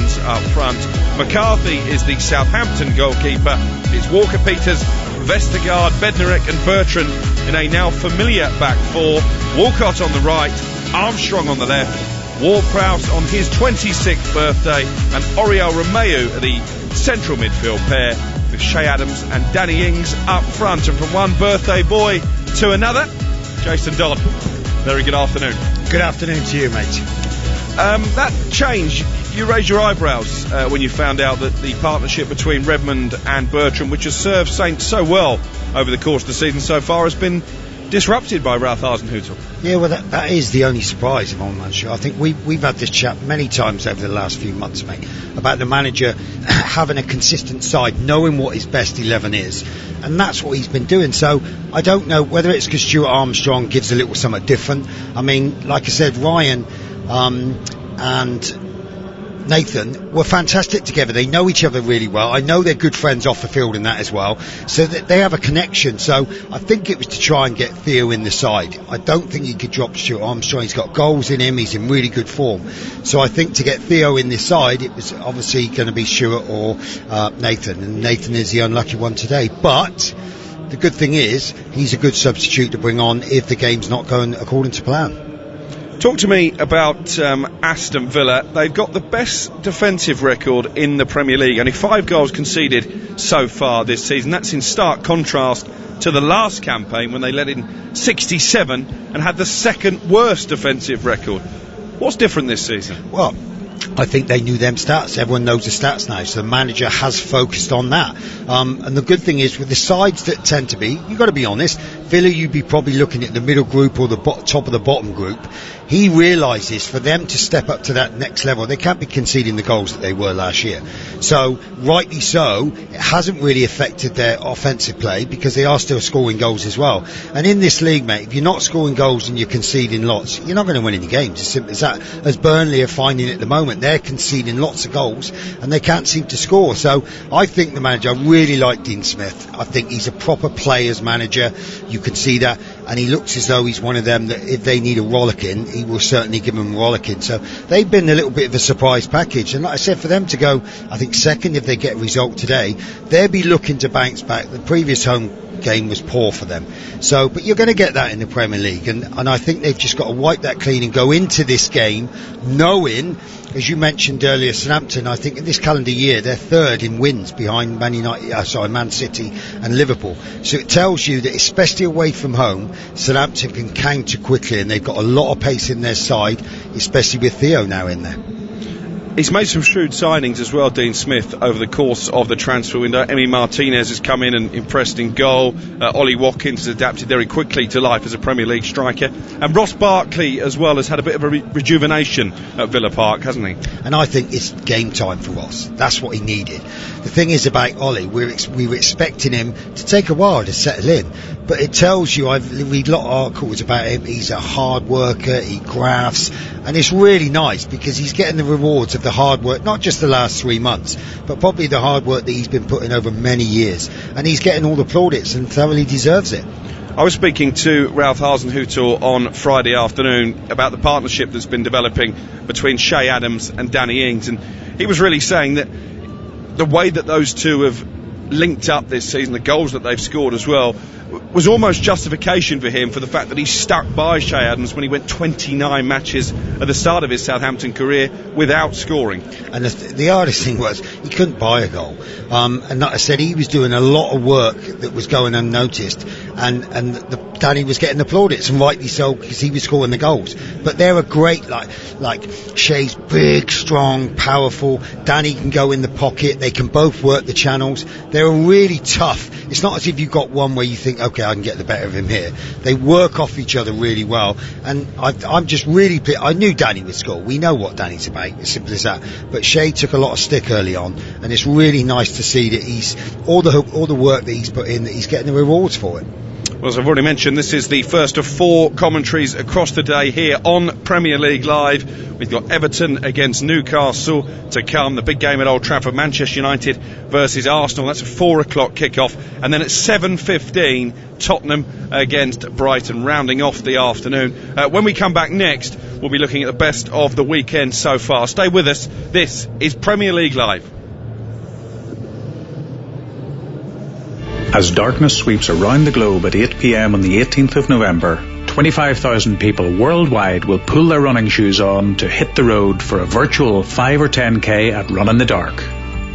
Ings up front. McCarthy is the Southampton goalkeeper. It's Walker-Peters, Vestergaard, Bednarek and Bertrand in a now familiar back four. Walcott on the right, Armstrong on the left, Ward-Prowse on his 26th birthday, and Oriol Romeu the central midfield pair, with Che Adams and Danny Ings up front. And from one birthday boy to another, Jason Dodd. Very good afternoon. Good afternoon to you, mate. That change, you raised your eyebrows when you found out that the partnership between Redmond and Bertrand, which has served Saints so well over the course of the season so far, has been disrupted by Ralph Hasenhüttl. Yeah, well, that is the only surprise, if I'm unsure. I think we've had this chat many times over the last few months, mate, about the manager having a consistent side, knowing what his best 11 is, and that's what he's been doing. So I don't know whether it's because Stuart Armstrong gives a little something different. I mean, like I said, Ryan and Nathan were fantastic together. They know each other really well. I know they're good friends off the field and that as well, so that they have a connection. So I think it was to try and get Theo in the side. I don't think you could drop Stuart Armstrong. He's got goals in him. He's in really good form. So I think to get Theo in this side, it was obviously going to be Stuart or Nathan, and Nathan is the unlucky one today. But the good thing is he's a good substitute to bring on if the game's not going according to plan. Talk to me about Aston Villa. They've got the best defensive record in the Premier League. Only 5 goals conceded so far this season. That's in stark contrast to the last campaign when they let in 67 and had the second worst defensive record. What's different this season? Well, I think they knew them stats. Everyone knows the stats now, so the manager has focused on that. And the good thing is, with the sides that tend to be, you've got to be honest, Villa, you'd be probably looking at the middle group or the top of the bottom group. He realises for them to step up to that next level, they can't be conceding the goals that they were last year. So, rightly so, it hasn't really affected their offensive play because they are still scoring goals as well. And in this league, mate, if you're not scoring goals and you're conceding lots, you're not going to win any games. As simple as that. As Burnley are finding at the moment, they're conceding lots of goals and they can't seem to score. So I think the manager, I really like Dean Smith. I think he's a proper players manager. You can see that, and he looks as though he's one of them that if they need a rollicking, he will certainly give them a rollicking. So they've been a little bit of a surprise package, and like I said, for them to go, I think, second if they get a result today, they'll be looking to bounce back. The previous home game was poor for them. So, but you're going to get that in the Premier League, and I think they've just got to wipe that clean and go into this game knowing, as you mentioned earlier, Southampton, I think in this calendar year they're third in wins behind Man City and Liverpool. So it tells you that especially away from home, Southampton can counter quickly, and they've got a lot of pace in their side, especially with Theo now in there. He's made some shrewd signings as well, Dean Smith, over the course of the transfer window. Emi Martinez has come in and impressed in goal. Ollie Watkins has adapted very quickly to life as a Premier League striker. And Ross Barkley as well has had a bit of a rejuvenation at Villa Park, hasn't he? And I think it's game time for Ross. That's what he needed. The thing is about Ollie, we were expecting him to take a while to settle in. But it tells you, I've read a lot of articles about him, he's a hard worker, he grafts, and it's really nice because he's getting the rewards of the hard work, not just the last 3 months, but probably the hard work that he's been putting over many years, and he's getting all the plaudits and thoroughly deserves it. I was speaking to Ralph Hasenhüttl on Friday afternoon about the partnership that's been developing between Che Adams and Danny Ings, and he was really saying that the way that those two have linked up this season, the goals that they've scored as well, was almost justification for him for the fact that he stuck by Che Adams when he went 29 matches at the start of his Southampton career without scoring. And the hardest thing was he couldn't buy a goal, and like I said, he was doing a lot of work that was going unnoticed, and Danny was getting the plaudits, and rightly so, because he was scoring the goals. But they're a great, like Shea's big, strong, powerful. Danny can go in the pocket. They can both work the channels. They're really tough. It's not as if you've got one where you think, okay, I can get the better of him here. They work off each other really well, and I'm just really I knew Danny would score. We know what Danny's about, as simple as that. But Shea took a lot of stick early on, and it's really nice to see that he's all the work that he's put in, that he's getting the rewards for it. Well, as I've already mentioned, this is the first of 4 commentaries across the day here on Premier League Live. We've got Everton against Newcastle to come, the big game at Old Trafford, Manchester United versus Arsenal. That's a 4 o'clock kick-off. And then at 7:15, Tottenham against Brighton, rounding off the afternoon. When we come back next, we'll be looking at the best of the weekend so far. Stay with us. This is Premier League Live. As darkness sweeps around the globe at 8 p.m. on the 18th of November, 25,000 people worldwide will pull their running shoes on to hit the road for a virtual 5 or 10k at Run in the Dark.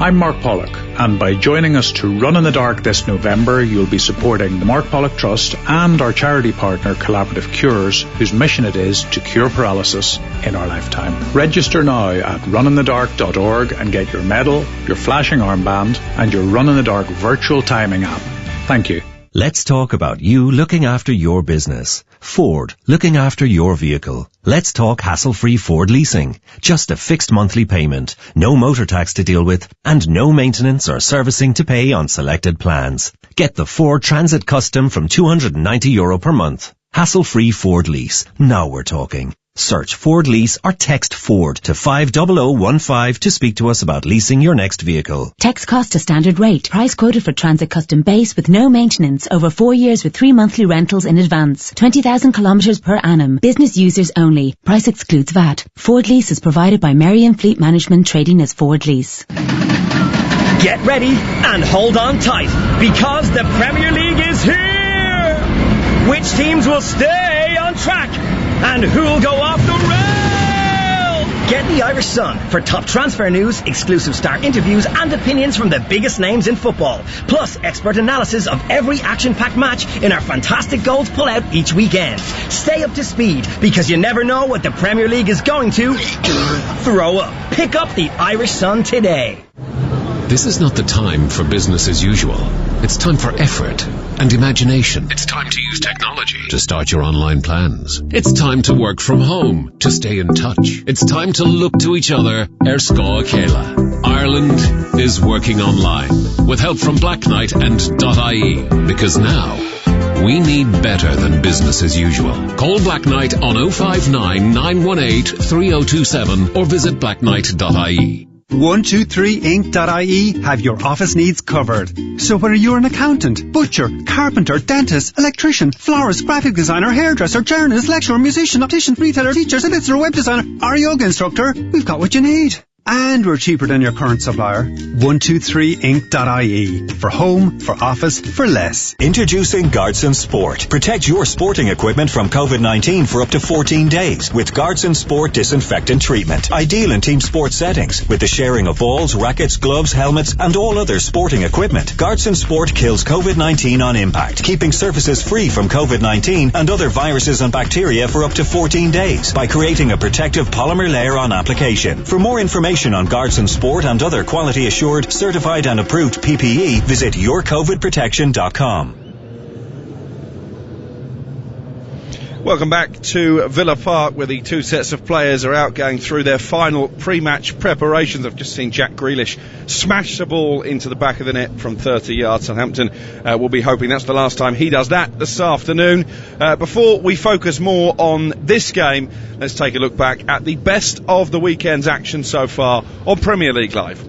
I'm Mark Pollock, and by joining us to Run in the Dark this November, you'll be supporting the Mark Pollock Trust and our charity partner Collaborative Cures, whose mission it is to cure paralysis in our lifetime. Register now at runinthedark.org and get your medal, your flashing armband, and your Run in the Dark virtual timing app. Thank you. Let's talk about you looking after your business. Ford, looking after your vehicle. Let's talk hassle-free Ford leasing. Just a fixed monthly payment, no motor tax to deal with, and no maintenance or servicing to pay on selected plans. Get the Ford Transit Custom from €290 per month. Hassle-free Ford lease. Now we're talking. Search Ford Lease or text Ford to 50015 to speak to us about leasing your next vehicle. Text cost to standard rate. Price quoted for Transit Custom base with no maintenance over 4 years with 3 monthly rentals in advance. 20,000 kilometres per annum. Business users only. Price excludes VAT. Ford Lease is provided by Merriam Fleet Management, trading as Ford Lease. Get ready and hold on tight because the Premier League is here! Which teams will stay on track? And who'll go off the rail? Get the Irish Sun for top transfer news, exclusive star interviews and opinions from the biggest names in football. Plus expert analysis of every action-packed match in our fantastic goals pull-out each weekend. Stay up to speed because you never know what the Premier League is going to throw up. Pick up the Irish Sun today. This is not the time for business as usual. It's time for effort and imagination. It's time to use technology to start your online plans. It's time to work from home to stay in touch. It's time to look to each other. Erscoa Kayla. Ireland is working online with help from Black Knight and .ie, because now we need better than business as usual. Call Black Knight on 059 918 3027 or visit blackknight.ie. 123inc.ie have your office needs covered. So whether you're an accountant, butcher, carpenter, dentist, electrician, florist, graphic designer, hairdresser, journalist, lecturer, musician, optician, retailer, teacher, solicitor, web designer, or yoga instructor, we've got what you need. And we're cheaper than your current supplier. 123inc.ie. For home, for office, for less. Introducing Guardson Sport. Protect your sporting equipment from COVID-19 for up to 14 days with Guardson Sport disinfectant treatment. Ideal in team sport settings with the sharing of balls, rackets, gloves, helmets and all other sporting equipment. Guardson Sport kills COVID-19 on impact, keeping surfaces free from COVID-19 and other viruses and bacteria for up to 14 days by creating a protective polymer layer on application. For more information on Guardson Sport and other quality assured, certified and approved PPE, visit yourcovidprotection.com. Welcome back to Villa Park, where the two sets of players are out going through their final pre-match preparations. I've just seen Jack Grealish smash the ball into the back of the net from 30 yards. Southampton will be hoping that's the last time he does that this afternoon. Before we focus more on this game, let's take a look back at the best of the weekend's action so far on Premier League Live.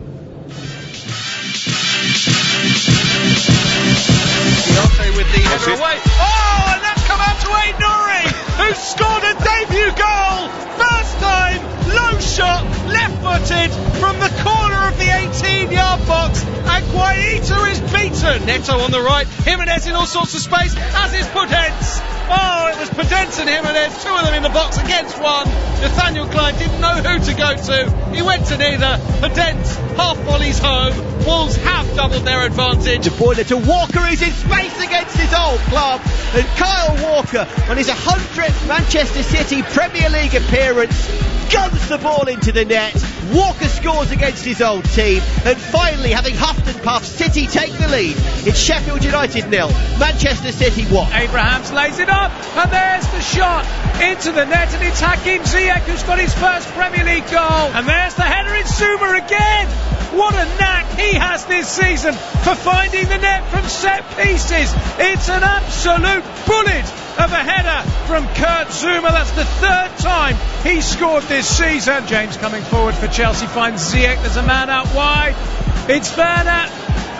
Deontay with the header away. Oh, and that's come out to Aït-Nouri, who scored a debut goal. First time, low shot, left-footed from the corner of the 18-yard box. And Guaita is beaten. Neto on the right, Jimenez in all sorts of space, as is Podence. Oh, it was Podence and Jimenez, two of them in the box against one. Nathaniel Klein didn't know who to go to. He went to neither. Podence, half volleys home. Wolves have doubled their advantage. De Bruyne to Walker, who's in space against his old club. And Kyle Walker, on his 100th Manchester City Premier League appearance, guns the ball into the net. Walker scores against his old team, and finally, having huffed and puffed, City take the lead. It's Sheffield United 0, Manchester City 1. Abrahams lays it up, and there's the shot into the net, and it's Hakim Ziyech who's got his first Premier League goal. And there's the header in Zuma again. What a knack he has this season for finding the net from set pieces. It's an absolute bullet of a header from Kurt Zuma. That's the third time he scored this season. James coming forward for Chelsea finds Ziyech. There's a man out wide. It's Werner.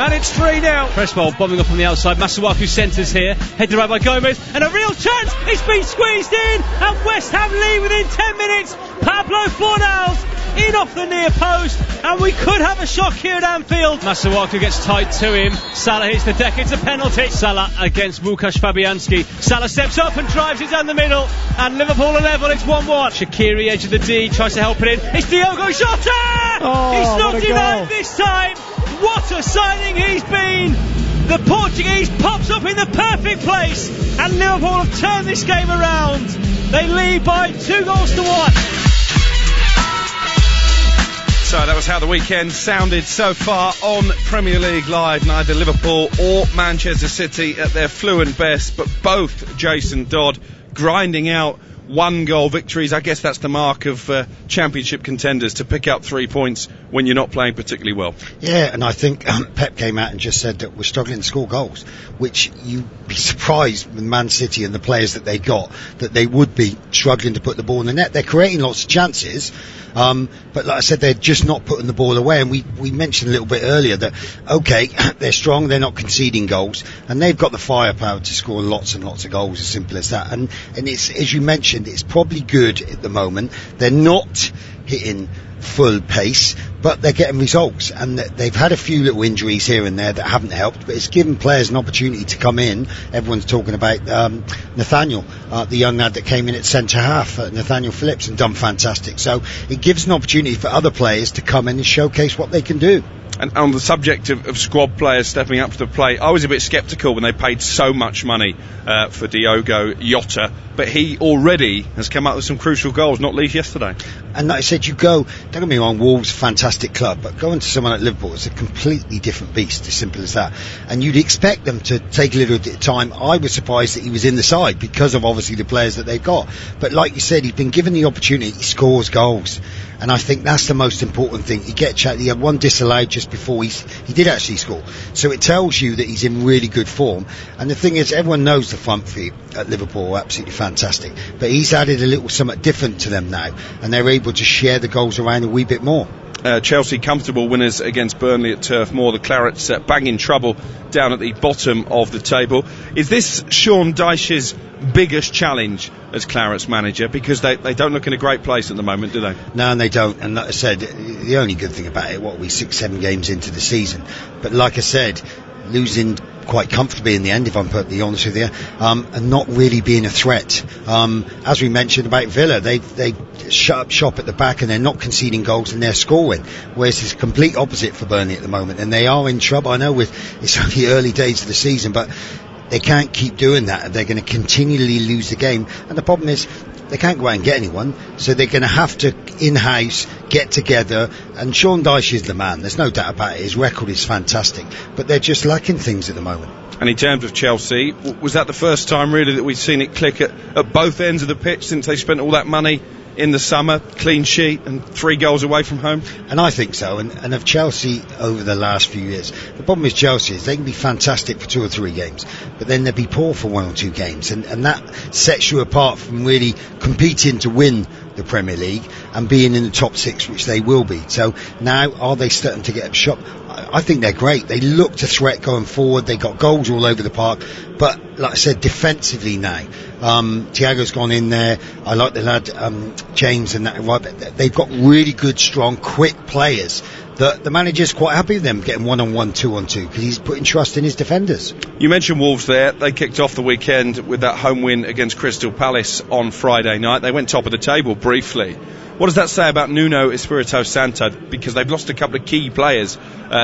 and it's 3-0. Cresswell bombing up on the outside. Masuaku centres here. Headed right by Gomez. And a real chance. It's been squeezed in. And West Ham lead within 10 minutes. Pablo Fornals in off the near post. And we could have a shock here at Anfield. Masuaku gets tight to him. Salah hits the deck. It's a penalty. Salah against Łukasz Fabianski. Salah steps up and drives it down the middle. And Liverpool are level. It's 1-1. Shaqiri, edge of the D, tries to help it in. It's Diogo Jota! He's knocked it out this time. What a signing he's been! The Portuguese pops up in the perfect place, and Liverpool have turned this game around. They lead by 2-1. So that was how the weekend sounded so far on Premier League Live. Neither Liverpool or Manchester City at their fluent best, but both Jason Dodd grinding out 1-goal victories. I guess that's the mark of championship contenders, to pick up 3 points when you're not playing particularly well. Yeah, and I think Pep came out and just said that we're struggling to score goals, which you'd be surprised with Man City and the players that they got, that they would be struggling to put the ball in the net. They're creating lots of chances, but like I said, they're just not putting the ball away. And we mentioned a little bit earlier that, okay, they're strong, they're not conceding goals, and they've got the firepower to score lots and lots of goals, as simple as that. And it's, as you mentioned, it's probably good at the moment. They're not hitting full pace, but they're getting results, and they've had a few little injuries here and there that haven't helped, but it's given players an opportunity to come in. Everyone's talking about Nathaniel, the young lad that came in at centre half, Nathaniel Phillips, and done fantastic. So it gives an opportunity for other players to come in and showcase what they can do. And on the subject of squad players stepping up to the plate, I was a bit sceptical when they paid so much money for Diogo Jota, but he already has come up with some crucial goals, not least yesterday. And like I said, don't get me wrong, Wolves, fantastic club, but going to someone like Liverpool, it's a completely different beast, as simple as that. And you'd expect them to take a little bit of time. I was surprised that he was in the side because of obviously the players that they've got. But like you said, he's been given the opportunity, he scores goals. And I think that's the most important thing. He had one disallowed just before he did actually score. So it tells you that he's in really good form. And the thing is, everyone knows the front three at Liverpool are absolutely fantastic. But he's added a little something different to them now. And they're able to share the goals around a wee bit more. Chelsea comfortable winners against Burnley at Turf Moor. The Clarets banging trouble down at the bottom of the table. Is this Sean Dyche's biggest challenge as Clarets manager? Because they don't look in a great place at the moment, do they? No, and they don't. And like I said, the only good thing about it, 6-7 games into the season. But like I said, losing quite comfortably in the end, if I'm perfectly honest with you, and not really being a threat. As we mentioned about Villa, they shut up shop at the back and they're not conceding goals and they're scoring, whereas it's the complete opposite for Burnley at the moment, and they are in trouble. I know it's only early days of the season, but they can't keep doing that. They're going to continually lose the game, and the problem is they can't go out and get anyone, so they're going to have to in-house get together, and Sean Dyche is the man, there's no doubt about it. His record is fantastic, but they're just lacking things at the moment. And in terms of Chelsea, was that the first time really that we've seen it click at both ends of the pitch since they spent all that money in the summer? Clean sheet and 3 goals away from home? And I think so, and of Chelsea over the last few years, the problem with Chelsea is they can be fantastic for 2 or 3 games, but then they'll be poor for 1 or 2 games, and that sets you apart from really competing to win the Premier League and being in the top 6, which they will be. So now, are they starting to get up shop? I think they're great. They look to threat going forward. They got goals all over the park, but like I said, defensively now, Thiago's gone in there. I like the lad James and that. Right, they've got really good, strong, quick players. The manager's quite happy with them getting 1-on-1, 2-on-2, because he's putting trust in his defenders. You mentioned Wolves there. They kicked off the weekend with that home win against Crystal Palace on Friday night. They went top of the table briefly. What does that say about Nuno Espirito Santo? Because they've lost a couple of key players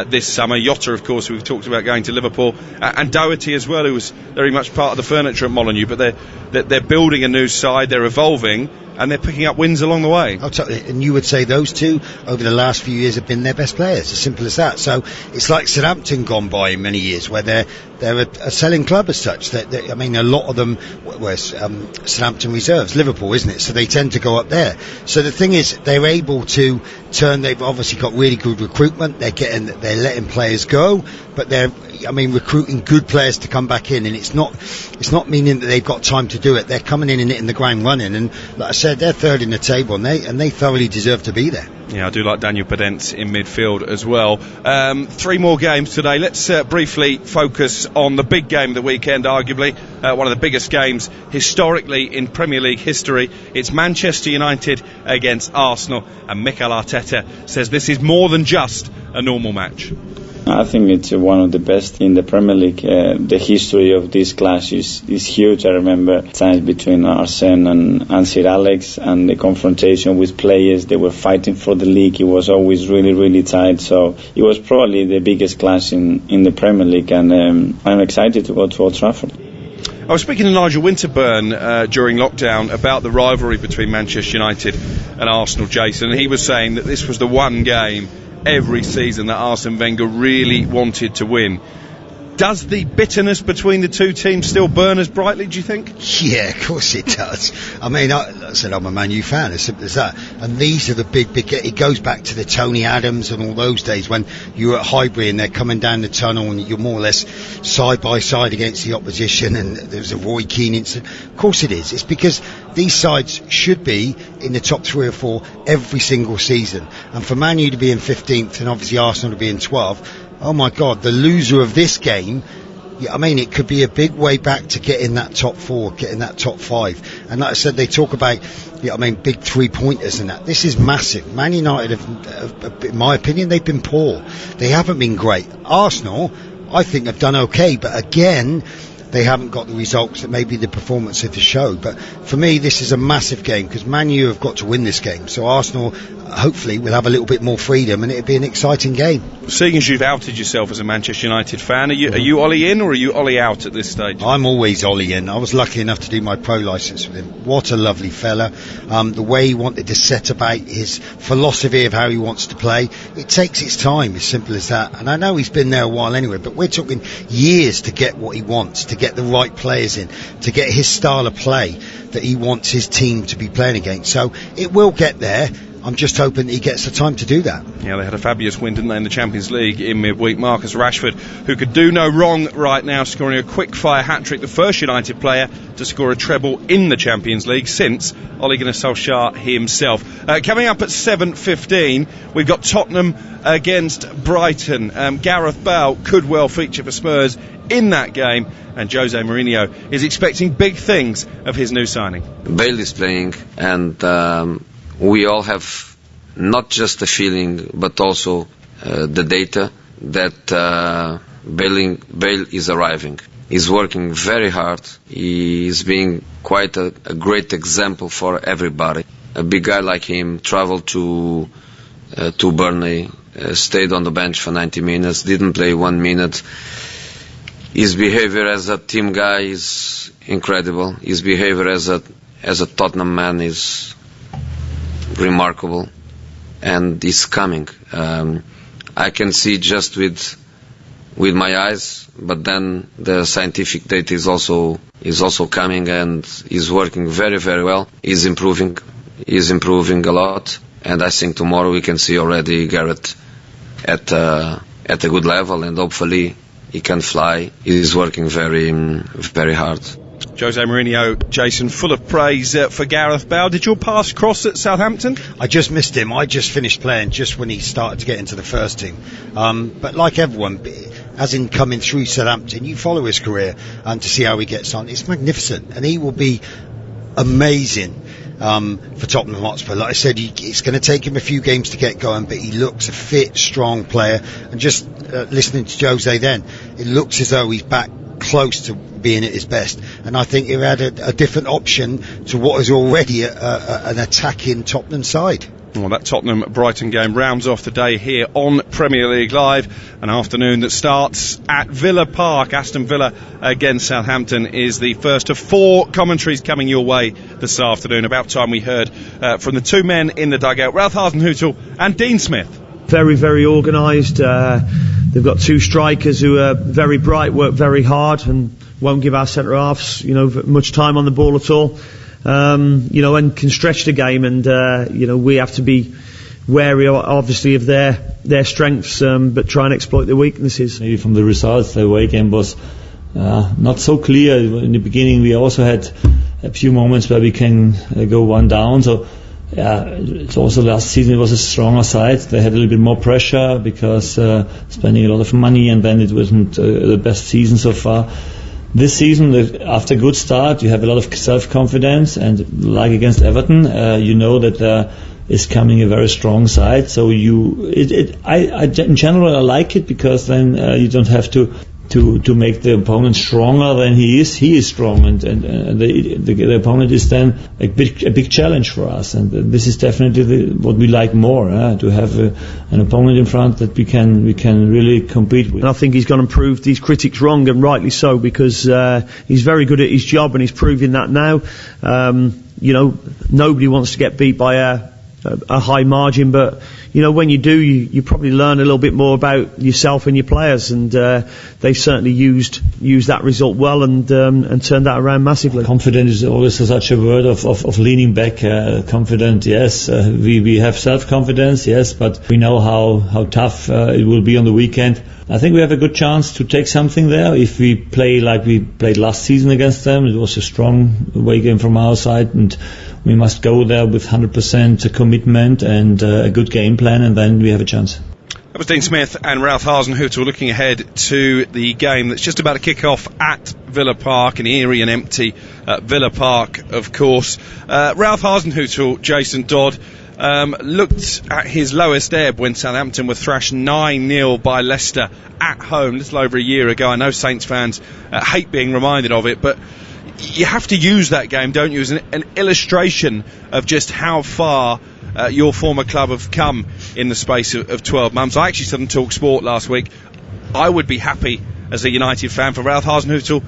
this summer. Jota, of course, who we've talked about going to Liverpool, and Doherty as well, who was very much part of the furniture at Molineux. But they're building a new side, they're evolving, and they're picking up wins along the way. And you would say those two over the last few years have been their best players, as simple as that. So it's like Southampton gone by in many years, where they're a selling club as such. I mean, a lot of them were Southampton reserves, Liverpool, isn't it? So they tend to go up there. So the thing is, they're able to turn. They've obviously got really good recruitment. They're letting players go, but they're recruiting good players to come back in, and it's not meaning that they've got time to do it. They're coming in and hitting the ground running, and like I said, said, they're third in the table, and they thoroughly deserve to be there. Yeah, I do like Daniel Podence in midfield as well. 3 more games today. Let's briefly focus on the big game of the weekend, arguably one of the biggest games historically in Premier League history. It's Manchester United against Arsenal, and Mikel Arteta says this is more than just a normal match. I think it's one of the best in the Premier League. The history of this clash is huge. I remember times between Arsene and Sir Alex, and the confrontation with players. They were fighting for the league. It was always really, really tight. So it was probably the biggest clash in the Premier League, and I'm excited to go to Old Trafford. I was speaking to Nigel Winterburn during lockdown about the rivalry between Manchester United and Arsenal, Jason, and he was saying that this was the one game every season that Arsene Wenger really wanted to win. Does the bitterness between the two teams still burn as brightly, do you think? Yeah, of course it does. I mean, I said I'm a Man U fan, as simple as that. And these are the big, it goes back to the Tony Adams and all those days when you were at Highbury and they're coming down the tunnel and you're more or less side by side against the opposition, and there's a Roy Keane incident. Of course it is. It's because these sides should be in the top 3 or 4 every single season. And for Man U to be in 15th and obviously Arsenal to be in 12th, oh my God, the loser of this game, yeah, I mean, it could be a big way back to getting that top 4, getting that top 5. And like I said, they talk about, yeah, I mean, big 3-pointers and that. This is massive. Man United have, in my opinion, they've been poor. They haven't been great. Arsenal, I think, have done okay, but again, they haven't got the results that maybe the performance of the show. But for me, this is a massive game because Man U have got to win this game. So Arsenal, hopefully, will have a little bit more freedom and it'll be an exciting game. Seeing as you've outed yourself as a Manchester United fan, are you Ollie in or are you Ollie out at this stage? I'm always Ollie in. I was lucky enough to do my pro licence with him. What a lovely fella. The way he wanted to set about his philosophy of how he wants to play, it takes its time, as simple as that. And I know he's been there a while anyway, but we're talking years to get what he wants, to get the right players in, to get his style of play that he wants his team to be playing against. So it will get there. I'm just hoping he gets the time to do that. Yeah, they had a fabulous win, didn't they, in the Champions League in midweek. Marcus Rashford, who could do no wrong right now, scoring a quick-fire hat-trick, the first United player to score a treble in the Champions League since Ole Gunnar Solskjaer himself. Coming up at 7:15, we've got Tottenham against Brighton. Gareth Bale could well feature for Spurs in that game, and Jose Mourinho is expecting big things of his new signing. Bale is playing, and we all have not just the feeling but also the data that Bale is arriving. He's working very hard. He is being quite a great example for everybody. A big guy like him traveled to Burnley, stayed on the bench for 90 minutes, didn't play 1 minute. His behavior as a team guy is incredible. His behavior as a Tottenham man is remarkable, and is coming. I can see just with my eyes, but then the scientific data is also coming, and is working very, very well. He's improving a lot, and I think tomorrow we can see already Gareth at a good level, and hopefully he can fly. He's working very, very hard. Jose Mourinho, Jason, full of praise for Gareth Bale. Did your pass cross at Southampton? I just missed him. I just finished playing just when he started to get into the first team. But like everyone, as in coming through Southampton, you follow his career and to see how he gets on. It's magnificent, and he will be amazing for Tottenham Hotspur. Like I said, it's going to take him a few games to get going, but he looks a fit, strong player. And just listening to Jose then, it looks as though he's back close to being at his best, and I think he had a different option to what is already an attacking Tottenham side. Well, that Tottenham-Brighton game rounds off the day here on Premier League Live, an afternoon that starts at Villa Park. Aston Villa against Southampton is the first of 4 commentaries coming your way this afternoon. About time we heard from the 2 men in the dugout, Ralph Hasenhüttl and Dean Smith. Very, very organised. They've got 2 strikers who are very bright, work very hard, and won't give our centre halves, much time on the ball at all. And can stretch the game, and we have to be wary, obviously, of their strengths, but try and exploit their weaknesses. Maybe from the results, the away game was not so clear. In the beginning, we also had a few moments where we can go one down. So it's also last season it was a stronger side. They had a little bit more pressure because spending a lot of money, and then it wasn't the best season so far. This season, after a good start, you have a lot of self-confidence, and like against Everton, you know that is coming a very strong side. So in general, I like it because then you don't have to make the opponent stronger than he is. He is strong, and the opponent is then a big challenge for us. And this is definitely what we like more, to have an opponent in front that we can really compete with. And I think he's going to prove these critics wrong, and rightly so, because he's very good at his job, and he's proving that now. Nobody wants to get beat by a high margin, but when you do, you probably learn a little bit more about yourself and your players, and they certainly used that result well and turned that around massively. Confident is always such a word of leaning back. Confident, yes. We have self-confidence, yes, but we know how tough it will be on the weekend. I think we have a good chance to take something there if we play like we played last season against them. It was a strong away game from our side, and we must go there with 100% commitment and a good game plan, and then we have a chance. That was Dean Smith and Ralph Hasenhüttl looking ahead to the game that's just about to kick off at Villa Park, an eerie and empty Villa Park, of course. Ralph Hasenhüttl, Jason Dodd, looked at his lowest ebb when Southampton were thrashed 9-0 by Leicester at home a little over a year ago. I know Saints fans hate being reminded of it, but you have to use that game, don't you, as an illustration of just how far your former club have come in the space of 12 months. I actually said on Talk Sport last week, I would be happy as a United fan for Ralph Hasenhüttl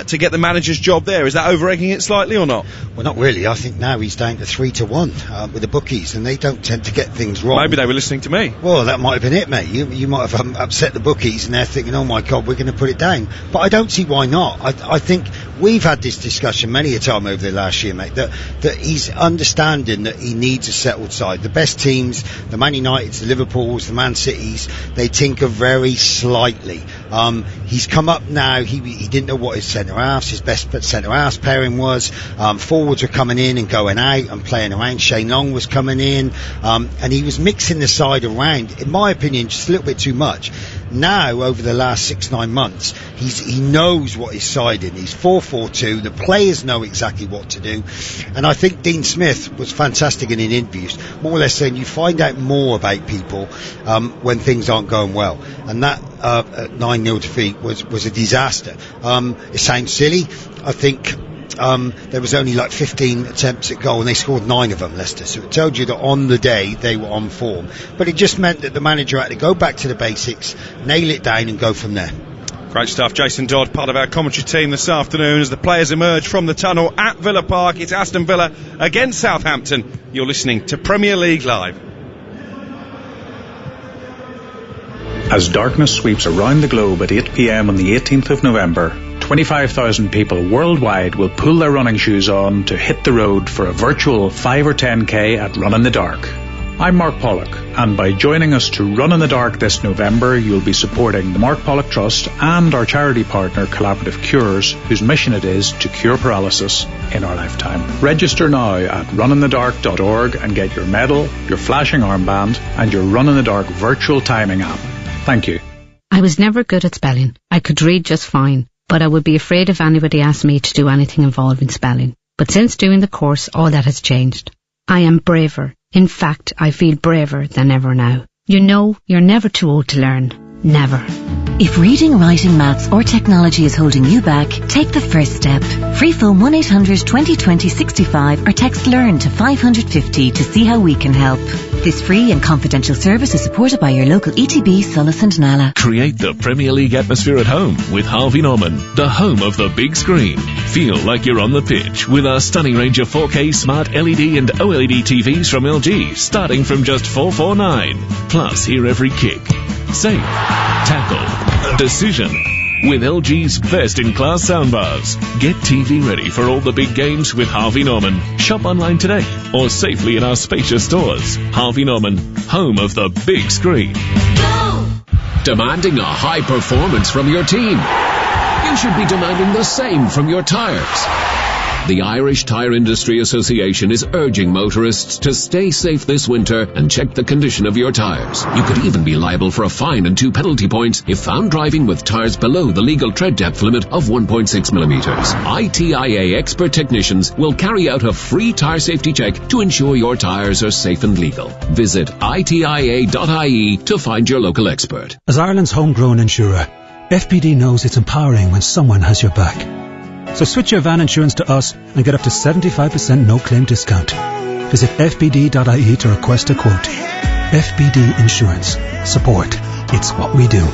to get the manager's job there. Is that over-egging it slightly or not? Well, not really. I think now he's down to 3-1 with the bookies, and they don't tend to get things wrong. Maybe they were listening to me. Well, that might have been it, mate. You might have upset the bookies, and they're thinking, oh my God, we're going to put it down. But I don't see why not. I think we've had this discussion many a time over the last year, mate, that he's understanding that he needs a settled side. The best teams, the Man Uniteds, the Liverpools, the Man Cities, they tinker very slightly. He's come up now. He didn't know what his his best centre-halves pairing was. Forwards were coming in and going out and playing around. Shane Long was coming in, and he was mixing the side around, in my opinion, just a little bit too much. Now, over the last 6-9 months, he knows what his side is. He's 4-4-2. The players know exactly what to do. And I think Dean Smith was fantastic in interviews, more or less saying you find out more about people when things aren't going well. And that 9-0 defeat was a disaster. It sounds silly. I think there was only like 15 attempts at goal, and they scored 9 of them, Leicester. So it told you that on the day they were on form. But it just meant that the manager had to go back to the basics, nail it down, and go from there. Great stuff. Jason Dodd, part of our commentary team this afternoon as the players emerge from the tunnel at Villa Park. It's Aston Villa against Southampton. You're listening to Premier League Live. As darkness sweeps around the globe at 8 p.m. on the 18th of November, 25,000 people worldwide will pull their running shoes on to hit the road for a virtual 5 or 10k at Run in the Dark. I'm Mark Pollock, and by joining us to Run in the Dark this November, you'll be supporting the Mark Pollock Trust and our charity partner Collaborative Cures, whose mission it is to cure paralysis in our lifetime. Register now at runinthedark.org and get your medal, your flashing armband, and your Run in the Dark virtual timing app. Thank you. I was never good at spelling. I could read just fine, but I would be afraid if anybody asked me to do anything involving spelling. But since doing the course, all that has changed. I am braver. In fact, I feel braver than ever now. You know, you're never too old to learn. Never. If reading, writing, maths or technology is holding you back, take the first step. Free phone 1-800-2020-65 or text LEARN to 550 to see how we can help. This free and confidential service is supported by your local ETB, Solis and Nala. Create the Premier League atmosphere at home with Harvey Norman, the home of the big screen. Feel like you're on the pitch with our stunning range of 4K smart LED and OLED TVs from LG, starting from just $449. Plus, hear every kick, save, tackle, decision with LG's best-in-class soundbars. Get TV ready for all the big games with Harvey Norman. Shop online today or safely in our spacious stores. Harvey Norman, home of the big screen. Go! Demanding a high performance from your team. You should be demanding the same from your tires. The Irish Tyre Industry Association is urging motorists to stay safe this winter and check the condition of your tyres. You could even be liable for a fine and 2 penalty points if found driving with tyres below the legal tread depth limit of 1.6 millimetres. ITIA expert technicians will carry out a free tyre safety check to ensure your tyres are safe and legal. Visit itia.ie to find your local expert. As Ireland's homegrown insurer, FPD knows it's empowering when someone has your back. So switch your van insurance to us and get up to 75% no-claim discount. Visit fpd.ie to request a quote. FPD Insurance. Support. It's what we do.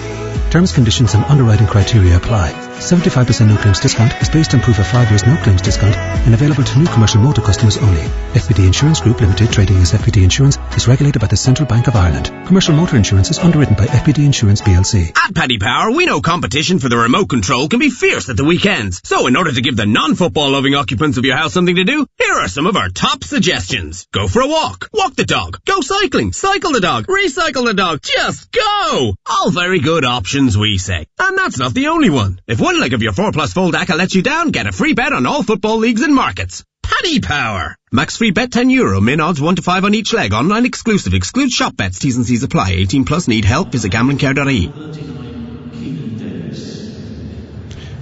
Terms, conditions and underwriting criteria apply. 75% no claims discount is based on proof of 5 years no claims discount and available to new commercial motor customers only. FPD Insurance Group Limited, trading as FPD Insurance, is regulated by the Central Bank of Ireland. Commercial motor insurance is underwritten by FPD Insurance plc. At Paddy Power, we know competition for the remote control can be fierce at the weekends. So in order to give the non-football loving occupants of your house something to do, here are some of our top suggestions. Go for a walk. Walk the dog. Go cycling. Cycle the dog. Recycle the dog. Just go! All very good options, we say. And that's not the only one. If one leg of your 4+ fold ACCA lets you down, get a free bet on all football leagues and markets. Paddy Power. Max free bet €10. Min odds 1 to 5 on each leg. Online exclusive. Excludes shop bets. T's and C's apply. 18+. Need help? Visit gamblingcare.ie.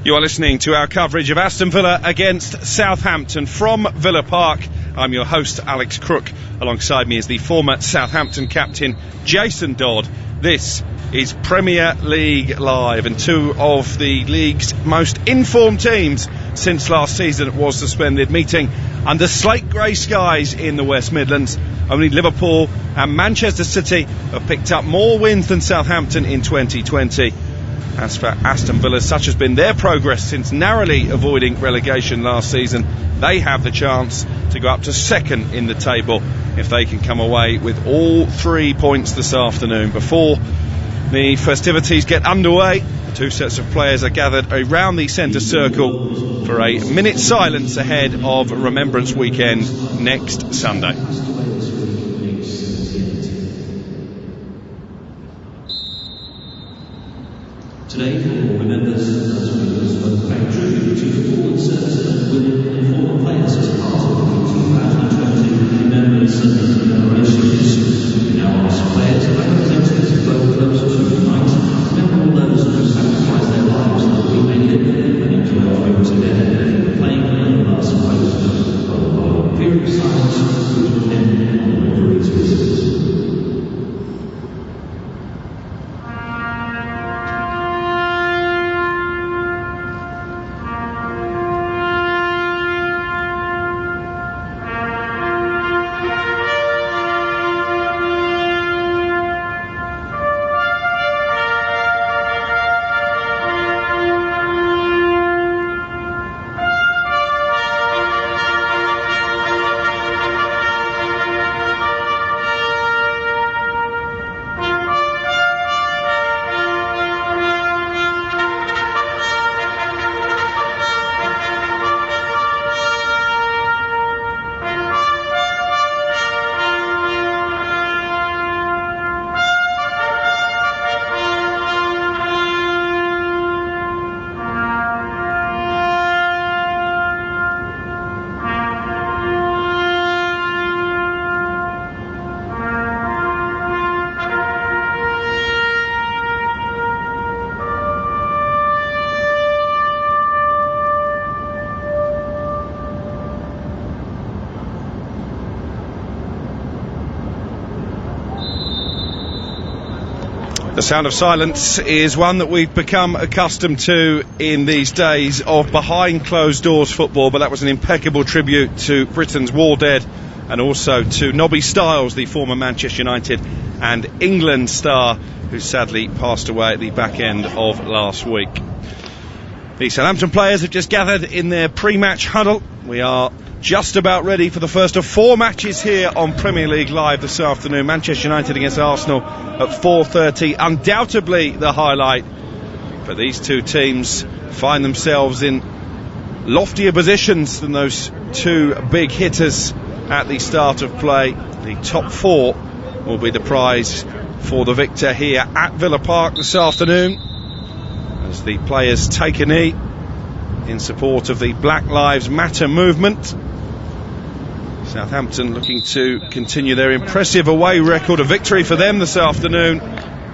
You are listening to our coverage of Aston Villa against Southampton from Villa Park. I'm your host, Alex Crook. Alongside me is the former Southampton captain, Jason Dodd. This is Premier League Live, and two of the league's most informed teams since last season was suspended, meeting under slate grey skies in the West Midlands. Only Liverpool and Manchester City have picked up more wins than Southampton in 2020. As for Aston Villa, such has been their progress since narrowly avoiding relegation last season. They have the chance to go up to second in the table if they can come away with all 3 points this afternoon. Before the festivities get underway, two sets of players are gathered around the centre circle for a minute's silence ahead of Remembrance Weekend next Sunday. Today, we'll remember those paying tribute to forward service and women and former players as part of the 2020 Remembrance and Commemorations. We now ask players and representatives of both clubs to unite, remember all those who sacrificed their lives so that we may live and enjoy our freedom together, playing in the last post of a period of silence which will end on the referee's whistles. The sound of silence is one that we've become accustomed to in these days of behind closed doors football, but that was an impeccable tribute to Britain's war dead and also to Nobby Stiles, the former Manchester United and England star who sadly passed away at the back end of last week. The Southampton players have just gathered in their pre-match huddle. We are just about ready for the first of 4 matches here on Premier League Live this afternoon. Manchester United against Arsenal at 4:30, undoubtedly the highlight. But these two teams find themselves in loftier positions than those two big hitters at the start of play. The top 4 will be the prize for the victor here at Villa Park this afternoon, as the players take a knee in support of the Black Lives Matter movement. Southampton looking to continue their impressive away record. A victory for them this afternoon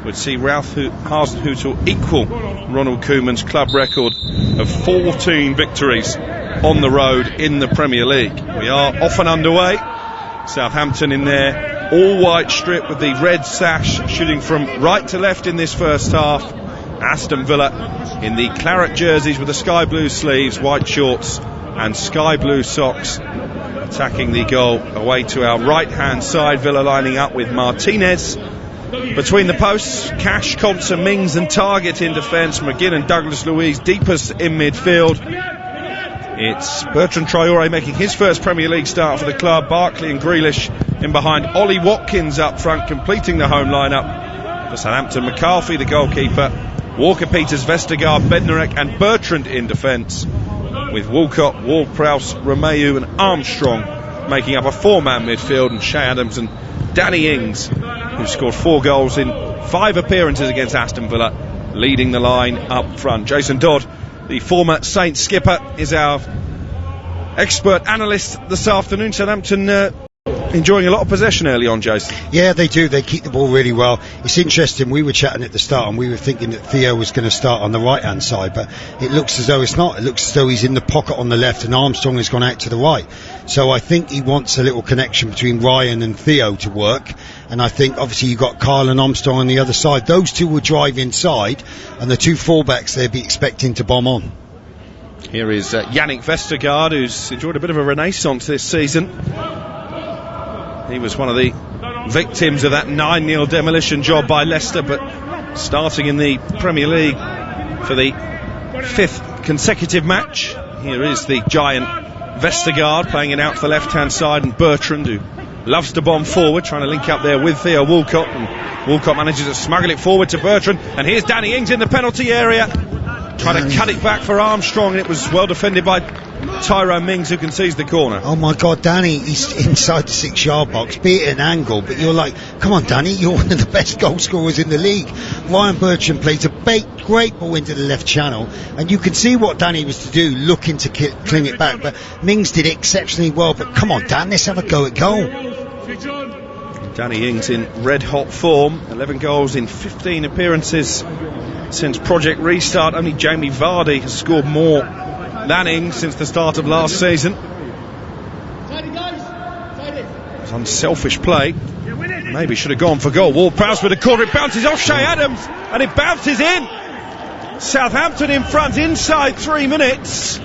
would see Ralph Hasenhüttl equal Ronald Koeman's club record of 14 victories on the road in the Premier League. We are off and underway. Southampton in their all-white strip with the red sash, shooting from right to left in this first half. Aston Villa in the claret jerseys with the sky blue sleeves, white shorts and sky blue socks, attacking the goal away to our right-hand side. Villa lining up with Martinez between the posts, Cash, Konsa, Mings and Targett in defence, McGinn and Douglas Luiz deepest in midfield. It's Bertrand Traoré making his first Premier League start for the club, Barkley and Grealish in behind, Ollie Watkins up front completing the home lineup for Southampton. McCarthy the goalkeeper, Walker-Peters, Vestergaard, Bednarek and Bertrand in defence, with Walcott, Ward-Prowse, Romeu and Armstrong making up a four-man midfield, and Che Adams and Danny Ings, who scored 4 goals in 5 appearances against Aston Villa, leading the line up front. Jason Dodd, the former Saints skipper, is our expert analyst this afternoon. Southampton enjoying a lot of possession early on, Jason. Yeah, they do. They keep the ball really well. It's interesting, we were chatting at the start and we were thinking that Theo was going to start on the right hand side, but it looks as though it's not. It looks as though he's in the pocket on the left and Armstrong has gone out to the right. So I think he wants a little connection between Ryan and Theo to work, and I think obviously you've got Kyle and Armstrong on the other side. Those two will drive inside, and the two fullbacks they'll be expecting to bomb on. Here is Yannick Vestergaard, who's enjoyed a bit of a renaissance this season. He was one of the victims of that 9-0 demolition job by Leicester, but starting in the Premier League for the 5th consecutive match. Here is the giant Vestergaard playing it out to the left-hand side, and Bertrand, who loves to bomb forward, trying to link up there with Theo Walcott, and Walcott manages to smuggle it forward to Bertrand, and here's Danny Ings in the penalty area, trying to cut it back for Armstrong, and it was well defended by Tyrone Mings, who concedes the corner. Oh my God, Danny, he's inside the 6-yard box, be it an angle, but you're like, come on Danny, you're one of the best goal scorers in the league. Ryan Bertrand plays a great ball into the left channel, and you can see what Danny was to do, looking to cling it back, but Mings did exceptionally well. But come on Dan, let's have a go at goal. Danny Ings in red hot form, 11 goals in 15 appearances since Project Restart. Only Jamie Vardy has scored more than Ings since the start of last season. It was unselfish play, maybe should have gone for goal. Ward-Prowse with a corner, it bounces off Che Adams and it bounces in. Southampton in front inside 3 minutes.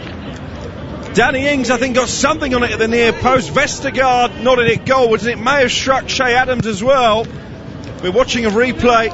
Danny Ings, I think, got something on it at the near post. Vestergaard nodded it goalwards, and it may have struck Che Adams as well. We're watching a replay.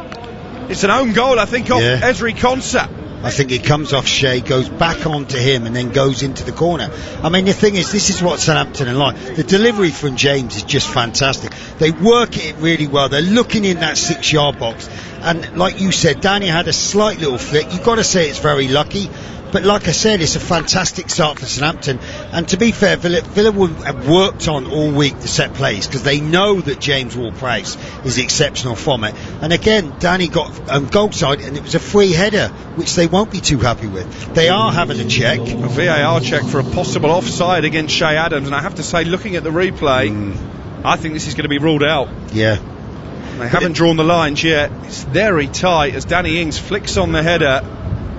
It's an own goal, I think, off Ezri Konsa. I think it comes off Shea, goes back onto him and then goes into the corner. I mean, the thing is, this is what Southampton are like. The delivery from James is just fantastic. They work it really well. They're looking in that 6-yard box. And like you said, Danny had a slight little flick. You've got to say it's very lucky. But like I said, it's a fantastic start for Southampton. And to be fair, Villa will have worked on all week the set plays, because they know that James Ward-Prowse is exceptional from it. And again, Danny got goal side, and it was a free header, which they won't be too happy with. They are having a check. A VAR check for a possible offside against Che Adams. And I have to say, looking at the replay, I think this is going to be ruled out. Yeah. They haven't drawn the lines yet. It's very tight as Danny Ings flicks on the header.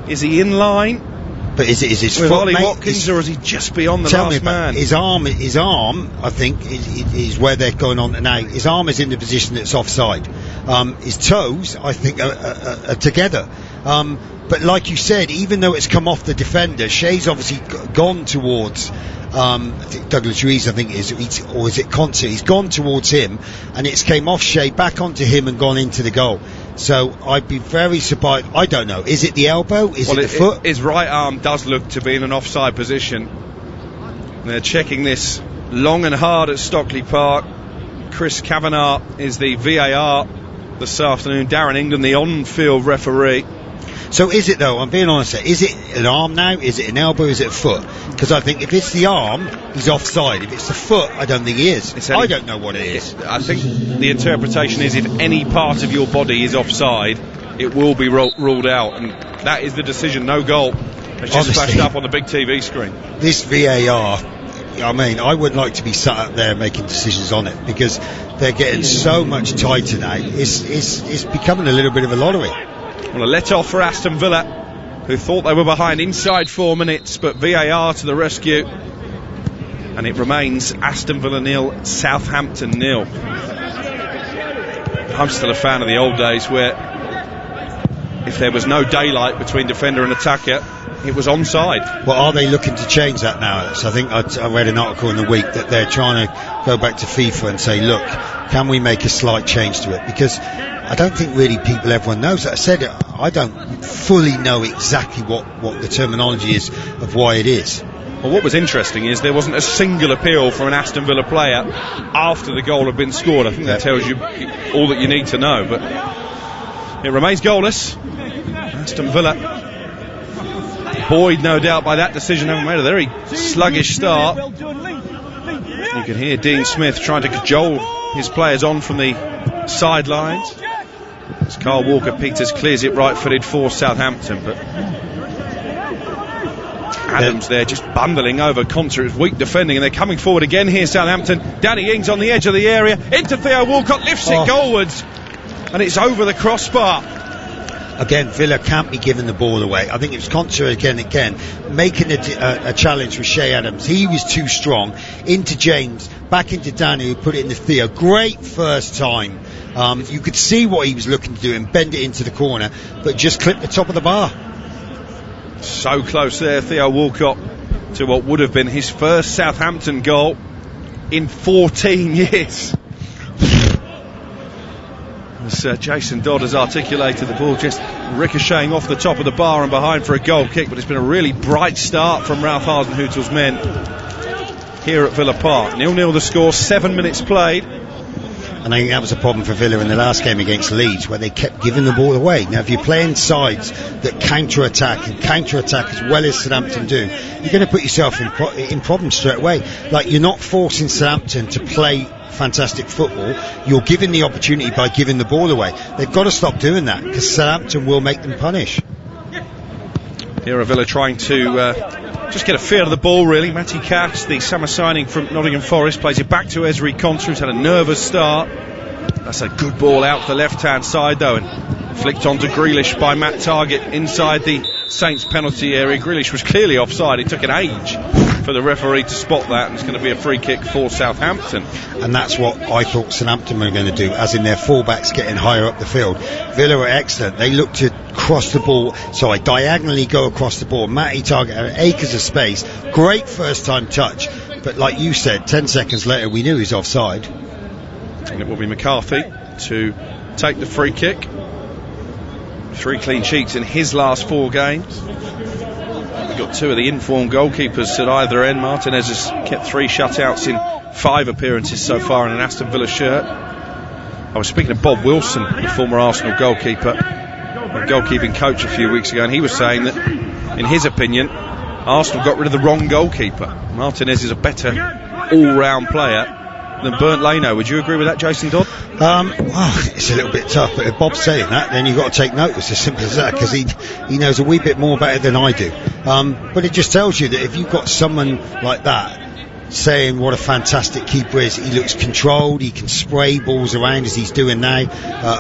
Is he in line? But is his with foot, Ollie mate, Watkins, or is he just beyond the last man? His arm, I think, is where they're going on now. His arm is in the position that's offside. His toes, I think, are together. But like you said, even though it's come off the defender, Shea's obviously gone towards I think Douglas Luiz, I think it is, or is it Konsa? He's gone towards him, and it's came off Shea, back onto him and gone into the goal. So I'd be very surprised. I don't know. Is it the elbow? Is it the foot? His right arm does look to be in an offside position. They're checking this long and hard at Stockley Park. Chris Kavanagh is the VAR this afternoon. Darren England, the on-field referee. So is it though? I'm being honest. Is it an arm now? Is it an elbow? Is it a foot? Because I think if it's the arm, he's offside. If it's the foot, I don't think he is. I don't know what it is. I think the interpretation is if any part of your body is offside, it will be ruled out, and that is the decision. No goal It's just flashed up on the big TV screen. This VAR, I mean, I wouldn't like to be sat up there making decisions on it because they're getting so much tighter now. It's becoming a little bit of a lottery. Well, a let-off for Aston Villa, who thought they were behind inside 4 minutes, but VAR to the rescue. And it remains Aston Villa 0, Southampton 0. I'm still a fan of the old days where if there was no daylight between defender and attacker, it was onside. Well, are they looking to change that now, Alex? I think I read an article in the week that they're trying to go back to FIFA and say, look, can we make a slight change to it? Because I don't think really everyone knows. I said I don't fully know exactly what the terminology is of why it is. Well, what was interesting is there wasn't a single appeal from an Aston Villa player after the goal had been scored. I think that tells you all that you need to know. But it remains goalless. Aston Villa, buoyed no doubt by that decision, having made a very sluggish start. You can hear Dean Smith trying to cajole his players on from the sidelines as Kyle Walker-Peters clears it right-footed for Southampton, but Adams there just bundling over Conter. It's weak defending, and they're coming forward again here, Southampton. Danny Ings on the edge of the area, into Theo Walcott, lifts it goalwards, and it's over the crossbar. Again, Villa can't be giving the ball away. I think it was Conter again, making a challenge with Shea Adams. He was too strong. Into James, back into Danny, who put it into Theo. Great first time. You could see what he was looking to do and bend it into the corner, but just clipped the top of the bar. So close there, Theo Walcott, to what would have been his first Southampton goal in 14 years. As Jason Dodd has articulated, the ball just ricocheting off the top of the bar and behind for a goal kick, but it's been a really bright start from Ralph Hasenhüttl's men here at Villa Park. 0-0 the score, 7 minutes played. And I think that was a problem for Villa in the last game against Leeds, where they kept giving the ball away. Now, if you're playing sides that counter-attack as well as Southampton do, you're going to put yourself in problems straight away. Like, you're not forcing Southampton to play fantastic football. You're giving the opportunity by giving the ball away. They've got to stop doing that, because Southampton will make them punish. Here are Villa trying to just get a feel of the ball, really. Matty Cash, the summer signing from Nottingham Forest, plays it back to Ezri Konsa, who's had a nervous start. That's a good ball out the left-hand side, though, and flicked onto Grealish by Matt Targett inside the Saints penalty area. Grealish was clearly offside. It took an age for the referee to spot that, and it's going to be a free kick for Southampton. And that's what I thought Southampton were going to do, as in their fullbacks getting higher up the field. Villa were excellent. They looked to cross the ball, diagonally go across the ball. Matty Targett had acres of space. Great first time touch, but like you said, 10 seconds later we knew he was offside. And it will be McCarthy to take the free kick. 3 clean sheets in his last 4 games. We've got 2 of the informed goalkeepers at either end. Martinez has kept 3 shutouts in 5 appearances so far in an Aston Villa shirt. I was speaking to Bob Wilson, the former Arsenal goalkeeper, a goalkeeping coach a few weeks ago, and he was saying that, in his opinion, Arsenal got rid of the wrong goalkeeper. Martinez is a better all-round player than Bernd Leno. Would you agree with that, Jason Dodd? Well, it's a little bit tough, but if Bob's saying that, then you've got to take notice, as simple as that, because he knows a wee bit more about it than I do. But it just tells you that if you've got someone like that saying what a fantastic keeper is, he looks controlled, he can spray balls around as he's doing now,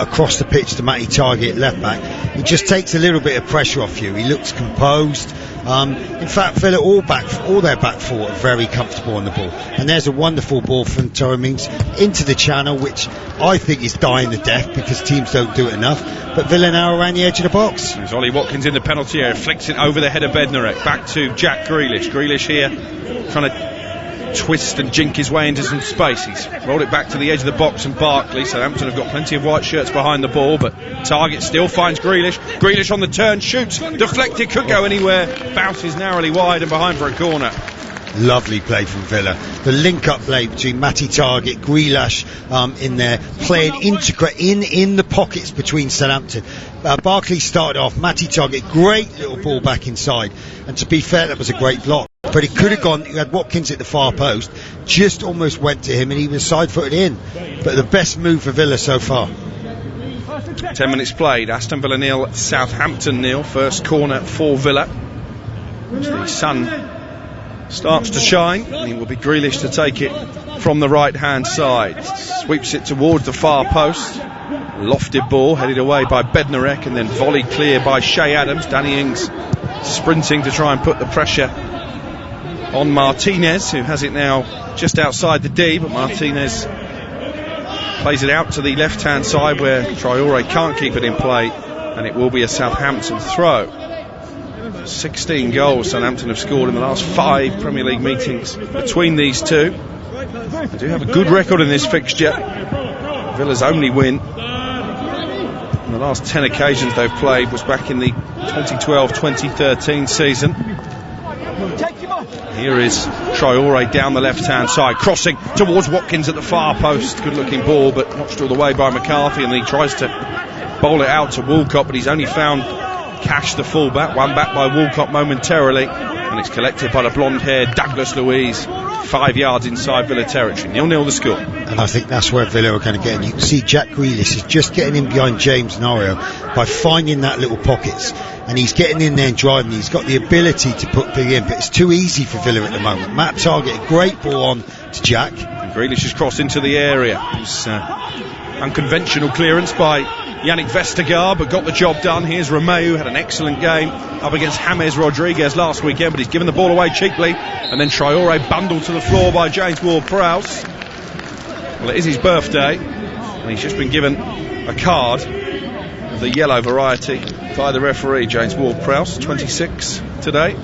across the pitch to Matty Targett left back. It just takes a little bit of pressure off you. He looks composed. In fact, Villa all their back four are very comfortable on the ball. And there's a wonderful ball from Tyrone Mings into the channel, which I think is dying to death because teams don't do it enough. But Villa now around the edge of the box. There's Ollie Watkins in the penalty area, flicks it over the head of Bednarek, back to Jack Grealish. Grealish here trying to twist and jink his way into some space. He's rolled it back to the edge of the box, and Barkley, Southampton have got plenty of white shirts behind the ball, but Targett still finds Grealish. Grealish on the turn, shoots, deflected, could go anywhere, bounces narrowly wide and behind for a corner. Lovely play from Villa. The link-up play between Matty Targett, Grealish in there, playing integrate in the pockets between Southampton. Barkley started off, Matty Targett, great little ball back inside, and to be fair, that was a great block. But it could have gone, you had Watkins at the far post, just almost went to him, and he was side-footed in. But the best move for Villa so far. 10 minutes played, Aston Villa 0, Southampton 0, first corner for Villa. As the sun starts to shine, and it will be Grealish to take it from the right-hand side. Sweeps it towards the far post. Lofted ball headed away by Bednarek and then volleyed clear by Shay Adams. Danny Ings sprinting to try and put the pressure on Martinez, who has it now just outside the D, but Martinez plays it out to the left-hand side where Traore can't keep it in play, and it will be a Southampton throw. 16 goals Southampton have scored in the last 5 Premier League meetings between these two. They do have a good record in this fixture. Villa's only win in the last 10 occasions they've played was back in the 2012-2013 season. Here is Traore down the left-hand side, crossing towards Watkins at the far post. Good-looking ball, but watched all the way by McCarthy, and he tries to bowl it out to Walcott, but he's only found Cash, the fullback. One back by Walcott momentarily, and it's collected by the blonde-haired Douglas Luiz, 5 yards inside Villa territory. 0-0 the score. And I think that's where Villa are going to get in. You can see Jack Grealish is just getting in behind James and Ario by finding that little pockets, and he's getting in there and driving. He's got the ability to put big in, but it's too easy for Villa at the moment. Matt Targett, a great ball on to Jack. And Grealish has crossed into the area. It's unconventional clearance by Yannick Vestergaard, but got the job done. Here's Romeu, had an excellent game up against James Rodriguez last weekend, but he's given the ball away cheaply, and then Traore bundled to the floor by James Ward-Prowse. Well, it is his birthday, and he's just been given a card of the yellow variety by the referee, James Ward-Prowse, 26 today.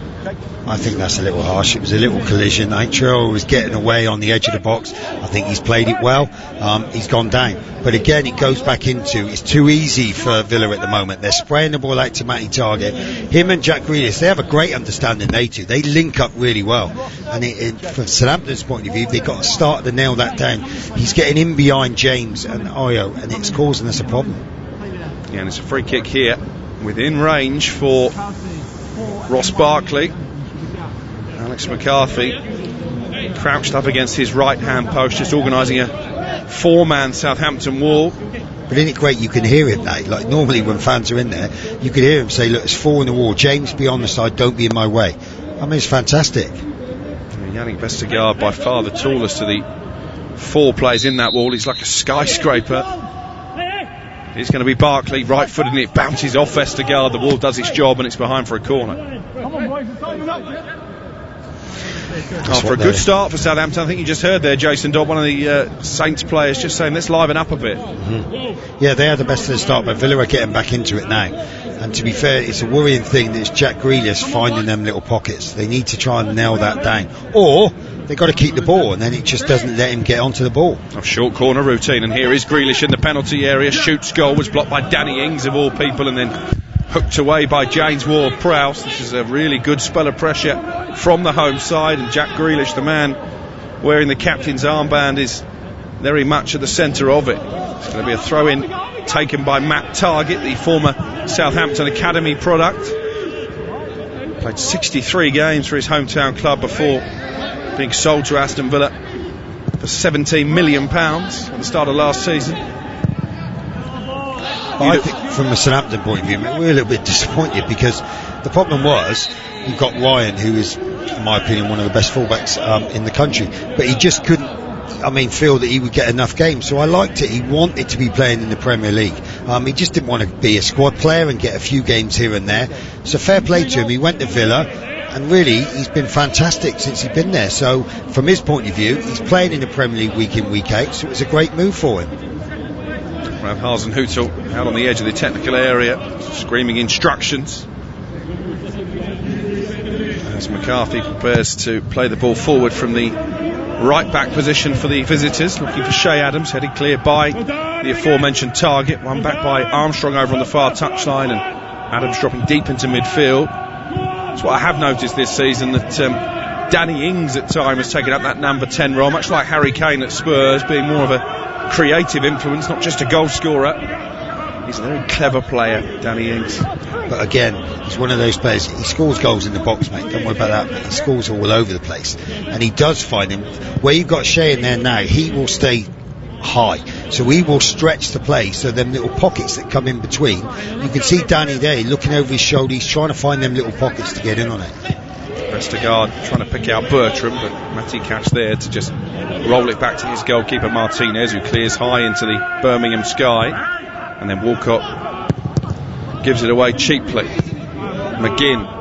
I think that's a little harsh. It was a little collision. I think Traore was getting away on the edge of the box. I think he's played it well. He's gone down. But again, it goes back into, it's too easy for Villa at the moment. They're spraying the ball out to Matty Targett. Him and Jack Grealish, they have a great understanding, they two. They link up really well. And from Southampton's point of view, they've got to start to nail that down. He's getting in behind James and Ayo, and it's causing us a problem. Yeah, and it's a free kick here within range for Ross Barkley. Alex McCarthy crouched up against his right-hand post, just organising a 4-man Southampton wall. But isn't it great? You can hear it now. Like normally when fans are in there, you can hear him say, look, it's 4 in the wall. James, be on the side, don't be in my way. I mean, it's fantastic. Yannick Vestergaard, by far the tallest of the 4 players in that wall. He's like a skyscraper. It's going to be Barkley, right-footed, and it bounces off Vestergaard. The wall does its job, and it's behind for a corner. After a good start for Southampton, I think you just heard there, Jason Dodd, one of the Saints players, just saying, let's liven up a bit. Mm-hmm. Yeah, they had the best of the start, but Villa are getting back into it now. And to be fair, it's a worrying thing that it's Jack Grealish finding them little pockets. They need to try and nail that down. Or they've got to keep the ball, and then it just doesn't let him get onto the ball. A short corner routine, and here is Grealish in the penalty area. Shoots goal, was blocked by Danny Ings of all people, and then hooked away by James Ward-Prowse. This is a really good spell of pressure from the home side, and Jack Grealish, the man wearing the captain's armband, is very much at the centre of it. It's going to be a throw-in taken by Matt Targett, the former Southampton Academy product. Played 63 games for his hometown club before being sold to Aston Villa for £17 million at the start of last season. I think from a Southampton point of view, we're a little bit disappointed because the problem was you've got Ryan, who is, in my opinion, one of the best fullbacks in the country, but he just couldn't, feel that he would get enough games. So I liked it. He wanted to be playing in the Premier League. He just didn't want to be a squad player and get a few games here and there. So fair play to him. He went to Villa, and really he's been fantastic since he's been there. So from his point of view, he's playing in the Premier League week in, week out, so it was a great move for him. Rav Hasenhüttl out on the edge of the technical area, screaming instructions as McCarthy prepares to play the ball forward from the right back position for the visitors, looking for Shay Adams, headed clear by the aforementioned Targett. One back by Armstrong over on the far touchline, and Adams dropping deep into midfield. That's what I have noticed this season, that Danny Ings at times has taken up that number 10 role, much like Harry Kane at Spurs, being more of a creative influence, not just a goal scorer. He's a very clever player, Danny Ings. But again, he's one of those players, he scores goals in the box, mate, don't worry about that. He scores all over the place, and he does find him. Where you've got Shay in there now, he will stay high, so he will stretch the play, so them little pockets that come in between, you can see Danny there looking over his shoulder, he's trying to find them little pockets to get in on it. Vestergaard trying to pick out Bertram, but Matty Cash there to just roll it back to his goalkeeper Martinez, who clears high into the Birmingham sky, and then Walcott gives it away cheaply. McGinn.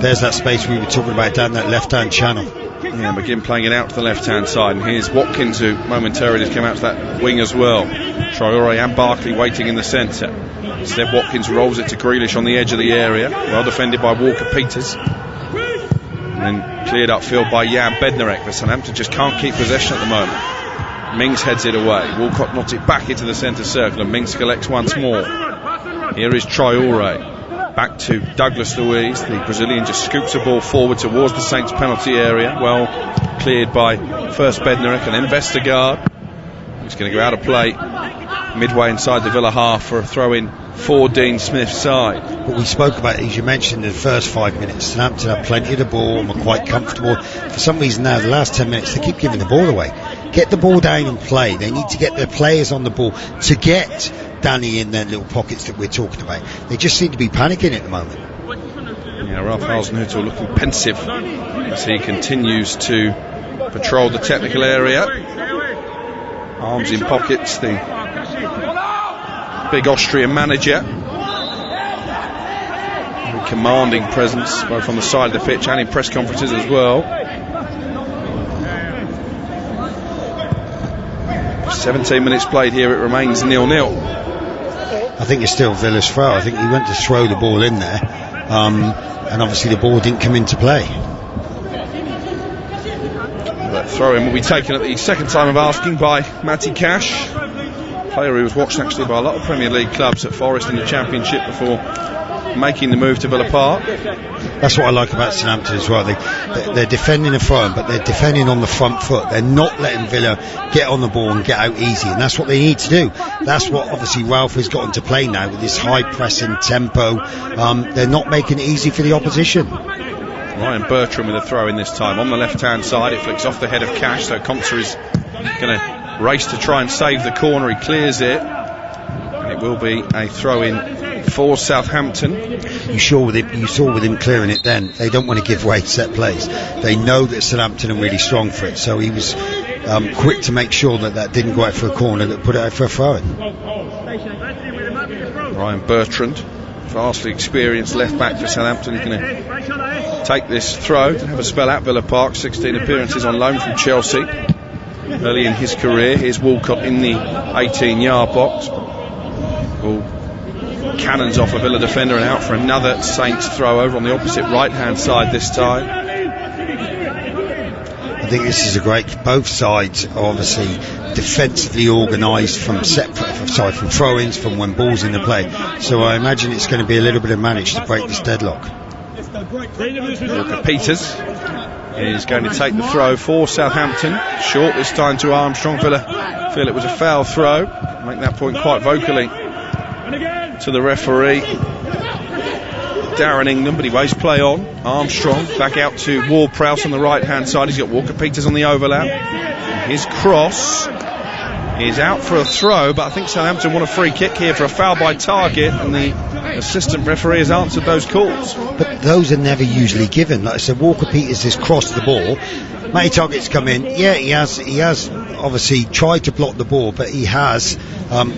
There's that space we were talking about down that left-hand channel. Yeah, McGinn playing it out to the left-hand side, and here's Watkins, who momentarily has come out to that wing as well. Traore and Barkley waiting in the centre. Instead, Watkins rolls it to Grealish on the edge of the area, well defended by Walker-Peters, and then cleared upfield by Jan Bednarek. But Southampton just can't keep possession at the moment. Mings heads it away, Walcott knocks it back into the centre circle, and Mings collects once more. Here is Traore. Back to Douglas Luiz. The Brazilian just scoops the ball forward towards the Saints penalty area. Well cleared by first Bednarek and then Vestergaard. He's going to go out of play midway inside the Villa half for a throw in for Dean Smith's side. But we spoke about it, as you mentioned, in the first 5 minutes. Southampton have plenty of the ball and were quite comfortable. For some reason now, the last 10 minutes, they keep giving the ball away. Get the ball down and play. They need to get their players on the ball to get Danny in their little pockets that we're talking about. They just seem to be panicking at the moment. Yeah, Ralph Hasenhüttl looking pensive as he continues to patrol the technical area. Arms in pockets, the big Austrian manager. Very commanding presence both on the side of the pitch and in press conferences as well. 17 minutes played here, it remains 0-0. I think it's still Villa's throw. I think he went to throw the ball in there, and obviously the ball didn't come into play. That throw-in will be taken at the second time of asking by Matty Cash, player who was watched actually by a lot of Premier League clubs at Forest in the Championship before making the move to Villa Park. That's what I like about Southampton as well. They're defending the front, but they're defending on the front foot. They're not letting Villa get on the ball and get out easy, and that's what they need to do. That's what obviously Ralph has got into play now with this high pressing tempo. They're not making it easy for the opposition. Ryan Bertram with a throw in this time on the left hand side. It flicks off the head of Cash, so Conser is going to race to try and save the corner. He clears it, and it will be a throw in for Southampton. You saw with him clearing it then, they don't want to give away set plays. They know that Southampton are really strong for it, so he was quick to make sure that didn't go out for a corner, that put it out for a throw-in. Ryan Bertrand, vastly experienced left back for Southampton, is going to take this throw to have a spell at Villa Park. 16 appearances on loan from Chelsea early in his career. Here's Walcott in the 18-yard box. Ball cannons off a Villa defender and out for another Saints throw over on the opposite right-hand side this time. I think this is a great. Both sides are obviously defensively organised from throw-ins, from when balls in the play. So I imagine it's going to be a little bit of manage to break this deadlock. Walker-Peters is going to take the throw for Southampton. Short this time to Armstrong. Villa feel it was a foul throw. Make that point quite vocally to the referee, Darren Ingham, but he waits play on. Armstrong back out to Ward-Prowse on the right hand side. He's got Walker-Peters on the overlap. His cross is out for a throw, but I think Southampton want a free kick here for a foul by Targett, and the assistant referee has answered those calls. But those are never usually given. Like I said, Walker-Peters has crossed the ball. Matty Targett's come in. Yeah, he has obviously tried to block the ball, but he has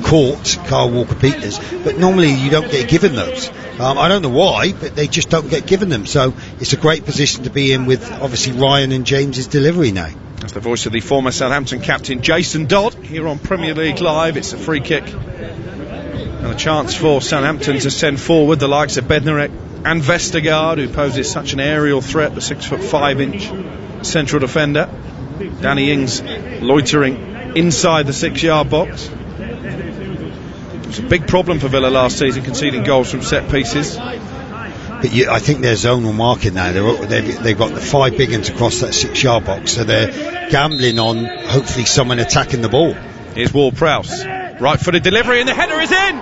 caught Carl Walker-Peters. But normally you don't get given those. I don't know why, but they just don't get given them. So it's a great position to be in with obviously Ryan and James's delivery now. That's the voice of the former Southampton captain Jason Dodd here on Premier League Live. It's a free kick and a chance for Southampton to send forward the likes of Bednarek and Vestergaard, who poses such an aerial threat, the 6'5" central defender. Danny Ings loitering inside the 6-yard box. It was a big problem for Villa last season, conceding goals from set pieces. But I think they're zonal marking now. They've got the 5 big ones across that 6-yard box, so they're gambling on hopefully someone attacking the ball. Here's Ward-Prowse, right-footed delivery, and the header is in.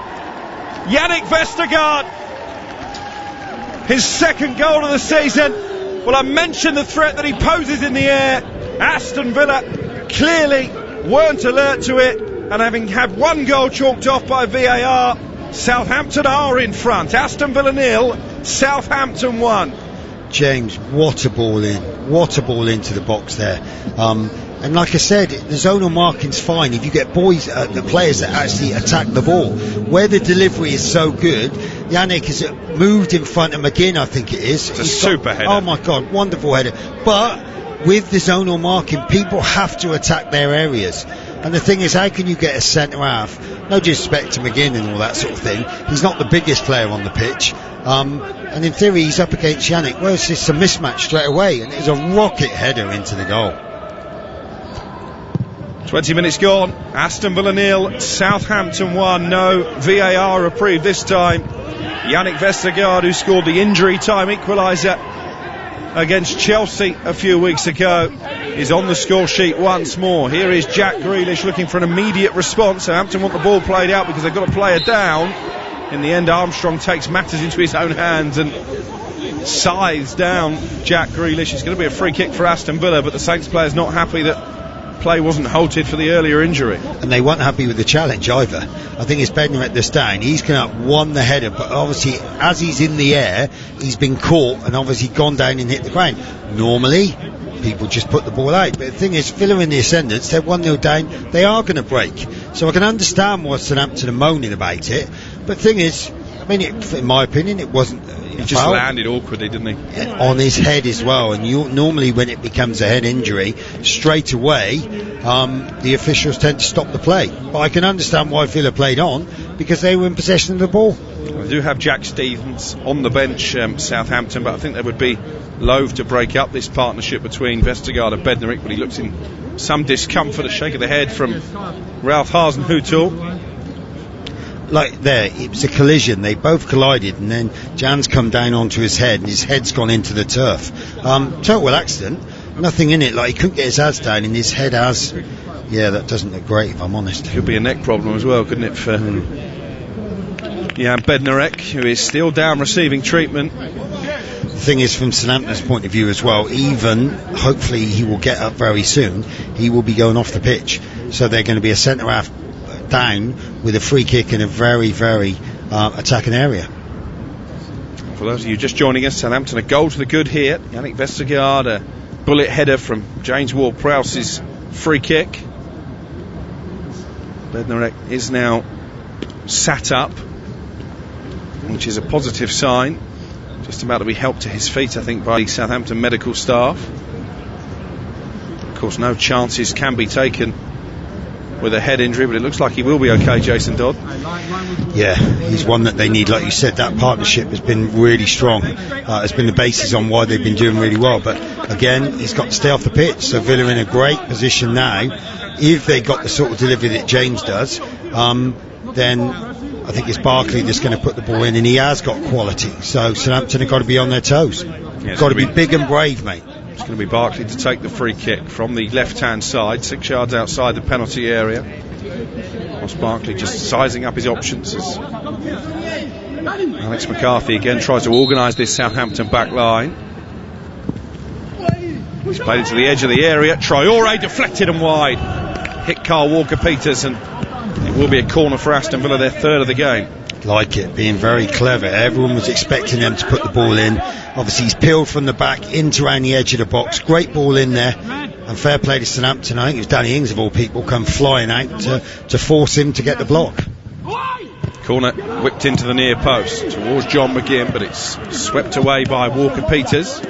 Yannick Vestergaard, his second goal of the season. Well, I mentioned the threat that he poses in the air. Aston Villa clearly weren't alert to it, and having had one goal chalked off by VAR, Southampton are in front. Aston Villa 0, Southampton 1. James, what a ball in. What a ball into the box there. And like I said, the zonal marking's fine if you get the players that actually attack the ball. Where the delivery is so good, Yannick has moved in front of McGinn, I think it is. It's a super header. Oh my God, wonderful header. But with the zonal marking, people have to attack their areas. And the thing is, how can you get a centre half? No disrespect to McGinn and all that sort of thing. He's not the biggest player on the pitch. And in theory, he's up against Yannick. Well, it's just a mismatch straight away. And it's a rocket header into the goal. 20 minutes gone. Aston Villa 0, Southampton 1. No VAR reprieve this time. Yannick Vestergaard, who scored the injury time equaliser against Chelsea a few weeks ago, is on the score sheet once more. Here is Jack Grealish looking for an immediate response. Southampton want the ball played out because they've got a player down. In the end, Armstrong takes matters into his own hands and scythes down Jack Grealish. It's going to be a free kick for Aston Villa, but the Saints player's not happy that play wasn't halted for the earlier injury. And they weren't happy with the challenge either. I think it's Bednarek that's down. He's going to won the header, but obviously as he's in the air, he's been caught and obviously gone down and hit the ground. Normally, people just put the ball out. But the thing is, Villa in the ascendants, they're 1-0 down, they are going to break. So I can understand why Southampton are moaning about it. But the thing is, I mean, in my opinion, it wasn't. He just landed awkwardly, didn't he? On his head as well. And normally when it becomes a head injury, straight away, the officials tend to stop the play. But I can understand why Villa played on, because they were in possession of the ball. I do have Jack Stevens on the bench, Southampton, but I think they would be loath to break up this partnership between Vestergaard and Bednarek. But he looks in some discomfort, a shake of the head from Ralph Hasenhüttl. Like there, it was a collision. They both collided, and then Jan's come down onto his head, and his head's gone into the turf. Total accident, nothing in it. Like he couldn't get his hands down, and his head has. Yeah, that doesn't look great, if I'm honest. Could be a neck problem as well, couldn't it? For Jan Bednarek, who is still down receiving treatment. The thing is, from Southampton's point of view as well, even hopefully he will get up very soon. He will be going off the pitch, so they're going to be a centre half down with a free kick in a very, very attacking area. For those of you just joining us, Southampton a goal to the good here. Yannick Vestergaard, a bullet header from James Ward-Prowse's free kick. Bednarek is now sat up, which is a positive sign. Just about to be helped to his feet, I think, by the Southampton medical staff. Of course, no chances can be taken with a head injury, but it looks like he will be okay, Jason Dodd. Yeah, he's one that they need. Like you said, that partnership has been really strong. It's been the basis on why they've been doing really well. But again, he's got to stay off the pitch, so Villa in a great position now. If they got the sort of delivery that James does, then I think it's Barkley that's going to put the ball in, and he has got quality. So Southampton have got to be on their toes. Got to be big and brave, mate. It's going to be Barkley to take the free kick from the left-hand side, 6 yards outside the penalty area. Ross Barkley just sizing up his options as Alex McCarthy again tries to organise this Southampton back line. He's played into the edge of the area. Traore deflected and wide. Hit Carl Walker-Peters, and it will be a corner for Aston Villa, their third of the game. Like it, being very clever. Everyone was expecting them to put the ball in. Obviously he's peeled from the back into around the edge of the box. Great ball in there, and fair play to Southampton. I think it was Danny Ings of all people come flying out to force him to get the block. Corner whipped into the near post towards John McGinn, but it's swept away by Walker-Peters. It's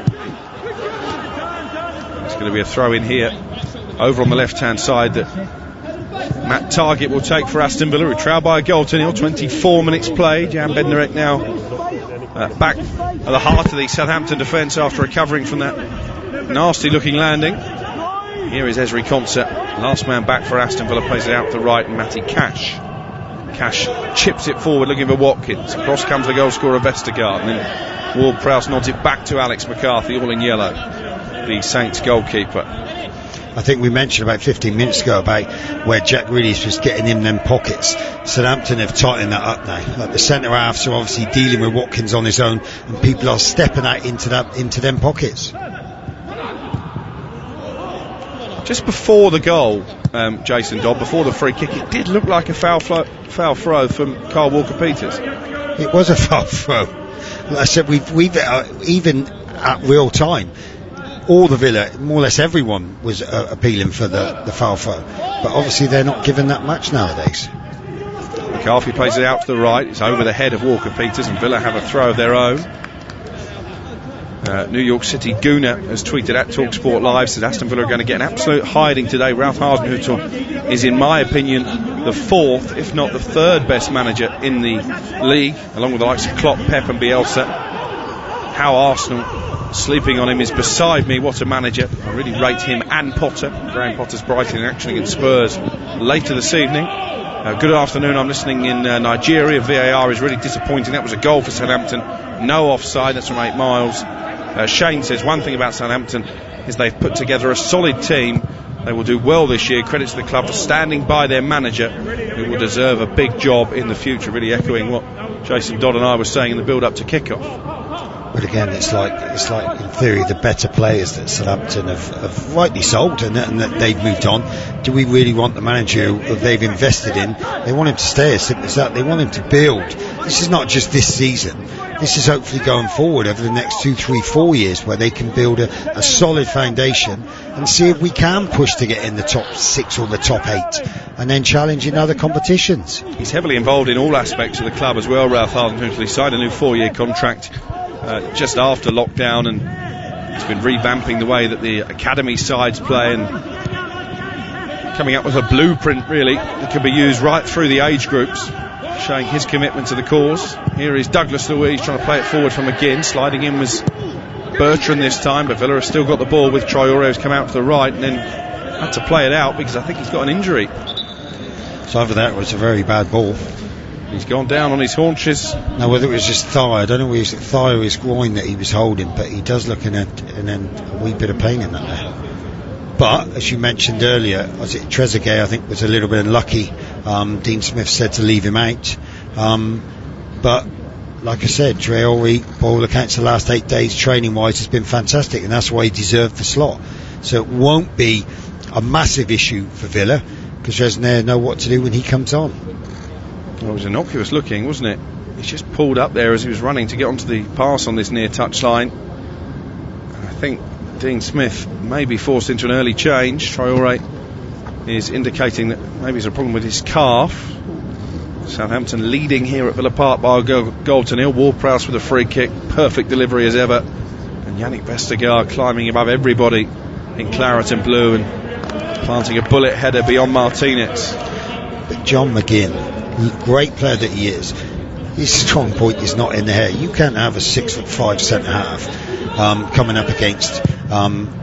going to be a throw in here over on the left hand side that Matt Targett will take for Aston Villa, who trail by a goal to nil. 24 minutes played. Jan Bednarek now back at the heart of the Southampton defence after recovering from that nasty looking landing. Here is Ezri Konsa, last man back for Aston Villa, plays it out to the right, and Matty Cash chips it forward looking for Watkins. Across comes the goal scorer Vestergaard, and then Ward-Prowse nods it back to Alex McCarthy, all in yellow, the Saints goalkeeper. I think we mentioned about 15 minutes ago about where Jack Grealish was getting in them pockets. Southampton have tightened that up now. Like the centre halves are obviously dealing with Watkins on his own, and people are stepping out into them pockets. Just before the goal, Jason Dodd, before the free kick, it did look like a foul throw from Carl Walker-Peters. It was a foul throw. Like I said, we've even at real time. All the Villa, more or less everyone was appealing for the foul throw, but obviously they're not given that much nowadays. McCarthy plays it out to the right. It's over the head of Walker-Peters, and Villa have a throw of their own. New York City Gooner has tweeted at TalkSport Live, says Aston Villa are going to get an absolute hiding today. Ralph Hasenhüttl is, in my opinion, the fourth, if not the third best manager in the league, along with the likes of Klopp, Pep and Bielsa. How Arsenal sleeping on him is beside me. What a manager. I really rate him and Potter. Graham Potter's Brighton in action against Spurs later this evening. Good afternoon, I'm listening in Nigeria. VAR is really disappointing. That was a goal for Southampton. No offside, that's from 8 miles. Shane says one thing about Southampton is they've put together a solid team. They will do well this year. Credit to the club for standing by their manager, who will deserve a big job in the future. Really echoing what Jason Dodd and I were saying in the build-up to kick-off. But again, it's like in theory the better players that Southampton have rightly sold and that they've moved on. Do we really want the manager who they've invested in? They want him to stay, as simple as that. They want him to build. This is not just this season. This is hopefully going forward over the next 2, 3, 4 years, where they can build a solid foundation and see if we can push to get in the top 6 or the top 8 and then challenge in other competitions. He's heavily involved in all aspects of the club as well, Ralph Hasenhüttl. He signed a new 4-year contract just after lockdown, and he's been revamping the way that the academy sides play and coming up with a blueprint really that can be used right through the age groups, showing his commitment to the cause. Here is Douglas Luiz trying to play it forward from McGinn. Sliding in was Bertrand this time, but Villa have still got the ball with Traoré, who's come out to the right and then had to play it out because I think he's got an injury. So over that was a very bad ball. He's gone down on his haunches. Now, whether it was just thigh, I don't know whether it was thigh or his groin that he was holding, but he does look in a wee bit of pain in that there. But, as you mentioned earlier, Trezeguet, I think, was a little bit unlucky. Dean Smith said to leave him out. But, like I said, Traoré, by all accounts, the last 8 days, training-wise, has been fantastic, and that's why he deserved the slot. So it won't be a massive issue for Villa, because Resner know what to do when he comes on. Well, it was innocuous looking, wasn't it? He's just pulled up there as he was running to get onto the pass on this near touch line. I think Dean Smith may be forced into an early change. Traoré is indicating that maybe there's a problem with his calf. Southampton leading here at Villa Park by a goal to nil. Ward-Prowse with a free kick, perfect delivery as ever, and Yannick Vestergaard climbing above everybody in claret and blue and planting a bullet header beyond Martinez. But John McGinn, great player that he is, his strong point is not in the hair. You can't have a 6'5" centre half coming up against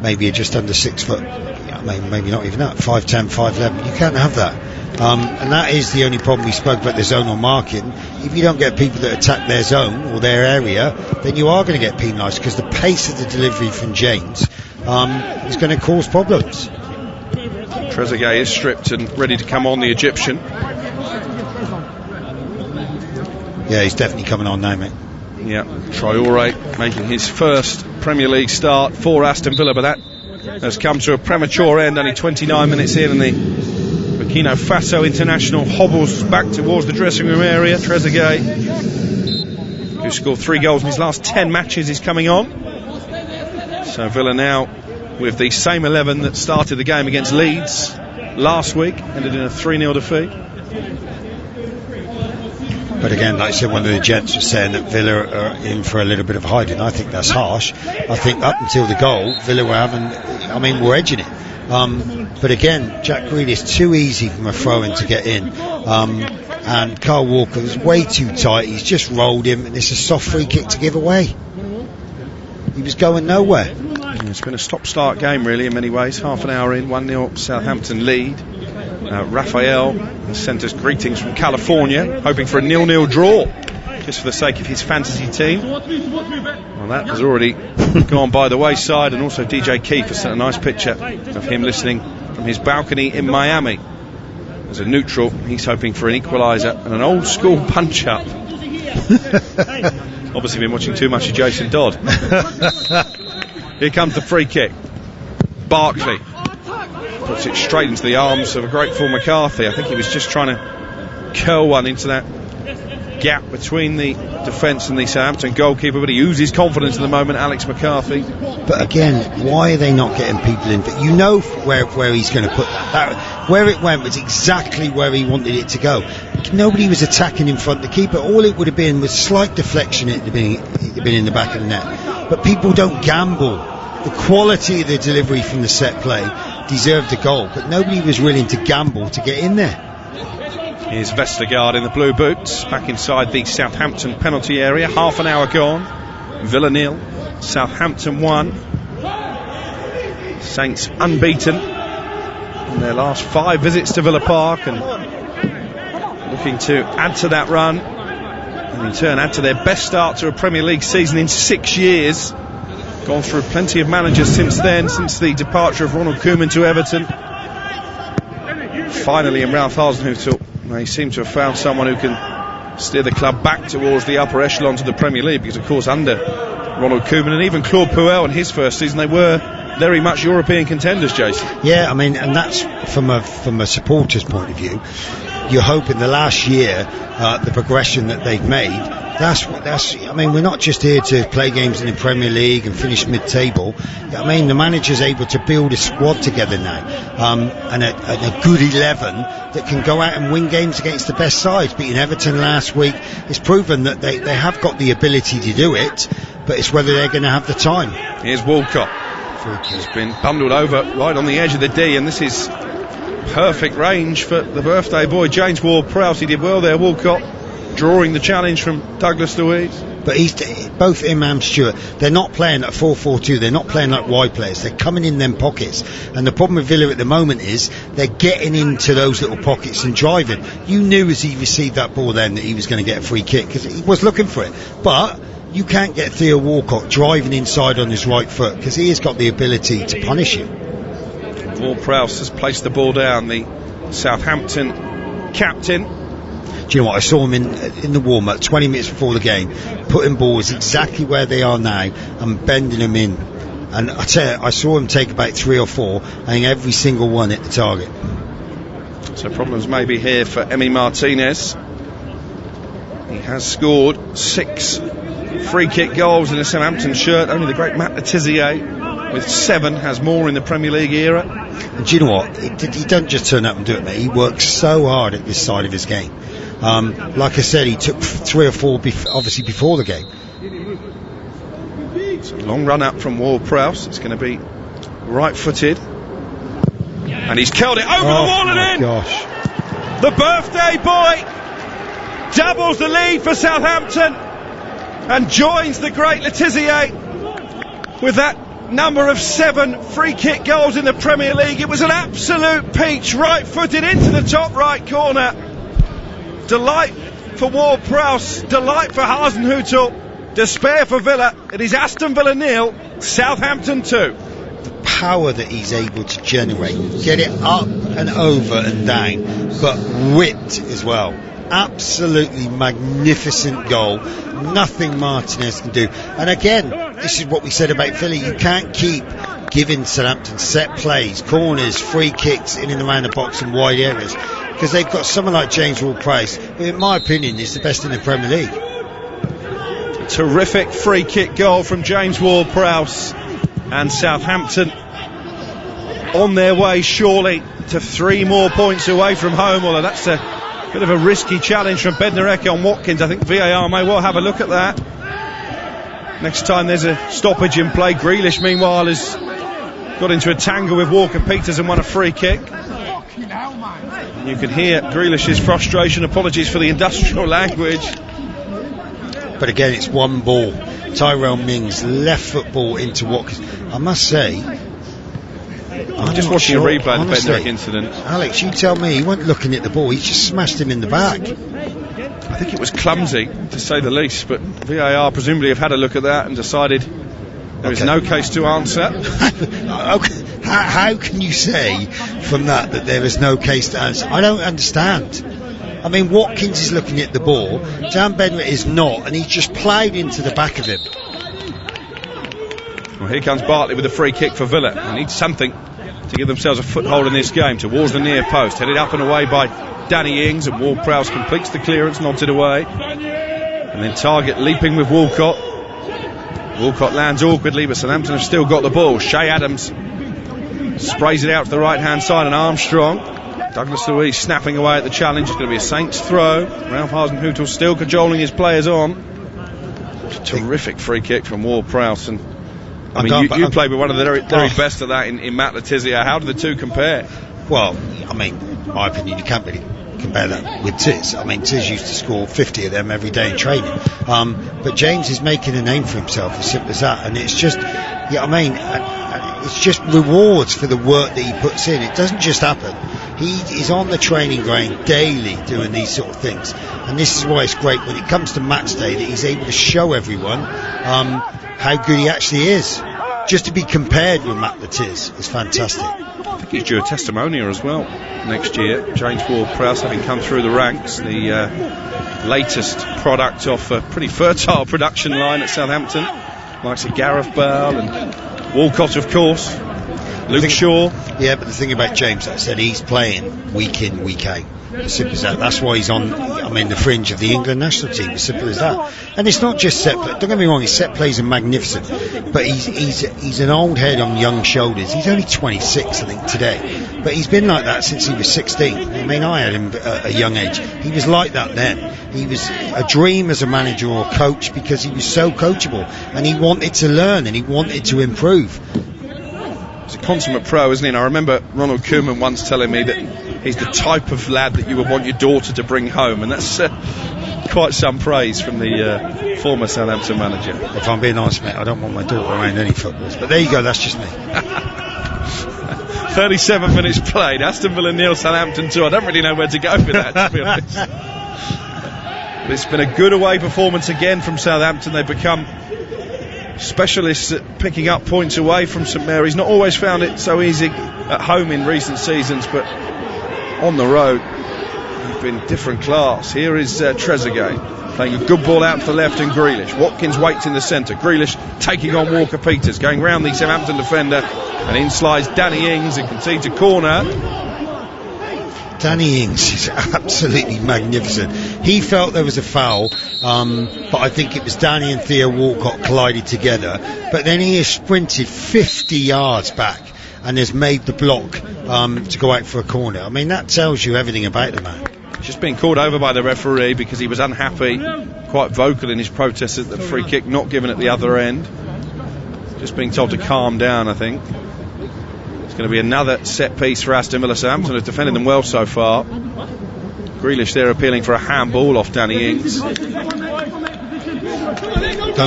maybe just under 6 foot, maybe not even that, 5'10", 5'11". You can't have that. And that is the only problem. We spoke about the zonal marking. If you don't get people that attack their zone or their area, then you are going to get penalised, because the pace of the delivery from James is going to cause problems. Trezeguet is stripped and ready to come on, the Egyptian. Yeah, he's definitely coming on now, mate. Yeah, Traoré making his first Premier League start for Aston Villa, but that has come to a premature end. Only 29 minutes in, and the Burkina Faso international hobbles back towards the dressing room area. Trezeguet, who scored 3 goals in his last 10 matches, is coming on. So Villa now with the same 11 that started the game against Leeds last week, ended in a 3-0 defeat. But again, like I said, one of the gents was saying that Villa are in for a little bit of hiding. I think that's harsh. I think up until the goal, Villa were we're edging it. But again, Jack Grealish, too easy from a throw-in to get in. And Kyle Walker was way too tight. He's just rolled him, and it's a soft free kick to give away. He was going nowhere. It's been a stop-start game, really, in many ways. Half an hour in, 1-0 Southampton lead. Raphael has sent us greetings from California, hoping for a 0-0 draw, just for the sake of his fantasy team. Well, that has already gone by the wayside, and also DJ Keefe has sent a nice picture of him listening from his balcony in Miami. As a neutral, he's hoping for an equaliser and an old-school punch-up. Obviously been watching too much of Jason Dodd. Here comes the free kick. Barkley puts it straight into the arms of a grateful McCarthy. I think he was just trying to curl one into that gap between the defence and the Southampton goalkeeper, but he oozes confidence at the moment, Alex McCarthy. But again, why are they not getting people in? But you know where he's going to put that. Where it went was exactly where he wanted it to go. Nobody was attacking in front of the keeper. All it would have been was slight deflection. It had been in the back of the net. But people don't gamble. The quality of the delivery from the set play deserved the goal, but nobody was willing to gamble to get in there. Here's Vestergaard in the blue boots, back inside the Southampton penalty area. Half an hour gone. Villa 0, Southampton 1. Saints unbeaten in their last 5 visits to Villa Park, and looking to add to that run, and in turn add to their best start to a Premier League season in 6 years. Gone through plenty of managers since then, since the departure of Ronald Koeman to Everton. Finally, in Ralph Hasenhüttl, they seem to have found someone who can steer the club back towards the upper echelons of the Premier League, because of course under Ronald Koeman and even Claude Puel in his first season, they were very much European contenders, Jason. Yeah, I mean, and that's from a supporter's point of view. You're hoping the last year, the progression that they've made, I mean, we're not just here to play games in the Premier League and finish mid-table. I mean, the manager's able to build a squad together now, and a good 11 that can go out and win games against the best sides. Beating Everton last week, it's proven that they have got the ability to do it, but it's whether they're going to have the time. Here's Walcott. He's been bundled over right on the edge of the D, and this is perfect range for the birthday boy James Ward-Prowse. He did well there, Walcott, drawing the challenge from Douglas Luiz. But both him and Stewart, they're not playing at 4-4-2, they're not playing like wide players, they're coming in them pockets. And the problem with Villa at the moment is they're getting into those little pockets and driving. You knew as he received that ball then that he was going to get a free kick, because he was looking for it. But you can't get Theo Walcott driving inside on his right foot, because he has got the ability to punish you. Ward-Prowse has placed the ball down, the Southampton captain. Do you know what? I saw him in the warm-up 20 minutes before the game, putting balls exactly where they are now and bending them in. And I tell you, I saw him take about 3 or 4, and I think every single one hit the target. So problems maybe here for Emi Martinez. He has scored 6 free kick goals in a Southampton shirt. Only the great Matt Le Tissier, with 7, has more in the Premier League era. And do you know what? He don't just turn up and do it, mate. He works so hard at this side of his game. Like I said, he took 3 or 4 obviously before the game. Long run up from Ward-Prowse. It's going to be right-footed, and he's curled it over the wall and in. Gosh. The birthday boy doubles the lead for Southampton and joins the great Le Tissier with that number of 7 free kick goals in the Premier League. It was an absolute peach, right-footed into the top right corner. Delight for Ward-Prowse, delight for Hasenhüttl, despair for Villa. It is Aston Villa 0, Southampton 2. The power that he's able to generate, get it up and over and down, but whipped as well. Absolutely magnificent goal. Nothing Martinez can do. And again, this is what we said about Villa. You can't keep giving Southampton set plays, corners, free kicks in and around the box and wide areas, because they've got someone like James Ward-Prowse, who in my opinion is the best in the Premier League. A terrific free kick goal from James Ward-Prowse, and Southampton on their way surely to 3 more points away from home, although that's a bit of a risky challenge from Bednarek on Watkins. I think VAR may well have a look at that next time there's a stoppage in play. Grealish meanwhile has got into a tangle with Walker-Peters and won a free kick. You can hear Grealish's frustration. Apologies for the industrial language. But again, it's one ball. Tyrell Mings, left foot ball into Watkins. I must say, I'm just watching a replay of the Bednarek incident. Alex, you tell me, he wasn't looking at the ball, he just smashed him in the back. I think it was clumsy, to say the least, but VAR presumably have had a look at that and decided there is no case to answer. How can you say from that there is no case to answer? I don't understand. I mean, Watkins is looking at the ball, Dan Bednarek is not, and he's just ploughed into the back of him. Well, here comes Bartley with a free kick for Villa. They need something to give themselves a foothold in this game, towards the near post, headed up and away by Danny Ings, and Ward-Prowse completes the clearance, nods it away. And then Targett leaping with Walcott. Walcott lands awkwardly, but Southampton have still got the ball. Shea Adams sprays it out to the right-hand side, and Armstrong. Douglas Luiz snapping away at the challenge. It's going to be a Saints throw. Ralph Hasenhüttl still cajoling his players on. Terrific free kick from Ward-Prowse. And I mean, you played with one of the very best of that in Matt Le Tissier. How do the two compare? Well, I mean, in my opinion, you can't really compare that with Tiz. I mean, Tiz used to score 50 of them every day in training. But James is making a name for himself, as simple as that. And it's just, it's just rewards for the work that he puts in. It doesn't just happen. He is on the training ground daily doing these sort of things. And this is why it's great when it comes to match day that he's able to show everyone how good he actually is. Just to be compared with Matt Le Tissier is fantastic. I think he's due a testimonial as well next year. James Ward-Prowse having come through the ranks, the latest product of a pretty fertile production line at Southampton, likes of Gareth Bale and Walcott, of course, Luke Shaw. Yeah, but the thing about James, like I said, he's playing week in, week out. As simple as that. That's why he's on the fringe of the England national team. As simple as that. And it's not just set play. Don't get me wrong, his set plays are magnificent, but he's an old head on young shoulders. He's only 26, I think, today, but he's been like that since he was 16. I mean, I had him at a young age. He was like that then. He was a dream as a manager or coach because he was so coachable, and he wanted to learn and he wanted to improve. He's a consummate pro, isn't he? And I remember Ronald Koeman once telling me that he's the type of lad that you would want your daughter to bring home, and that's quite some praise from the former Southampton manager. If I'm being honest, mate, I don't want my daughter around any footballers, but there you go, that's just me. 37 minutes played, Aston Villa 0, Southampton 2. I don't really know where to go with that, to be honest. But it's been a good away performance again from Southampton. They've become specialists at picking up points away from St Mary's. Not always found it so easy at home in recent seasons, but on the road they've been different class. Here is Trezeguet playing a good ball out to the left, and Grealish. Watkins waits in the centre. Grealish taking on Walker Peters, going round the Southampton defender, and in slides Danny Ings and concedes a corner. Danny Ings is absolutely magnificent. He felt there was a foul, but I think it was Danny and Theo Walcott collided together, but then he has sprinted 50 yards back and has made the block to go out for a corner. I mean, that tells you everything about the man. Just being called over by the referee because he was unhappy, quite vocal in his protest at the free kick not given at the other end. Just being told to calm down, I think. It's going to be another set piece for Aston Villa. Southampton have defended them well so far. Grealish there appealing for a handball off Danny Ings. Don't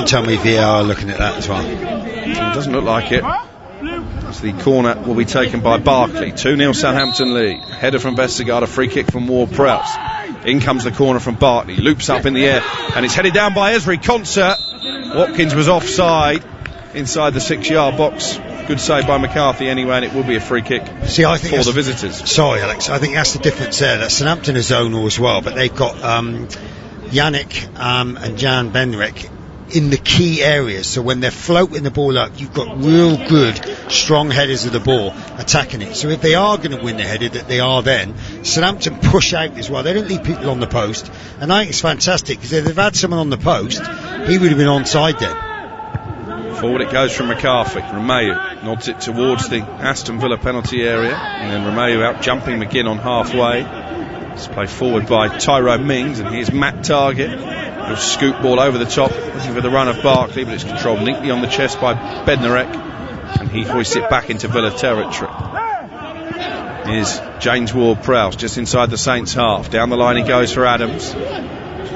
tell me VAR are looking at that as well. It doesn't look like it. So the corner will be taken by Barkley. 2-0 Southampton lead. Header from Vestergaard, a free kick from Ward-Prowse. In comes the corner from Barkley. Loops up in the air and it's headed down by Ezri Konsa. Watkins was offside inside the 6-yard box. Good save by McCarthy anyway, and it will be a free kick for the visitors. Sorry, Alex, I think that's the difference there. That Southampton is zonal as well, but they've got Yannick and Jan Benrick in the key areas, so when they're floating the ball up, you've got real good strong headers of the ball attacking it. So if they are going to win the header, that they are then, Southampton push out as well. They don't leave people on the post, and I think it's fantastic because if they've had someone on the post, he would have been onside then. Forward it goes from McCarthy. Romeu nods it towards the Aston Villa penalty area, and then Romeu out jumping McGinn on halfway. It's played forward by Tyrone Mings, and here's Matt Targett. Little scoop ball over the top, looking for the run of Barkley, but it's controlled neatly on the chest by Bednarek, and he hoists it back into Villa territory. Here's James Ward-Prowse just inside the Saints half. Down the line he goes for Adams.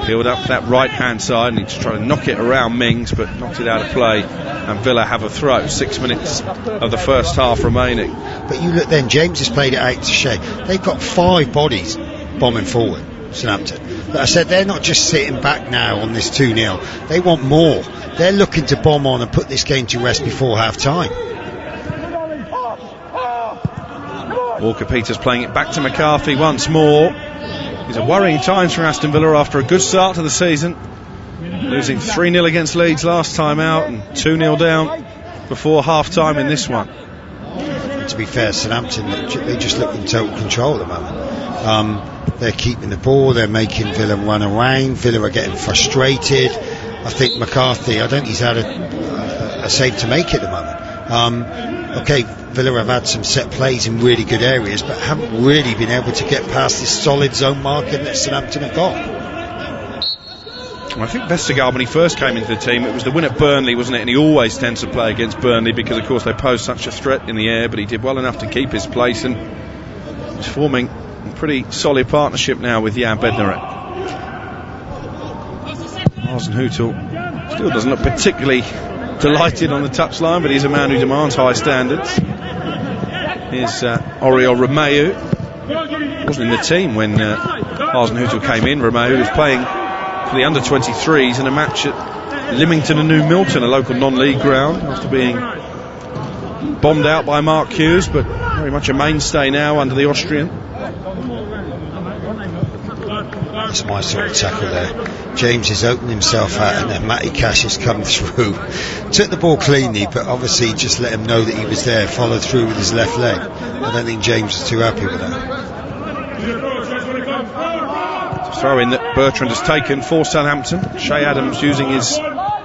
Peeled up that right hand side, and he's trying to knock it around Mings, but knocked it out of play, and Villa have a throw. 6 minutes of the first half remaining. But you look then, James has played it out to Shea. They've got 5 bodies bombing forward, Southampton. But I said they're not just sitting back now on this 2-0. They want more. They're looking to bomb on and put this game to rest before half time. Walker Peters playing it back to McCarthy once more. These are worrying times for Aston Villa after a good start to the season, losing 3-0 against Leeds last time out and 2-0 down before half time in this one. To be fair, Southampton, they just look in total control at the moment. They're keeping the ball, they're making Villa run around, Villa are getting frustrated. I think McCarthy, I don't think he's had a save to make at the moment. Okay, Villa have had some set plays in really good areas, but haven't really been able to get past this solid zone marking that Southampton have got. I think Vestergaard, when he first came into the team, it was the win at Burnley, wasn't it? And he always tends to play against Burnley because, of course, they pose such a threat in the air, but he did well enough to keep his place, and he's forming a pretty solid partnership now with Jan Bednarek. Hasenhüttl still doesn't look particularly delighted on the touchline, but he's a man who demands high standards. Here's Oriol Romeu. Wasn't in the team when Hasenhüttl came in. Romeu was playing for the under-23s in a match at Lymington and New Milton, a local non-league ground, after being bombed out by Mark Hughes, but very much a mainstay now under the Austrian. That's my sort of tackle there. James has opened himself out, and then Matty Cash has come through. Took the ball cleanly, but obviously just let him know that he was there, followed through with his left leg. I don't think James was too happy with that. Throw in that Bertrand has taken for Southampton. Shea Adams using his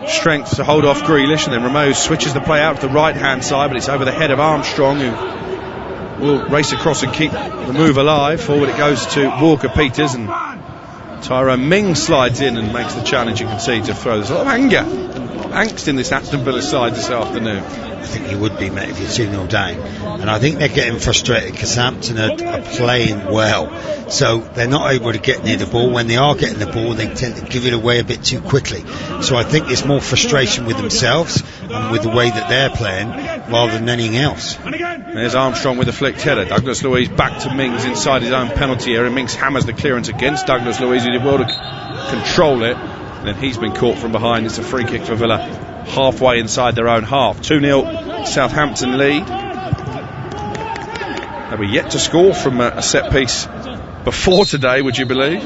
strength to hold off Grealish, and then Romeu switches the play out to the right hand side, but it's over the head of Armstrong, who will race across and keep the move alive. Forward it goes to Walker Peters, and Tyrone Mings slides in and makes the challenge. You can see to throw. There's a lot of anger, angst in this Aston Villa side this afternoon. I think you would be, mate, if you're 2-0 down. And I think they're getting frustrated because Southampton are playing well. So they're not able to get near the ball. When they are getting the ball, they tend to give it away a bit too quickly. So I think it's more frustration with themselves and with the way that they're playing rather than anything else. There's Armstrong with a flicked header. Douglas Luiz back to Mings inside his own penalty area. Mings hammers the clearance against Douglas Luiz, who did well to control it. And then he's been caught from behind. It's a free kick for Villa, halfway inside their own half. 2-0 Southampton lead. They were yet to score from a set piece before today, would you believe?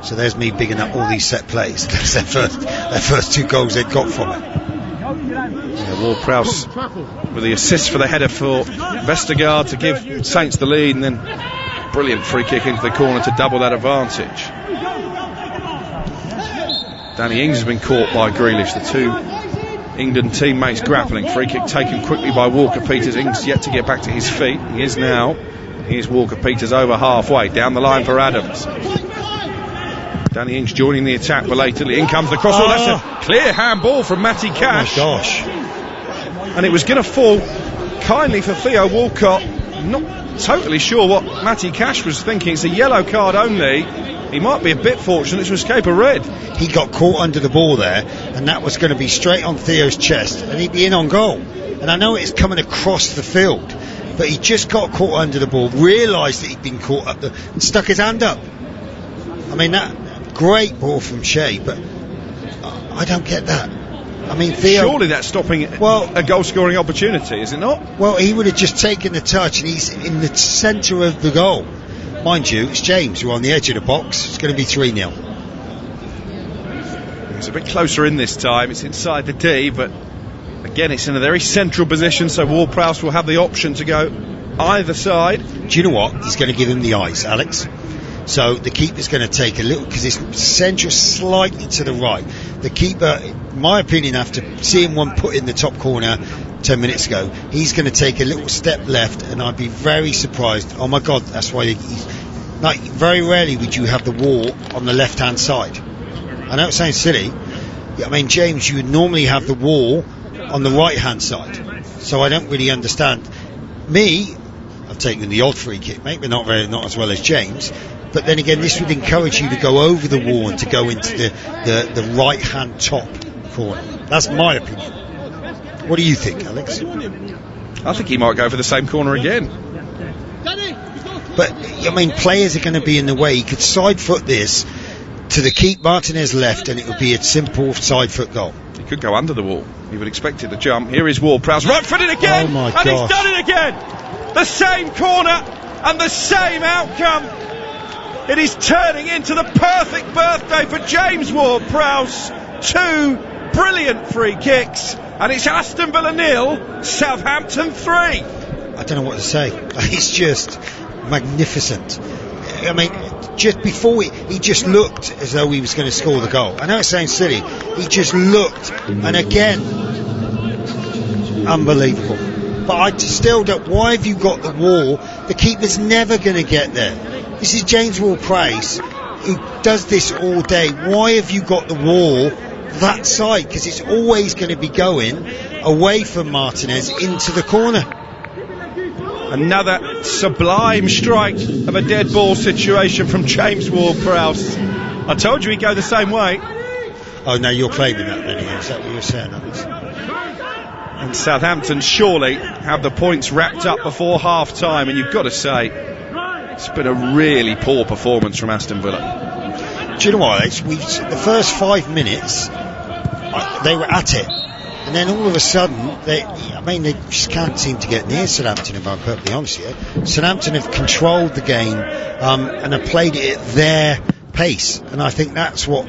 So there's me bigging up all these set plays. That's their first 2 goals they'd got from it. Yeah, Ward-Prowse with the assist for the header for Vestergaard to give Saints the lead, and then brilliant free kick into the corner to double that advantage. Danny Ings has been caught by Grealish. The two England teammates grappling. Free kick taken quickly by Walker Peters. Ings yet to get back to his feet. He is now. Here's Walker Peters over halfway. Down the line for Adams. Danny Ings joining the attack belatedly. In comes the cross. Oh, that's a clear handball from Matty Cash. Oh my gosh. And it was going to fall kindly for Theo Walcott. Not totally sure what Matty Cash was thinking. It's a yellow card only. He might be a bit fortunate to escape a red. He got caught under the ball there, and that was going to be straight on Theo's chest, and he'd be in on goal. And I know it's coming across the field, but he just got caught under the ball, realised that he'd been caught up there, and stuck his hand up. I mean, that great ball from Shea, but I don't get that. I mean, Theo, surely that's stopping a goal-scoring opportunity, is it not? Well, he would have just taken the touch, and he's in the centre of the goal. Mind you, it's James who on the edge of the box. It's going to be 3-0. It's a bit closer in this time. It's inside the D, but again, it's in a very central position, so Ward-Prowse will have the option to go either side. Do you know what? He's going to give him the eyes, Alex. So the keeper's going to take a little, because it's central slightly to the right. The keeper, in my opinion, after seeing one put in the top corner 10 minutes ago, he's going to take a little step left, and I'd be very surprised. Oh my God, that's why like, very rarely would you have the wall on the left hand side. I know it sounds silly. I mean, James, you would normally have the wall on the right hand side, so I don't really understand. Me, I've taken the odd free kick, maybe not as well as James, but then again, this would encourage you to go over the wall and to go into the right hand top corner. That's my opinion. What do you think, Alex? I think he might go for the same corner again. But, I mean, players are going to be in the way. He could side foot this to the keep Martinez left, and it would be a simple side foot goal. He could go under the wall. He would expect it to jump. Here is Ward-Prowse, right footed again, oh my and gosh. he's done it again. The same corner and the same outcome. It is turning into the perfect birthday for James Ward-Prowse. 2 brilliant free kicks, and it's Aston Villa 0, Southampton 3. I don't know what to say. It's just magnificent. I mean, just before he just looked as though he was going to score the goal. I know it sounds silly. He just looked, and again, unbelievable. But I still don't. Why have you got the wall? The keeper's never going to get there. This is James Ward-Prowse, who does this all day. Why have you got the wall that side? Because it's always going to be going away from Martinez into the corner. Another sublime strike of a dead ball situation from James Ward-Prowse. I told you he'd go the same way. Oh, no, you're claiming that then again. Is that what you're saying? And Southampton surely have the points wrapped up before half-time, and you've got to say, it's been a really poor performance from Aston Villa. Do you know what, Alex? The first 5 minutes, they were at it. And then all of a sudden, they just can't seem to get near Southampton, if I'm perfectly honest here. Southampton have controlled the game and have played it at their pace. And I think that's what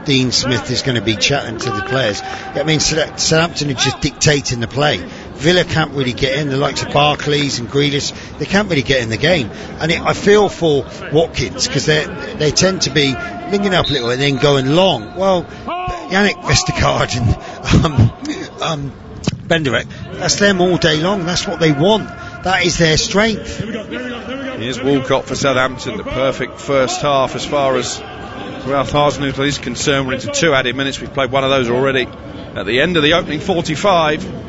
Dean Smith is going to be chatting to the players. I mean, Southampton are just dictating the play. Villa can't really get in. The likes of Barclays and Grealish, they can't really get in the game. And I feel for Watkins, because they tend to be linking up a little and then going long. Well, Yannick Vestergaard and Benderek, that's them all day long. That's what they want. That is their strength. Here's Walcott for Southampton. The perfect first half as far as Ralph Hasenhüttl is concerned. We're into 2 added minutes. We've played one of those already at the end of the opening 45.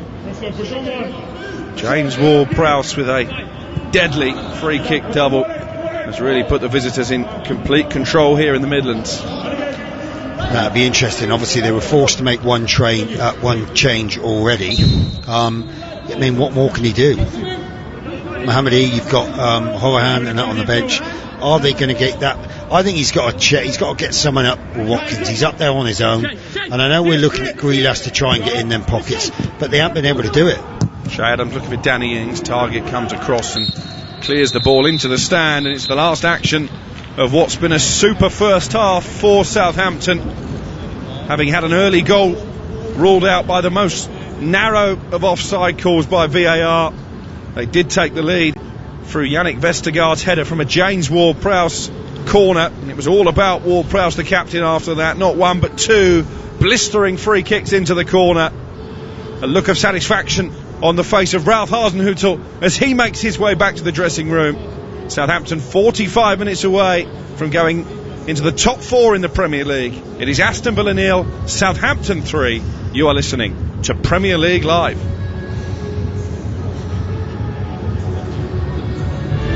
James Ward-Prowse with a deadly free kick double has really put the visitors in complete control here in the Midlands. That'd be interesting. Obviously, they were forced to make one change already. I mean, what more can he do? Mohamedi, you've got Horahan and that on the bench. Are they going to get that? I think he's got to get someone up with Watkins. He's up there on his own, and I know we're looking at Grealish to try and get in them pockets, but they haven't been able to do it. Shay Adams looking for Danny Ings. Target comes across and clears the ball into the stand, and it's the last action of what's been a super first half for Southampton, having had an early goal ruled out by the most narrow of offside calls by VAR. They did take the lead through Yannick Vestergaard's header from a James Ward-Prowse corner, and it was all about Ward-Prowse, the captain, after that. Not one but 2 blistering free kicks into the corner. A look of satisfaction on the face of Ralph Hasenhüttl as he makes his way back to the dressing room. Southampton 45 minutes away from going into the top 4 in the Premier League. It is Aston Villa 0, Southampton 3. You are listening to Premier League Live.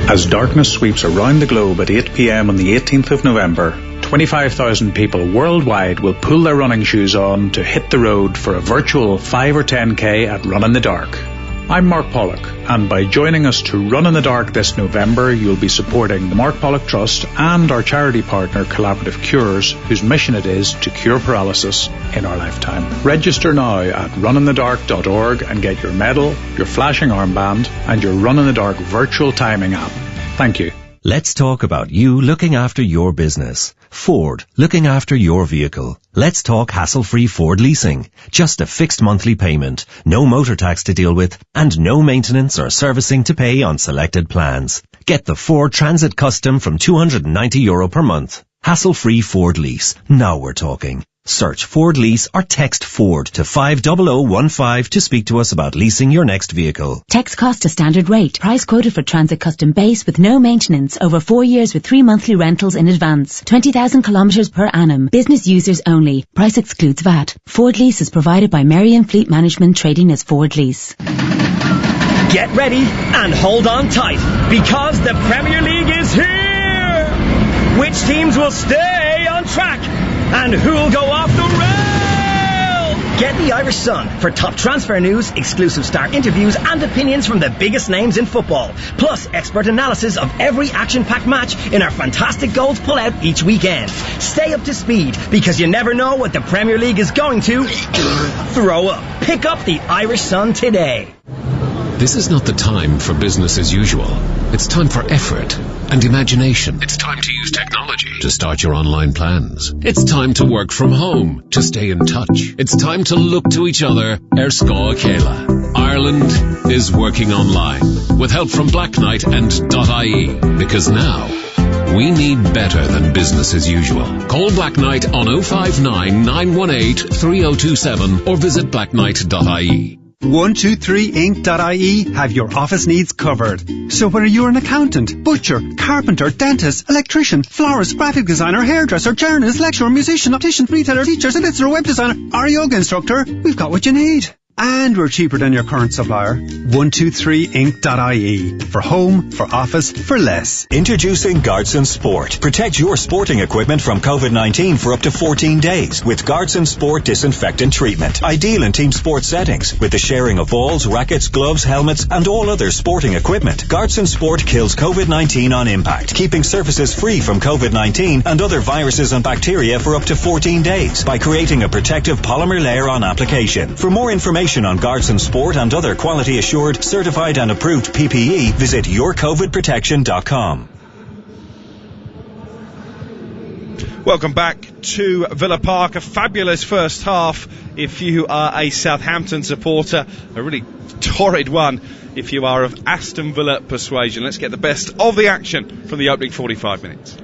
As darkness sweeps around the globe at 8 p.m. on the 18th of November, 25,000 people worldwide will pull their running shoes on to hit the road for a virtual 5 or 10k at Run in the Dark. I'm Mark Pollock, and by joining us to Run in the Dark this November, you'll be supporting the Mark Pollock Trust and our charity partner Collaborative Cures, whose mission it is to cure paralysis in our lifetime. Register now at runinthedark.org and get your medal, your flashing armband, and your Run in the Dark virtual timing app. Thank you. Let's talk about you looking after your business. Ford, looking after your vehicle. Let's talk hassle-free Ford leasing. Just a fixed monthly payment, no motor tax to deal with, and no maintenance or servicing to pay on selected plans. Get the Ford Transit Custom from €290 per month. Hassle-free Ford lease. Now we're talking. Search Ford Lease or text Ford to 50015 to speak to us about leasing your next vehicle. Text cost to standard rate. Price quoted for Transit Custom Base with no maintenance over 4 years with 3 monthly rentals in advance. 20,000 kilometres per annum. Business users only. Price excludes VAT. Ford Lease is provided by Marion Fleet Management, trading as Ford Lease. Get ready and hold on tight, because the Premier League is here! Which teams will stay on track? And who'll go off the rail? Get the Irish Sun for top transfer news, exclusive star interviews and opinions from the biggest names in football. Plus expert analysis of every action-packed match in our fantastic goals pull-out each weekend. Stay up to speed, because you never know what the Premier League is going to throw up. Pick up the Irish Sun today. This is not the time for business as usual. It's time for effort and imagination. It's time to use technology to start your online plans. It's time to work from home, to stay in touch. It's time to look to each other. Scoil Céile. Ireland is working online with help from Black Knight and .ie, because now we need better than business as usual. Call Black Knight on 059 918 3027 or visit blackknight.ie. 123inc.ie have your office needs covered. So whether you're an accountant, butcher, carpenter, dentist, electrician, florist, graphic designer, hairdresser, journalist, lecturer, musician, optician, retailer, teacher, solicitor, web designer, or yoga instructor, we've got what you need. And we're cheaper than your current supplier. 123inc.ie. For home, for office, for less. Introducing Guardson Sport. Protect your sporting equipment from COVID-19 for up to 14 days with Guardson Sport Disinfectant Treatment. Ideal in team sport settings with the sharing of balls, rackets, gloves, helmets, and all other sporting equipment. Guardson Sport kills COVID-19 on impact, keeping surfaces free from COVID-19 and other viruses and bacteria for up to 14 days by creating a protective polymer layer on application. For more information on Guardson Sport and other quality assured, certified and approved PPE, visit yourcovidprotection.com. Welcome back to Villa Park. A fabulous first half if you are a Southampton supporter. A really torrid one if you are of Aston Villa persuasion. Let's get the best of the action from the opening 45 minutes.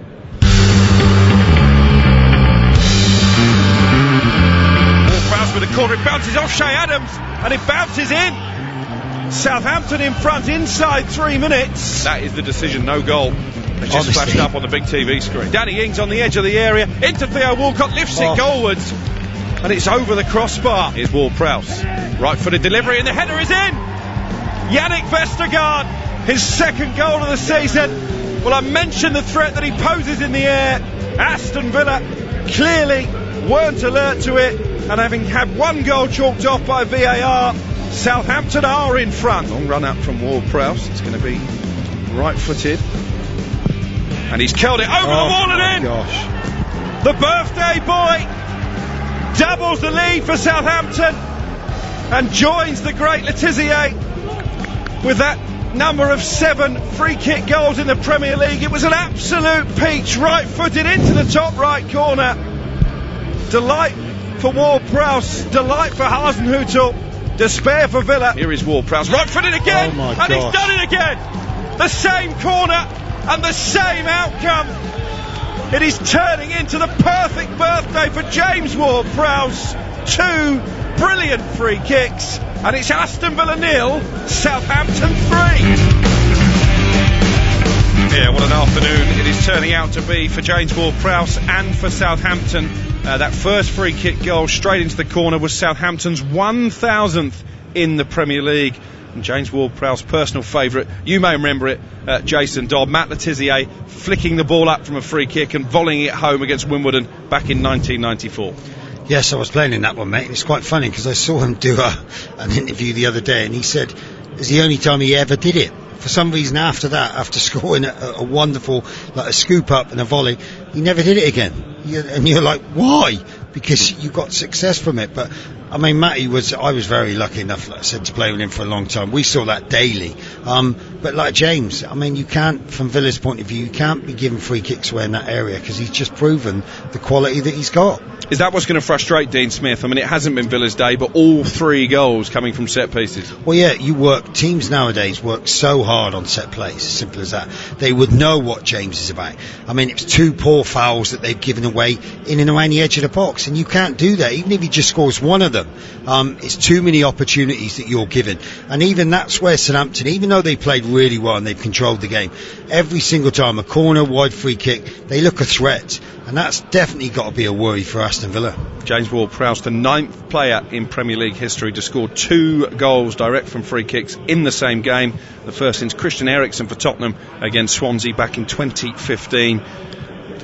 With a corner, it bounces off Shea Adams and it bounces in. Southampton in front inside 3 minutes. That is the decision, no goal. It's just flashed up on the big TV screen. Danny Ings on the edge of the area, into Theo Walcott, lifts it goalwards, and it's over the crossbar. Here's Ward-Prowse, right-footed delivery, and the header is in. Yannick Vestergaard, his second goal of the season. Well, I mentioned the threat that he poses in the air. Aston Villa clearly weren't alert to it, and having had one goal chalked off by VAR, Southampton are in front. Long run up from Ward-Prowse. It's going to be right-footed, and he's curled it over the wall and in. Gosh. The birthday boy doubles the lead for Southampton and joins the great Letizia with that number of 7 free kick goals in the Premier League. It was an absolute peach, right-footed into the top right corner. Delight for Ward-Prowse, delight for Hasenhüttl, despair for Villa. Here is Ward-Prowse, right-footed again, and he's done it again. The same corner and the same outcome. It is turning into the perfect birthday for James Ward-Prowse. 2 brilliant free kicks, and it's Aston Villa 0, Southampton 3. Yeah, what an afternoon it is turning out to be for James Ward-Prowse and for Southampton. That first free kick goal straight into the corner was Southampton's 1,000th in the Premier League. And James Ward-Prowse's personal favourite, you may remember it, Jason Dodd, Matt Letizia flicking the ball up from a free kick and volleying it home against Wimbledon back in 1994. Yes, I was playing in that one, mate. It's quite funny because I saw him do an interview the other day, and he said it's the only time he ever did it. For some reason after that, after scoring a wonderful, like a scoop up and a volley, he never did it again. And you're like, why? Because you got success from it. But I mean, Matty I was very lucky enough, like I said, to play with him for a long time. We saw that daily. But like James, I mean, you can't, from Villa's point of view, you can't be giving free kicks away in that area because he's just proven the quality that he's got. Is that what's going to frustrate Dean Smith? I mean, it hasn't been Villa's day, but all 3 goals coming from set pieces. Well, yeah, teams nowadays work so hard on set plays, as simple as that. They would know what James is about. I mean, it's 2 poor fouls that they've given away in and around the edge of the box, and you can't do that, even if he just scores one of them. It's too many opportunities that you're given. And even that's where Southampton, even though they played really well and they've controlled the game, every single time, a corner, wide free kick, they look a threat. And that's definitely got to be a worry for Aston Villa. James Ward-Prowse, the 9th player in Premier League history to score 2 goals direct from free kicks in the same game. The first since Christian Eriksen for Tottenham against Swansea back in 2015.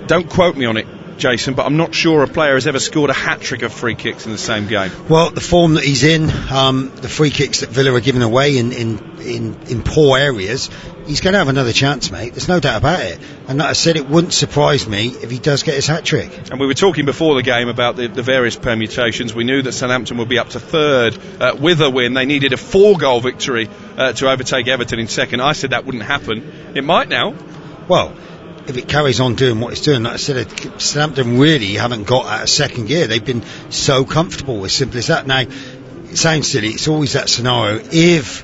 Don't quote me on it, Jason, but I'm not sure a player has ever scored a hat-trick of free kicks in the same game. Well, the form that he's in, the free kicks that Villa are giving away in poor areas, he's going to have another chance, mate. There's no doubt about it. And like I said, it wouldn't surprise me if he does get his hat-trick. And we were talking before the game about the various permutations. We knew that Southampton would be up to third with a win. They needed a 4-goal victory to overtake Everton in second. I said that wouldn't happen. It might now. Well, if it carries on doing what it's doing, like I said, Southampton really haven't got out of second gear. They've been so comfortable, as simple as that. Now, it sounds silly, it's always that scenario. If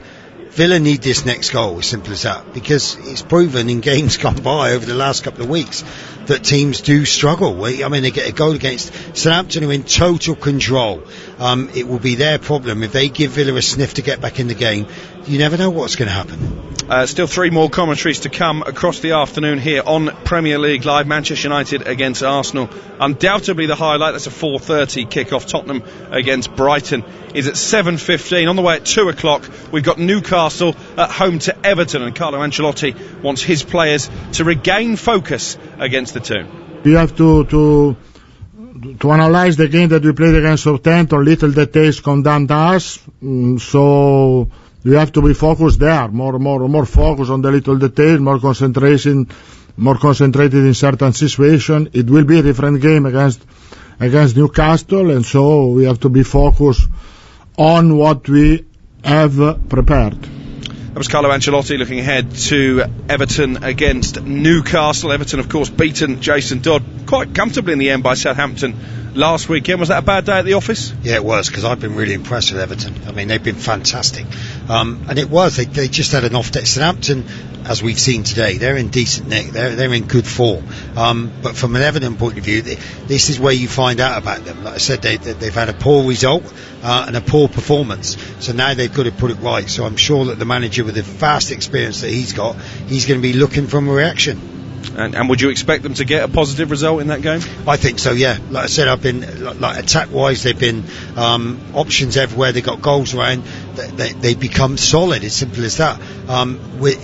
Villa need this next goal, as simple as that, because it's proven in games gone by over the last couple of weeks that teams do struggle. I mean, they get a goal against Southampton, who are in total control. It will be their problem. If they give Villa a sniff to get back in the game, you never know what's going to happen. Still 3 more commentaries to come across the afternoon here on Premier League Live. Manchester United against Arsenal, undoubtedly the highlight. That's a 4:30 kick-off. Tottenham against Brighton is at 7:15. On the way at 2 o'clock, we've got Newcastle at home to Everton, and Carlo Ancelotti wants his players to regain focus against the two. We have to analyse the game that we played against Southampton. Little details come down to us, so we have to be focused there, more focus on the little detail, more concentration, more concentrated in certain situations. It will be a different game against Newcastle, and so we have to be focused on what we have prepared. That was Carlo Ancelotti looking ahead to Everton against Newcastle. Everton, of course, beaten Jason Dodd quite comfortably in the end by Southampton last weekend. Was that a bad day at the office? Yeah, it was, because I've been really impressed with Everton. I mean, they've been fantastic. And it was, they just had an off day. Southampton, as we've seen today, they're in decent nick, they're in good form. But from an Everton point of view, this is where you find out about them. Like I said, they've had a poor result and a poor performance. So now they've got to put it right. So I'm sure that the manager, with the vast experience that he's got, he's going to be looking for a reaction. And would you expect them to get a positive result in that game? I think so, yeah. Like I said, I've been, like attack-wise, they've been options everywhere. They've got goals around. They become solid, as simple as that.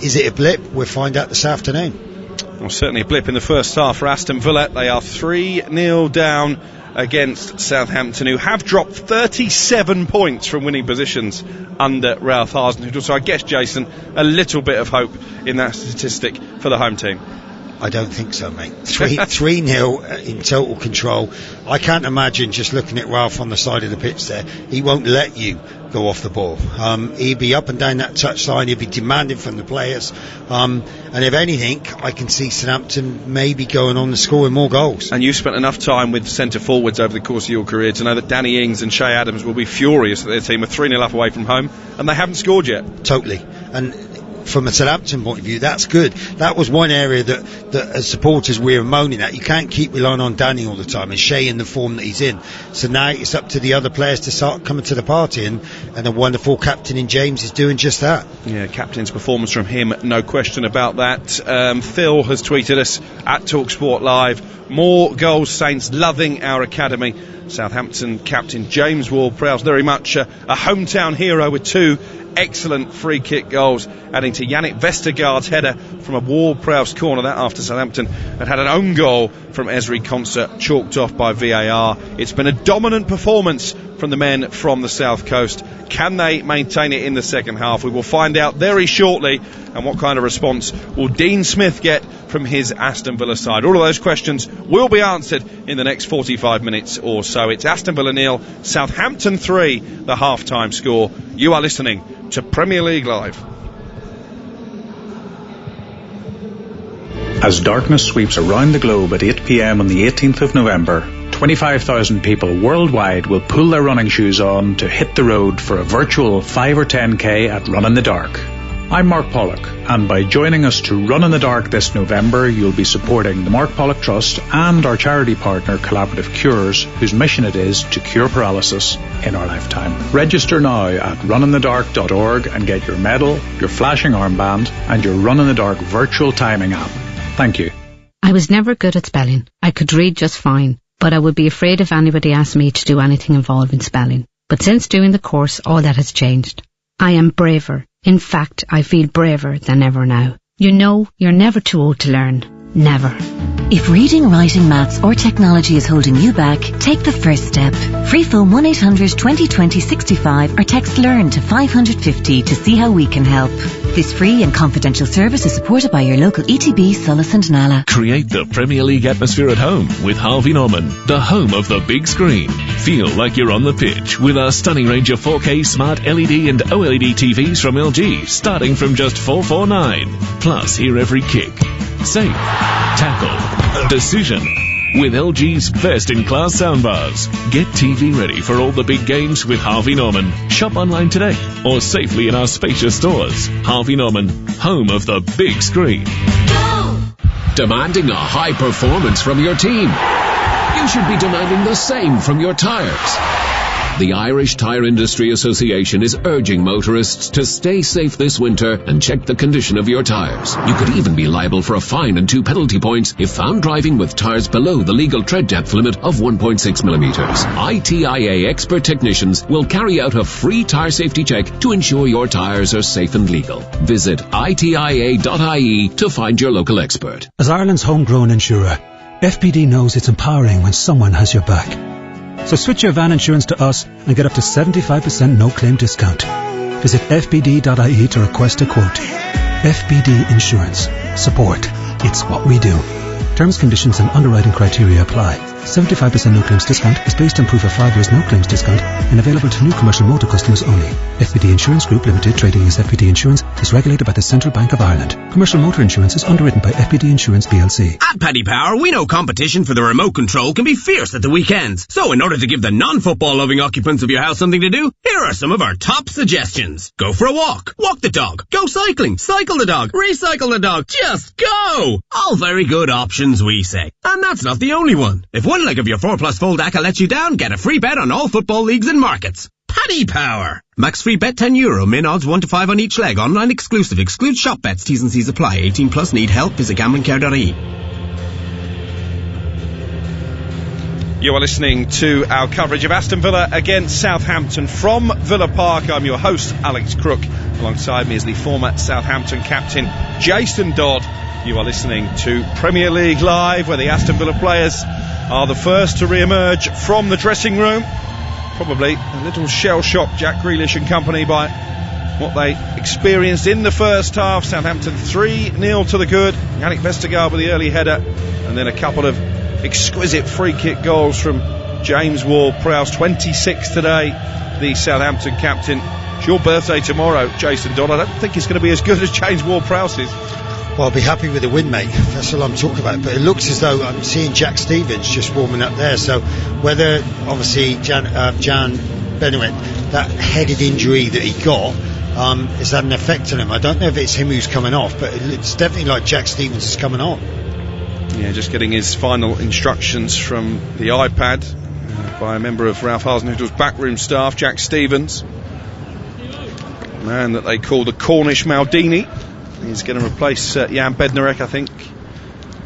Is it a blip? We'll find out this afternoon. Well, certainly a blip in the first half for Aston Villa. They are 3-0 down against Southampton, who have dropped 37 points from winning positions under Ralph Hasenhüttl. So I guess, Jason, a little bit of hope in that statistic for the home team. I don't think so, mate. 3-0 in total control. I can't imagine, just looking at Ralph on the side of the pitch there, he won't let you go off the ball. He'd be up and down that touchline. He'd be demanding from the players. And if anything, I can see Southampton maybe going on and scoring more goals. And you've spent enough time with centre forwards over the course of your career to know that Danny Ings and Shea Adams will be furious that their team are 3-0 up away from home and they haven't scored yet. Totally. And from a Southampton point of view, that's good. That was one area that as supporters we were moaning at. You can't keep relying on Danny all the time, and Shea in the form that he's in. So now it's up to the other players to start coming to the party, and a wonderful captain in James is doing just that. Yeah, captain's performance from him, no question about that. Phil has tweeted us at TalkSport Live, more goals, Saints, loving our academy. Southampton captain James Ward-Prowse, very much a hometown hero with 2 excellent free kick goals, adding to Yannick Vestergaard's header from a Ward-Prowse corner. That after Southampton had an own goal from Ezri Konsa, chalked off by VAR. It's been a dominant performance from the men from the South Coast. Can they maintain it in the second half? We will find out very shortly. And what kind of response will Dean Smith get from his Aston Villa side? All of those questions will be answered in the next 45 minutes or so. It's Aston Villa 0, Southampton 3, the half-time score. You are listening to Premier League Live. As darkness sweeps around the globe at 8 p.m. on the 18th of November, 25,000 people worldwide will pull their running shoes on to hit the road for a virtual 5 or 10k at Run in the Dark. I'm Mark Pollock, and by joining us to Run in the Dark this November, you'll be supporting the Mark Pollock Trust and our charity partner Collaborative Cures, whose mission it is to cure paralysis in our lifetime. Register now at runinthedark.org and get your medal, your flashing armband, and your Run in the Dark virtual timing app. Thank you. I was never good at spelling. I could read just fine, but I would be afraid if anybody asked me to do anything involving spelling. But since doing the course, all that has changed. I am braver. In fact, I feel braver than ever now. You know, you're never too old to learn. Never. If reading, writing, maths or technology is holding you back, take the first step. Free phone 1800 2020 65 or text LEARN to 550 to see how we can help. This free and confidential service is supported by your local ETB, Sulis and Nala. Create the Premier League atmosphere at home with Harvey Norman, the home of the big screen. Feel like you're on the pitch with our stunning range of 4K smart LED and OLED TVs from LG, starting from just $449. Plus, hear every kick, save, tackle, decision with LG's best-in-class soundbars. Get TV ready for all the big games with Harvey Norman. Shop online today or safely in our spacious stores. Harvey Norman, home of the big screen. Demanding a high performance from your team? You should be demanding the same from your tires. The Irish Tyre Industry Association is urging motorists to stay safe this winter and check the condition of your tyres. You could even be liable for a fine and 2 penalty points if found driving with tyres below the legal tread depth limit of 1.6 millimeters. ITIA expert technicians will carry out a free tyre safety check to ensure your tyres are safe and legal. Visit itia.ie to find your local expert. As Ireland's homegrown insurer, FPD knows it's empowering when someone has your back. So switch your van insurance to us and get up to 75% no-claim discount. Visit fpd.ie to request a quote. FPD Insurance. Support. It's what we do. Terms, conditions and underwriting criteria apply. 75% no-claims discount is based on proof of 5 years no-claims discount and available to new commercial motor customers only. FPD Insurance Group Limited, trading as FPD Insurance, is regulated by the Central Bank of Ireland. Commercial motor insurance is underwritten by FPD Insurance plc. At Paddy Power, we know competition for the remote control can be fierce at the weekends. So in order to give the non-football loving occupants of your house something to do, here are some of our top suggestions. Go for a walk. Walk the dog. Go cycling. Cycle the dog. Recycle the dog. Just go! All very good options, we say. And that's not the only one. If one leg of your 4+ fold ACCA lets you down, get a free bet on all football leagues and markets. Paddy Power. Max free bet €10. Min odds 1 to 5 on each leg. Online exclusive. Excludes shop bets. T's and C's apply. 18 plus. Need help? Visit gamblingcare.ie. You are listening to our coverage of Aston Villa against Southampton from Villa Park. I'm your host, Alex Crook. Alongside me is the former Southampton captain, Jason Dodd. You are listening to Premier League Live, where the Aston Villa players are the first to re-emerge from the dressing room. Probably a little shell-shocked, Jack Grealish and company, by what they experienced in the first half. Southampton 3-0 to the good. Yannick Vestergaard with the early header, and then a couple of exquisite free-kick goals from James Ward-Prowse. 26 today, the Southampton captain. It's your birthday tomorrow, Jason Dodd. I don't think it's going to be as good as James Ward-Prowse's. Well, I'll be happy with the win, mate. That's all I'm talking about. But it looks as though I'm seeing Jack Stevens just warming up there. So whether, obviously, Jan Benoit, that headed injury that he got, is that an effect on him? I don't know if it's him who's coming off, but it's definitely like Jack Stevens is coming on. Yeah, just getting his final instructions from the iPad by a member of Ralph Hasenhüttl's backroom staff, Jack Stevens. Man that they call the Cornish Maldini. He's going to replace Jan Bednarek, I think,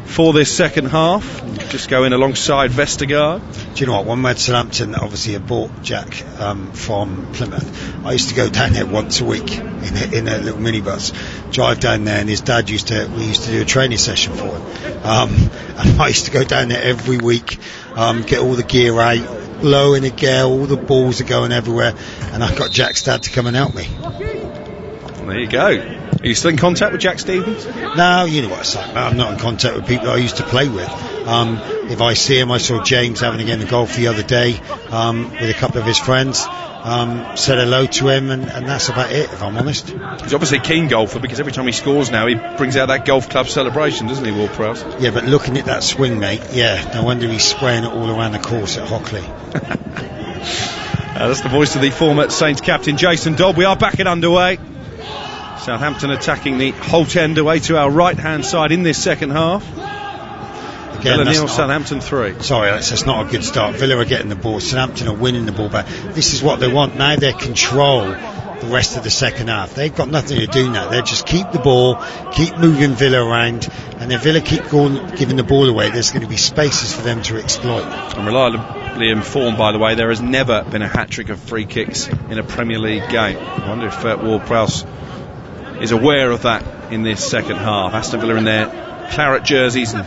for this second half. Just go in alongside Vestergaard. Do you know what? When we had Southampton, obviously, had bought Jack from Plymouth. I used to go down there once a week in a little minibus, drive down there, and his dad we used to do a training session for him. And I used to go down there every week, get all the gear out, blow in a gale, all the balls are going everywhere, and I got Jack's dad to come and help me. Well, there you go. Are you still in contact with Jack Stevens? No, you know what it's like. I'm not in contact with people I used to play with. If I see him, I saw James having a game of golf the other day with a couple of his friends. Said hello to him, and that's about it, if I'm honest. He's obviously a keen golfer, because every time he scores now, he brings out that golf club celebration, doesn't he, Ward-Prowse? Yeah, but looking at that swing, mate, yeah, no wonder he's spraying it all around the course at Hockley. That's the voice of the former Saints captain, Jason Dodd. We are back and underway. Southampton attacking the Holt end away to our right-hand side in this second half. Again, Villa 0, Southampton 3. Sorry, Alex, that's not a good start. Villa are getting the ball. Southampton are winning the ball back. This is what they want. Now they control the rest of the second half. They've got nothing to do now. They just keep the ball, keep moving Villa around, and if Villa keep giving the ball away, there's going to be spaces for them to exploit. I'm reliably informed, by the way, there has never been a hat-trick of free kicks in a Premier League game. I wonder if Ward-Prowse is aware of that in this second half. Aston Villa in their claret jerseys and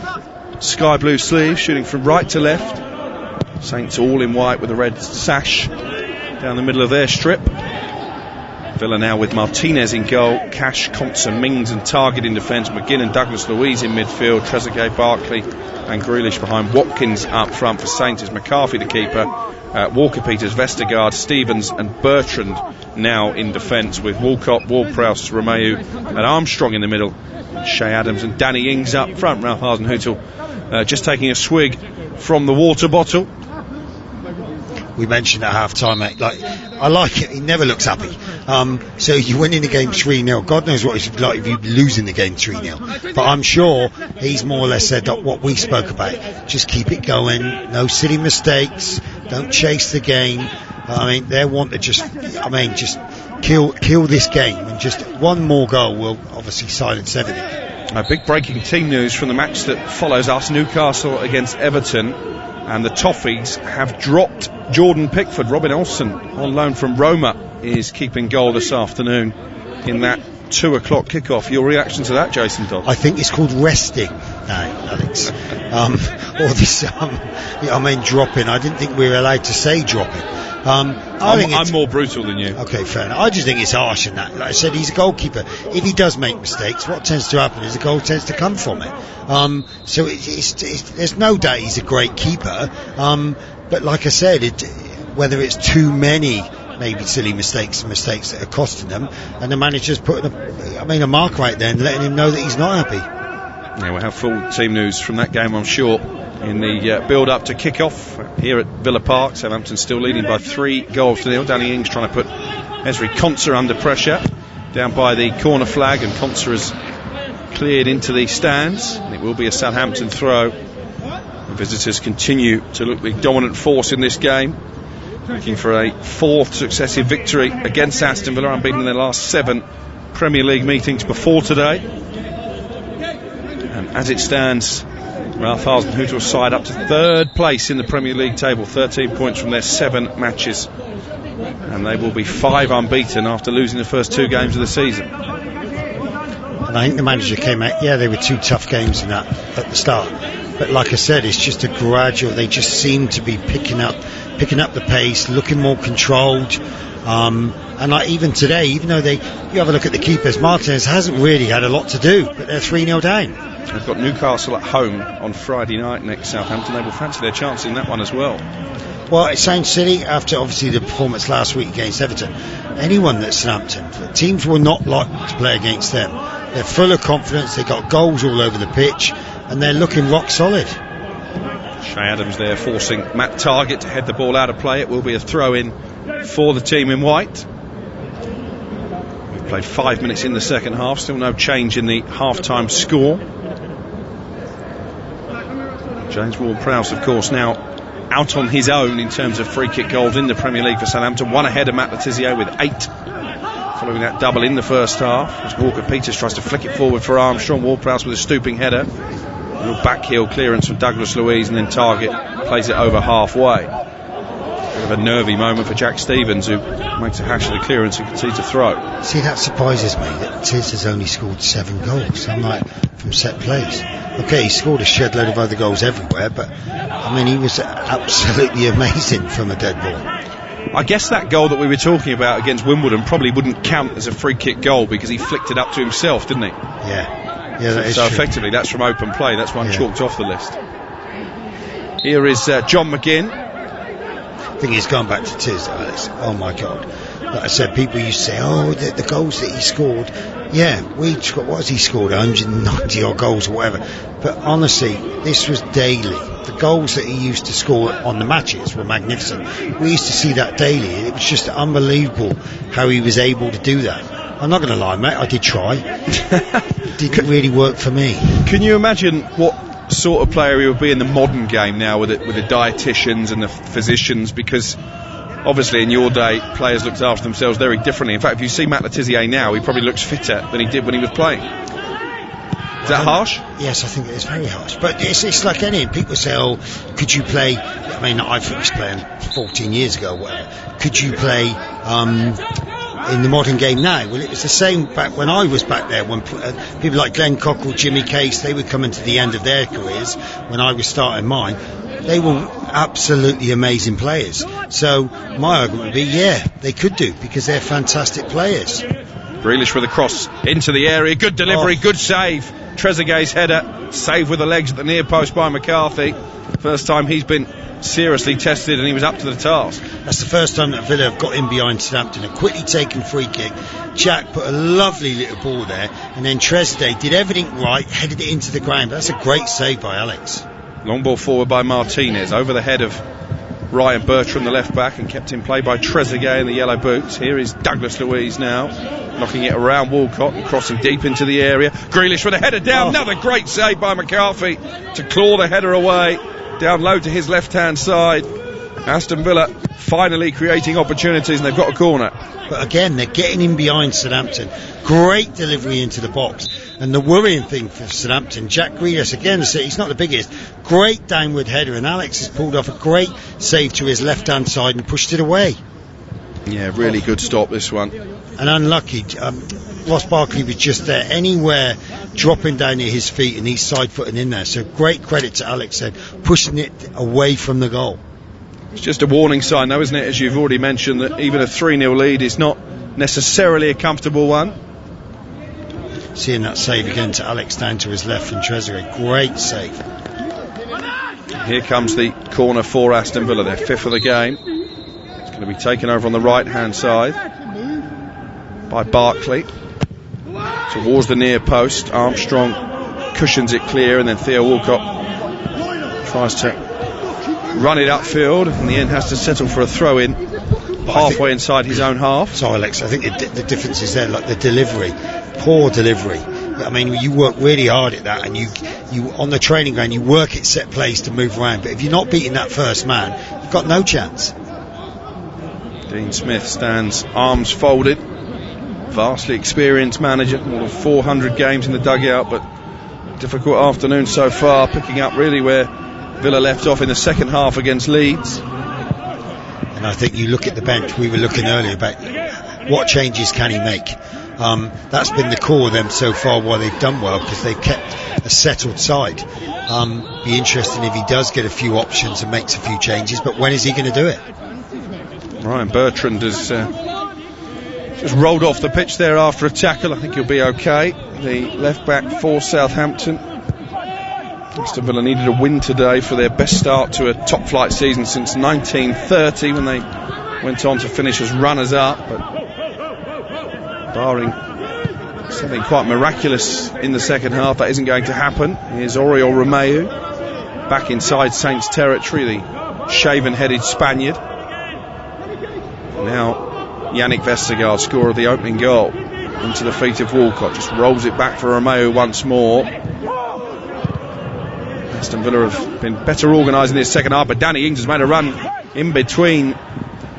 sky blue sleeves, shooting from right to left. Saints all in white with a red sash down the middle of their strip. Villa now with Martinez in goal, Cash, Compson, Mings and Target in defence, McGinn and Douglas Luiz in midfield, Trezeguet, Barkley and Grealish behind, Watkins up front for Saints is McCarthy the keeper, Walker Peters, Vestergaard, Stevens and Bertrand now in defence with Walcott, Ward-Prowse, Romeu and Armstrong in the middle, Shea Adams and Danny Ings up front. Ralph Hasenhüttl just taking a swig from the water bottle. We mentioned at half-time, mate, I like it, he never looks happy. So you win in the game 3-0, God knows what it's like if you lose in the game 3-0. But I'm sure he's more or less said what we spoke about. Just keep it going, no silly mistakes, don't chase the game. I mean, they want to just kill this game, and just one more goal will obviously silence everything. Big breaking team news from the match that follows us, Newcastle against Everton. And the Toffees have dropped Jordan Pickford. Robin Olsen, on loan from Roma, is keeping goal this afternoon in that 2 o'clock kickoff. Your reaction to that, Jason Dodd? I think it's called resting now, Alex. Or this, dropping. I didn't think we were allowed to say dropping. I'm more brutal than you. Okay, fair enough. I just think it's harsh in that. Like I said, he's a goalkeeper. If he does make mistakes, what tends to happen is the goal tends to come from it. So there's no doubt he's a great keeper. But like I said, whether it's too many maybe silly mistakes that are costing them, and the manager's putting a mark right there and letting him know that he's not happy. Yeah, we'll have full team news from that game, I'm sure, in the build-up to kick-off here at Villa Park. Southampton still leading by 3-0. Danny Ings trying to put Ezri Konsa under pressure down by the corner flag, and Konsa has cleared into the stands, and it will be a Southampton throw. The visitors continue to look the dominant force in this game, looking for a 4th successive victory against Aston Villa, unbeaten in their last 7 Premier League meetings before today. And as it stands, Ralph Hasenhüttl's side up to 3rd place in the Premier League table, 13 points from their 7 matches, and they will be 5 unbeaten after losing the first 2 games of the season. And I think the manager came out, they were 2 tough games in that at the start, but like I said, it's just a gradual. They just seem to be picking up the pace, looking more controlled. And even today, even though you have a look at the keepers, Martinez hasn't really had a lot to do, but they're 3-0 down. They've got Newcastle at home on Friday night next Southampton. They will fancy their chance in that one as well. Well, it sounds silly after obviously the performance last week against Everton. Anyone that's Southampton, teams will not like to play against them. They're full of confidence, they've got goals all over the pitch, and they're looking rock solid. Shea Adams there forcing Matt Target to head the ball out of play. It will be a throw-in for the team in white. We've played 5 minutes in the second half, still no change in the half-time score. James Ward-Prowse, of course, now out on his own in terms of free-kick goals in the Premier League for Southampton, 1 ahead of Matt Le Tissier with 8, following that double in the first half, as Walker Peters tries to flick it forward for Armstrong. Ward-Prowse with a stooping header, a little backheel clearance from Douglas Luiz, and then Target plays it over halfway. Bit of a nervy moment for Jack Stevens, who makes a hash of the clearance and concedes a throw. See, that surprises me that Tiz has only scored 7 goals. I'm like, from set plays. Okay, he scored a shed load of other goals everywhere, but he was absolutely amazing from a dead ball. I guess that goal that we were talking about against Wimbledon probably wouldn't count as a free kick goal because he flicked it up to himself, didn't he? Yeah, that is so true. Effectively that's from open play. That's one chalked off the list. Here is John McGinn. I think he's gone back to Tiz. Oh my God. Like I said, people used to say, the goals that he scored. Yeah, what has he scored? 190 odd goals or whatever. But honestly, this was daily. The goals that he used to score on the matches were magnificent. We used to see that daily. It was just unbelievable how he was able to do that. I'm not going to lie, mate, I did try. It didn't really work for me. Can you imagine what sort of player he would be in the modern game now with the dietitians and the physicians? Because obviously in your day players looked after themselves very differently. In fact, if you see Matt Le Tissier now, he probably looks fitter than he did when he was playing. Is that harsh? Yes, I think it is very harsh. But it's like any. People say, could you play? I was playing 14 years ago, whatever. Could you play in the modern game now? Well, it was the same back when I was back there, when people like Glenn Cockrell, Jimmy Case, they were coming to the end of their careers when I was starting mine. they were absolutely amazing players. So my argument would be, yeah, they could do, because they're fantastic players. Grealish with a cross into the area, good delivery, good save. Trezeguet's header, saved with the legs at the near post by McCarthy. First time he's been seriously tested, and he was up to the task. That's the first time that Villa have got in behind Southampton. A quickly taken free kick. Jack put a lovely little ball there, and then Trezeguet did everything right, headed it into the ground. That's a great save by Alex. Long ball forward by Martinez, over the head of Ryan Bertrand, the left back, and kept in play by Trezeguet in the yellow boots. Here is Douglas Luiz now, knocking it around Walcott and crossing deep into the area. Grealish with a header down, another great save by McCarthy to claw the header away, down low to his left hand side. Aston Villa finally creating opportunities, and they've got a corner. But again, they're getting in behind Southampton. Great delivery into the box. And the worrying thing for Southampton, Jack Grealish, again, he's not the biggest. Great downward header, and Alex has pulled off a great save to his left-hand side and pushed it away. Yeah, really good stop, this one. And unlucky. Ross Barkley was just there, anywhere dropping down near his feet, and he's side-footing in there. So great credit to Alex then, pushing it away from the goal. It's just a warning sign, though, isn't it, as you've already mentioned, that even a 3-0 lead is not necessarily a comfortable one. Seeing that save again to Alex down to his left from Trezeguet. Great save. Here comes the corner for Aston Villa, their fifth of the game. It's going to be taken over on the right-hand side by Barkley. Towards the near post, Armstrong cushions it clear, and then Theo Walcott tries to run it upfield, and in the end has to settle for a throw-in halfway inside his own half. So Alex, I think the difference is there, like the delivery, poor delivery. I mean, you work really hard at that, and you on the training ground you work at set plays to move around, but if you're not beating that first man, you've got no chance. Dean Smith stands arms folded, vastly experienced manager, more than 400 games in the dugout, but difficult afternoon so far, picking up really where Villa left off in the second half against Leeds. And I think you look at the bench, we were looking earlier about what changes can he make. That's been the core of them so far, why they've done well, because they've kept a settled side. Be interesting if he does get a few options and makes a few changes, but when is he going to do it? Ryan Bertrand has just rolled off the pitch there after a tackle. I think he'll be okay. The left back for Southampton. Aston Villa needed a win today for their best start to a top flight season since 1930, when they went on to finish as runners up, but barring something quite miraculous in the second half, that isn't going to happen. Here's Oriol Romeu back inside Saints territory, the shaven-headed Spaniard. Now Yannick Vestergaard, scorer of the opening goal, into the feet of Walcott, just rolls it back for Romeu once more. Aston Villa have been better organised in this second half, but Danny Ings has made a run in between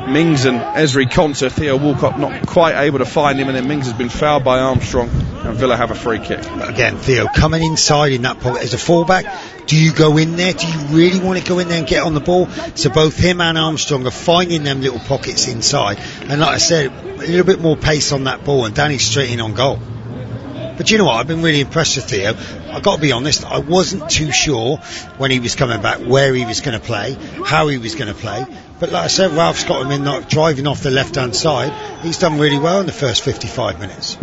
Mings and Ezri Konsa. Theo Walcott not quite able to find him, and then Mings has been fouled by Armstrong, and Villa have a free kick. Again, Theo coming inside in that pocket as a fullback. Do you go in there? Do you really want to go in there and get on the ball? So both him and Armstrong are finding them little pockets inside, and like I said, a little bit more pace on that ball, and Danny's straight in on goal. But you know what, I've been really impressed with Theo. I've got to be honest, I wasn't too sure when he was coming back where he was going to play, how he was going to play. But like I said, Ralph's got him in driving off the left-hand side. He's done really well in the first 55 minutes.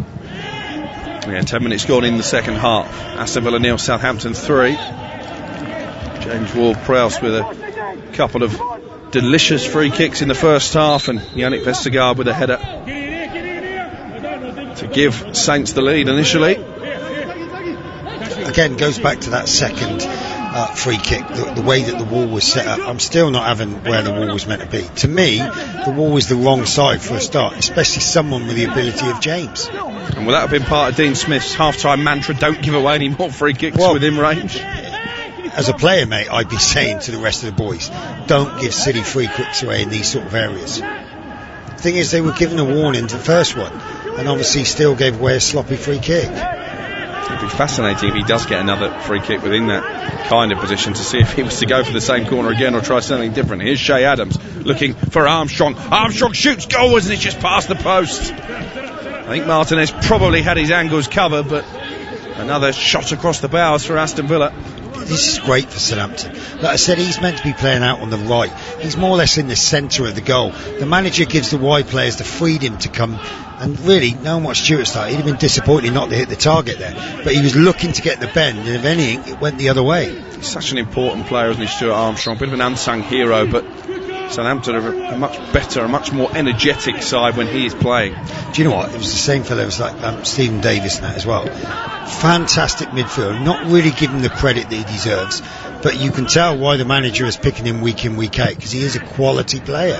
Yeah, 10 minutes gone in the second half. Aston Villa 0, Southampton 3. James Ward-Prowse with a couple of delicious free kicks in the first half, and Yannick Vestergaard with a header to give Saints the lead initially. Again, goes back to that second free kick, the way that the wall was set up. I'm still not having where the wall was meant to be. To me, the wall was the wrong side for a start, especially someone with the ability of James. And will that have been part of Dean Smith's half-time mantra, don't give away any more free kicks within range? As a player, mate, I'd be saying to the rest of the boys, don't give silly free kicks away in these sort of areas. The thing is, they were given a warning to the first one, and obviously still gave away a sloppy free kick. It'd be fascinating if he does get another free kick within that kind of position, to see if he was to go for the same corner again or try something different. Here's Shea Adams looking for Armstrong. Armstrong shoots goalwards, and it's just past the post. I think Martinez probably had his angles covered, but another shot across the bows for Aston Villa. this is great for Southampton. Like I said, he's meant to be playing out on the right. He's more or less in the centre of the goal. The manager gives the wide players the freedom to come, and really, knowing what Stewart started, he'd have been disappointed not to hit the target there. But he was looking to get the bend, and if anything, it went the other way. He's such an important player, isn't he, Stuart Armstrong? Bit of an unsung hero, but Southampton are a much better, a much more energetic side when he is playing. Do you know what? It was the same fellow. It was like Stephen Davis and that as well. Fantastic midfielder. Not really given the credit that he deserves, but you can tell why the manager is picking him week in, week out, because he is a quality player.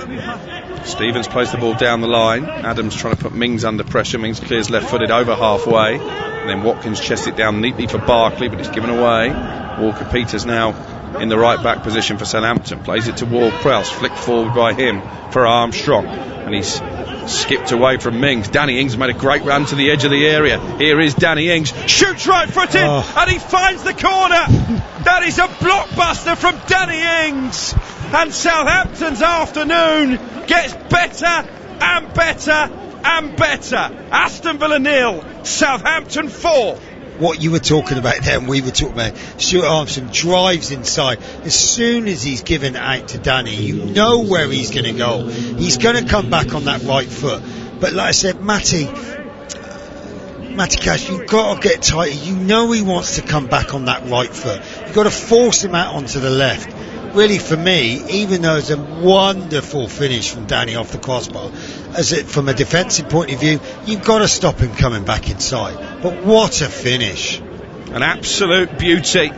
Stevens plays the ball down the line. Adams trying to put Mings under pressure. Mings clears left-footed over halfway, and then Watkins chests it down neatly for Barkley, but it's given away. Walker-Peters now in the right back position for Southampton, plays it to Ward-Prowse, flicked forward by him for Armstrong, and he's skipped away from Mings. Danny Ings made a great run to the edge of the area. Here is Danny Ings, shoots right footed, and he finds the corner. That is a blockbuster from Danny Ings, and Southampton's afternoon gets better and better and better. Aston Villa 0, Southampton 4. What you were talking about there and we were talking about, Stuart Armstrong drives inside. As soon as he's given out to Danny, you know where he's going to go. He's going to come back on that right foot. But like I said, Matty Cash, you've got to get tighter. You know he wants to come back on that right foot. You've got to force him out onto the left. Really, for me, even though it's a wonderful finish from Danny off the crossbar, from a defensive point of view, you've got to stop him coming back inside. But what a finish. An absolute beauty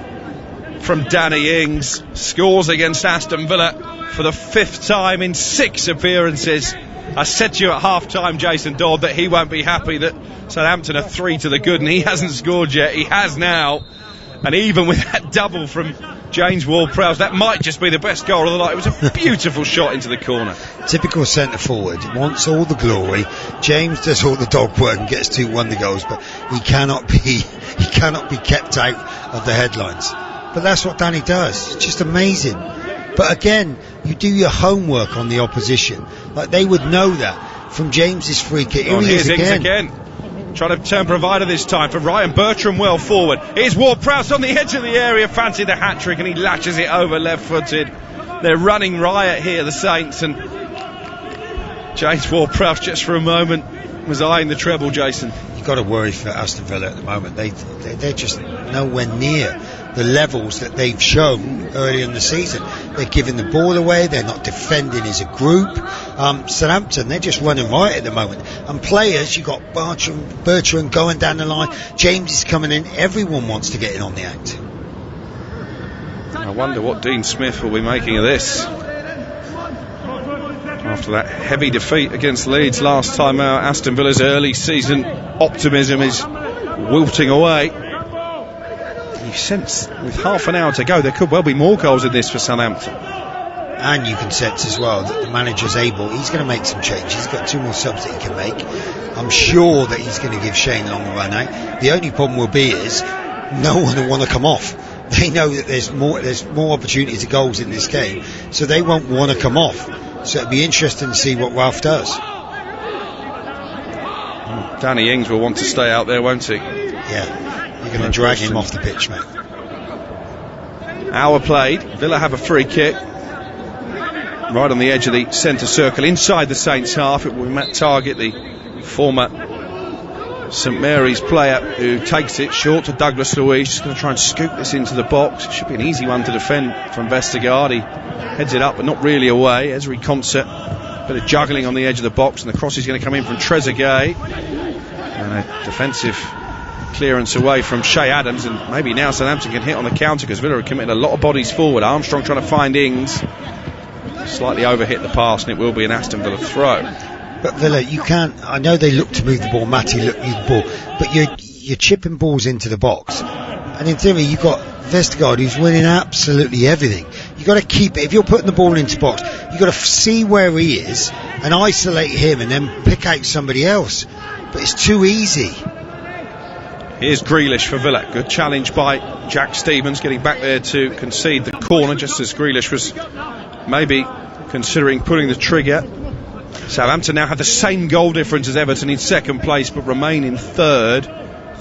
from Danny Ings. Scores against Aston Villa for the 5th time in 6 appearances. I said to you at half-time, Jason Dodd, that he won't be happy that Southampton are 3 to the good, and he hasn't scored yet. He has now. And even with that double from James Ward-Prowse, that might just be the best goal of the night. It was a beautiful shot into the corner. Typical centre forward, wants all the glory. James does all the dog work and gets 2 wonder goals, but he cannot be kept out of the headlines. But that's what Danny does. It's just amazing. But again, you do your homework on the opposition. Like, they would know that from James's free kick. Here he is again. Trying to turn provider this time for Ryan Bertrand, well forward. Here's Ward-Prowse on the edge of the area, fancy the hat-trick, and he latches it over left-footed. They're running riot here, the Saints, and James Ward-Prowse just for a moment was eyeing the treble, Jason. You've got to worry for Aston Villa at the moment. They're just nowhere near the levels that they've shown earlier in the season. They're giving the ball away, they're not defending as a group. Southampton, they're just running riot at the moment. And players, you've got Bertrand going down the line, James is coming in, everyone wants to get in on the act. I wonder what Dean Smith will be making of this. After that heavy defeat against Leeds last time out, Aston Villa's early season optimism is wilting away. You sense with half an hour to go there could well be more goals in this for Southampton. And you can sense as well that the manager's able, he's going to make some changes. He's got 2 more subs that he can make. I'm sure that he's going to give Shane Long a run out. The only problem will be is no one will want to come off. They know that there's more opportunities of goals in this game, so they won't want to come off. So it'll be interesting to see what Ralph does. Danny Ings will want to stay out there, won't he? Yeah. You're going to drag him off the pitch, mate. Hour played. Villa have a free kick right on the edge of the centre circle inside the Saints half. It will be Matt Targett, the former St Mary's player, who takes it short to Douglas Luiz. Just going to try and scoop this into the box. It should be an easy one to defend from Vestergaard. He heads it up but not really away. Esri Concert, bit of juggling on the edge of the box, and the cross is going to come in from Trezeguet, and a defensive clearance away from Shea Adams, and maybe now Southampton can hit on the counter because Villa are committing a lot of bodies forward. Armstrong trying to find Ings, slightly overhit the pass, and it will be an Aston Villa throw. But Villa, you can't, I know they look to move the ball, Matty look to move the ball, but you're chipping balls into the box, and in theory you've got Vestergaard who's winning absolutely everything. You've got to keep it. If you're putting the ball into the box, you've got to see where he is and isolate him and then pick out somebody else, but it's too easy. Here's Grealish for Villa. Good challenge by Jack Stevens, getting back there to concede the corner just as Grealish was maybe considering pulling the trigger. Southampton now have the same goal difference as Everton in second place but remain in third.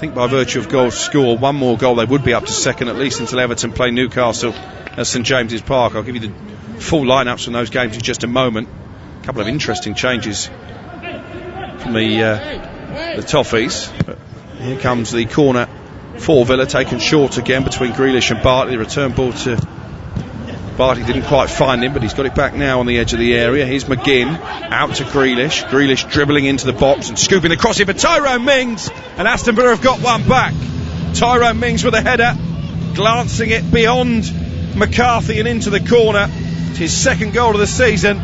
think by virtue of goals scored, one more goal they would be up to second, at least until Everton play Newcastle at St James's Park. I'll give you the full lineups from those games in just a moment. A couple of interesting changes from the Toffees. But here comes the corner for Villa, taken short again between Grealish and Bartley. The return ball to Bartley didn't quite find him, but he's got it back now on the edge of the area. Here's McGinn out to Grealish. Grealish dribbling into the box and scooping the cross in for Tyrone Mings, and Aston Villa have got one back. Tyrone Mings with a header, glancing it beyond McCarthy and into the corner. It's his second goal of the season.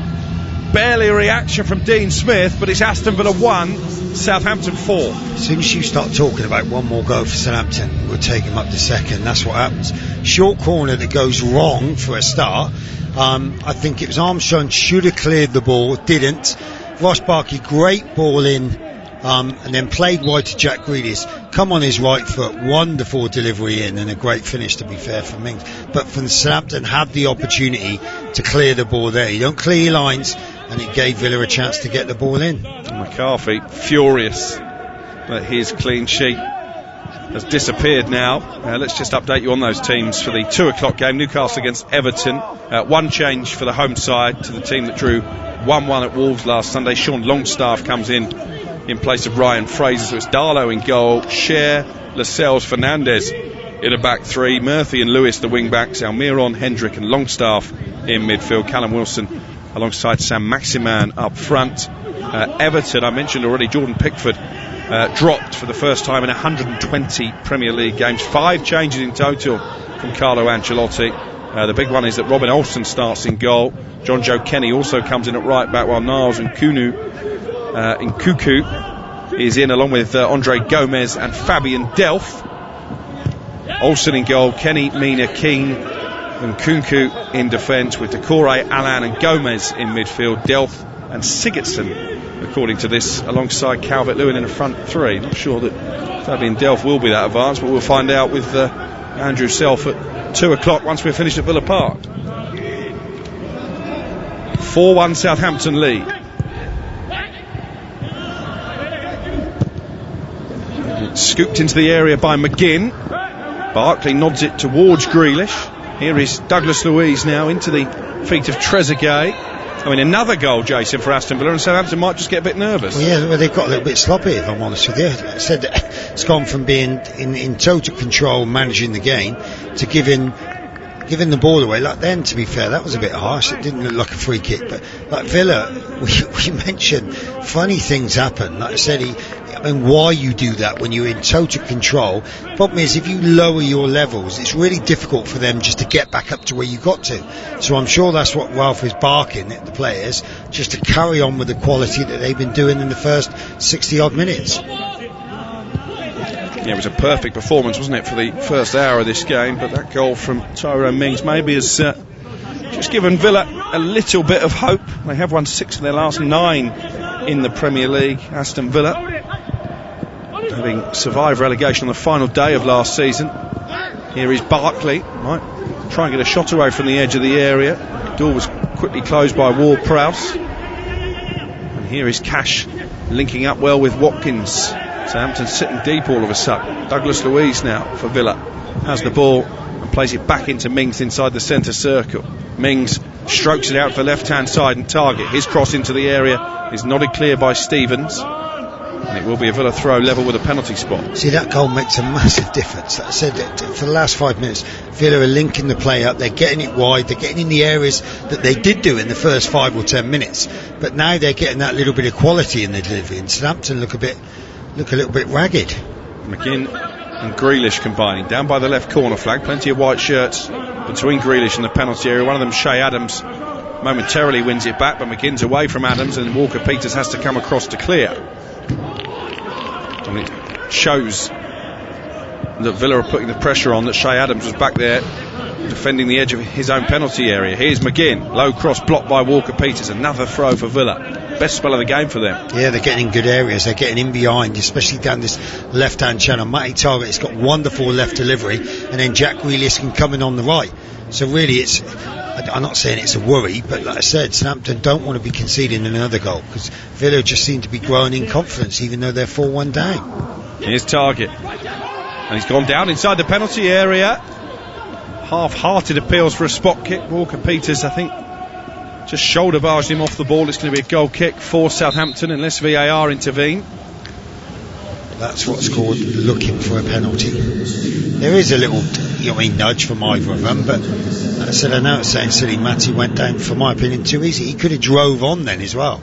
Barely a reaction from Dean Smith, but it's Aston Villa 1, Southampton 4. As soon as you start talking about one more goal for Southampton, we'll take him up to second. That's what happens. Short corner that goes wrong for a start. I think it was Armstrong should have cleared the ball, didn't. Ross Barkley, great ball in, and then played wide to Jack Grealish. Come on his right foot, wonderful delivery in, and a great finish, to be fair, for Mings. But from Southampton had the opportunity to clear the ball there. You don't clear your lines, and it gave Villa a chance to get the ball in. McCarthy furious that his clean sheet has disappeared now. Let's just update you on those teams for the 2 o'clock game. Newcastle against Everton. One change for the home side to the team that drew 1-1 at Wolves last Sunday. Sean Longstaff comes in place of Ryan Fraser. So it's Darlow in goal, Cher, Lascelles, Fernandez in a back three, Murphy and Lewis the wing backs, Almiron, Hendrick and Longstaff in midfield, Callum Wilson alongside Sam Maximan up front. Everton, I mentioned already, Jordan Pickford dropped for the first time in 120 Premier League games. 5 changes in total from Carlo Ancelotti. The big one is that Robin Olsen starts in goal. John Joe Kenny also comes in at right back, while Niles and Nkuku is in along with Andre Gomez and Fabian Delph. Olsen in goal, Kenny, Mina, Keane and Nkunku in defence, with Decore, Allan and Gomez in midfield, Delph and Sigurdsson, according to this, alongside Calvert-Lewin in the front three. Not sure that Fabian Delph will be that advanced, but we'll find out with Andrew Self at 2 o'clock once we're finished at Villa Park. 4-1 Southampton lead. Scooped into the area by McGinn. Barkley nods it towards Grealish. Here is Douglas Luiz now into the feet of Trezeguet. I mean, another goal, Jason, for Aston Villa, and Southampton might just get a bit nervous. Well, they've got a little bit sloppy, if I'm honest with you. I said it's gone from being in total control, managing the game, to giving the ball away. Like then, to be fair, that was a bit harsh. It didn't look like a free kick, but like Villa, we mentioned funny things happen. Like I said, why you do that when you're in total control. Problem is, if you lower your levels, it's really difficult for them just to get back up to where you got to. So I'm sure that's what Ralph is barking at the players, just to carry on with the quality that they've been doing in the first 60 odd minutes. Yeah, it was a perfect performance, wasn't it, for the first hour of this game, but that goal from Tyrone Mings maybe has just given Villa a little bit of hope. They have won 6 of their last 9 in the Premier League. Aston Villa, having survived relegation on the final day of last season. Here is Barkley, might try and get a shot away from the edge of the area. The door was quickly closed by Ward-Prowse. And here is Cash linking up well with Watkins. Southampton sitting deep all of a sudden. Douglas Luiz now for Villa has the ball and plays it back into Mings inside the centre circle. Mings strokes it out to the left hand side and target. His cross into the area is nodded clear by Stevens, and it will be a Villa throw level with a penalty spot. See, that goal makes a massive difference. Like I said, for the last 5 minutes, Villa are linking the play up, they're getting it wide, they're getting in the areas that they did do in the first 5 or 10 minutes, but now they're getting that little bit of quality in the delivery, and Southampton look a little bit ragged. McGinn and Grealish combining down by the left corner flag. Plenty of white shirts between Grealish and the penalty area. One of them, Shea Adams, momentarily wins it back, but McGinn's away from Adams, and Walker-Peters has to come across to clear. And it shows that Villa are putting the pressure on, that Shea Adams was back there defending the edge of his own penalty area. Here's McGinn, low cross blocked by Walker-Peters. Another throw for Villa. Best spell of the game for them. Yeah, they're getting in good areas, they're getting in behind, especially down this left hand channel. Matty Targett has got wonderful left delivery, and then Jack Grealish can come in on the right. So really I'm not saying it's a worry, but like I said, Southampton don't want to be conceding another goal, because Villa just seem to be growing in confidence even though they're 4-1 down. Here's Targett. And he's gone down inside the penalty area. Half-hearted appeals for a spot kick. Walker-Peters, I think, just shoulder barged him off the ball. It's going to be a goal kick for Southampton unless VAR intervene. That's what's called looking for a penalty. There is a little, nudge from either of them, but I said, I know it's saying silly. Matty went down, for my opinion, too easy. He could have drove on then as well.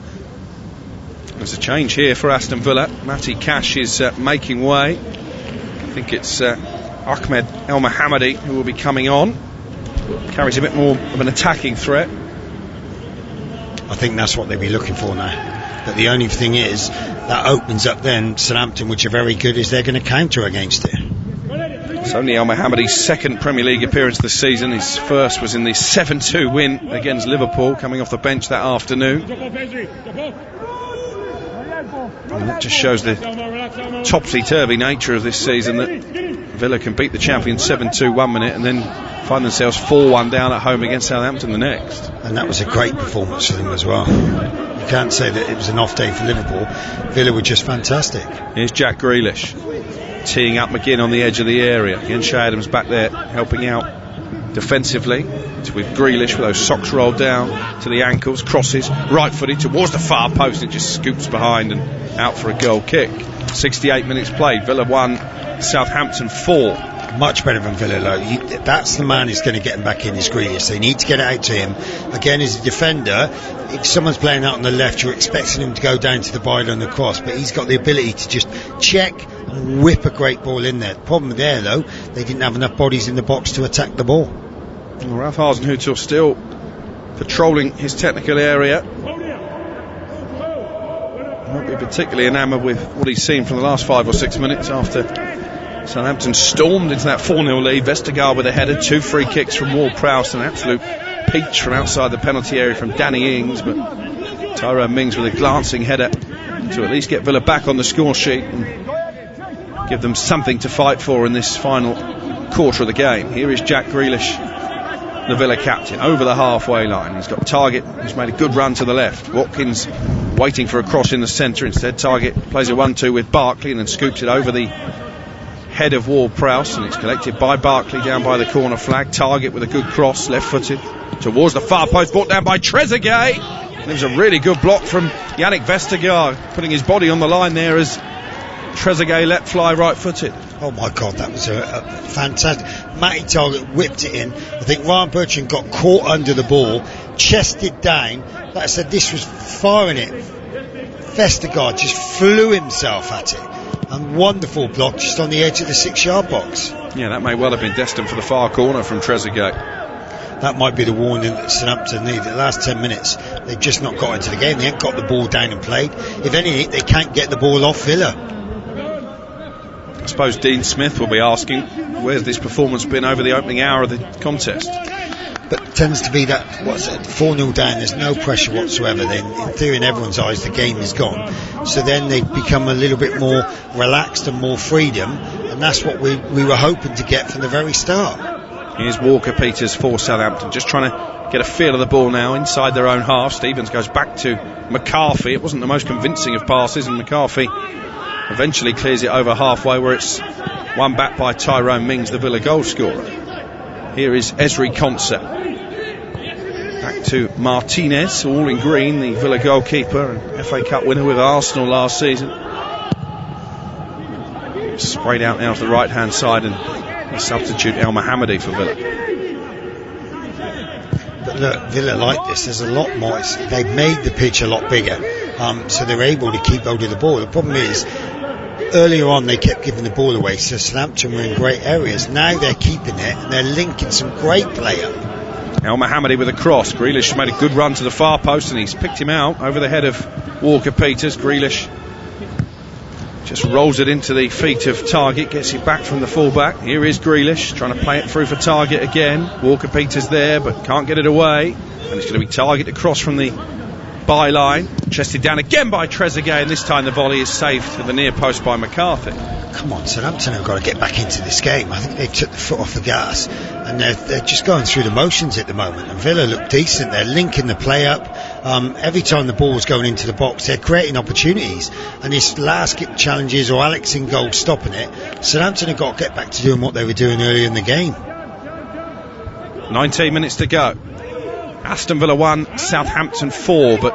There's a change here for Aston Villa. Matty Cash is making way. I think it's Ahmed El Mohammadi who will be coming on. Carries a bit more of an attacking threat. I think that's what they'll be looking for now. But the only thing is, that opens up then Southampton, which are very good, is they're going to counter against it. It's only El Mohammadi's second Premier League appearance this season. His first was in the 7-2 win against Liverpool, coming off the bench that afternoon. And that just shows the topsy-turvy nature of this season, that Villa can beat the champions 7-2 1 minute and then find themselves 4-1 down at home against Southampton the next. And that was a great performance for them as well. You can't say that it was an off day for Liverpool. Villa were just fantastic. Here's Jack Grealish teeing up McGinn on the edge of the area. Again, Shea Adams back there helping out defensively. It's with Grealish with those socks rolled down to the ankles, crosses, right-footed towards the far post, and just scoops behind and out for a goal kick. 68 minutes played. Villa 1, Southampton 4. Much better than Villa, though. That's the man who's going to get him back in, is Grealish. They need to get it out to him. Again, as a defender, if someone's playing out on the left, you're expecting him to go down to the byline and cross, but he's got the ability to just check and whip a great ball in there. The problem there, though, they didn't have enough bodies in the box to attack the ball. Well, Ralph Hasenhüttl still patrolling his technical area. Won't be particularly enamoured with what he's seen from the last 5 or 6 minutes after Southampton stormed into that 4-0 lead. Vestergaard with a header, 2 free kicks from Ward-Prowse, an absolute peach from outside the penalty area from Danny Ings, but Tyrone Mings with a glancing header to at least get Villa back on the score sheet and give them something to fight for in this final quarter of the game. Here is Jack Grealish, the Villa captain, over the halfway line. He's got Targett, who's made a good run to the left. Watkins waiting for a cross in the centre. Instead, Targett plays a 1-2 with Barkley and then scoops it over the head of Ward-Prowse, and it's collected by Barkley down by the corner flag. Targett with a good cross, left-footed towards the far post, brought down by Trezeguet. And there was a really good block from Yannick Vestergaard, putting his body on the line there as Trezeguet let fly right-footed. Oh my God, that was a fantastic. Matty Targett whipped it in. I think Ryan Bertrand got caught under the ball, chested down. Like I said, this was firing it. Vestergaard just flew himself at it. And wonderful block just on the edge of the 6-yard box. Yeah, that may well have been destined for the far corner from Trezeguet. That might be the warning that Southampton need. The last 10 minutes, they've just not got into the game. They haven't got the ball down and played. If anything, they can't get the ball off Villa. I suppose Dean Smith will be asking, where's this performance been over the opening hour of the contest? But it tends to be that, 4-0 down, there's no pressure whatsoever. Then, in theory, in everyone's eyes, the game is gone. So then they become a little bit more relaxed and more freedom, and that's what we were hoping to get from the very start. Here's Walker-Peters for Southampton, just trying to get a feel of the ball now inside their own half. Stevens goes back to McCarthy. It wasn't the most convincing of passes, and McCarthy eventually clears it over halfway, where it's won back by Tyrone Mings, the Villa goal scorer. Here is Ezri Konsa. Back to Martinez, all in green, the Villa goalkeeper and FA Cup winner with Arsenal last season. Sprayed out now to the right hand side, and the substitute El Mohammadi for Villa. But look, Villa like this. There's a lot more. They've made the pitch a lot bigger, so they're able to keep hold of the ball. The problem is, earlier on they kept giving the ball away, so Southampton were in great areas. Now they're keeping it and they're linking some great play up. El Mohammadi with a cross. Grealish made a good run to the far post and he's picked him out over the head of Walker-Peters. Grealish just rolls it into the feet of Targett, gets it back from the fullback. Here is Grealish trying to play it through for Targett again. Walker-Peters there but can't get it away, and it's going to be Targett to cross from the byline, chested down again by Trezeguet, and this time the volley is saved to the near post by McCarthy. Come on, Southampton have got to get back into this game. I think they've took the foot off the gas and they're just going through the motions at the moment, and Villa look decent. They're linking the play up, Every time the ball's going into the box, they're creating opportunities. And this last kick challenges or Alex in goal stopping it, Southampton have got to get back to doing what they were doing earlier in the game. 19 minutes to go. Aston Villa 1, Southampton 4, but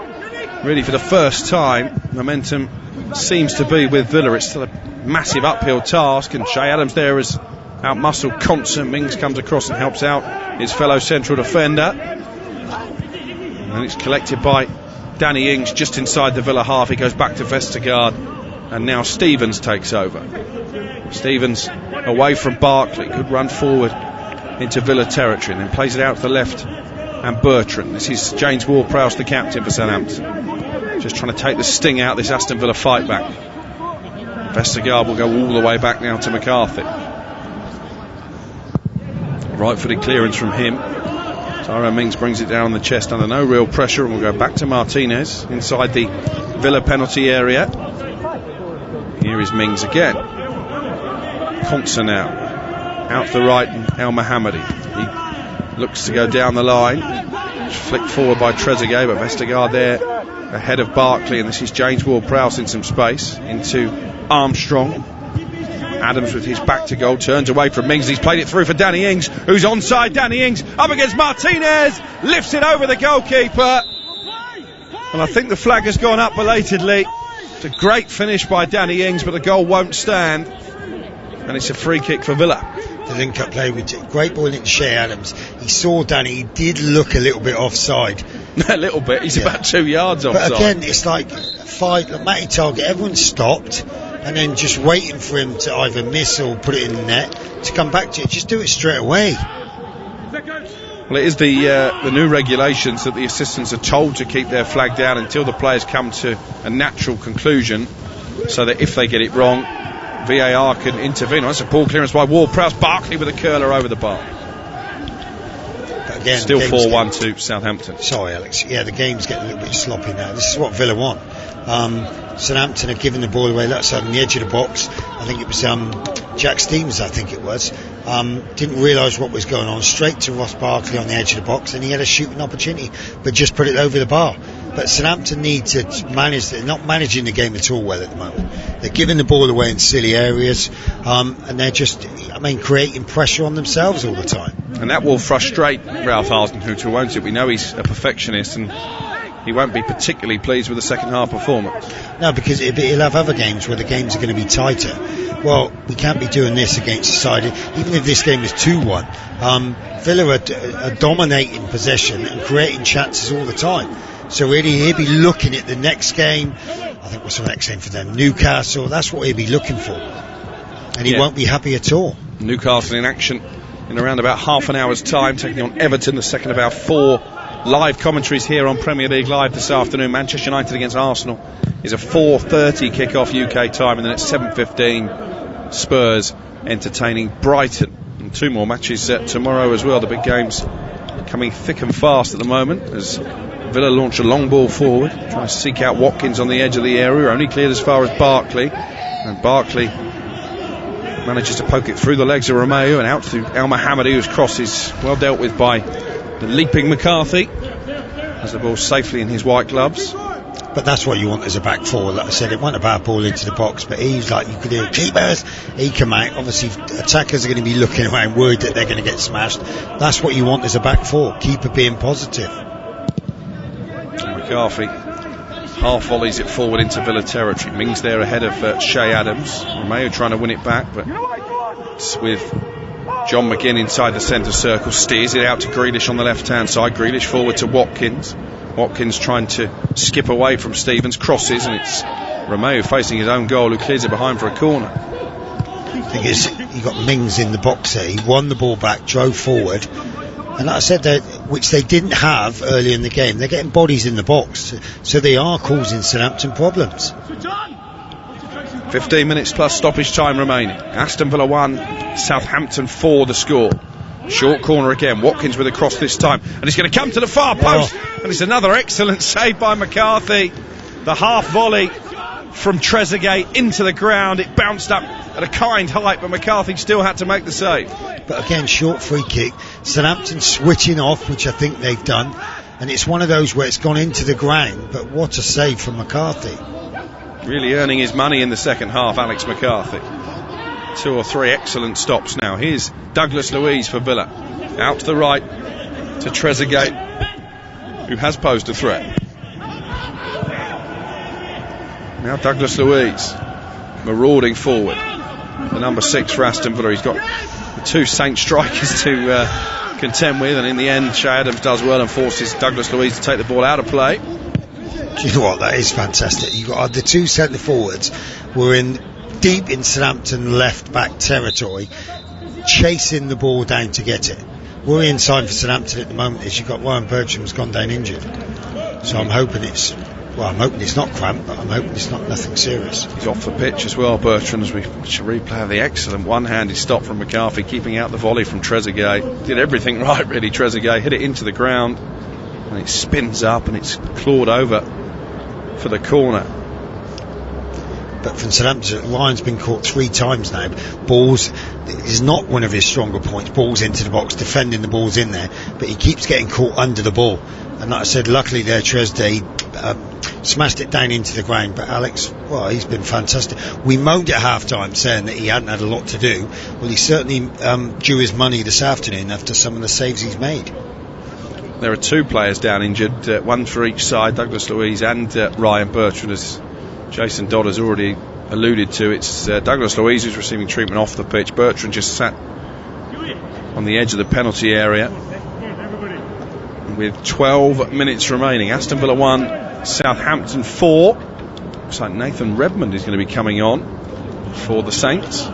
really for the first time, momentum seems to be with Villa. It's still a massive uphill task, and Shay Adams there is out-muscled constant. Mings comes across and helps out his fellow central defender. And it's collected by Danny Ings just inside the Villa half. He goes back to Vestergaard, and now Stevens takes over. Stevens away from Barkley, good run forward into Villa territory, and then plays it out to the left, and Bertrand. This is James Ward-Prowse, the captain for Southampton, just trying to take the sting out of this Aston Villa fight back. Vestergaard will go all the way back now to McCarthy. Right-footed clearance from him. Tyrone Mings brings it down on the chest under no real pressure, and we'll go back to Martinez inside the Villa penalty area. Here is Mings again. Conser now out to the right, and El Mohammadi. He looks to go down the line. Flicked forward by Trezeguet, but Vestergaard there ahead of Barkley, and this is James Ward-Prowse in some space into Armstrong. Adams with his back to goal turns away from Mings. He's played it through for Danny Ings, who's onside. Danny Ings up against Martinez, lifts it over the goalkeeper, and I think the flag has gone up belatedly. It's a great finish by Danny Ings, but the goal won't stand, and it's a free kick for Villa. The link-up play with great ball into Shay Adams. He saw Danny. He did look a little bit offside. A little bit. He's about 2 yards offside. But again, it's like Matty Targett. Everyone stopped, and then just waiting for him to either miss or put it in the net to come back to it. Just do it straight away. Well, it is the new regulations that the assistants are told to keep their flag down until the players come to a natural conclusion, so that if they get it wrong, VAR can intervene. That's a ball clearance by Ward-Prowse. Barkley with a curler over the bar. Again, still 4-1 to Southampton. Sorry, Alex. Yeah, the game's getting a little bit sloppy now. This is what Villa want. Southampton are giving the ball away. That's on the edge of the box. I think it was Jack Stevens, I think it was. Didn't realise what was going on. Straight to Ross Barkley on the edge of the box, and he had a shooting opportunity, but just put it over the bar. But Southampton need to manage. They're not managing the game at all well at the moment. They're giving the ball away in silly areas, and they're just, creating pressure on themselves all the time. And that will frustrate Ralph Hasenhüttl, won't it? We know he's a perfectionist, and he won't be particularly pleased with the second half performance. No, because he'll have other games where the games are going to be tighter. Well, we can't be doing this against a side, even if this game is 2-1. Villa are dominating possession and creating chances all the time. So really, he'll be looking at the next game. I think what's the next game for them? Newcastle. That's what he'll be looking for, and he won't be happy at all. Newcastle in action in around about half an hour's time, taking on Everton, the second of our 4 live commentaries here on Premier League Live this afternoon. Manchester United against Arsenal is a 4:30 kick-off UK time, and then at 7:15 Spurs entertaining Brighton. And 2 more matches tomorrow as well. The big games coming thick and fast at the moment as Villa launch a long ball forward, trying to seek out Watkins on the edge of the area, only cleared as far as Barkley, and Barkley manages to poke it through the legs of Romeo and out to El Mohammadi, whose cross is well dealt with by the leaping McCarthy, has the ball safely in his white gloves. But that's what you want as a back four. Like I said, it wasn't a bad ball into the box, but he's like, you could hear keepers, he come out. Obviously, attackers are going to be looking around, worried that they're going to get smashed. That's what you want as a back four. Keeper being positive. McCarthy half volleys it forward into Villa territory. Mings there ahead of Shay Adams. Romeo trying to win it back, but it's with John McGinn inside the centre circle. Steers it out to Grealish on the left hand side. Grealish forward to Watkins. Watkins trying to skip away from Stevens, crosses, and it's Romeo facing his own goal, who clears it behind for a corner. The thing is, you got Mings in the box there. He won the ball back, drove forward, and like I said, which they didn't have early in the game. They're getting bodies in the box, so they are causing Southampton problems. 15 minutes plus stoppage time remaining. Aston Villa 1, Southampton 4 the score. Short corner again, Watkins with a cross this time, and it's going to come to the far post, and it's another excellent save by McCarthy. The half volley from Trezeguet into the ground. It bounced up at a kind height, but McCarthy still had to make the save. But again, short free kick. Southampton switching off, which I think they've done, And it's one of those where it's gone into the ground, but what a save from McCarthy. Really earning his money in the second half, Alex McCarthy. 2 or 3 excellent stops now. Here's Douglas Luiz for Villa. Out to the right to Trezeguet, who has posed a threat. Now Douglas Luiz marauding forward. The number 6 for Aston Villa. He's got the 2 Saints strikers to contend with, and in the end Shay Adams does well and forces Douglas Luiz to take the ball out of play. Do you know what? That is fantastic. You got the 2 centre forwards were in deep in Southampton left back territory, chasing the ball down to get it. Worrying sign for Southampton at the moment is you've got Ryan Bertrand who's gone down injured. So I'm hoping it's not cramped, but I'm hoping it's not nothing serious. He's off the pitch as well, Bertrand, as we watch a replay of the excellent one-handed stop from McCarthy, keeping out the volley from Trezeguet. Did everything right, really, Trezeguet. Hit it into the ground, and it spins up, and it's clawed over for the corner. But from Southampton, Ryan's been caught 3 times now. Balls is not one of his stronger points. Balls into the box, defending the balls in there, but he keeps getting caught under the ball. And like I said, luckily there, Trezeguet smashed it down into the ground. But Alex, well, he's been fantastic. We moaned at half-time saying that he hadn't had a lot to do. Well, he certainly drew his money this afternoon after some of the saves he's made. There are 2 players down injured, 1 for each side, Douglas Luiz and Ryan Bertrand, as Jason Dodd has already alluded to. It's Douglas Luiz who's receiving treatment off the pitch. Bertrand just sat on the edge of the penalty area with 12 minutes remaining. Aston Villa 1, Southampton 4. Looks like Nathan Redmond is going to be coming on for the Saints.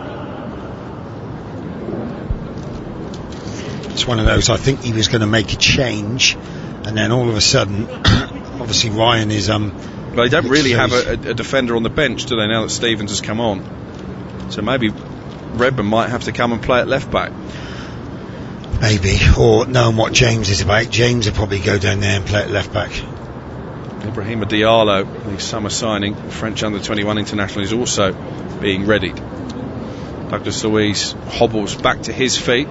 It's one of those, I think he was going to make a change, and then all of a sudden obviously Ryan is well, they don't really have a defender on the bench, do they, now that Stevens has come on? So maybe Redmond might have to come and play at left back. Maybe, or knowing what James is about, James will probably go down there and play at left back. Ibrahima Diallo, the summer signing, French under-21 international, is also being readied. Douglas Luiz hobbles back to his feet.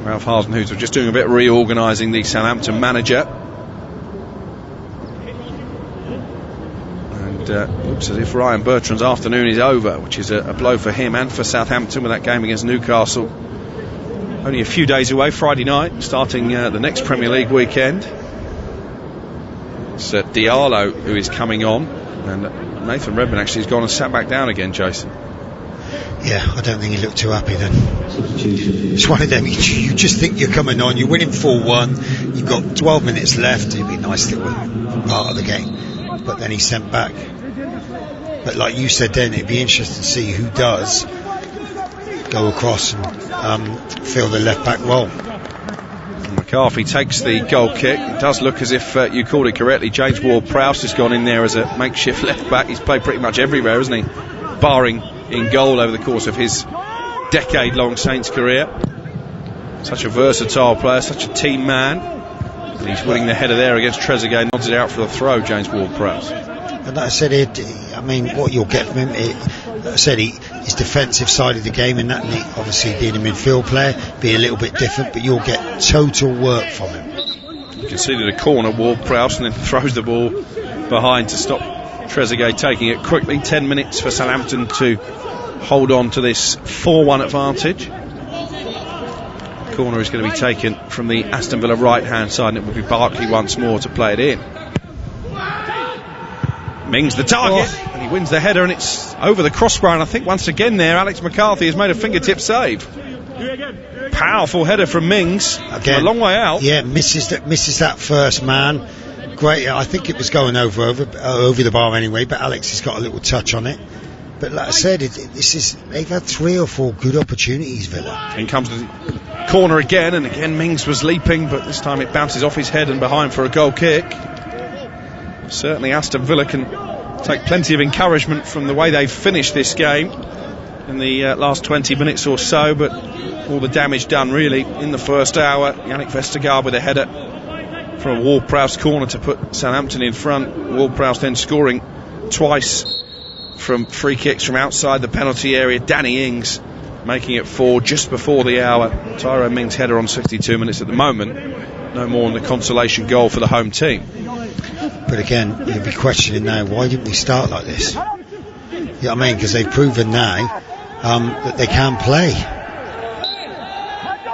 Ralph Hasenhuttl just doing a bit of reorganising, the Southampton manager. Looks as if Ryan Bertrand's afternoon is over, which is a blow for him and for Southampton with that game against Newcastle only a few days away, Friday night, starting the next Premier League weekend. It's Diallo who is coming on, and Nathan Redmond actually has gone and sat back down again, Jason. Yeah, I don't think he looked too happy then. It's one of them, you just think you're coming on, you're winning 4-1, you've got 12 minutes left, it'd be a nice little part of the game, but then he's sent back. But like you said then, it'd be interesting to see who does go across and fill the left back role. McCarthy takes the goal kick. It does look as if you called it correctly, James Ward-Prowse has gone in there as a makeshift left back. He's played pretty much everywhere, hasn't he, barring in goal over the course of his decade-long Saints career. Such a versatile player, such a team man, and he's winning the header there against Trezeguet. Nods it out for the throw, James Ward-Prowse. And like I said, I mean, what you'll get from him, like I said, his defensive side of the game, and that obviously being a midfield player, be a little bit different, but you'll get total work from him. You conceded a corner, Ward-Prowse, and then throws the ball behind to stop Trezeguet taking it quickly. 10 minutes for Southampton to hold on to this 4-1 advantage. Corner is going to be taken from the Aston Villa right hand side, and it will be Barkley once more to play it in. Mings the target, and he wins the header, and it's over the crossbar, and I think once again there Alex McCarthy has made a fingertip save. Powerful header from Mings, again, a long way out. Yeah, misses that first man. Great, I think it was going over the bar anyway, but Alex has got a little touch on it. But like I said, they've had 3 or 4 good opportunities, Villa. In comes the corner again, and again Mings was leaping, but this time it bounces off his head and behind for a goal kick. Certainly Aston Villa can take plenty of encouragement from the way they've finished this game in the last 20 minutes or so, but all the damage done really in the first hour. Yannick Vestergaard with a header from a Ward-Prowse corner to put Southampton in front. Ward-Prowse then scoring twice from free kicks from outside the penalty area. Danny Ings making it 4 just before the hour. Tyrone Mings' header on 62 minutes at the moment no more than the consolation goal for the home team. But again, you'll be questioning now, why didn't we start like this? You know what I mean? Because they've proven now that they can play.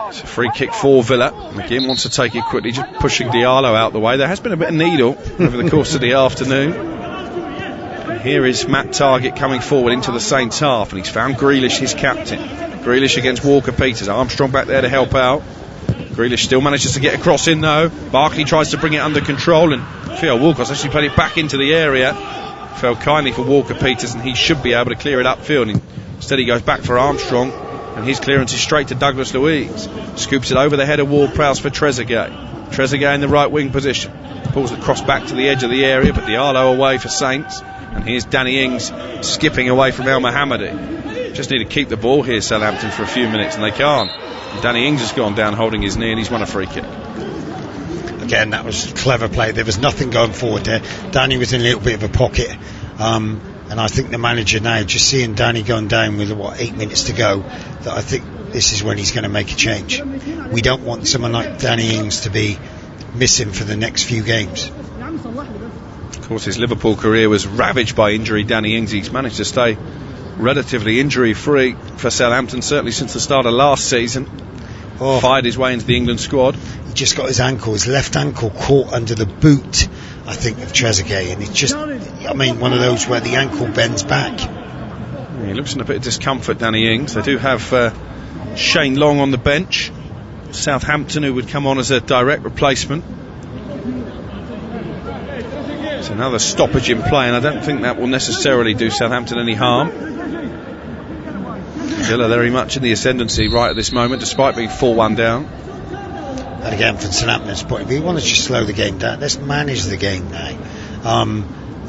It's a free kick for Villa. McGinn wants to take it quickly, just pushing Diallo out the way. There has been a bit of needle over the course of the afternoon. And here is Matt Targett coming forward into the Saints half, and he's found Grealish, his captain. Grealish against Walker-Peters. Armstrong back there to help out. Grealish still manages to get a cross in though. Barkley tries to bring it under control, and Theo Walcott's actually played it back into the area. Fell kindly for Walker-Peters, and he should be able to clear it upfield. Instead he goes back for Armstrong, and his clearance is straight to Douglas Luiz. Scoops it over the head of Ward-Prowse for Trezeguet. Trezeguet in the right wing position. Pulls the cross back to the edge of the area, but Diallo away for Saints. And here's Danny Ings skipping away from El Mohammadi. Just need to keep the ball here, Southampton, for a few minutes, and they can't. And Danny Ings has gone down holding his knee, and he's won a free kick. Again, that was clever play. There was nothing going forward there. Danny was in a little bit of a pocket. And I think the manager now, just seeing Danny going down with 8 minutes to go, that I think this is when he's going to make a change. We don't want someone like Danny Ings to be missing for the next few games. Of course, his Liverpool career was ravaged by injury. Danny Ings, he's managed to stay relatively injury free for Southampton, certainly since the start of last season. Fired his way into the England squad. He just got his left ankle caught under the boot, I think, of Trezeguet, and it's just, one of those where the ankle bends back. He looks in a bit of discomfort, Danny Ings. They do have Shane Long on the bench, Southampton, who would come on as a direct replacement. It's another stoppage in play, and I don't think that will necessarily do Southampton any harm. Villa very much in the ascendancy right at this moment, despite being 4-1 down. And again, from Southampton's point of view, we want to just slow the game down. Let's manage the game now.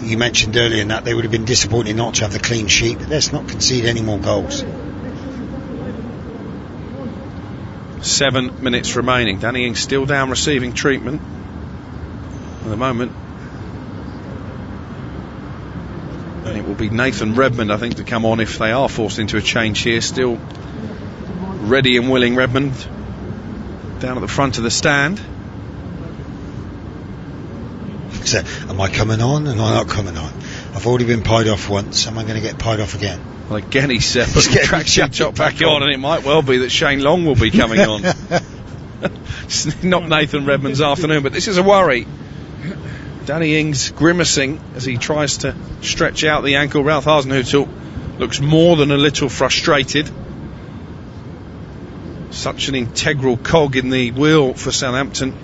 You mentioned earlier that they would have been disappointed not to have the clean sheet, but let's not concede any more goals. 7 minutes remaining. Danny Ings still down receiving treatment at the moment. And it will be Nathan Redmond, I think, to come on if they are forced into a change here. Still ready and willing, Redmond, down at the front of the stand. So, am I coming on? Am I not coming on? I've already been pied off once. Am I going to get pied off again? Well, again, he's put the tracksuit top back on, and it might well be that Shane Long will be coming on. It's not Nathan Redmond's afternoon, but this is a worry. Danny Ings grimacing as he tries to stretch out the ankle. Ralph Hasenhüttl looks more than a little frustrated. Such an integral cog in the wheel for Southampton.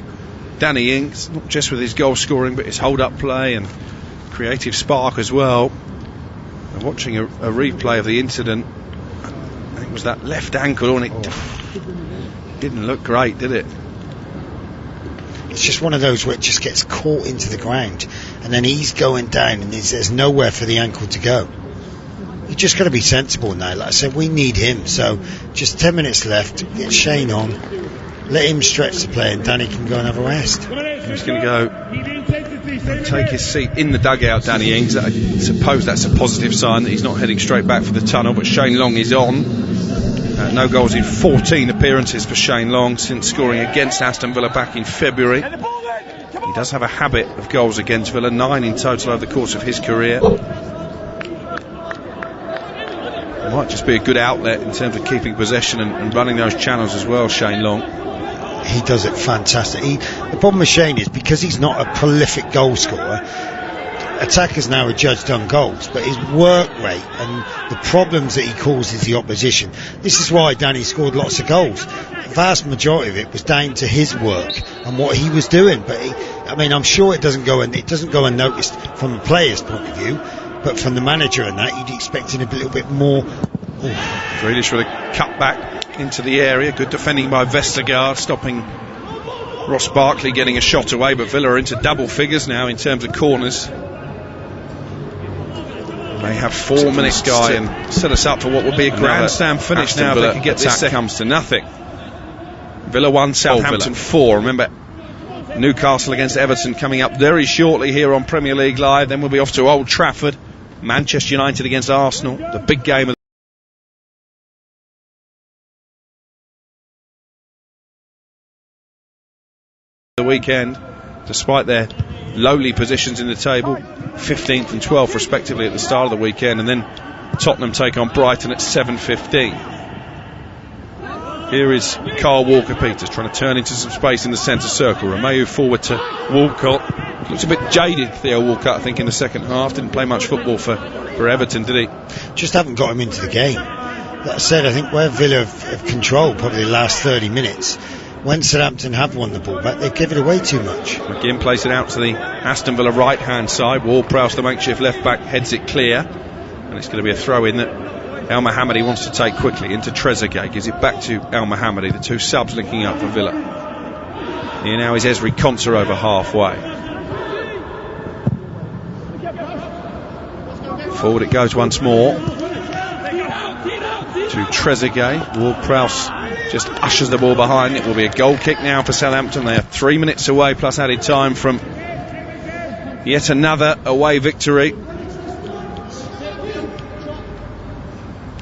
Danny Ings, not just with his goal scoring, but his hold-up play and creative spark as well. And watching a replay of the incident, I think it was that left ankle, and it didn't look great, did it? It's just one of those where it just gets caught into the ground, and then he's going down, and there's nowhere for the ankle to go. You just got to be sensible now. Like I said, we need him. So just 10 minutes left. Get Shane on, let him stretch the play, and Danny can go and have a rest. He's going to go and take his seat in the dugout, Danny Ings. I suppose that's a positive sign that he's not heading straight back for the tunnel. But Shane Long is on. No goals in 14 appearances for Shane Long since scoring against Aston Villa back in February. He does have a habit of goals against Villa, 9 in total over the course of his career. Might just be a good outlet in terms of keeping possession and running those channels as well, Shane Long. He does it fantastic. The problem with Shane is because he's not a prolific goal scorer, attackers now are judged on goals, but his work rate and the problems that he causes the opposition. This is why Danny scored lots of goals. The vast majority of it was down to his work and what he was doing. But I'm sure it doesn't go unnoticed from a player's point of view, but from the manager and that, you'd expect a little bit more. Grealish with a cut back into the area. Good defending by Vestergaard, stopping Ross Barkley getting a shot away, but Villa are into double figures now in terms of corners. They have 4 minutes, Guy, and set us up for what would be a grandstand finish now if they could get this. Comes to nothing. Villa 1, Southampton 4. Remember, Newcastle against Everton coming up very shortly here on Premier League Live. Then we'll be off to Old Trafford. Manchester United against Arsenal, the big game of the weekend, despite their lowly positions in the table, 15th and 12th respectively at the start of the weekend, and then Tottenham take on Brighton at 7:15. Here is Kyle Walker-Peters trying to turn into some space in the centre circle. Romeu forward to Walcott. Looks a bit jaded, Theo Walcott, I think, in the second half. Didn't play much football for Everton, did he? Just haven't got him into the game. That said, I think where Villa have controlled probably the last 30 minutes, when Southampton have won the ball back, they give it away too much. McGinn plays it out to the Aston Villa right-hand side. Ward-Prowse, the makeshift left-back, heads it clear. And it's going to be a throw-in that El Mohammadi wants to take quickly into Trezeguet. Gives it back to El Mohammadi, the two subs linking up for Villa. Here now is Ezri Konsa over halfway. Forward it goes once more to Trezeguet. Ward-Prowse just ushers the ball behind. It will be a goal kick now for Southampton. They are 3 minutes away plus added time from yet another away victory.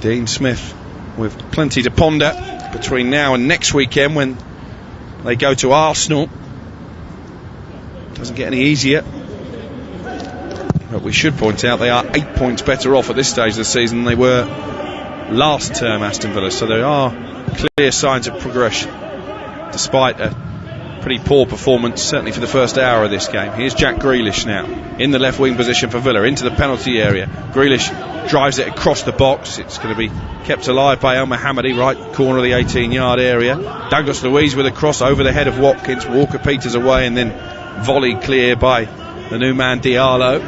Dean Smith with plenty to ponder between now and next weekend when they go to Arsenal. Doesn't get any easier. But we should point out they are 8 points better off at this stage of the season than they were last term, Aston Villa. So there are clear signs of progression, despite a pretty poor performance, certainly for the first hour of this game. Here's Jack Grealish now, in the left wing position for Villa, into the penalty area. Grealish drives it across the box. It's going to be kept alive by El Mohammadi, right corner of the 18-yard area. Douglas Luiz with a cross over the head of Watkins. Walker-Peters away, and then volleyed clear by the new man Diallo.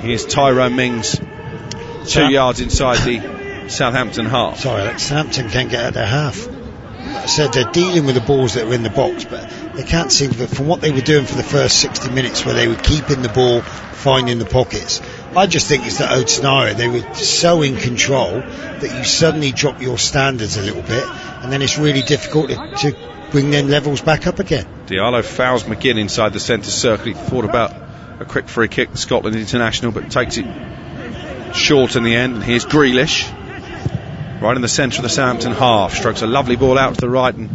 Here's Tyrone Mings, 2 yards inside the Southampton half. Sorry, Alex, Southampton can't get out their half. I said they're dealing with the balls that are in the box, but they can't seem to, from what they were doing for the first 60 minutes where they were keeping the ball, finding the pockets. I just think it's that old scenario. They were so in control that you suddenly drop your standards a little bit, and then it's really difficult to bring them levels back up again. Diallo fouls McGinn inside the centre circle. He thought about a quick free kick, the Scotland international, but takes it short in the end. And here's Grealish, right in the centre of the Southampton half. Strokes a lovely ball out to the right, and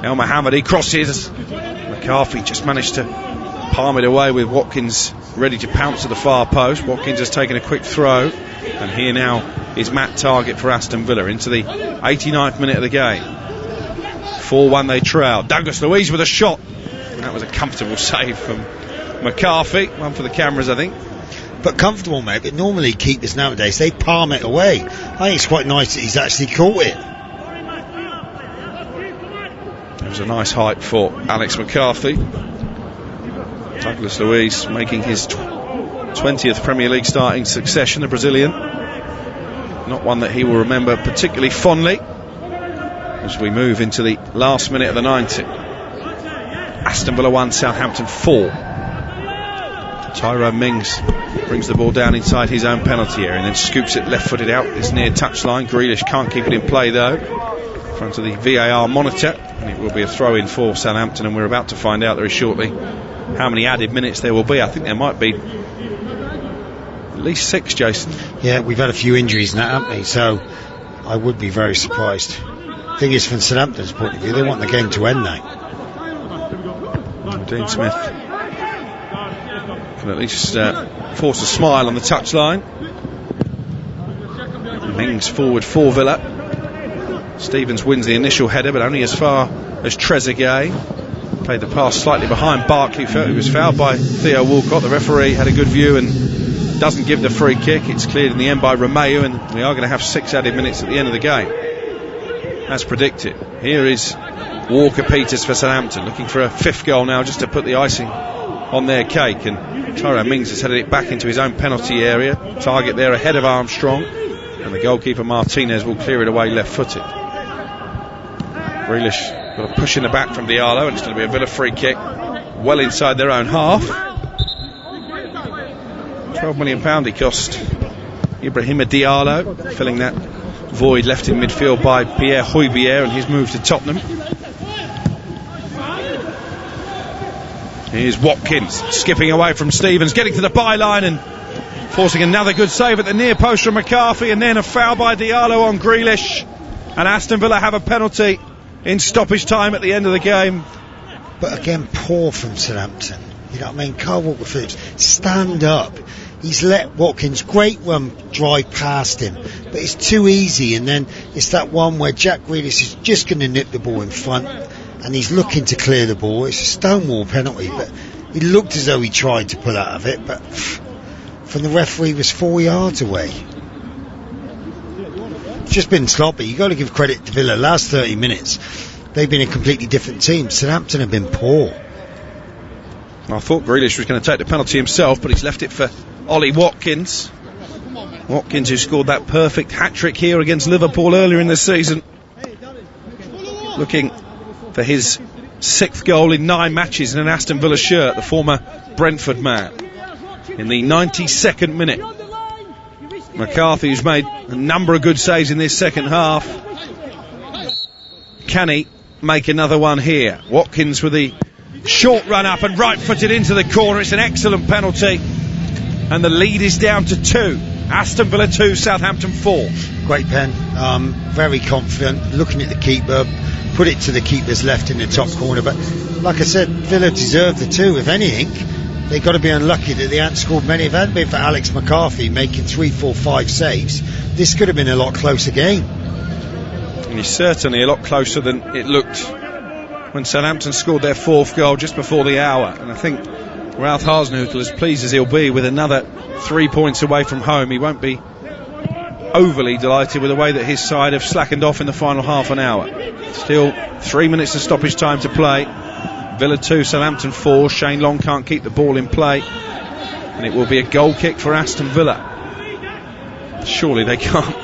El Mohammadi crosses. McCarthy just managed to palm it away with Watkins ready to pounce at the far post. Watkins has taken a quick throw, and here now is Matt Targett for Aston Villa into the 89th minute of the game. 4-1 they trail. Douglas Luiz with a shot, and that was a comfortable save from McCarthy. One for the cameras, I think. But comfortable, mate. But normally keepers nowadays, they palm it away. I think it's quite nice that he's actually caught it. It was a nice height for Alex McCarthy. Douglas Luiz making his 20th Premier League start in succession, the Brazilian. Not one that he will remember particularly fondly as we move into the last minute of the 90. Aston Villa 1, Southampton 4. Tyrone Mings brings the ball down inside his own penalty area and then scoops it left-footed out this near touchline. Grealish can't keep it in play though, in front of the VAR monitor, and it will be a throw-in for Southampton, and we're about to find out very shortly how many added minutes there will be. I think there might be at least 6, Jason. Yeah, we've had a few injuries now, haven't we? So I would be very surprised. Thing is, from Southampton's point of view, they want the game to end now. Dean Smith can at least force a smile on the touchline. Mings forward for Villa. Stevens wins the initial header, but only as far as Trezeguet. Played the pass slightly behind Barkley, who was fouled by Theo Walcott. The referee had a good view and doesn't give the free kick. It's cleared in the end by Romeu, and we are going to have 6 added minutes at the end of the game, as predicted. Here is Walker-Peters for Southampton, looking for a 5th goal now, just to put the icing on their cake, and Tyrone Mings has headed it back into his own penalty area. Target there ahead of Armstrong, and the goalkeeper Martinez will clear it away left-footed. Grealish got a push in the back from Diallo, and it's going to be a Villa free kick well inside their own half. £12 million he cost Ibrahima Diallo, filling that void left in midfield by Pierre Højbjerg and his move to Tottenham. Here's Watkins skipping away from Stevens, getting to the byline and forcing another good save at the near post from McCarthy, and then a foul by Diallo on Grealish, and Aston Villa have a penalty in stoppage time at the end of the game. But again, poor from Southampton. You know what I mean? Kyle Walker-Phillips, stand up. He's let Watkins, great run, drive past him, but it's too easy. And then it's that one where Jack Grealish is just going to nip the ball in front, and he's looking to clear the ball. It's a stonewall penalty, but he looked as though he tried to pull out of it, but from the referee was 4 yards away. It's just been sloppy. You've got to give credit to Villa. Last 30 minutes, they've been a completely different team. Southampton have been poor. I thought Grealish was going to take the penalty himself, but he's left it for Ollie Watkins. Watkins, who scored that perfect hat-trick here against Liverpool earlier in the season. Looking for his 6th goal in 9 matches in an Aston Villa shirt, the former Brentford man. In the 92nd minute, McCarthy, who's made a number of good saves in this second half. Can he make another one here? Watkins with the short run up and right-footed into the corner. It's an excellent penalty, and the lead is down to 2. Aston Villa 2, Southampton 4. Great pen, very confident, looking at the keeper, put it to the keeper's left in the top corner. But like I said, Villa deserve the 2. If anything, they've got to be unlucky that they hadn't scored many. If it hadn't been for Alex McCarthy making 3, 4, 5 saves, this could have been a lot closer game. And it's certainly a lot closer than it looked when Southampton scored their 4th goal just before the hour. And I think Ralph Hasenhüttl, as pleased as he'll be with another 3 points away from home, he won't be overly delighted with the way that his side have slackened off in the final half an hour. Still 3 minutes of stoppage time to play. Villa 2, Southampton 4. Shane Long can't keep the ball in play, and it will be a goal kick for Aston Villa. Surely they can't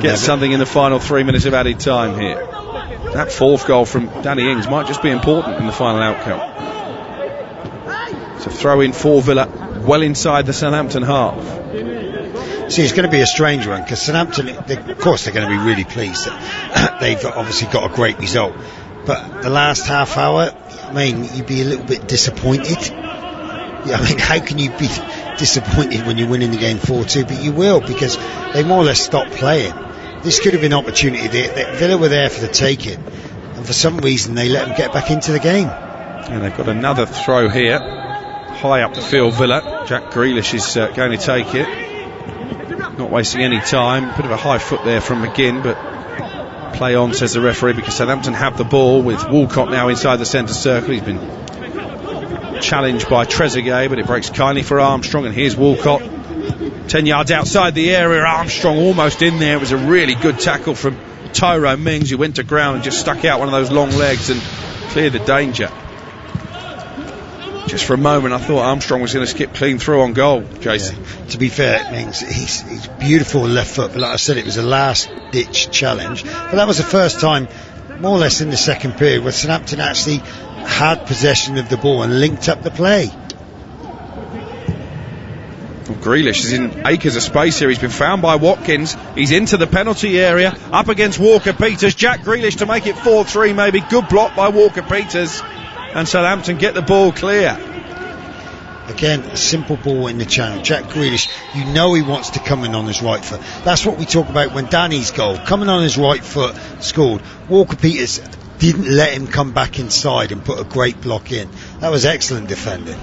get something in the final 3 minutes of added time here. That 4th goal from Danny Ings might just be important in the final outcome. So throw in for Villa, well inside the Southampton half. See, it's going to be a strange one, because Southampton, of course, they're going to be really pleased that they've obviously got a great result. But the last half hour, I mean, you'd be a little bit disappointed. Yeah, I mean, how can you be disappointed when you're winning the game 4-2? But you will, because they more or less stopped playing. This could have been an opportunity. Villa were there for the taking, and for some reason they let them get back into the game. And they've got another throw here, high up the field. Villa. Jack Grealish is going to take it, not wasting any time. Bit of a high foot there from McGinn, but play on, says the referee, because Southampton have the ball with Walcott now inside the centre circle. He's been challenged by Trezeguet, but it breaks kindly for Armstrong, and here's Walcott 10 yards outside the area. Armstrong almost in there. It was a really good tackle from Tyrone Mings, who went to ground and just stuck out one of those long legs and cleared the danger. Just for a moment I thought Armstrong was going to skip clean through on goal, Jason. Yeah. To be fair, Mings, he's beautiful left foot, but like I said, it was a last ditch challenge. But that was the first time, more or less in the second period, where Southampton actually had possession of the ball and linked up the play. Grealish is in acres of space here. He's been found by Watkins. He's into the penalty area, up against Walker-Peters. Jack Grealish to make it 4-3 maybe. Good block by Walker-Peters, and Southampton get the ball clear. Again, a simple ball in the channel. Jack Grealish, you know he wants to come in on his right foot. That's what we talk about when Danny's goal, coming on his right foot, scored. Walker-Peters didn't let him come back inside and put a great block in. That was excellent defending.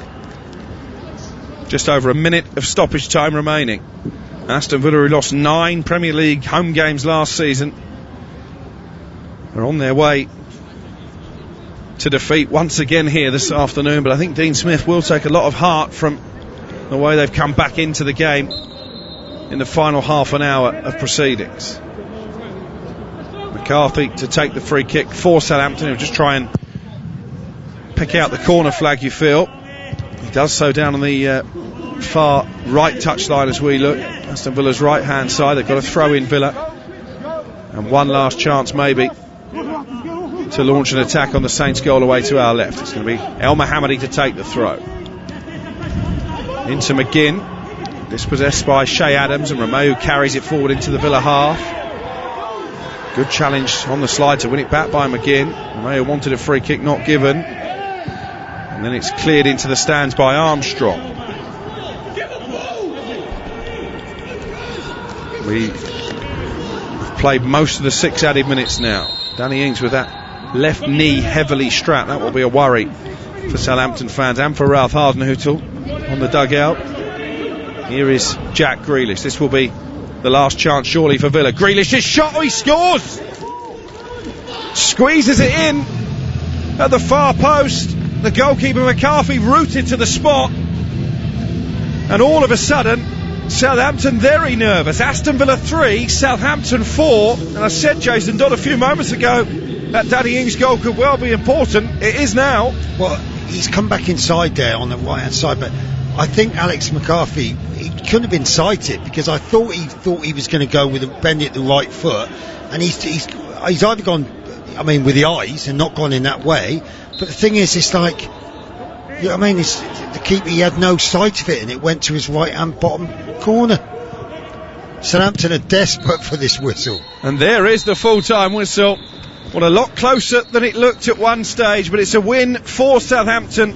Just over a minute of stoppage time remaining. Aston Villa, who lost 9 Premier League home games last season, are on their way to defeat once again here this afternoon. But I think Dean Smith will take a lot of heart from the way they've come back into the game in the final half an hour of proceedings. McCarthy to take the free kick for Southampton. He'll just try and pick out the corner flag, you feel. He does so down on the far right touchline as we look. Aston Villa's right hand side. They've got to throw in Villa, and one last chance maybe to launch an attack on the Saints goal away to our left. It's going to be El Mohammadi to take the throw. Into McGinn, dispossessed by Shea Adams, and Romeu carries it forward into the Villa half. Good challenge on the slide to win it back by McGinn. Romeu wanted a free kick, not given, and then it's cleared into the stands by Armstrong. We've played most of the 6 added minutes now. Danny Ings with that left knee heavily strapped. That will be a worry for Southampton fans and for Ralph Hasenhüttl on the dugout. Here is Jack Grealish. This will be the last chance surely for Villa. Grealish is shot, he scores! Squeezes it in at the far post. The goalkeeper McCarthy rooted to the spot, and all of a sudden Southampton very nervous. Aston Villa 3, Southampton 4. And I said, Jason Dodd, a few moments ago that Danny Ings goal could well be important. It is now. Well, he's come back inside there on the right hand side, but I think Alex McCarthy, he couldn't have been sighted, because I thought he was going to go with bend it the right foot, and he's either gone, I mean, with the eyes and not gone in that way. But the thing is, it's like, you know what I mean, it's, the keeper, he had no sight of it, and it went to his right hand bottom corner. Southampton are desperate for this whistle. And there is the full-time whistle. Well, a lot closer than it looked at one stage, but it's a win for Southampton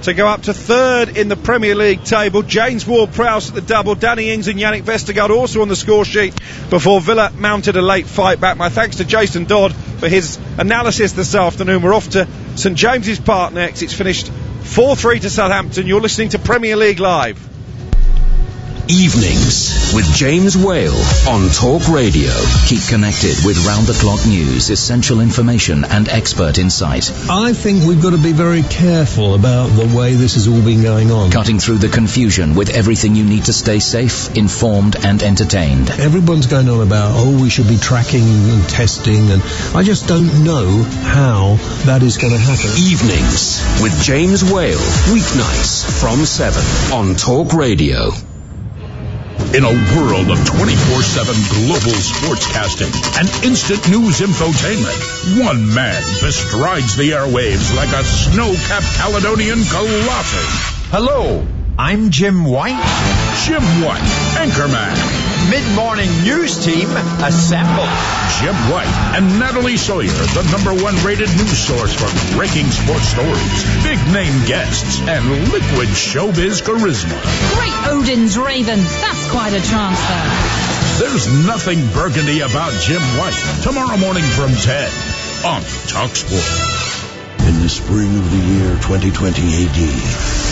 to go up to third in the Premier League table. James Ward-Prowse at the double, Danny Ings and Yannick Vestergaard also on the score sheet before Villa mounted a late fight back. My thanks to Jason Dodd for his analysis this afternoon. We're off to St James's Park next. It's finished 4-3 to Southampton. You're listening to Premier League Live. Evenings with James Whale on Talk Radio. Keep connected with round-the-clock news, essential information and expert insight. I think we've got to be very careful about the way this has all been going on. Cutting through the confusion with everything you need to stay safe, informed and entertained. Everyone's going on about, we should be tracking and testing, and I just don't know how that is going to happen. Evenings with James Whale. Weeknights from 7 on Talk Radio. In a world of 24/7 global sportscasting and instant news infotainment, one man bestrides the airwaves like a snow-capped Caledonian colossus. Hello, I'm Jim White. Jim White, anchorman. Mid-morning news team, assemble. Jim White and Natalie Sawyer, the #1 rated news source for breaking sports stories, big-name guests, and liquid showbiz charisma. Great Odin's Raven, that's quite a transfer. There's nothing burgundy about Jim White. Tomorrow morning from 10 on TalkSport. In the spring of the year 2020 AD,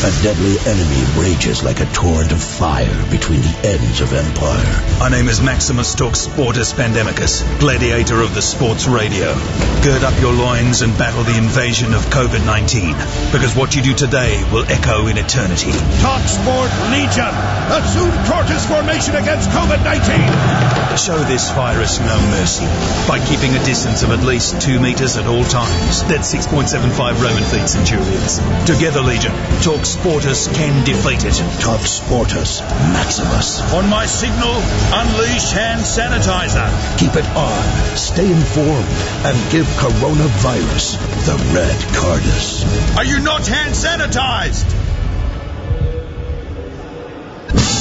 a deadly enemy rages like a torrent of fire between the ends of empire. My name is Maximus Talksportus Pandemicus, gladiator of the sports radio. Gird up your loins and battle the invasion of COVID-19, because what you do today will echo in eternity. TalkSport Legion, assume tortoise formation against COVID-19. Show this virus no mercy by keeping a distance of at least 2 meters at all times. That's 6.75 Roman feet, centurions. Together, Legion, TalkSportus can defeat it. TalkSportus Maximus. On my signal, unleash hand sanitizer. Keep it on, stay informed, and give coronavirus the red cardus. Are you not hand sanitized?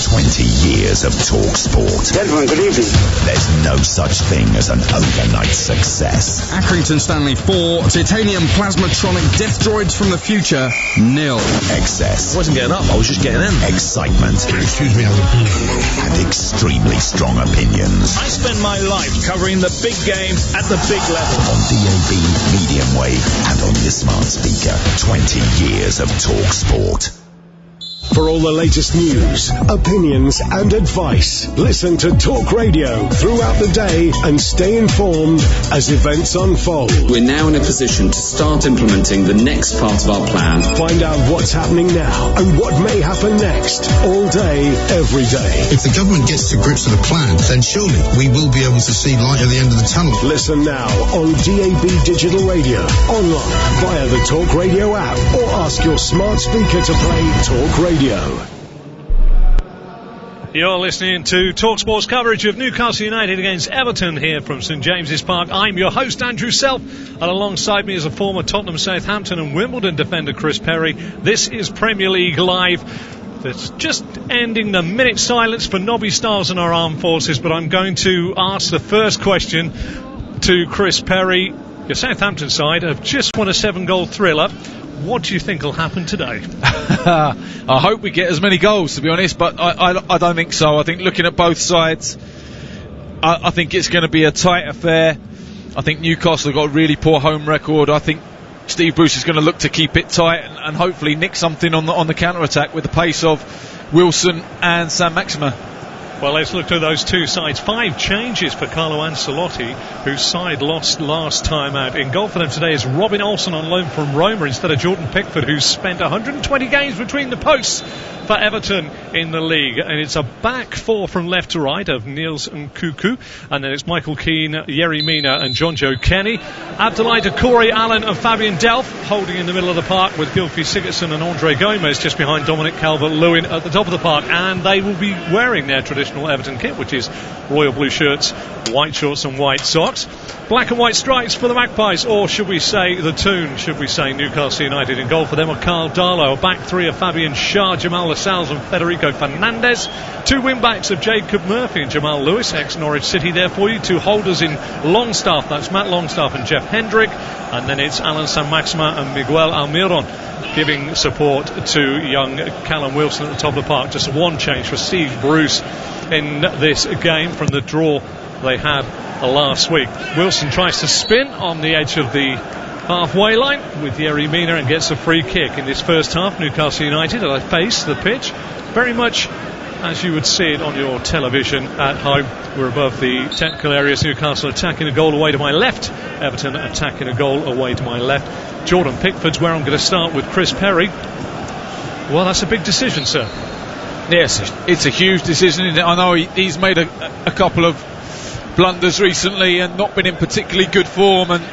20 years of TalkSport. Gentlemen, good evening. There's no such thing as an overnight success. Accrington Stanley 4, titanium plasmatronic death droids from the future, 0. Excess. I wasn't getting up, I was just getting in. Excitement. Excuse me, and extremely strong opinions. I spend my life covering the big game at the big level. On DAB, medium wave, and on your smart speaker. 20 years of TalkSport. For all the latest news, opinions and advice, listen to Talk Radio throughout the day and stay informed as events unfold. We're now in a position to start implementing the next part of our plan. Find out what's happening now and what may happen next, all day, every day. If the government gets to grips with the plan, then surely we will be able to see light at the end of the tunnel. Listen now on DAB Digital Radio, online, via the Talk Radio app, or ask your smart speaker to play Talk Radio. You're listening to TalkSport's coverage of Newcastle United against Everton here from St James's Park. I'm your host, Andrew Self, and alongside me is a former Tottenham, Southampton and Wimbledon defender, Chris Perry. This is Premier League Live. That's just ending the minute silence for Nobby Stiles and our armed forces, but I'm going to ask the first question to Chris Perry. Your Southampton side have just won a 7-goal thriller. What do you think will happen today? I hope we get as many goals, to be honest, but I don't think so. I think looking at both sides, I think it's going to be a tight affair. I think Newcastle have got a really poor home record. I think Steve Bruce is going to look to keep it tight and hopefully nick something on the counter-attack with the pace of Wilson and Saint-Maximin. Well, let's look at those two sides. 5 changes for Carlo Ancelotti, whose side lost last time out. In goal for them today is Robin Olsen on loan from Roma instead of Jordan Pickford, who's spent 120 games between the posts for Everton in the league. And it's a back 4 from left to right of Niels Nkuku, and then it's Michael Keane, Yerry Mina and John Joe Kenny. Abdoulaye Doucouré, Allen and Fabian Delph holding in the middle of the park with Gylfi Sigurdsson and Andre Gomez just behind Dominic Calvert-Lewin at the top of the park. And they will be wearing their traditional Everton kit, which is royal blue shirts, white shorts and white socks. Black and white stripes for the Magpies, or should we say the Toon, should we say Newcastle United. In goal for them are Carl Darlow, a back 3 of Fabian Schär, Jamal Lascelles and Federico Fernandez. 2 wing-backs of Jacob Murphy and Jamal Lewis, ex-Norwich City there for you. 2 holders in Longstaff, that's Matt Longstaff and Jeff Hendrick. And then it's Alan Saint-Maximin and Miguel Almiron giving support to young Callum Wilson at the top of the park. Just one change for Steve Bruce in this game from the draw they had last week. Wilson tries to spin on the edge of the halfway line with Yerry Mina and gets a free kick in this first half. Newcastle United at a pace, the pitch, very much as you would see it on your television at home. We're above the technical areas. Newcastle attacking a goal away to my left, Everton attacking a goal away to my left. Jordan Pickford's where I'm going to start with Chris Perry. Well, that's a big decision, sir. Yes, it's a huge decision. I know he's made a couple of blunders recently and not been in particularly good form, and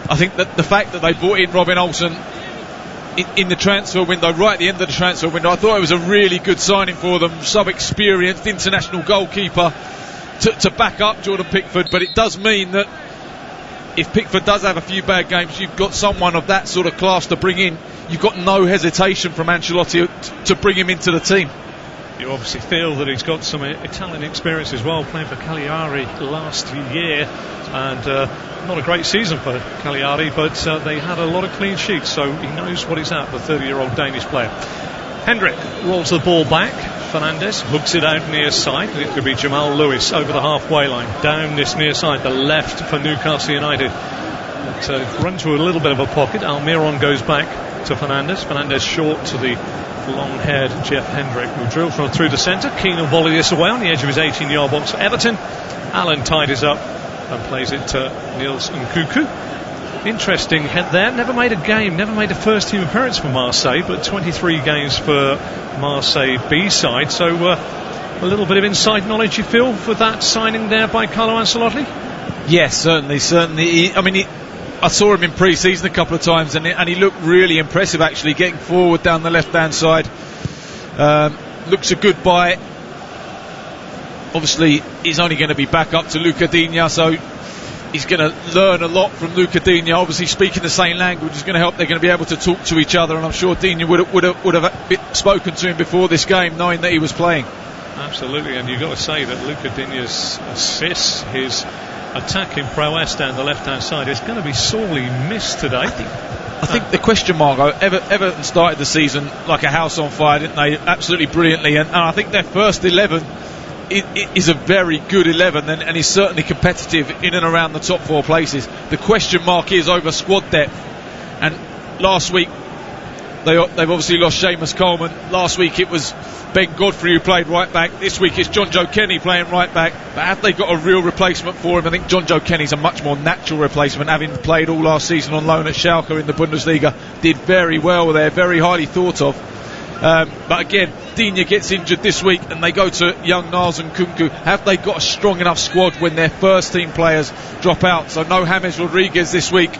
I think that the fact that they brought in Robin Olsen in the transfer window, right at the end of the transfer window, I thought it was a really good signing for them. Experienced international goalkeeper to back up Jordan Pickford, but it does mean that if Pickford does have a few bad games, you've got someone of that sort of class to bring in. You've got no hesitation from Ancelotti to bring him into the team. You obviously feel that he's got some Italian experience as well, playing for Cagliari last year, and not a great season for Cagliari, but they had a lot of clean sheets, so he knows what he's at, the 30-year-old Danish player. Hendrick rolls the ball back. Fernandez hooks it out near side. It could be Jamal Lewis over the halfway line, down this near side, the left for Newcastle United. Run to a little bit of a pocket. Almiron goes back to Fernandez. Fernandez short to the long-haired Jeff Hendrick, who drills from through the centre. Keane will volley this away on the edge of his 18-yard box for Everton. Allen tidies up and plays it to Niels Nkuku. Interesting head there. Never made a game, never made a first-team appearance for Marseille, but 23 games for Marseille B-side. So a little bit of inside knowledge, you feel, for that signing there by Carlo Ancelotti? Yes, certainly. I saw him in pre-season a couple of times, and he looked really impressive, actually, getting forward down the left-hand side. Looks a good buy. Obviously, he's only going to be back up to Luca Digne, so he's going to learn a lot from Luca Digne. Obviously, speaking the same language is going to help. They're going to be able to talk to each other, and I'm sure Digne would have spoken to him before this game, knowing that he was playing. Absolutely, and you've got to say that Luca Digne's assists, his attacking prowess down the left-hand side, is going to be sorely missed today. I think the question mark, Everton started the season like a house on fire, didn't they? Absolutely brilliantly, and I think their first 11 is a very good 11, and is certainly competitive in and around the top 4 places. The question mark is over squad depth, and last week they've obviously lost Seamus Coleman. Last week it was Ben Godfrey who played right back. This week it's John Joe Kenny playing right back. But have they got a real replacement for him? I think John Joe Kenny's a much more natural replacement, having played all last season on loan at Schalke in the Bundesliga. Did very well there, very highly thought of. But again, Digne gets injured this week and they go to young Niels Nkuku. Have they got a strong enough squad when their first team players drop out? So no James Rodriguez this week,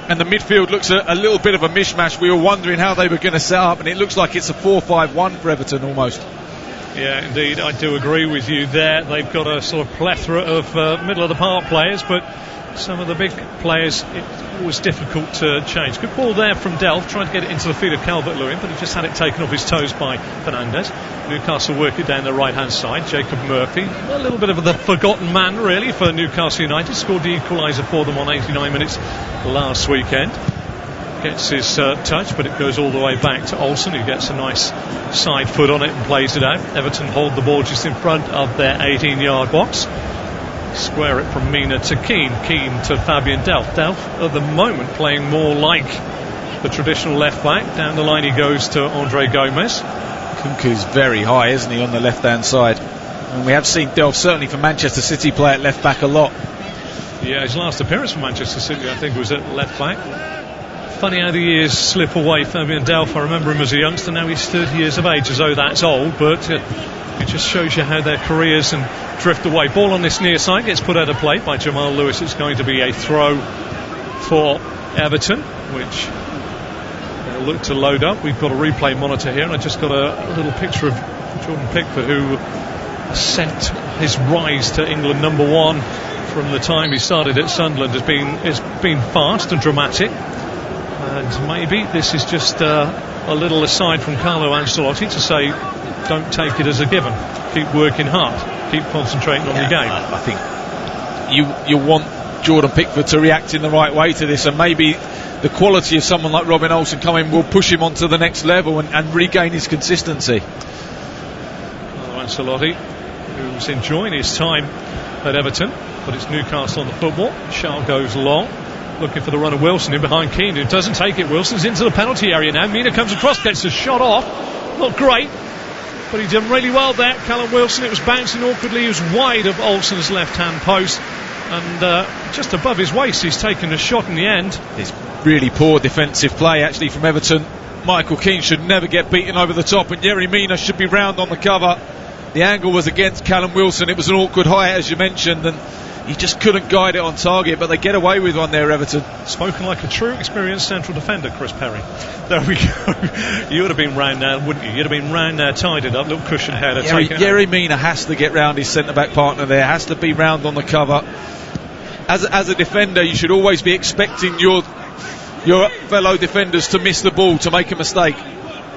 and the midfield looks a little bit of a mishmash. We were wondering how they were going to set up, and it looks like it's a 4-5-1 for Everton almost. Yeah, indeed, I do agree with you there. They've got a sort of plethora of middle of the park players, but some of the big players, it's always difficult to change. Good ball there from Delph, trying to get it into the feet of Calvert-Lewin, but he just had it taken off his toes by Fernandez. Newcastle work it down the right-hand side. Jacob Murphy, a little bit of the forgotten man, really, for Newcastle United. Scored the equaliser for them on 89 minutes last weekend. Gets his touch, but it goes all the way back to Olsen, who gets a nice side foot on it and plays it out. Everton hold the ball just in front of their 18-yard box. Square it from Mina to Keane. Keane to Fabian Delph. Delph at the moment playing more like the traditional left back. Down the line he goes to Andre Gomez. Kunku's very high, isn't he, on the left hand side? And we have seen Delph, certainly for Manchester City, play at left back a lot. Yeah, his last appearance for Manchester City, I think, was at left back. Funny how the years slip away. Fabian Delph, I remember him as a youngster. Now he's 30 years of age, as though that's old, but it just shows you how their careers and drift away. Ball on this near side gets put out of play by Jamal Lewis. It's going to be a throw for Everton, which they'll look to load up. We've got a replay monitor here, and I just got a little picture of Jordan Pickford, who sent his rise to England #1 from the time he started at Sunderland. It's been fast and dramatic, and maybe this is just a little aside from Carlo Ancelotti to say, don't take it as a given. Keep working hard. Keep concentrating on your game. I think you want Jordan Pickford to react in the right way to this, and maybe the quality of someone like Robin Olsen coming will push him onto the next level and regain his consistency. Carlo Ancelotti, who's enjoying his time at Everton, but it's Newcastle on the football. Shaw goes long, looking for the run of Wilson in behind Keane, who doesn't take it. Wilson's into the penalty area now. Mina comes across, gets a shot off. Not great, but he done really well there, Callum Wilson. It was bouncing awkwardly. He was wide of Olsen's left-hand post, and just above his waist he's taken a shot in the end. It's really poor defensive play actually from Everton. Michael Keane should never get beaten over the top, and Yerry Mina should be round on the cover. The angle was against Callum Wilson. It was an awkward height, as you mentioned, and he just couldn't guide it on target, but they get away with one there, Everton. Spoken like a true experienced central defender, Chris Perry. There we go. You would have been round now, wouldn't you? You'd have been round there, tied it up, little cushion header. Yerry Mina has to get round his centre-back partner there, has to be round on the cover. As a defender, you should always be expecting your fellow defenders to miss the ball, to make a mistake.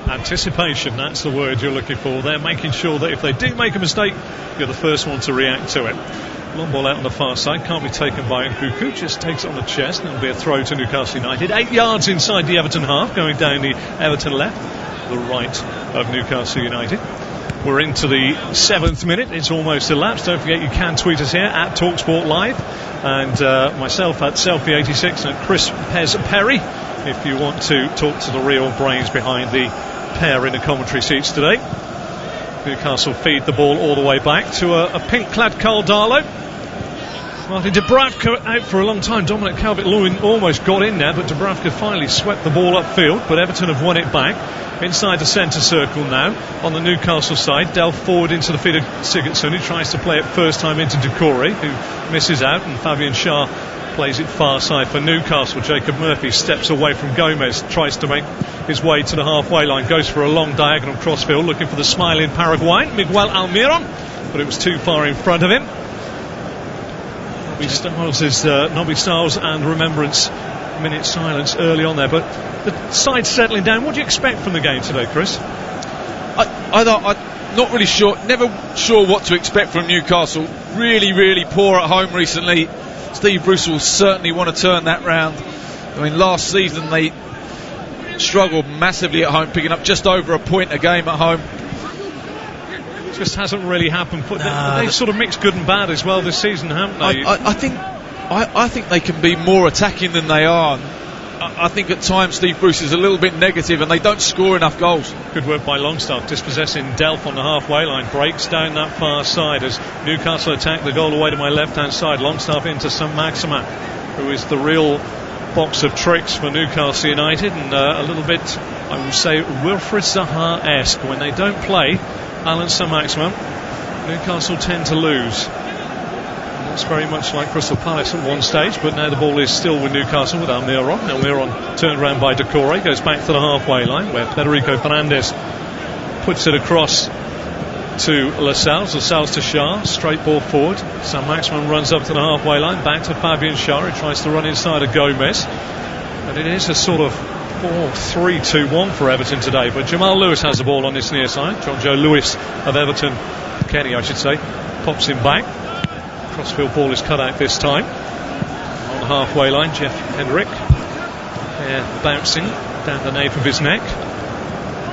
Anticipation, that's the word you're looking for. They're making sure that if they do make a mistake, you're the first one to react to it. Long ball out on the far side, can't be taken by Nkuku, just takes it on the chest, and it'll be a throw to Newcastle United. 8 yards inside the Everton half, going down the Everton left, the right of Newcastle United. We're into the 7th minute, it's almost elapsed. Don't forget you can tweet us here at TalkSport Live, and myself at Selfie86 and Chris Pez Perry, if you want to talk to the real brains behind the pair in the commentary seats today. Newcastle feed the ball all the way back to a pink-clad Carl Darlow. Martin Dubravka out for a long time. Dominic Calvert-Lewin almost got in there, but Dubravka finally swept the ball upfield, but Everton have won it back. Inside the centre circle now on the Newcastle side. Delph forward into the feet of Sigurdsson, who tries to play it first time into Doucouré, who misses out, and Fabian Schär plays it far side for Newcastle. Jacob Murphy steps away from Gomez, tries to make his way to the halfway line, goes for a long diagonal crossfield, looking for the smiling Paraguayan, Miguel Almiron, but it was too far in front of him. Nobby Stiles and Remembrance minute silence early on there, but the side settling down. What do you expect from the game today, Chris? I'm not really sure, never sure what to expect from Newcastle. Really poor at home recently. Steve Bruce will certainly want to turn that round. I mean, last season they struggled massively at home, picking up just over a point a game at home. Just hasn't really happened. They've sort of mixed good and bad as well this season, haven't they? I think they can be more attacking than they are. I think at times Steve Bruce is a little bit negative and they don't score enough goals. Good work by Longstaff, dispossessing Delph on the halfway line, breaks down that far side as Newcastle attack the goal away to my left hand side. Longstaff into Saint-Maximin, who is the real box of tricks for Newcastle United, and a little bit, I would say, Wilfried Zaha-esque. When they don't play Alan Saint-Maximin, Newcastle tend to lose. It's very much like Crystal Palace at one stage, but now the ball is still with Newcastle with Almiron. Almiron turned around by Doucouré, goes back to the halfway line where Federico Fernandez puts it across to Lascelles. Lascelles to Schär, straight ball forward. Saint-Maximin runs up to the halfway line, back to Fabian Schär, who tries to run inside of Gomez. And it is a sort of 4-3-2-1 for Everton today, but Jamal Lewis has the ball on this near side. John Joe Lewis of Everton, Kenny I should say, pops him back. Crossfield ball is cut out this time. On the halfway line, Jeff Hendrick bouncing down the nape of his neck.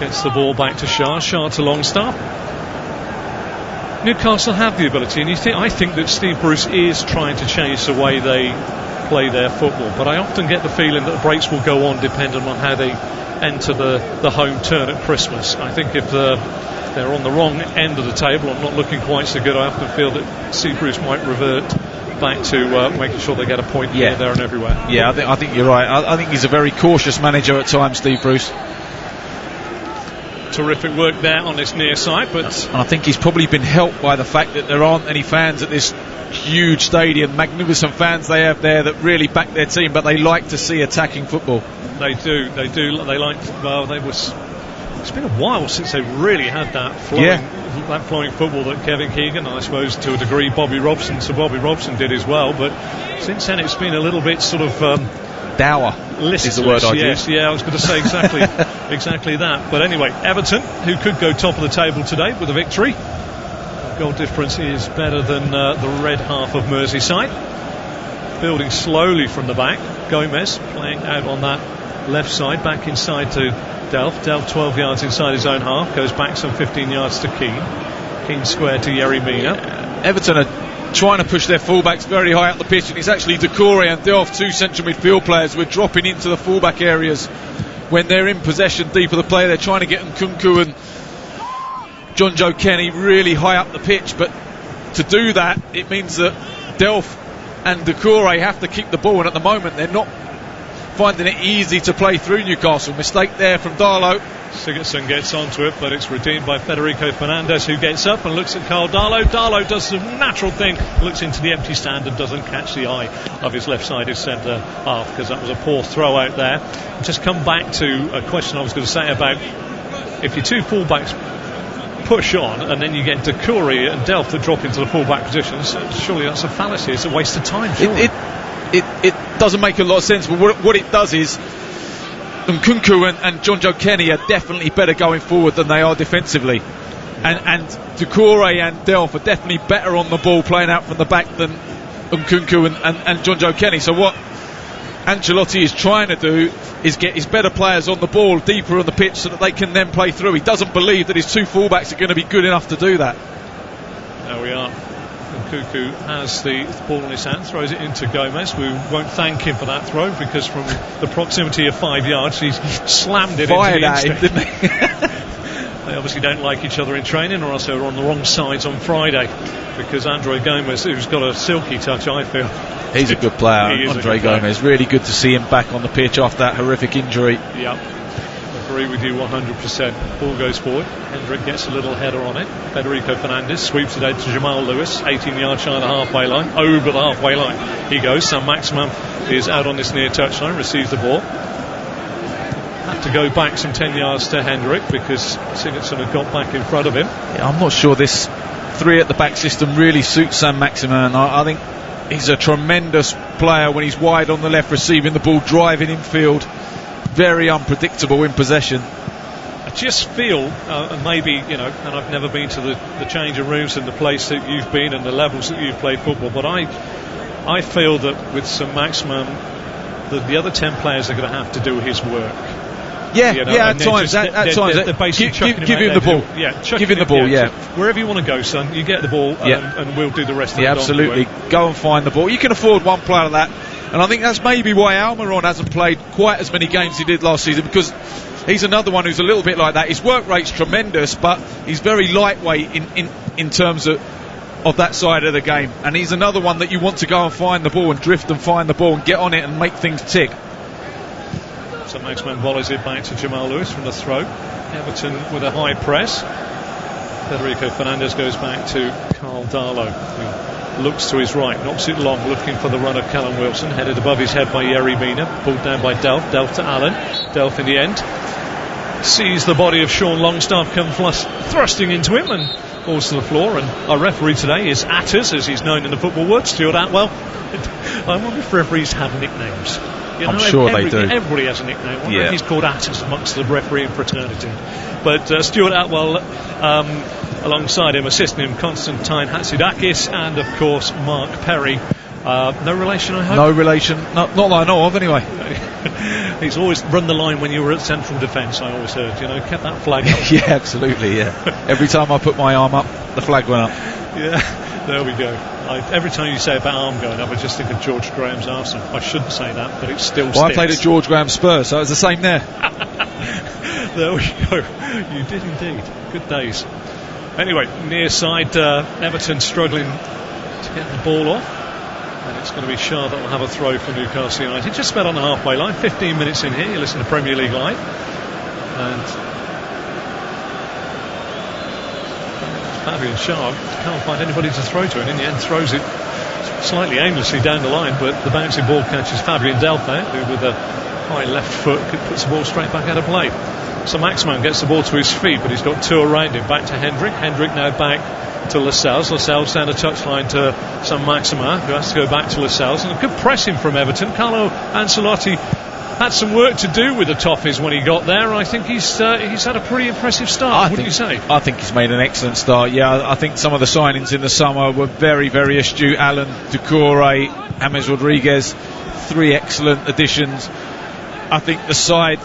Gets the ball back to Schär. Schär to Longstaff. Newcastle have the ability, and I think that Steve Bruce is trying to change the way they play their football, but I often get the feeling that the breaks will go on depending on how they enter the home turn at Christmas. I think if they're on the wrong end of the table and not looking quite so good, I often feel that Steve Bruce might revert back to making sure they get a point here, there and everywhere. Yeah, I think you're right. I think he's a very cautious manager at times, Steve Bruce. Terrific work there on this near side, but and I think he's probably been helped by the fact that there aren't any fans at this huge stadium. Magnificent fans they have there that really back their team, but they like to see attacking football. They do. They like. Well, it's been a while since they really had that flowing football that Kevin Keegan, and I suppose to a degree Bobby Robson did as well. But since then, it's been a little bit sort of. Dour is the word I'd use. Yeah, I was going to say exactly that. But anyway, Everton, who could go top of the table today with a victory. Goal difference is better than the red half of Merseyside. Building slowly from the back. Gomez playing out on that left side, back inside to Delph. Delph 12 yards inside his own half, goes back some 15 yards to Keane. Keane square to Yerry Mina. Everton are trying to push their fullbacks very high up the pitch, and it's actually Doucouré and Delph, two central midfield players, who are dropping into the fullback areas when they're in possession deep of the play. They're trying to get Nkunku and John Joe Kenny really high up the pitch, but to do that it means that Delph and Doucouré have to keep the ball, and at the moment they're not finding it easy to play through Newcastle. Mistake there from Darlow. Sigurdsson gets onto it, but it's redeemed by Federico Fernandez, who gets up and looks at Carl Darlow. Darlow does the natural thing, looks into the empty stand and doesn't catch the eye of his left-sided centre half, because that was a poor throw out there. Just come back to a question I was going to say about if your two fullbacks push on and then you get Doucouré and Delph that drop into the fullback positions, surely that's a fallacy. It's a waste of time. It doesn't make a lot of sense, but what it does is Nkunku and John Joe Kenny are definitely better going forward than they are defensively, and Doucouré and Delph are definitely better on the ball playing out from the back than Nkunku and John Joe Kenny. So what Ancelotti is trying to do is get his better players on the ball deeper on the pitch so that they can then play through. He doesn't believe that his two fullbacks are going to be good enough to do that. There we are. Nkunku has the ball in his hand, throws it into Gomez. We won't thank him for that throw, because from the proximity of 5 yards he's slammed it Fired into the at him, didn't he? They obviously don't like each other in training, or else they were on the wrong sides on Friday, because Andre Gomez, who's got a silky touch, I feel. He's a good player, Andre Gomez. Really good to see him back on the pitch after that horrific injury. Yep. Agree with you 100%. Ball goes forward. Hendrick gets a little header on it. Federico Fernandez sweeps it out to Jamal Lewis, 18 yards shy of the halfway line. Over the halfway line he goes. Sam Maximum is out on this near touchline, receives the ball. Had to go back some 10 yards to Hendrick because Sigurdsson had got back in front of him. Yeah, I'm not sure this three at the back system really suits Sam Maximin. I think he's a tremendous player when he's wide on the left, receiving the ball, driving infield. Very unpredictable in possession. I just feel, and maybe, and I've never been to the changing rooms and the place that you've been and the levels that you've played football, but I feel that with St Maximum, the other 10 players are going to have to do his work. At times. They're basically give him the ball. Give him the ball, Wherever you want to go, son, you get the ball, and we'll do the rest of it. Absolutely. Go and find the ball. You can afford one player of that. And I think that's maybe why Almiron hasn't played quite as many games as he did last season, because he's another one who's a little bit like that. His work rate's tremendous, but he's very lightweight in terms of that side of the game. And he's another one that you want to go and find the ball and drift and find the ball and get on it and make things tick. So Maxman volleys it back to Jamal Lewis from the throat. Everton with a high press. Federico Fernandez goes back to Carl Darlow, who looks to his right, knocks it long, looking for the run of Callum Wilson, headed above his head by Yerry Mina, pulled down by Delph. Delph to Allen. Delph in the end sees the body of Sean Longstaff come thrusting into him and falls to the floor. And our referee today is Atters, as he's known in the football world, Stuart Atwell. I wonder if referees have nicknames. I'm sure they do. Everybody has a nickname. Yeah. He's called Atters amongst the refereeing fraternity. But Stuart Atwell, alongside him, assisting him, Constantine Hatzidakis, and of course Mark Perry No relation, I hope? No relation, not that I know of anyway. He's always run the line when you were at central defence, I always heard, kept that flag up. Yeah, absolutely, yeah. Every time I put my arm up, the flag went up. Yeah, there we go. Every time you say about arm going up, I just think of George Graham's Arsenal. I shouldn't say that, but it still sticks. I played at George Graham's Spurs, so it was the same there. There we go. You did indeed. Good days. Anyway, near side, Everton struggling to get the ball off. And it's going to be Shah that will have a throw for Newcastle United. Just about on the halfway line. 15 minutes in here. You listen to Premier League Live. And Fabian Shah can't find anybody to throw to, and in the end throws it slightly aimlessly down the line, but the bouncing ball catches Fabian Delphin, who with a high left foot puts the ball straight back out of play. So Maximin gets the ball to his feet, but he's got two around him. Back to Hendrick. Hendrick now back to Lascelles. Lascelles down the touchline to Sam Maximin, who has to go back to Lascelles. And a good pressing from Everton. Carlo Ancelotti had some work to do with the Toffees when he got there. I think he's had a pretty impressive start, wouldn't you say? I think he's made an excellent start, yeah. I think some of the signings in the summer were very, very astute. Alan, Doucouré, James Rodriguez, 3 excellent additions. I think the side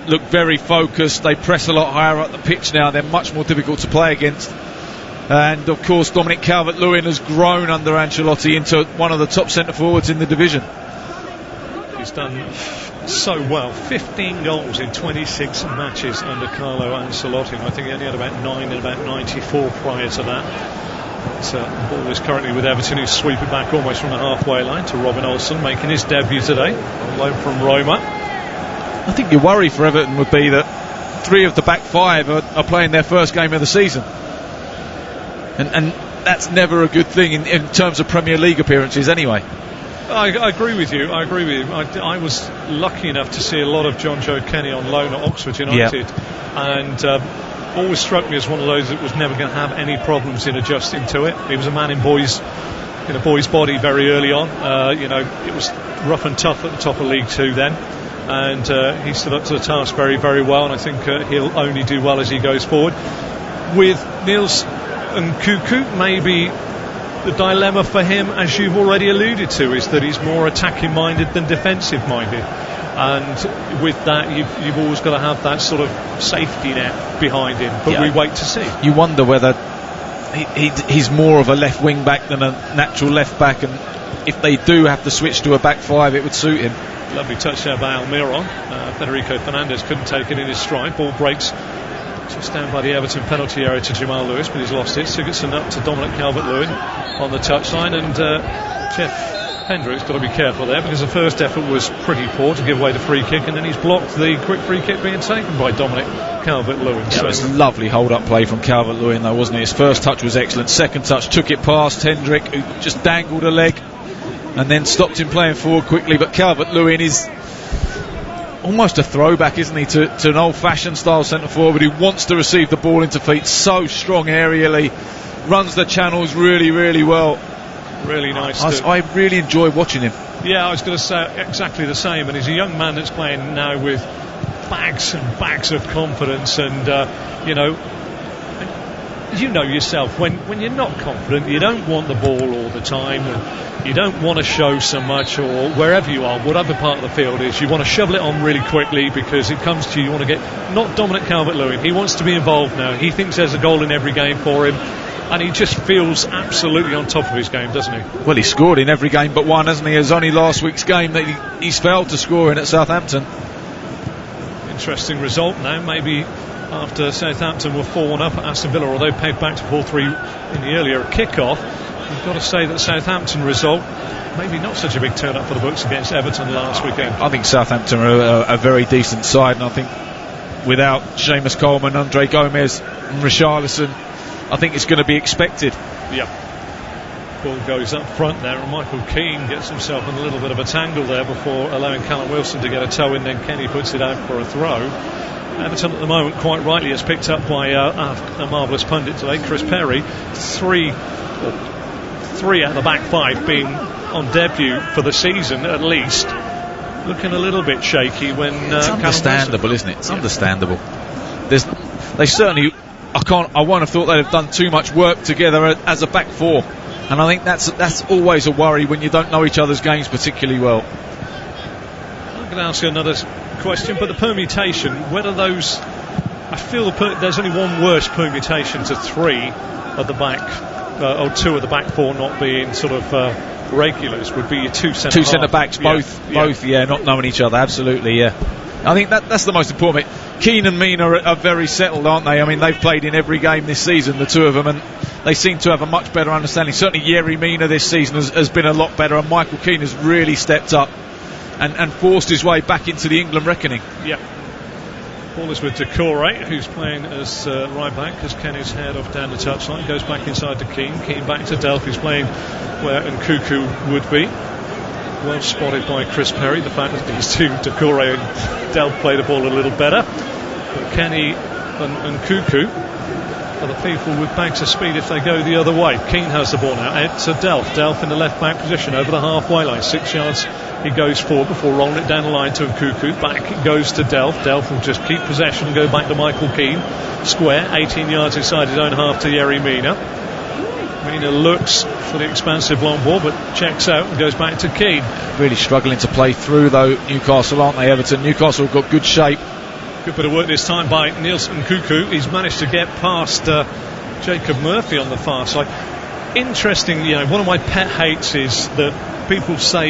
look very focused. They press a lot higher up the pitch now. They're much more difficult to play against. And of course Dominic Calvert-Lewin has grown under Ancelotti into one of the top centre forwards in the division. He's done so well. 15 goals in 26 matches under Carlo Ancelotti. I think he only had about 9 in about 94 prior to that. The ball is currently with Everton, who sweep it back almost from the halfway line to Robin Olsen, making his debut today on loan from Roma. I think your worry for Everton would be that 3 of the back 5 are playing their first game of the season. And that's never a good thing in terms of Premier League appearances anyway. I agree with you. I was lucky enough to see a lot of John Joe Kenny on loan at Oxford United, and always struck me as one of those that was never going to have any problems in adjusting to it. He was a man in a boy's body very early on. It was rough and tough at the top of League 2 then, and he stood up to the task very, very well, and I think he'll only do well as he goes forward. With Niels Nkounkou, maybe the dilemma for him, as you've already alluded to, is that he's more attacking minded than defensive minded, and with that you've always got to have that sort of safety net behind him, but we wait to see. You wonder whether he's more of a left wing back than a natural left back, and if they do have to switch to a back 5 it would suit him. Lovely touch there by Almiron. Federico Fernandez couldn't take it in his stride. Ball breaks just down by the Everton penalty area to Jamal Lewis, but he's lost it. Sigurdsson up to Dominic Calvert-Lewin on the touchline, and Jeff Hendrick's got to be careful there, because the first effort was pretty poor to give away the free kick, and then he's blocked the quick free kick being taken by Dominic Calvert-Lewin. It was a lovely hold-up play from Calvert-Lewin though, wasn't it? His first touch was excellent. Second touch took it past Hendrick, who just dangled a leg and then stopped him playing forward quickly. But Calvert-Lewin is almost a throwback, isn't he, to an old-fashioned style centre forward who wants to receive the ball into feet, so strong aerially, runs the channels really, really well. Really nice. I really enjoy watching him. Yeah, I was going to say exactly the same, and he's a young man that's playing now with bags and bags of confidence, and you know yourself, when you're not confident, you don't want the ball all the time, and you don't want to show so much, or wherever you are, whatever part of the field is, you want to shovel it on really quickly because it comes to you. You want to get, not Dominic Calvert-Lewin, he wants to be involved now. He thinks there's a goal in every game for him, and he just feels absolutely on top of his game, doesn't he? Well, he scored in every game but one, hasn't he? It was only last week's game that he's failed to score in at Southampton. Interesting result now, maybe after Southampton were 4-1 up at Aston Villa, although paid back to 4-3 in the earlier kick-off. You've got to say that Southampton result, maybe not such a big turn-up for the books against Everton last weekend. I think Southampton are a very decent side, and I think without Seamus Coleman, Andre Gomez and Richarlison, I think it's going to be expected. Yeah. Ball goes up front there, and Michael Keane gets himself in a little bit of a tangle there before allowing Callum Wilson to get a toe in, then Kenny puts it out for a throw. Everton at the moment, quite rightly, is picked up by a marvellous pundit today, Chris Perry. Three out of the back 5 being on debut for the season at least. Looking a little bit shaky when it's understandable, isn't it? It's understandable. They certainly, I won't have thought they'd have done too much work together as a back 4. And I think that's always a worry when you don't know each other's games particularly well. I'm going to ask you another question, but the permutation, whether those... I feel there's only one worse permutation to 3 at the back, or 2 at the back 4 not being sort of regulars, would be your 2 centre-backs, both, not knowing each other, absolutely, yeah. I think that's the most important bit. Keane and Mina are very settled, aren't they? I mean, they've played in every game this season, the two of them, and they seem to have a much better understanding. Certainly Yerry Mina this season has been a lot better, and Michael Keane has really stepped up and forced his way back into the England reckoning. Yeah. Ball is with Decore, who's playing as right back, as Kenny's head off down the touchline, goes back inside to Keane back to Delph, who's playing where Nkuku would be. Well spotted by Chris Perry, the fact that these two, Decore and Delph, play the ball a little better. But Kenny and Nkuku are the people with bags of speed if they go the other way. Keane has the ball now out to Delph. Delph in the left back position over the halfway line. 6 yards he goes forward before rolling it down the line to Nkuku. Back it goes to Delph. Delph will just keep possession and go back to Michael Keane. Square, 18 yards inside his own half to Yerry Mina. Mina looks for the expansive long ball, but checks out and goes back to Keane. Really struggling to play through, though, Newcastle, aren't they, Everton? Newcastle have got good shape. Good bit of work this time by Niels Nkuku. He's managed to get past Jacob Murphy on the far side. Interesting, one of my pet hates is that people say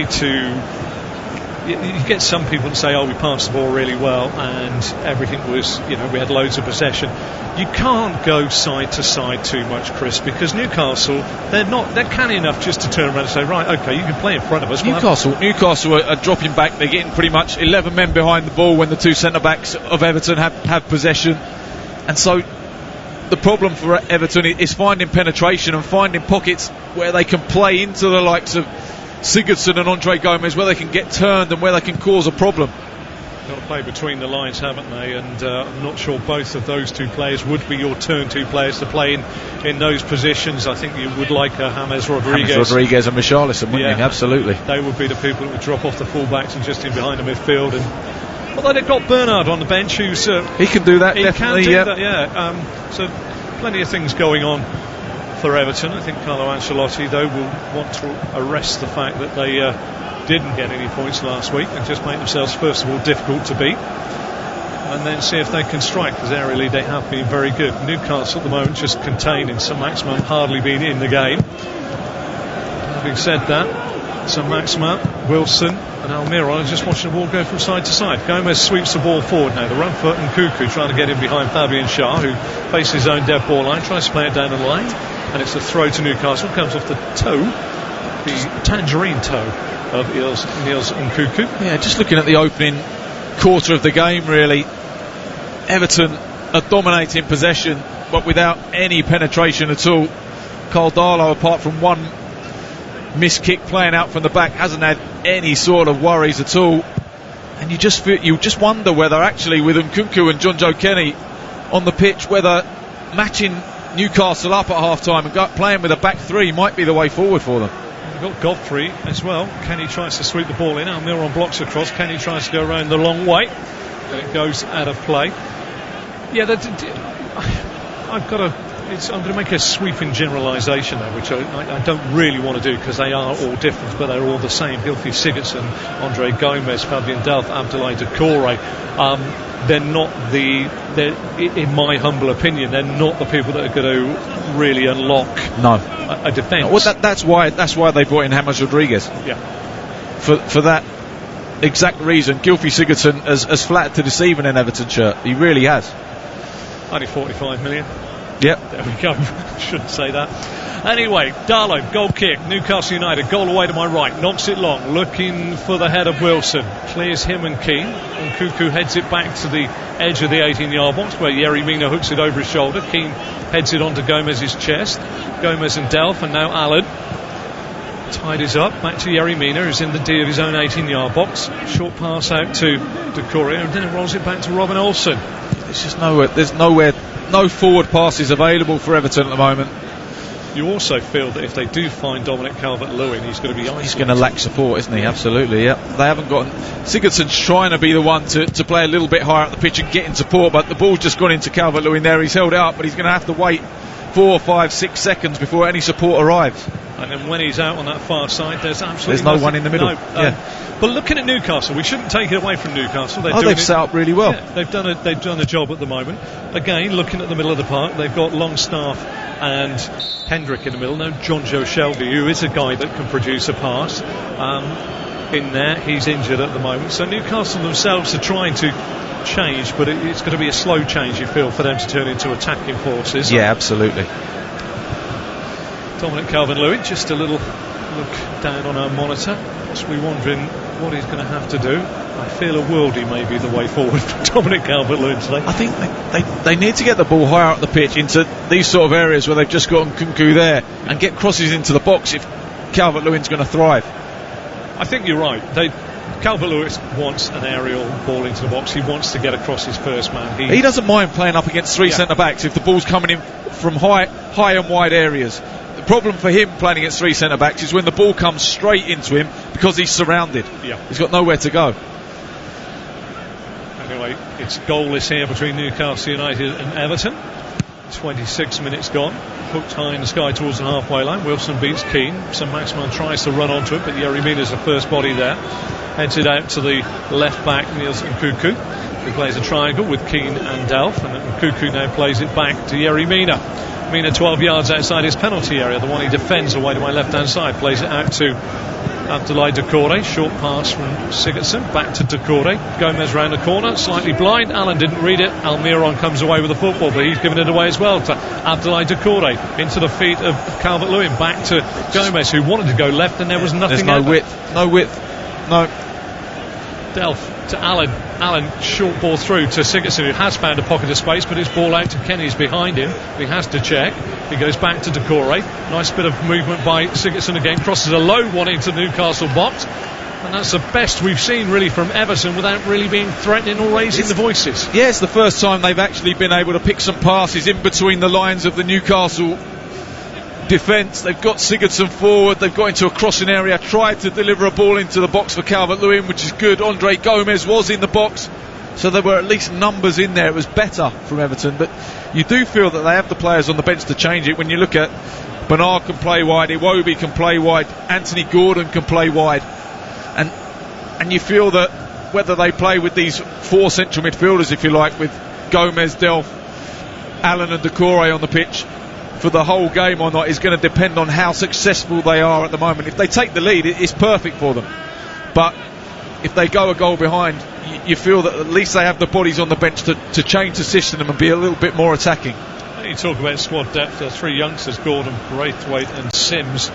you get some people that say, we passed the ball really well and everything was, we had loads of possession. You can't go side to side too much, Chris, because Newcastle, they're canny enough just to turn around and say, right, okay, you can play in front of us. Newcastle are dropping back. They're getting pretty much 11 men behind the ball when the 2 centre-backs of Everton have possession. And so the problem for Everton is finding penetration and finding pockets where they can play into the likes of Sigurdsson and Andre Gomez, where they can get turned and where they can cause a problem. Got to play between the lines, haven't they? And I'm not sure both of those two players would be your turn 2 players to play in those positions. I think you would like James Rodriguez and Richarlison, wouldn't you? Absolutely. They would be the people that would drop off the fullbacks and just in behind the midfield. And although they've got Bernard on the bench, who's he can do that. He definitely, can do that, yeah. So plenty of things going on for Everton. I think Carlo Ancelotti, though, will want to arrest the fact that they didn't get any points last week and just make themselves, first of all, difficult to beat, and then see if they can strike, because aerially they have been very good. Newcastle at the moment just containing Saint-Maximin, hardly been in the game. Having said that, Saint-Maximin, Wilson and Almiron are just watching the ball go from side to side. Gomez sweeps the ball forward now. The run foot and Nkuku trying to get in behind Fabian Schär, who faces his own dead ball line, tries to play it down the line, and it's a throw to Newcastle. Comes off the toe, the tangerine toe of Niels Nkuku. Yeah, just looking at the opening quarter of the game, really, Everton are dominating possession, but without any penetration at all. Carl Darlow, apart from one missed kick playing out from the back, hasn't had any sort of worries at all. And you just wonder whether actually with Nkuku and John Joe Kenny on the pitch, whether matching Newcastle up at half time and playing with a back 3 might be the way forward for them. Got Godfrey as well. Kenny tries to sweep the ball in. Almiron blocks across. Kenny tries to go around the long way, and it goes out of play. Yeah, I'm going to make a sweeping generalisation there, which I don't really want to do, because they are all different, but they're all the same. Gylfi Sigurdsson, Andre Gomez, Fabian Delph, Abdoulaye Doucouré. They're, in my humble opinion, they're not the people that are going to really unlock a defence. Well, that's why they brought in James Rodriguez. Yeah. For that exact reason, Gylfi Sigurdsson has flattered to deceive in an Everton shirt. He really has. Only 45 million. Yep. There we go. Shouldn't say that. Anyway, Darlow, goal kick. Newcastle United, goal away to my right. Knocks it long, looking for the head of Wilson. Clears him and Keane. And Nkuku heads it back to the edge of the 18-yard box, where Yerry Mina hooks it over his shoulder. Keane heads it onto Gomez's chest. Gomez and Delph, and now Allen. Tidies up, back to Yerry Mina, who's in the D of his own 18-yard box. Short pass out to Doucouré, and then it rolls it back to Robin Olsen. There's no forward passes available for Everton at the moment. You also feel that if they do find Dominic Calvert-Lewin, he's going to be isolated. He's going to lack support, isn't he? Absolutely, yeah. They haven't gotten... Sigurdsson's trying to be the one to play a little bit higher up the pitch and get in support, but the ball's just gone into Calvert-Lewin there. He's held it up, but he's going to have to wait 4, 5, 6 seconds before any support arrives. And then when he's out on that far side, there's absolutely no one in the middle. But looking at Newcastle, we shouldn't take it away from Newcastle. They've set up really well. Yeah, they've done a job at the moment. Again, looking at the middle of the park, they've got Longstaff and Hendrick in the middle. Now, John Joe Shelby, who is a guy that can produce a pass, in there. He's injured at the moment. So Newcastle themselves are trying to change, but it's going to be a slow change, you feel, for them to turn into attacking forces. Yeah, absolutely. Dominic Calvert-Lewin, just a little look down on our monitor, possibly wondering what he's going to have to do. I feel a worldie may be the way forward for Dominic Calvert-Lewin today. I think they need to get the ball higher up the pitch into these sort of areas where they've just got Nkunku there and get crosses into the box if Calvert-Lewin's going to thrive. I think you're right. Calvert-Lewin wants an aerial ball into the box. He wants to get across his first man. He doesn't mind playing up against three centre-backs if the ball's coming in from high and wide areas. The problem for him playing against three centre-backs is when the ball comes straight into him because he's surrounded. Yeah. He's got nowhere to go. Anyway, it's goalless here between Newcastle United and Everton. 26 minutes gone. Hooked high in the sky towards the halfway line. Wilson beats Keane. So Maximin tries to run onto it, but Yerry Mina's the first body there. Heads it out to the left back, Niels Nkunku, who plays a triangle with Keane and Delph, and Nkunku now plays it back to Yerry Mina. Mina 12 yards outside his penalty area, the one he defends away to my left hand side, plays it out to Abdoulaye Doucouré. Short pass from Sigurdsson back to Doucouré. Gomez round the corner, slightly blind. Allen didn't read it. Almiron comes away with the football, but he's given it away as well to Abdoulaye Doucouré. Into the feet of Calvert-Lewin, back to Gomez, who wanted to go left, and there was nothing. There's no width. No. Delph to Allen. Allen short ball through to Sigurdsson, who has found a pocket of space, but his ball out to Kenny's behind him. He has to check. He goes back to Doucouré. Nice bit of movement by Sigurdsson again. Crosses a low one into Newcastle box. And that's the best we've seen really from Everton without really being threatening or raising the voices. Yeah, it's the first time they've actually been able to pick some passes in between the lines of the Newcastle defence. They've got Sigurdsson forward, they've got into a crossing area, tried to deliver a ball into the box for Calvert-Lewin, which is good. Andre Gomez was in the box, so there were at least numbers in there. It was better from Everton, but you do feel that they have the players on the bench to change it. When you look at Bernard can play wide, Iwobi can play wide, Anthony Gordon can play wide, and you feel that whether they play with these four central midfielders, if you like, with Gomez, Delph, Allen and Doucouré on the pitch for the whole game or not, is going to depend on how successful they are at the moment. If they take the lead, it's perfect for them, but if they go a goal behind, you feel that at least they have the bodies on the bench to change the system and be a little bit more attacking. You talk about squad depth. There are three youngsters, Gordon, Braithwaite and Sims,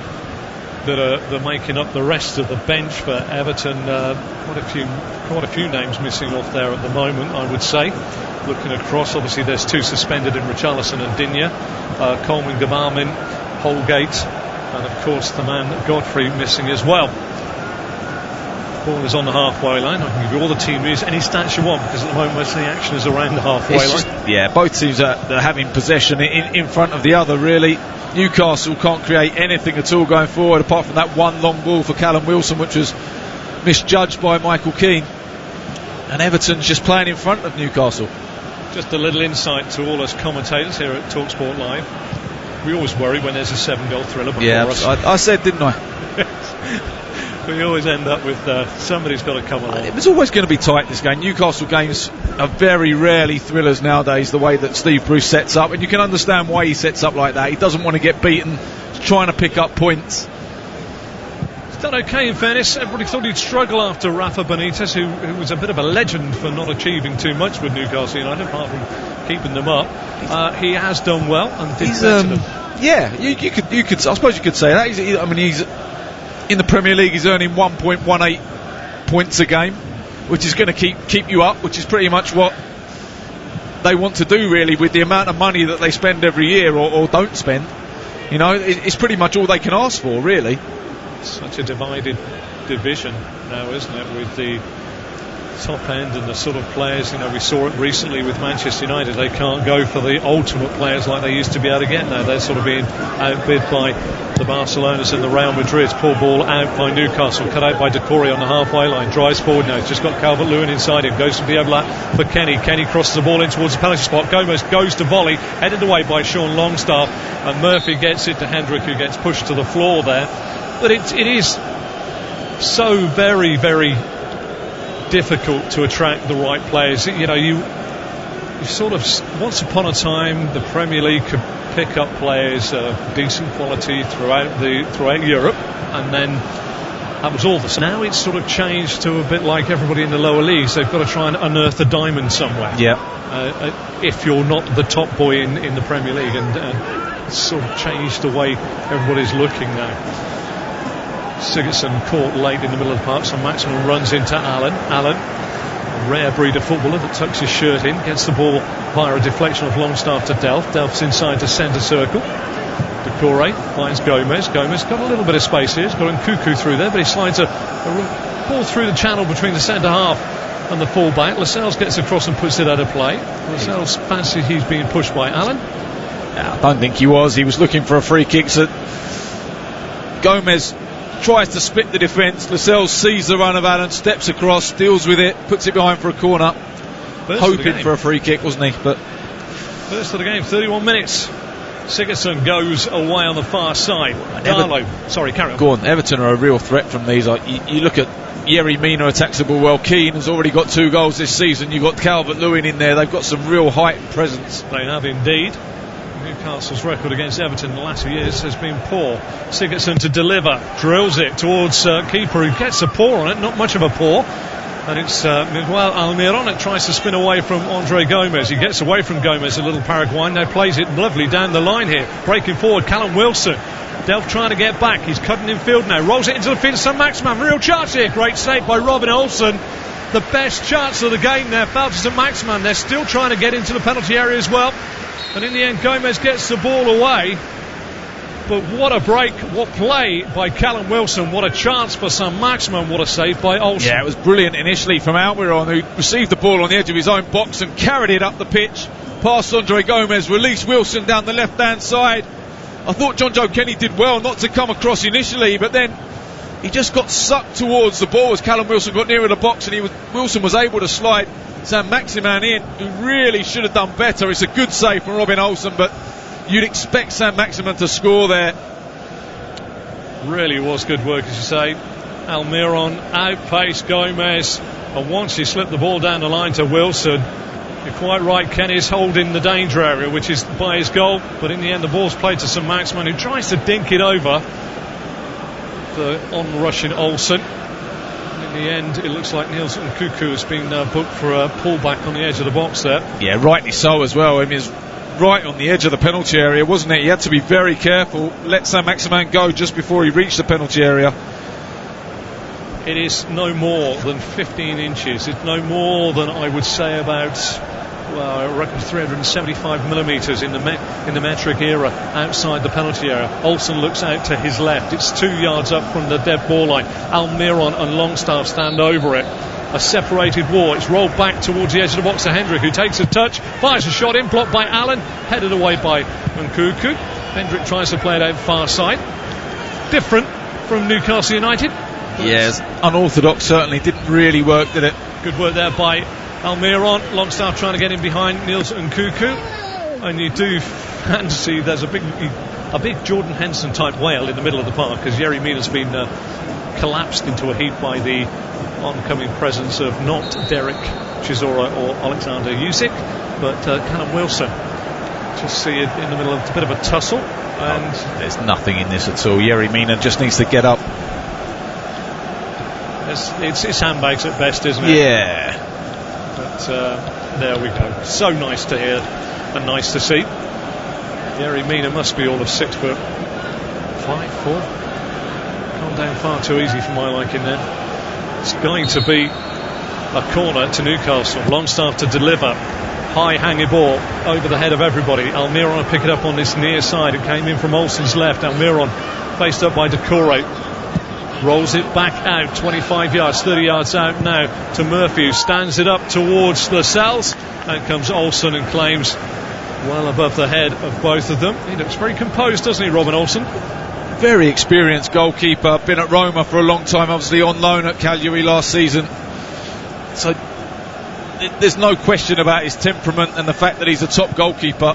that are making up the rest of the bench for Everton. Quite a few names missing off there at the moment, I would say. Looking across, obviously there's two suspended in Richarlison and Digne, Coleman, Gamarmin, Holgate, and of course the man Godfrey missing as well. Ball is on the halfway line. I can give you all the team news, any stats you want, because at the moment most of the action is around the halfway line. Both teams are having possession in front of the other, really. Newcastle can't create anything at all going forward, apart from that one long ball for Callum Wilson, which was misjudged by Michael Keane. And Everton's just playing in front of Newcastle. Just a little insight to all us commentators here at TalkSport Live. We always worry when there's a 7-goal thriller before us. I said, didn't I? We always end up with somebody's got to come along. It was always going to be tight, this game. Newcastle games are very rarely thrillers nowadays, the way that Steve Bruce sets up, and you can understand why he sets up like that. He doesn't want to get beaten. He's trying to pick up points. He's done okay, in fairness. Everybody thought he'd struggle after Rafa Benitez, who was a bit of a legend for not achieving too much with Newcastle United, apart from keeping them up. He has done well and did better than them. Yeah, you could. I suppose you could say that. He's in the Premier League, he's earning 1.18 points a game, which is going to keep you up, which is pretty much what they want to do, really, with the amount of money that they spend every year or don't spend. You know, it's pretty much all they can ask for, really. Such a divided division now, isn't it, with the top end and the sort of players, we saw it recently with Manchester United. They can't go for the ultimate players like they used to be able to get now. They're sort of being outbid by the Barcelonas and the Real Madrids. Poor ball out by Newcastle, cut out by Decore on the halfway line, drives forward now. He's just got Calvert-Lewin inside him, goes to the overlap for Kenny. Kenny crosses the ball in towards the penalty spot. Gomez goes to volley, headed away by Sean Longstaff, and Murphy gets it to Hendrick, who gets pushed to the floor there. But it is so very, very difficult to attract the right players. You sort of, once upon a time, the Premier League could pick up players of decent quality throughout Europe, and then that was all. Now it's sort of changed to a bit like everybody in the lower leagues. They've got to try and unearth a diamond somewhere. Yeah. If you're not the top boy in the Premier League, and it's sort of changed the way everybody's looking now. Sigurdsson caught late in the middle of the park, so Maximin runs into Allen. Allen, a rare breed of footballer that tucks his shirt in, gets the ball via a deflection of Longstaff to Delph. Delph's inside to centre circle. Decore finds Gomez. Gomez got a little bit of space here. He's got Nkunku through there, but he slides a ball through the channel between the centre half and the full-back. Lascelles gets across and puts it out of play. Lascelles fancies he's being pushed by Allen. I don't think he was. He was looking for a free kick. So Gomez tries to split the defence. Lascelles sees the run of Allen, steps across, deals with it, puts it behind for a corner, hoping for a free kick, wasn't he? But first of the game, 31 minutes. Sigurdsson goes away on the far side. Sorry, carry on. Go on. Everton are a real threat from these. You look at Yerry Mina attacks the ball well. Keane has already got 2 goals this season. You've got Calvert-Lewin in there. They've got some real height and presence. They have indeed. Newcastle's record against Everton in the latter years has been poor. Sigurdsson to deliver, drills it towards keeper, who gets a paw on it, not much of a paw, and it's Miguel Almiron that tries to spin away from Andre Gomez. He gets away from Gomez, a little Paraguayan, now plays it lovely down the line here, breaking forward Callum Wilson. Delph trying to get back, he's cutting in field now, rolls it into the field of St Maximin, real chance here, great save by Robin Olsen. The best chance of the game there fell to St Maximin. They're still trying to get into the penalty area as well. And in the end, Gomez gets the ball away. But what a break, what play by Callum Wilson, what a chance for St Maximin, what a save by Olsen. Yeah, it was brilliant initially from Almiron, who received the ball on the edge of his own box and carried it up the pitch, past Andre Gomez, released Wilson down the left-hand side. I thought John Joe Kenny did well not to come across initially, but then he just got sucked towards the ball as Callum Wilson got nearer the box, and Wilson was able to slide St Maximin in, who really should have done better. It's a good save from Robin Olsen, but you'd expect St Maximin to score there. Really was good work, as you say. Almiron outpaced Gomez, and once he slipped the ball down the line to Wilson, you're quite right, Kenny's holding the danger area, which is by his goal, but in the end the ball's played to St Maximin, who tries to dink it over the on-rushing Olsen. In the end, it looks like Niels Nkunku has been booked for a pullback on the edge of the box there. Yeah, rightly so as well. I mean, it's right on the edge of the penalty area, wasn't it? He had to be very careful. Let St Maximin go just before he reached the penalty area. It is no more than 15 inches. It's no more than, I would say, about, I reckon 375 millimetres in the metric era outside the penalty area. Olsen looks out to his left. It's 2 yards up from the dead ball line. Almiron and Longstaff stand over it. A separated wall. It's rolled back towards the edge of the box to Hendrick, who takes a touch, fires a shot in, blocked by Allen, headed away by Nkunku. Hendrick tries to play it out far side. Different from Newcastle United. Yes, unorthodox, certainly. Didn't really work, did it? Good work there by Almiron. Longstaff trying to get in behind Niels Nkunku, and you do fancy there's a big Jordan Henson type whale in the middle of the park, as Yerry Mina's been collapsed into a heap by the oncoming presence of not Derek Chisora or Alexander Usyk, but Callum Wilson. Just see it in the middle of a bit of a tussle, and there's nothing in this at all. Yerry Mina just needs to get up. It's handbags at best, isn't it? Yeah. But there we go. So nice to hear and nice to see. Yerry Mina must be all of 6 foot 5'4". Gone down far too easy for my liking there. It's going to be a corner to Newcastle. Longstaff to deliver. High hanging ball over the head of everybody. Almiron will pick it up on this near side. It came in from Olsen's left. Almiron faced up by Decore. rolls it back out 25 yards, 30 yards out now to Murphy, who stands it up towards Lascelles. Out comes Olsen and claims well above the head of both of them. He looks very composed, doesn't he, Robin Olsen? Very experienced goalkeeper, been at Roma for a long time, obviously on loan at Cagliari last season. So there's no question about his temperament and the fact that he's a top goalkeeper.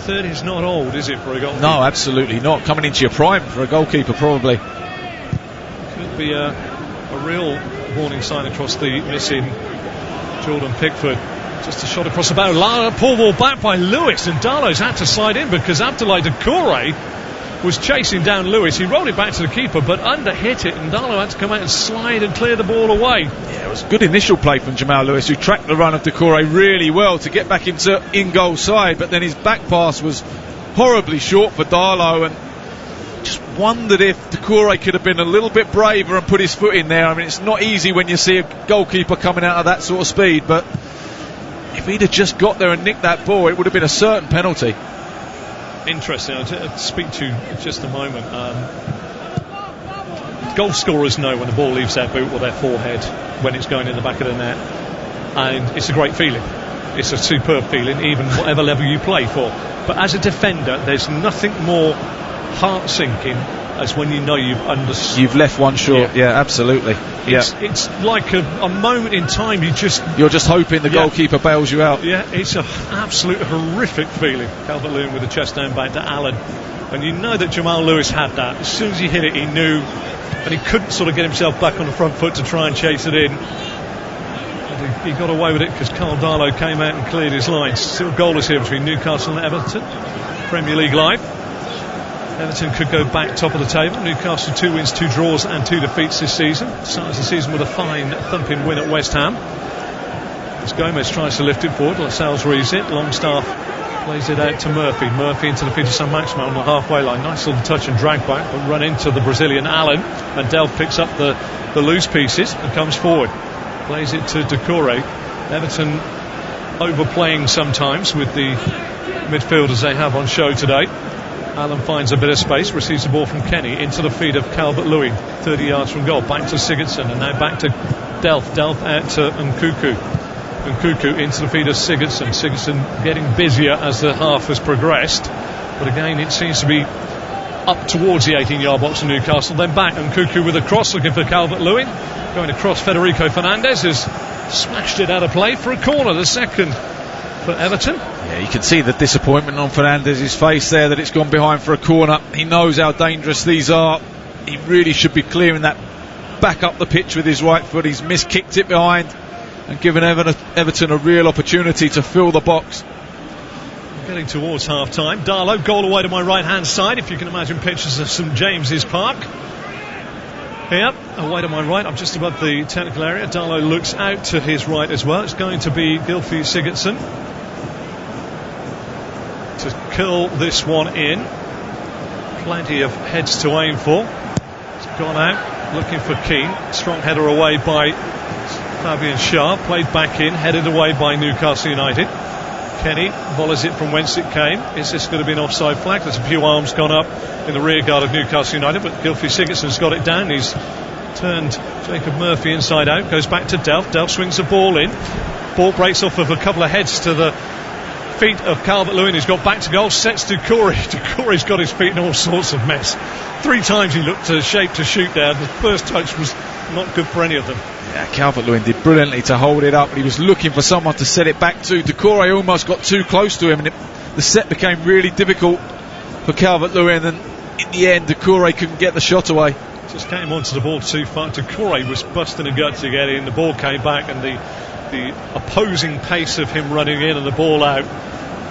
30 is not old, is it, for a goalkeeper? No, absolutely not. Coming into your prime for a goalkeeper, probably. Could be a real warning sign across the missing Jordan Pickford. Just a shot across the bow. Poor ball back by Lewis, and Darlow's had to slide in because Abdoulaye Doucouré was chasing down Lewis. He rolled it back to the keeper, but under-hit it, and Darlow had to come out and slide and clear the ball away. Yeah, it was a good initial play from Jamal Lewis, who tracked the run of Doucouré really well to get back into in-goal side, but then his back pass was horribly short for Darlow, and just wondered if Doucouré could have been a little bit braver and put his foot in there. I mean, it's not easy when you see a goalkeeper coming out of that sort of speed, but if he'd have just got there and nicked that ball, it would have been a certain penalty. Interesting. I'll speak to you in just a moment. Goal scorers know when the ball leaves their boot or their forehead when it's going in the back of the net, and it's a great feeling. It's a superb feeling, even whatever level you play for. But as a defender, there's nothing more heart-sinking as when you know you've left one short. Yeah, absolutely. It's like a moment in time. You're just hoping the goalkeeper bails you out. Yeah, it's an absolute horrific feeling. Calvert-Lewin with a chest down back to Allen, and you know that Jamal Lewis had that. As soon as he hit it, he knew, and he couldn't sort of get himself back on the front foot to try and chase it in. And he got away with it because Karl Darlow came out and cleared his lines. Still goalless here between Newcastle and Everton. Premier League live. Everton could go back top of the table. Newcastle 2 wins, 2 draws and 2 defeats this season. Starts the season with a fine thumping win at West Ham. As Gomez tries to lift it forward, Lascelles reads it. Longstaff plays it out to Murphy. Murphy into the feet of St Maximin on the halfway line. Nice little touch and drag back, but run into the Brazilian Allen. And Delph picks up the loose pieces and comes forward. Plays it to Doucouré. Everton overplaying sometimes with the midfielders they have on show today. Allen finds a bit of space, receives the ball from Kenny into the feet of Calvert-Lewin, 30 yards from goal, back to Sigurdsson, and now back to Delph out to Nkunku into the feet of Sigurdsson getting busier as the half has progressed, but again it seems to be up towards the 18-yard box of Newcastle, then back, Nkunku with a cross looking for Calvert-Lewin, going across. Federico Fernandez has smashed it out of play for a corner, the second for Everton. Yeah, you can see the disappointment on Fernandez's face there that it's gone behind for a corner. He knows how dangerous these are. He really should be clearing that back up the pitch with his right foot. He's miskicked it behind and given Everton a real opportunity to fill the box. Getting towards half-time. Darlow, goal away to my right-hand side, if you can imagine pictures of St James's Park. Here, away to my right, I'm just above the technical area. Darlow looks out to his right as well. It's going to be Gylfi Sigurdsson to kill this one in. Plenty of heads to aim for. It's gone out, looking for Keane. Strong header away by Fabian Schär. Played back in, headed away by Newcastle United. Kenny volleys it from whence it came. Is this going to be an offside flag? There's a few arms gone up in the rear guard of Newcastle United, but Gylfi Sigurdsson's got it down. He's turned Jacob Murphy inside out, goes back to Delph. Delph swings the ball in. Ball breaks off of a couple of heads to the feet of Calvert-Lewin, who's got back to goal, sets Doucouré. Doucouré's got his feet in all sorts of mess. 3 times he looked to shape to shoot there. The first touch was not good for any of them. Yeah, Calvert-Lewin did brilliantly to hold it up, but he was looking for someone to set it back to. Doucouré almost got too close to him, and the set became really difficult for Calvert-Lewin, and in the end Doucouré couldn't get the shot away. Just came onto the ball too far. Doucouré was busting a gut to get in. The ball came back, and the opposing pace of him running in and the ball out,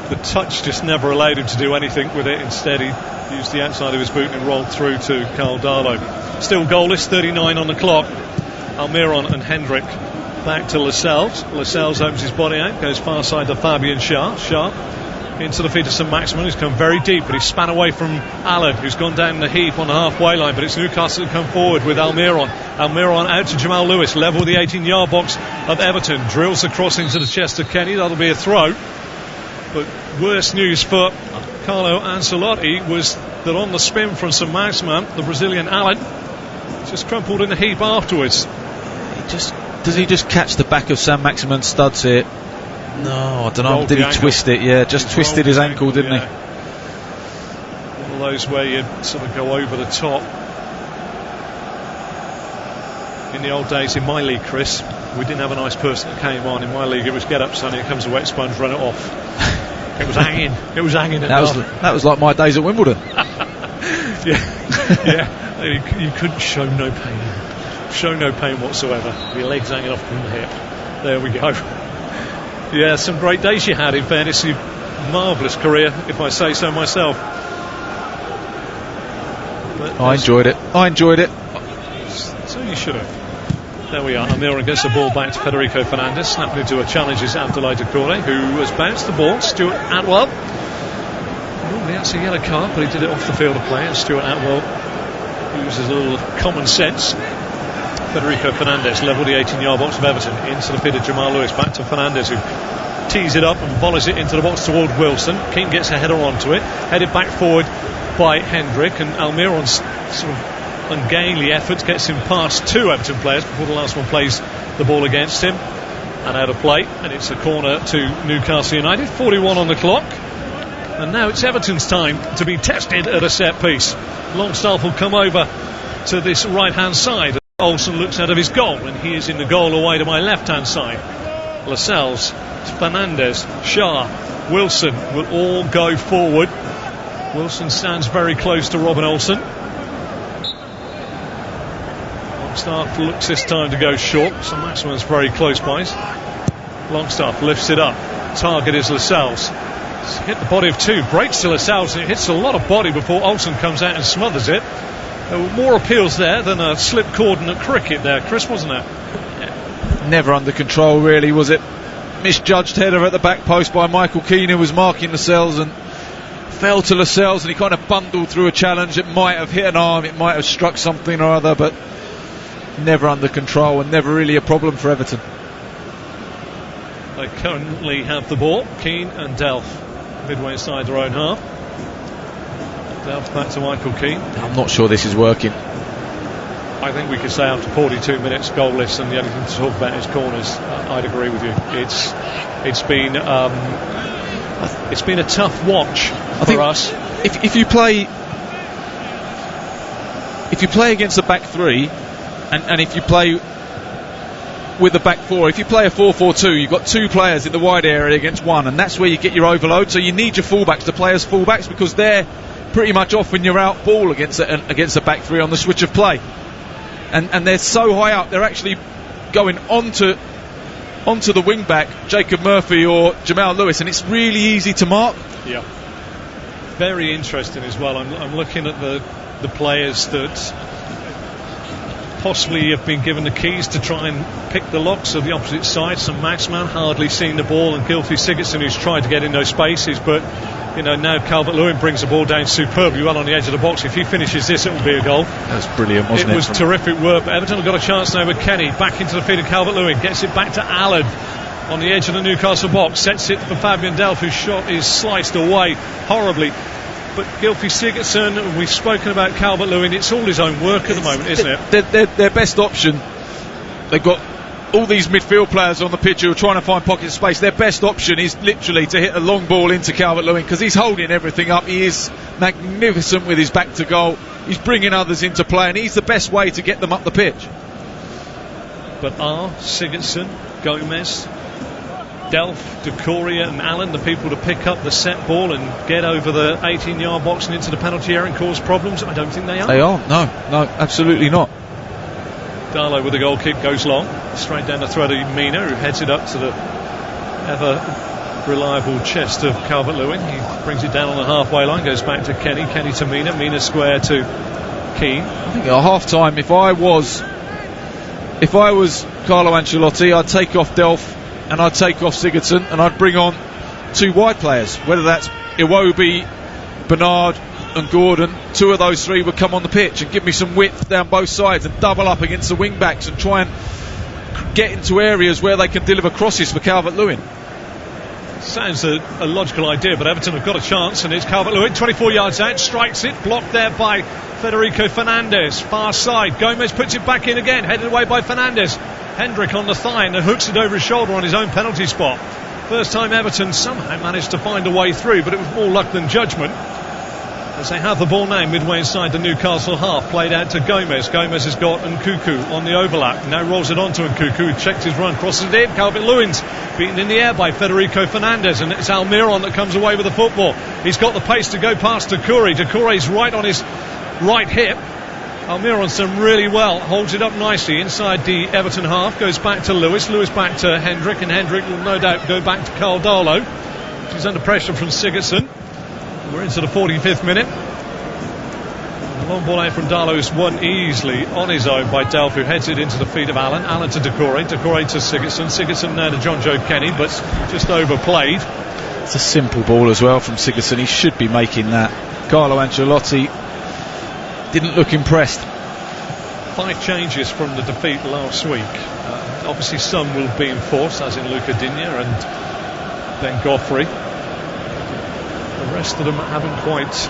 the touch just never allowed him to do anything with it. Instead he used the outside of his boot and rolled through to Karl Darlow. Still goalless, 39 on the clock. Almiron and Hendrick back to Lascelles. Lascelles opens his body out, goes far side to Fabian Schär. Schär into the feet of St Maximin, who's come very deep, but he's span away from Allen, who's gone down the heap on the halfway line, but it's Newcastle who come forward with Almiron. Almiron out to Jamal Lewis, level with the 18-yard box of Everton, drills the cross into the chest of Kenny. That'll be a throw. But worse news for Carlo Ancelotti was that on the spin from St Maximin, the Brazilian Allen Just crumpled in a heap afterwards. Does he just catch the back of Sam Maximin Studs here? No, I don't know. Did he twist it? Yeah, just twisted his ankle, didn't he? One of those where you sort of go over the top. In the old days in my league, Chris, we didn't have a nice person that came on. In my league, it was get up, Sonny, here comes a wet sponge, run it off. It was hanging. It was hanging. That was like my days at Wimbledon. Yeah. You couldn't show no pain. Show no pain whatsoever. Your legs hanging off from the hip. There we go. Yeah, some great days you had in fairness. Marvellous career, if I say so myself. But I enjoyed it. So you should have. There we are. Almiron gets the ball back to Federico Fernandez. Snapping into a challenge is Abdoulaye Doucouré, who has bounced the ball. Stuart Atwell. Normally that's a yellow card, but he did it off the field of play. And Stuart Atwell uses a little common sense. Federico Fernandez levelled the 18-yard box of Everton. Into the pit of Jamal Lewis. Back to Fernandez, who tees it up and volleys it into the box toward Wilson. King gets a header onto it. Headed back forward by Hendrick. And Almiron's sort of ungainly efforts gets him past two Everton players before the last one plays the ball against him and out of play, and it's a corner to Newcastle United. 41 on the clock, and now it's Everton's time to be tested at a set piece. Longstaff will come over to this right hand side. Olsen looks out of his goal, and he is in the goal away to my left hand side. Lascelles, Fernandez, Shah, Wilson will all go forward. Wilson stands very close to Robin Olsen. Longstaff looks this time to go short, so Maximin's very close by. Longstaff lifts it up. Target is Lascelles. Hit the body of two, breaks to Lascelles, and it hits a lot of body before Olsen comes out and smothers it. There were more appeals there than a slip cordon at cricket there, Chris, wasn't there? Never under control, really, was it? Misjudged header at the back post by Michael Keane, who was marking Lascelles, and fell to Lascelles, and he kind of bundled through a challenge. It might have hit an arm, it might have struck something or other, but never under control and never really a problem for Everton. They currently have the ball, Keane and Delph, midway inside their own half. Delph back to Michael Keane. I'm not sure this is working. I think we could say after 42 minutes goalless and the only thing to talk about is corners. I'd agree with you. It's been a tough watch for us. If you play against the back three, and if you play with the back four, if you play a 4-4-2, you've got two players in the wide area against one, and that's where you get your overload. So you need your fullbacks to play as fullbacks, because they're pretty much off when you're out ball against the back three on the switch of play. And they're so high up, they're actually going onto the wing back, Jacob Murphy or Jamal Lewis, and it's really easy to mark. Yeah, very interesting as well. I'm looking at the players that possibly have been given the keys to try and pick the locks of the opposite side. St Maximin hardly seen the ball, and Gylfi Sigurdsson, who's tried to get in those spaces, but now Calvert-Lewin brings the ball down superbly well on the edge of the box. If he finishes this, it will be a goal. That's brilliant, wasn't it? It was terrific work. But Everton have got a chance now with Kenny back into the feet of Calvert-Lewin, gets it back to Allen on the edge of the Newcastle box, sets it for Fabian Delph, whose shot is sliced away horribly. But Gylfi Sigurdsson, we've spoken about Calvert-Lewin, it's all his own work at the moment, isn't it? Their best option, they've got all these midfield players on the pitch who are trying to find pocket space. Their best option is literally to hit a long ball into Calvert-Lewin, because he's holding everything up. He is magnificent with his back to goal. He's bringing others into play, and he's the best way to get them up the pitch. But are Sigurdsson, Gomez, Delph, Doucouré and Allen the people to pick up the set ball and get over the 18-yard box and into the penalty area and cause problems? I don't think they are. They are, no, absolutely not. Darlow with the goal kick goes long, straight down the throat of Mina, who heads it up to the ever reliable chest of Calvert-Lewin. He brings it down on the halfway line, goes back to Kenny to Mina square to Keane. I think at half time, if I was Carlo Ancelotti, I'd take off Delph and I'd take off Sigurdsson, and I'd bring on two wide players, whether that's Iwobi, Bernard and Gordon. Two of those three would come on the pitch and give me some width down both sides and double up against the wing backs and try and get into areas where they can deliver crosses for Calvert-Lewin. Sounds a logical idea, but Everton have got a chance, and it's Calvert-Lewin, 24 yards out, strikes it, blocked there by Federico Fernandez. Far side, Gomez puts it back in again, headed away by Fernandez. Hendrick on the thigh and hooks it over his shoulder on his own penalty spot. First time Everton somehow managed to find a way through, but it was more luck than judgment. As they have the ball now midway inside the Newcastle half, played out to Gomez. Gomez has got Nkuku on the overlap. Now rolls it on to Nkuku, who checked his run, crosses it in. Calvert-Lewin's beaten in the air by Federico Fernandez, and it's Almiron that comes away with the football. He's got the pace to go past Doucouré. Doucouré's right on his right hip. Almiron's done really well, holds it up nicely inside the Everton half, goes back to Lewis back to Hendrick, and Hendrick will no doubt go back to Karl Darlow. He's under pressure from Sigurdsson. We're into the 45th minute. The long ball out from Darlow is won easily on his own by Delph, who heads it into the feet of Allen. Allen to Doucouré to Sigurdsson. Sigurdsson now to John Joe Kenny, but just overplayed. It's a simple ball as well from Sigurdsson. He should be making that. Carlo Ancelotti didn't look impressed. 5 changes from the defeat last week. Obviously some will be enforced, as in Luca Digne and Ben Goffrey. The rest of them haven't quite.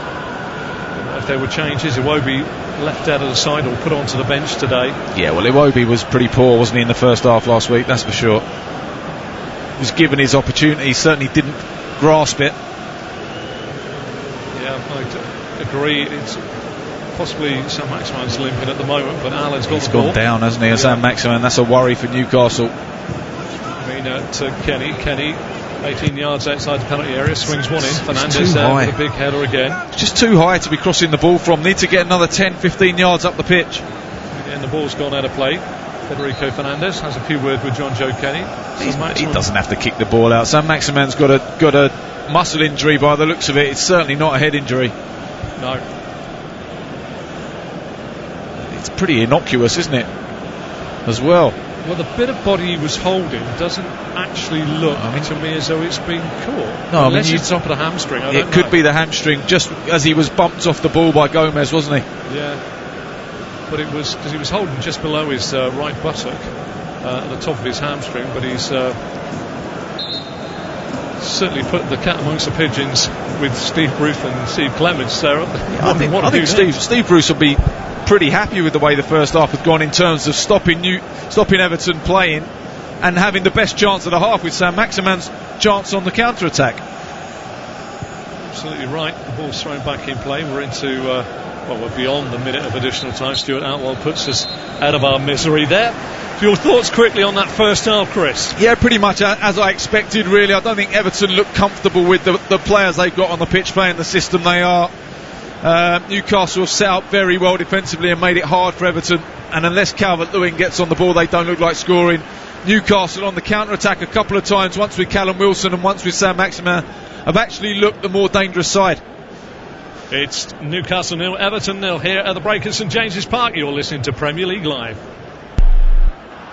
If there were changes, Iwobi left out of the side or put onto the bench today. Yeah, well, Iwobi was pretty poor, wasn't he, in the first half last week, that's for sure. He was given his opportunity, he certainly didn't grasp it. Yeah, I agree. It's possibly Saint-Maximin's limping at the moment, but Allen's got the ball. He's gone down, hasn't he, Saint-Maximin? That's a worry for Newcastle. I mean, to Kenny 18 yards outside the penalty area, swings one in. Fernandez there with a big header again. It's just too high to be crossing the ball from. Need to get another 10-15 yards up the pitch. And the ball's gone out of play. Federico Fernandez has a few words with John Joe Kenny. He doesn't have to kick the ball out. Saint-Maximin's got a muscle injury by the looks of it. It's certainly not a head injury. No. It's pretty innocuous, isn't it? As well. Well, the bit of body he was holding doesn't actually look to me as though it's been caught. No, unless it's top of the hamstring. It could be the hamstring, just as he was bumped off the ball by Gomez, wasn't he? Yeah. But it was because he was holding just below his right buttock at the top of his hamstring. But he's certainly put the cat amongst the pigeons with Steve Bruce and Steve Clements there. I think Steve Bruce will be pretty happy with the way the first half had gone in terms of stopping Everton playing and having the best chance of the half with Saint-Maximin's chance on the counter-attack. Absolutely right. The ball's thrown back in play. We're into we're beyond the minute of additional time. Stuart Outwell puts us out of our misery there. Your thoughts quickly on that first half, Chris? Yeah, pretty much as I expected, really. I don't think Everton looked comfortable with the players they've got on the pitch playing the system they are. Newcastle have set up very well defensively and made it hard for Everton, and unless Calvert-Lewin gets on the ball, they don't look like scoring. Newcastle on the counter-attack a couple of times, once with Callum Wilson and once with Saint-Maximin, have actually looked the more dangerous side. It's Newcastle 0, Everton 0 here at the break at St James's Park. You're listening to Premier League Live.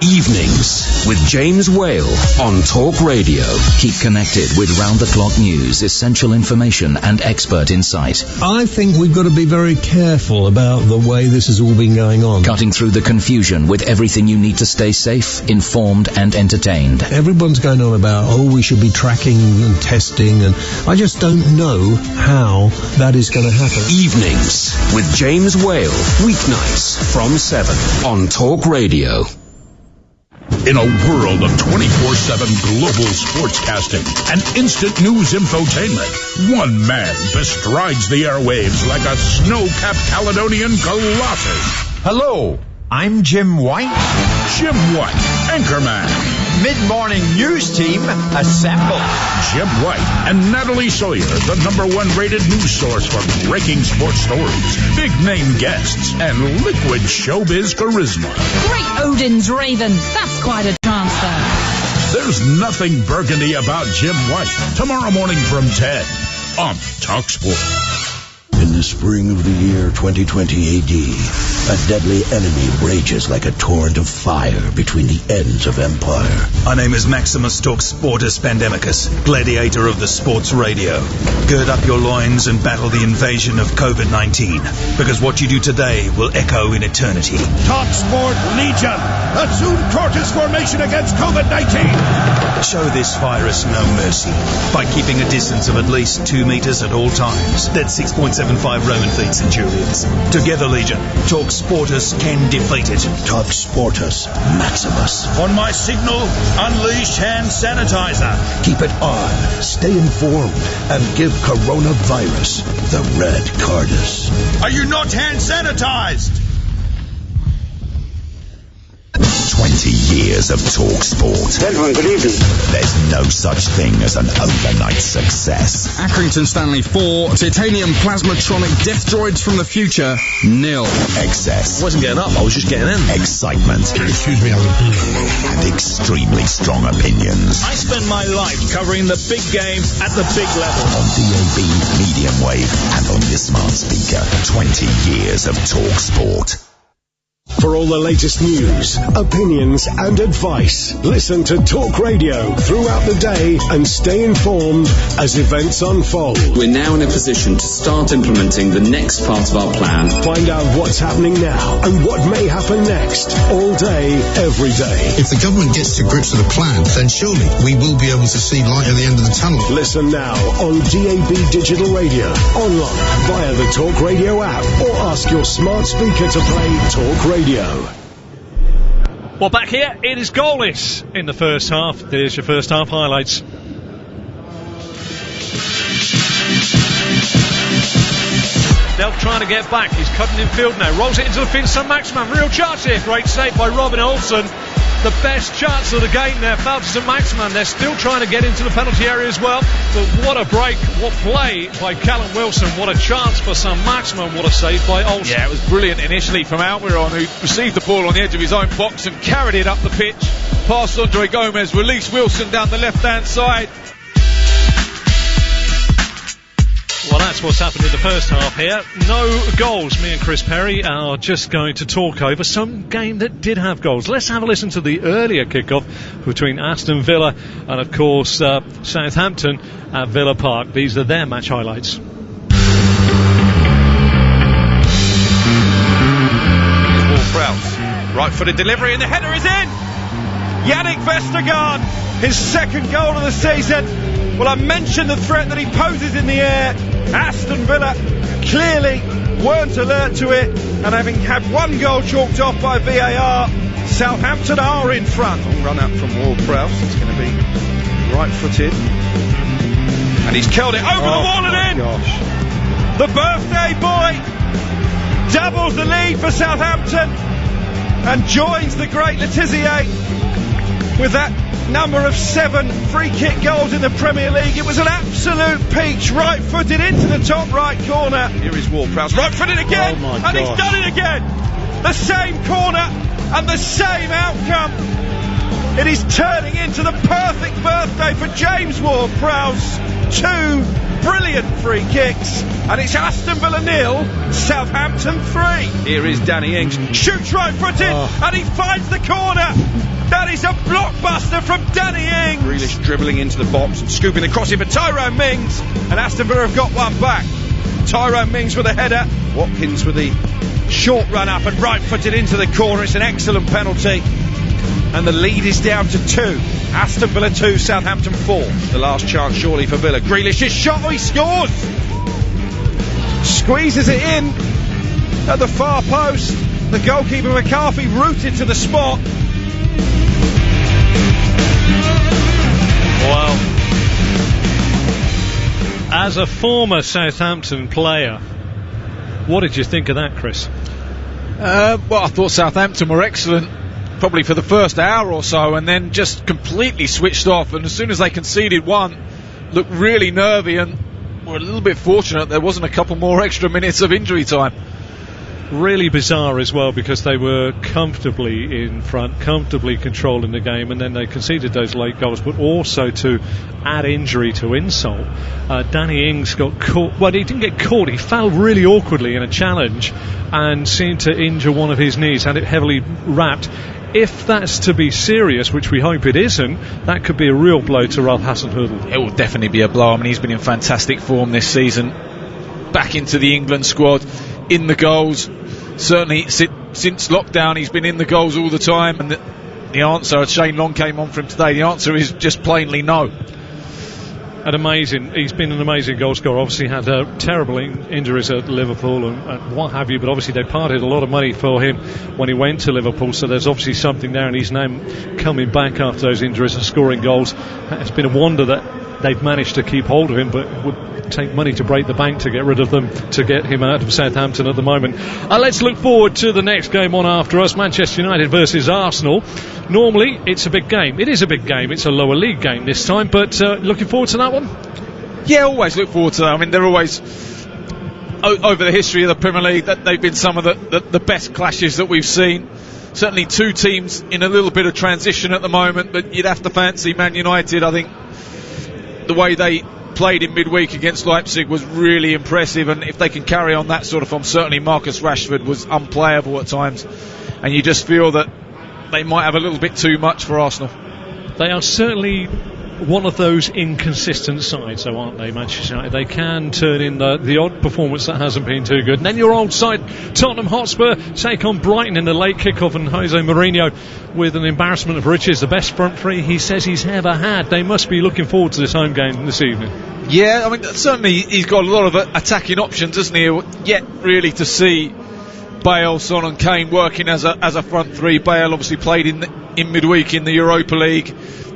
Evenings with James Whale on Talk Radio. Keep connected with round-the-clock news, essential information and expert insight. I think we've got to be very careful about the way this has all been going on. Cutting through the confusion with everything you need to stay safe, informed and entertained. Everyone's going on about, we should be tracking and testing, and I just don't know how that is going to happen. Evenings with James Whale. Weeknights from 7 on Talk Radio. In a world of 24/7 global sportscasting and instant news infotainment, one man bestrides the airwaves like a snow-capped Caledonian colossus. Hello, I'm Jim White. Jim White, anchorman. Mid-morning news team, assemble. Jim White and Natalie Sawyer, the #1 rated news source for breaking sports stories, big name guests, and liquid showbiz charisma. Great Odin's Raven. That's quite a transfer. There's nothing burgundy about Jim White. Tomorrow morning from 10 on TalkSport. the spring of the year 2020 AD, a deadly enemy rages like a torrent of fire between the ends of empire. My name is Maximus Talk Sportus Pandemicus, gladiator of the sports radio. Gird up your loins and battle the invasion of COVID-19, because what you do today will echo in eternity. Top Sport Legion, assume Cortis formation against COVID-19. Show this virus no mercy by keeping a distance of at least 2 meters at all times. That's 6.75 Roman feet centurions. Together, Legion, Talk Sportus can defeat it. Talk Sportus Maximus. On my signal, unleash hand sanitizer. Keep it on, stay informed, and give coronavirus the red cardus. Are you not hand sanitized? 20 years of Talk Sport. Gentlemen, good evening. There's no such thing as an overnight success. Accrington Stanley 4, Titanium Plasmatronic Death Droids from the Future, 0. Excess. I wasn't getting up, I was just getting in. Excitement. Excuse me, Alan. And extremely strong opinions. I spend my life covering the big game at the big level. On DAB, medium wave, and on your smart speaker. 20 years of Talk Sport. For all the latest news, opinions and advice, listen to Talk Radio throughout the day and stay informed as events unfold. We're now in a position to start implementing the next part of our plan. Find out what's happening now and what may happen next, all day, every day. If the government gets to grips with the plan, then surely we will be able to see light at the end of the tunnel. Listen now on DAB Digital Radio, online, via the Talk Radio app, or ask your smart speaker to play Talk Radio. Well, back here, it is goalless in the first half. There's your first half highlights. Delph trying to get back. He's cutting in field now. Rolls it into the fin. Saint-Maximin. Real chance here. Great save by Robin Olsen. The best chance of the game there fell to Saint-Maximin. They're still trying to get into the penalty area as well. But what a break. What play by Callum Wilson. What a chance for Saint-Maximin. What a save by Olsen. Yeah, it was brilliant initially from Almiron, who received the ball on the edge of his own box and carried it up the pitch. Past Andre Gomez, released Wilson down the left-hand side. Well, that's what's happened in the first half here. No goals. Me and Chris Perry are just going to talk over some game that did have goals. Let's have a listen to the earlier kickoff between Aston Villa and, of course, Southampton at Villa Park. These are their match highlights. Here's Ward-Prowse. Right-footed delivery and the header is in! Yannick Vestergaard, his second goal of the season. Well, I mentioned the threat that he poses in the air. Aston Villa clearly weren't alert to it, and having had one goal chalked off by VAR, Southampton are in front. Long run up from Ward-Prowse. It's going to be right-footed, and he's curled it over the wall and in. Gosh. The birthday boy doubles the lead for Southampton and joins the great Letizia with that number of 7 free-kick goals in the Premier League. It was an absolute peach, right-footed into the top right corner. Here is Ward-Prowse, right-footed again, and he's done it again. The same corner and the same outcome. It is turning into the perfect birthday for James Ward-Prowse. 2 brilliant free kicks, and it's Aston Villa 0, Southampton 3. Here is Danny Ings, shoots right-footed, and he finds the corner. That is a blockbuster from Danny Ings. Grealish dribbling into the box and scooping the cross in for Tyrone Mings, and Aston Villa have got one back. Tyrone Mings with a header, Watkins with the short run up and right-footed into the corner. It's an excellent penalty, and the lead is down to 2. Aston Villa 2, Southampton 4. The last chance surely for Villa. Grealish is shot, he scores! Squeezes it in at the far post. The goalkeeper McCarthy rooted to the spot. Well, as a former Southampton player, what did you think of that, Chris? Well, I thought Southampton were excellent, probably for the first hour or so, and then just completely switched off. And as soon as they conceded one, looked really nervy, and were a little bit fortunate there wasn't a couple more extra minutes of injury time. really bizarre as well, because they were comfortably in front, comfortably controlling the game, and then they conceded those late goals. But also, to add injury to insult, Danny Ings got caught. Well, he didn't get caught, he fell really awkwardly in a challenge and seemed to injure one of his knees, had it heavily wrapped. If that's to be serious, which we hope it isn't, that could be a real blow to Ralph Hasenhüttl. It will definitely be a blow. I mean, he's been in fantastic form this season, back into the England squad, in the goals. Certainly since lockdown he's been in the goals all the time, and the answer, Shane Long came on for him today, the answer is just plainly no. He's been an amazing goal scorer. Obviously had terrible injuries at Liverpool and what have you, but obviously they parted a lot of money for him when he went to Liverpool, so there's obviously something there, and he's now coming back after those injuries and scoring goals. It's been a wonder that they've managed to keep hold of him, but it would take money to break the bank to get rid of them, to get him out of Southampton at the moment. Let's look forward to the next game on after us, Manchester United versus Arsenal. Normally it's a big game. It is a big game. It's a lower league game this time, but looking forward to that one? Yeah, always look forward to that. I mean, they're always, over the history of the Premier League, that they've been some of the best clashes that we've seen. Certainly two teams in a little bit of transition at the moment, but you'd have to fancy Man United. I think the way they played in midweek against Leipzig was really impressive, and if they can carry on that sort of form, certainly Marcus Rashford was unplayable at times, and you just feel that they might have a little bit too much for Arsenal. They are certainly one of those inconsistent sides, though, aren't they, Manchester United? They can turn in the odd performance that hasn't been too good. And then your old side, Tottenham Hotspur, take on Brighton in the late kick-off, and Jose Mourinho with an embarrassment of riches, the best front three he says he's ever had. They must be looking forward to this home game this evening. Yeah, I mean, certainly he's got a lot of attacking options, hasn't he? Yet really to see Bale, Son and Kane working as a front three. Bale obviously played in midweek in the Europa League,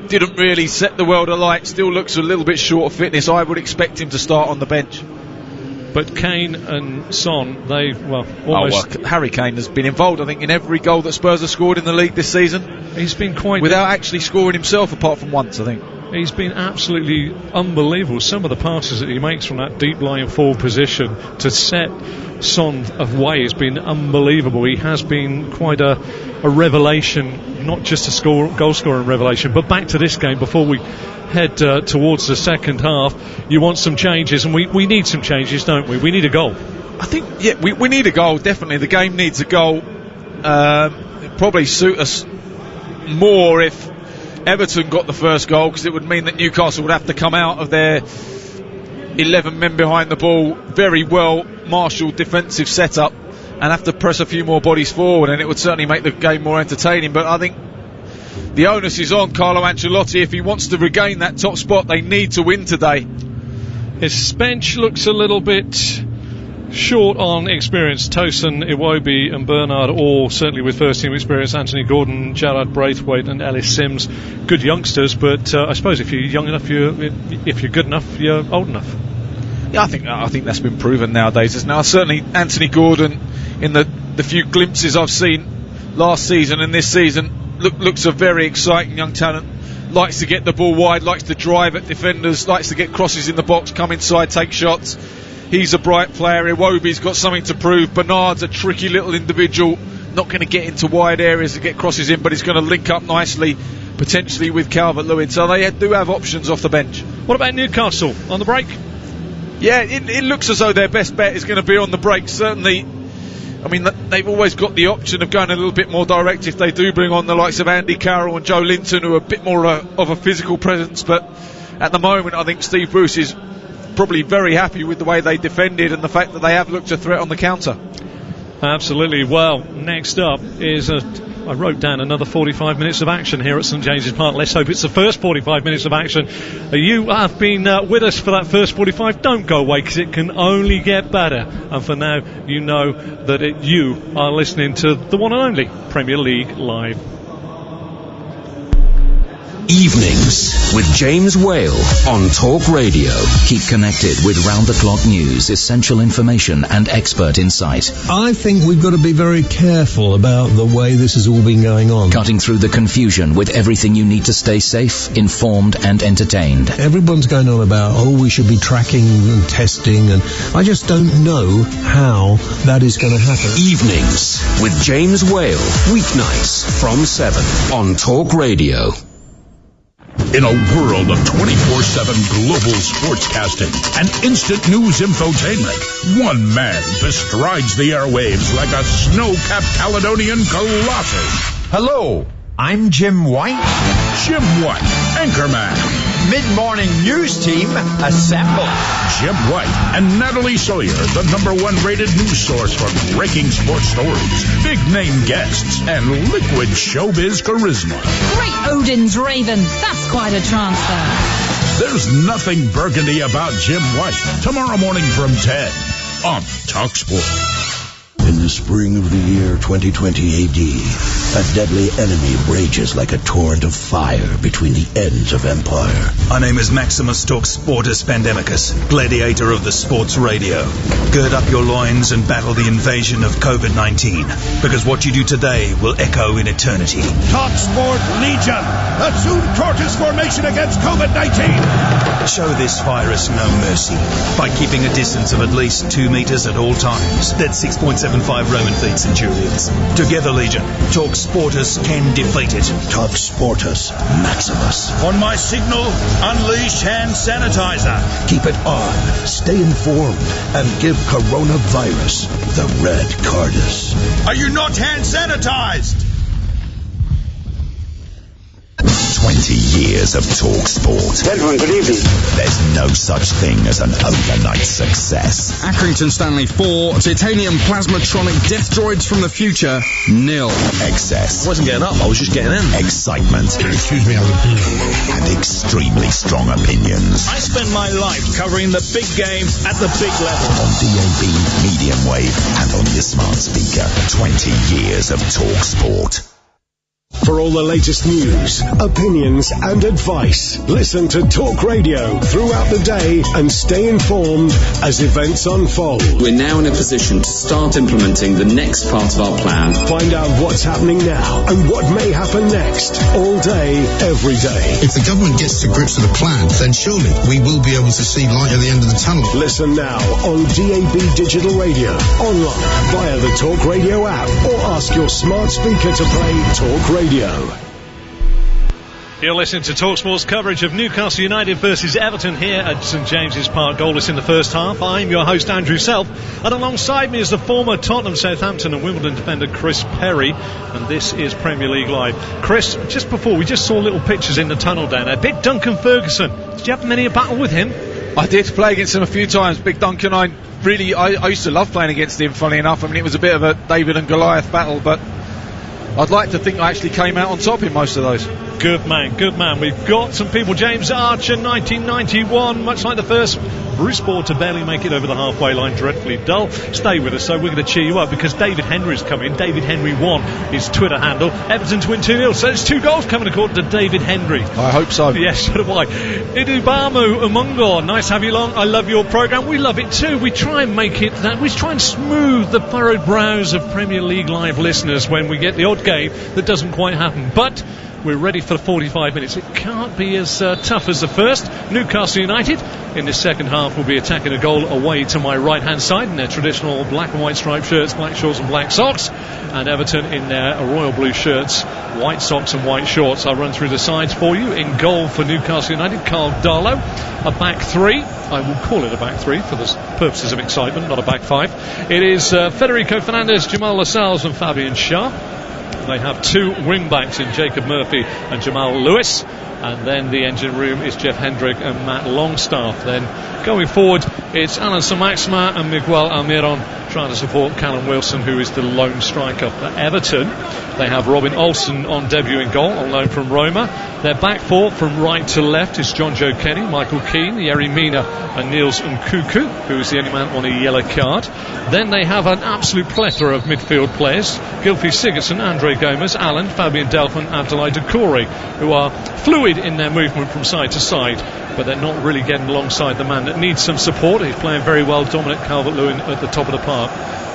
didn't really set the world alight, still looks a little bit short of fitness. I would expect him to start on the bench. But Kane and Son, almost... Harry Kane has been involved, I think, in every goal that Spurs have scored in the league this season. He's been quite... without actually scoring himself, apart from once, I think. He's been absolutely unbelievable. Some of the passes that he makes from that deep lying forward position to set Son away has been unbelievable. He has been quite a revelation, not just a goal scoring revelation. But back to this game before we head towards the second half. You want some changes, and we need some changes, don't we? We need a goal. I think, yeah, we need a goal, definitely. The game needs a goal. It'd probably suit us more if Everton got the first goal, because it would mean that Newcastle would have to come out of their 11 men behind the ball, very well marshalled defensive setup, and have to press a few more bodies forward, and it would certainly make the game more entertaining. But I think the onus is on Carlo Ancelotti. If he wants to regain that top spot, they need to win today. His bench looks a little bit short on experience. Tosin, Iwobi and Bernard, all certainly with first team experience. Anthony Gordon, Gerard Braithwaite and Ellis Sims, good youngsters, but I suppose if you're young enough, if you're good enough, you're old enough. Yeah, I think that's been proven nowadays. Now certainly Anthony Gordon, in the few glimpses I've seen last season and this season, looks a very exciting young talent. Likes to get the ball wide, likes to drive at defenders, likes to get crosses in the box, come inside, take shots. He's a bright player. Iwobi's got something to prove. Bernard's a tricky little individual, not going to get into wide areas to get crosses in, but he's going to link up nicely, potentially with Calvert-Lewin. So they do have options off the bench. What about Newcastle on the break? Yeah, it looks as though their best bet is going to be on the break. Certainly, I mean, they've always got the option of going a little bit more direct if they do bring on the likes of Andy Carroll and Joe Linton, who are a bit more of a physical presence. But at the moment, I think Steve Bruce is probably very happy with the way they defended and the fact that they have looked a threat on the counter. Absolutely. Well, next up is I wrote down another 45 minutes of action here at St James's Park. Let's hope it's the first 45 minutes of action. You have been with us for that first 45. Don't go away, because it can only get better. And for now, you know that you are listening to the one and only Premier League Live. Evenings with James Whale on Talk Radio. Keep connected with round-the-clock news, essential information and expert insight. I think we've got to be very careful about the way this has all been going on. Cutting through the confusion with everything you need to stay safe, informed and entertained. Everyone's going on about, we should be tracking and testing, and I just don't know how that is going to happen. Evenings with James Whale. Weeknights from 7 on Talk Radio. In a world of 24/7 global sportscasting and instant news infotainment, one man bestrides the airwaves like a snow-capped Caledonian colossus. Hello, I'm Jim White. Jim White, anchorman. Mid-morning news team, assemble. Jim White and Natalie Sawyer, the #1 rated news source for breaking sports stories, big-name guests, and liquid showbiz charisma. Great Odin's Raven. That's quite a transfer. There's nothing burgundy about Jim White. Tomorrow morning from 10 on TalkSport. In the spring of the year 2020 AD, a deadly enemy rages like a torrent of fire between the ends of empire. My name is Maximus Talks Sportus Pandemicus, gladiator of the sports radio. Gird up your loins and battle the invasion of COVID-19, because what you do today will echo in eternity. TalkSport Legion, assume tortoise formation against COVID-19. Show this virus no mercy by keeping a distance of at least 2 meters at all times. That's 6.75 Roman feet centurions. Together, Legion, TalkSportus can defeat it. TalkSportus Maximus. On my signal, unleash hand sanitizer. Keep it on, stay informed, and give coronavirus the red cardus. Are you not hand sanitized? 20 years of Talk Sport. Gentlemen, good evening. There's no such thing as an overnight success. Accrington Stanley 4, Titanium Plasmatronic Death Droids from the Future, 0. Excess. I wasn't getting up, I was just getting in. Excitement. Excuse me, and extremely strong opinions. I spend my life covering the big game at the big level. On DAB, medium wave, and on your smart speaker. 20 years of Talk Sport. For all the latest news, opinions and advice, listen to Talk Radio throughout the day and stay informed as events unfold. We're now in a position to start implementing the next part of our plan. Find out what's happening now and what may happen next, all day, every day. If the government gets to grips with the plan, then surely we will be able to see light at the end of the tunnel. Listen now on DAB Digital Radio, online, via the Talk Radio app, or ask your smart speaker to play Talk Radio. You're listening to TalkSport's coverage of Newcastle United versus Everton here at St James's Park, goalless in the first half. I'm your host, Andrew Self, and alongside me is the former Tottenham, Southampton and Wimbledon defender Chris Perry, and this is Premier League Live. Chris, just before, we just saw little pictures in the tunnel down there. Big Duncan Ferguson, did you have many a battle with him? I did play against him a few times. Big Duncan, I used to love playing against him, funny enough. I mean, it was a bit of a David and Goliath battle, but I'd like to think I actually came out on top in most of those. Good man, good man. We've got some people. James Archer, 1991, much like the first. Bruce Porter barely make it over the halfway line, dreadfully dull. Stay with us, so we're going to cheer you up because David Henry's coming. David Henry 1, his Twitter handle. Everton to win 2-0, so there's 2 goals coming according to David Henry. I hope so. Yes, so do I. Idubamu Umungo, nice to have you along. I love your programme. We love it too. We try and make it that. We try and smooth the furrowed brows of Premier League Live listeners when we get the odd game that doesn't quite happen. But we're ready for 45 minutes. It can't be as tough as the first. Newcastle United in the second half will be attacking a goal away to my right hand side in their traditional black and white striped shirts, black shorts and black socks, and Everton in their royal blue shirts, white socks and white shorts. I'll run through the sides for you. In goal for Newcastle United, Carl Darlow. A back three, I will call it a back three for the purposes of excitement, not a back five. It is Federico Fernandez, Jamal Lascelles and Fabian Schär. They have 2 wing backs in Jacob Murphy and Jamal Lewis, and then the engine room is Jeff Hendrick and Matt Longstaff. Then going forward, it's Alan Saint-Maximin and Miguel Almiron trying to support Callum Wilson, who is the lone striker for Everton. They have Robin Olsen on debut in goal, on loan from Roma. Their back four from right to left is John Joe Kenny, Michael Keane, Yerry Mina and Niels Nkuku, who is the only man on a yellow card. Then they have an absolute plethora of midfield players: Gylfi Sigurdsson, Andre Gomes, Allen, Fabian Delphin, Abdoulaye Doucouré, who are fluid fluid in their movement from side to side, but they're not really getting alongside the man that needs some support. He's playing very well, Dominic Calvert-Lewin at the top of the park.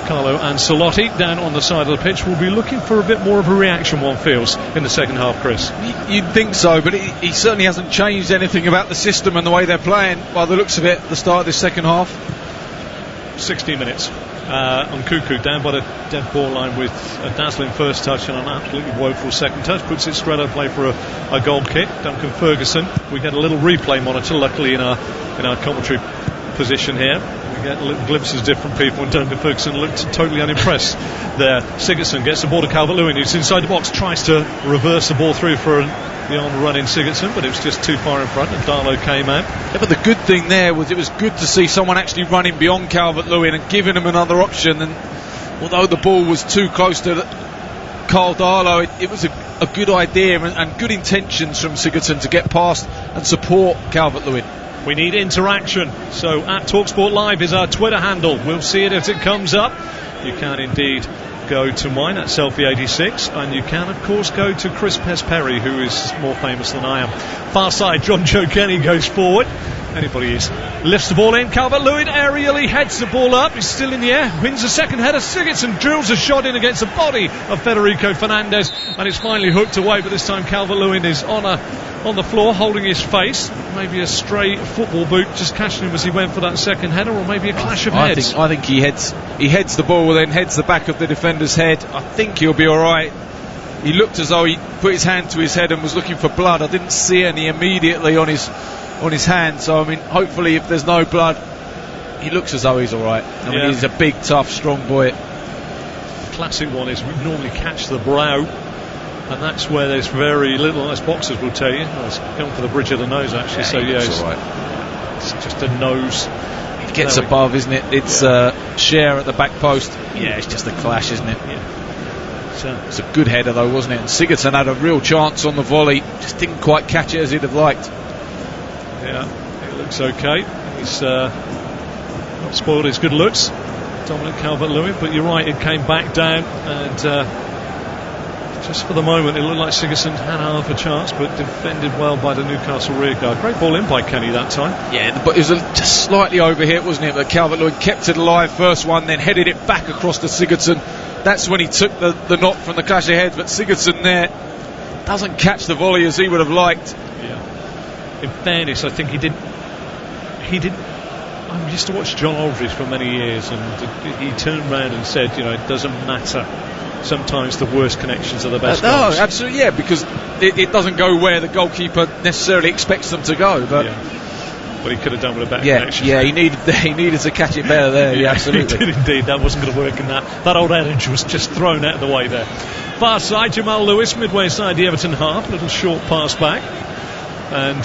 Carlo Ancelotti down on the side of the pitch will be looking for a bit more of a reaction, one feels, in the second half, Chris. You'd think so, but he certainly hasn't changed anything about the system and the way they're playing by the looks of it at the start of this second half. 60 minutes. Nkunku down by the dead ball line with a dazzling first touch and an absolutely woeful second touch, puts it straight out of play for a goal kick. Duncan Ferguson, we get a little replay monitor luckily in our commentary position here. We get little glimpses of different people, and Duncan Ferguson looked totally unimpressed there. Sigurdsson gets the ball to Calvert-Lewin, who's inside the box, tries to reverse the ball through for the on-run in Sigurdsson, but it was just too far in front, and Darlow came out. Yeah, but the good thing there was it was good to see someone actually running beyond Calvert-Lewin and giving him another option, and although the ball was too close to Carl Darlow, it was a good idea and good intentions from Sigurdsson to get past and support Calvert-Lewin. We need interaction, so at TalkSport Live is our Twitter handle. We'll see it as it comes up. You can indeed go to mine at Selfie86, and you can of course go to Chris Pesperry, who is more famous than I am. Far side, John Joe Kenny goes forward. Anybody is. Lifts the ball in. Calvert-Lewin aerially heads the ball up. He's still in the air. Wins a second header. Sigurdsson drills a shot in against the body of Federico Fernandez, and it's finally hooked away. But this time Calvert-Lewin is on the floor, holding his face. Maybe a stray football boot just catching him as he went for that second header, or maybe a clash of heads. I think he heads the ball, then heads the back of the defender's head. I think he'll be all right. He looked as though he put his hand to his head and was looking for blood. I didn't see any immediately on his hand, so I mean, hopefully if there's no blood, he looks as though he's all right. I mean, he's a big, tough, strong boy. The classic one is we normally catch the brow, and that's where there's very little, as boxers will tell you. It's gone for the bridge of the nose actually, so it's all right. It's just a nose. It gets above, isn't it? It's Share at the back post. Yeah, it's just a clash, isn't it? Yeah. It's a good header though, wasn't it? And Sigurdsson had a real chance on the volley, just didn't quite catch it as he'd have liked. Yeah, it looks okay. He's not spoiled his good looks, Dominic Calvert-Lewin, but you're right, it came back down, and just for the moment it looked like Sigurdsson had half a chance, but defended well by the Newcastle rear guard. Great ball in by Kenny that time. Yeah, but it was just slightly overhit, wasn't it? But Calvert-Lewin kept it alive first one, then headed it back across to Sigurdsson. That's when he took the knock from the clash of heads, but Sigurdsson there doesn't catch the volley as he would have liked. Yeah. In fairness, I think he didn't. I used to watch John Aldridge for many years, and he turned around and said, you know, it doesn't matter. Sometimes the worst connections are the best. No, absolutely, yeah, because it doesn't go where the goalkeeper necessarily expects them to go. But But he could have done with a better connection. Yeah, he needed to catch it better there. Yeah, absolutely. He did indeed. That wasn't going to work in that. That old adage was just thrown out of the way there. Far side, Jamal Lewis, midway side the Everton half. Little short pass back. And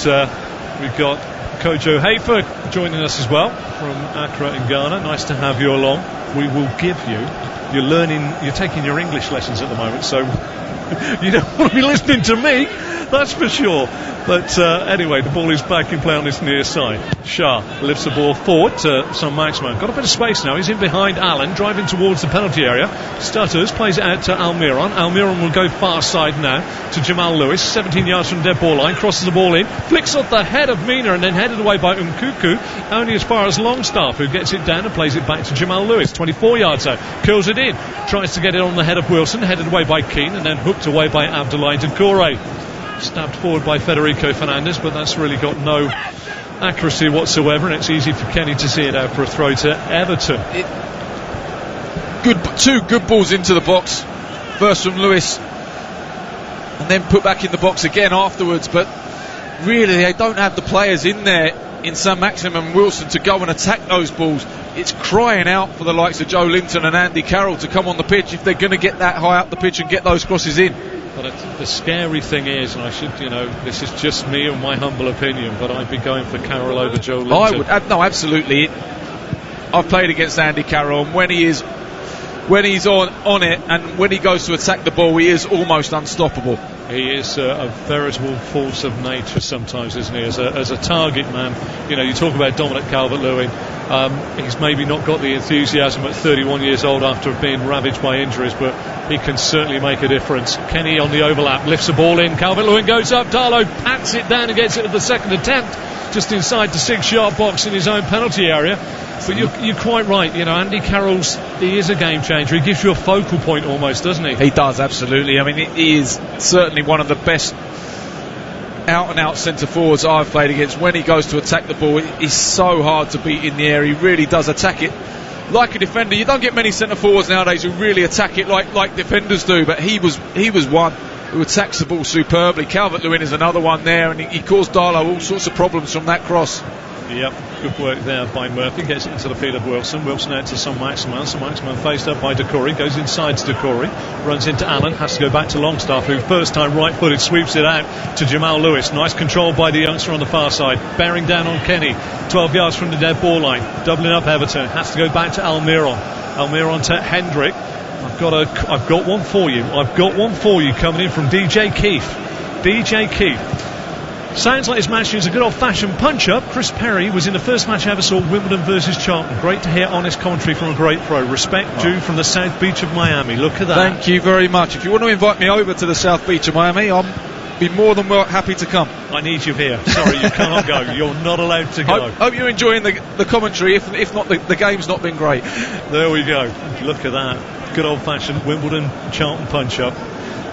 we've got Kojo Hafer joining us as well from Accra in Ghana. Nice to have you along. We will give you. You're taking your English lessons at the moment, so you don't want to be listening to me, that's for sure. But anyway, the ball is back in play on this near side. Shah lifts the ball forward to Son Maximin. Got a bit of space now. He's in behind Allen, driving towards the penalty area. Stutters, plays it out to Almiron. Almiron will go far side now to Jamal Lewis, 17 yards from the dead ball line, crosses the ball in, flicks off the head of Mina and then headed away by Nkunku, only as far as Longstaff, who gets it down and plays it back to Jamal Lewis, 24 yards out, curls it in, tries to get it on the head of Wilson, headed away by Keane and then hooked away by Abdoulaye Doucouré. Stabbed forward by Federico Fernandez, but that's really got no accuracy whatsoever, and it's easy for Kenny to see it out for a throw to Everton. Two good balls into the box, first from Lewis and then put back in the box again afterwards, but really they don't have the players in there in Son Maximin and Wilson to go and attack those balls. It's crying out for the likes of Joe Linton and Andy Carroll to come on the pitch if they're going to get that high up the pitch and get those crosses in. But the scary thing is, and I should, this is just me and my humble opinion, but I'd be going for Carroll over Joe Linton. I would, no, absolutely. I've played against Andy Carroll, and when he is when he's on it, and when he goes to attack the ball, he is almost unstoppable. He is a veritable force of nature sometimes, isn't he? As a target man, you talk about Dominic Calvert-Lewin. He's maybe not got the enthusiasm at 31 years old after being ravaged by injuries, but he can certainly make a difference. Kenny on the overlap, lifts the ball in. Calvert-Lewin goes up. Darlow pats it down and gets it at the second attempt, just inside the 6-yard box in his own penalty area. But you're quite right. Andy Carroll's, he is a game changer. He gives you a focal point almost, doesn't he? He does, absolutely. I mean, he is certainly one of the best out-and-out centre-forwards I've played against. When he goes to attack the ball, he's so hard to beat in the air. He really does attack it like a defender. You don't get many centre-forwards nowadays who really attack it like defenders do, but he was one who attacks the ball superbly. Calvert-Lewin is another one there, and he caused Darlow all sorts of problems from that cross. Yep, good work there by Murphy. Gets it into the feet of Wilson. Wilson out to Son Maximin. Son Maximin faced up by Decory. Goes inside to Decory. Runs into Allen. Has to go back to Longstaff, who first time right-footed sweeps it out to Jamal Lewis. Nice control by the youngster on the far side. Bearing down on Kenny. 12 yards from the dead ball line. Doubling up Everton. Has to go back to Almiron. Almiron to Hendrick. I've got one for you. I've got one for you coming in from DJ Keefe. DJ Keefe. Sounds like his match is a good old-fashioned punch-up. Chris Perry was in the first match I ever saw, Wimbledon versus Charlton. Great to hear honest commentary from a great pro. Respect due from the South Beach of Miami. Look at that. Thank you very much. If you want to invite me over to the South Beach of Miami, I'll be more than happy to come. I need you here. Sorry, you can't go. You're not allowed to go. Hope you're enjoying the commentary. If not, the game's not been great. There we go. Look at that. Good old-fashioned Wimbledon Charlton punch-up.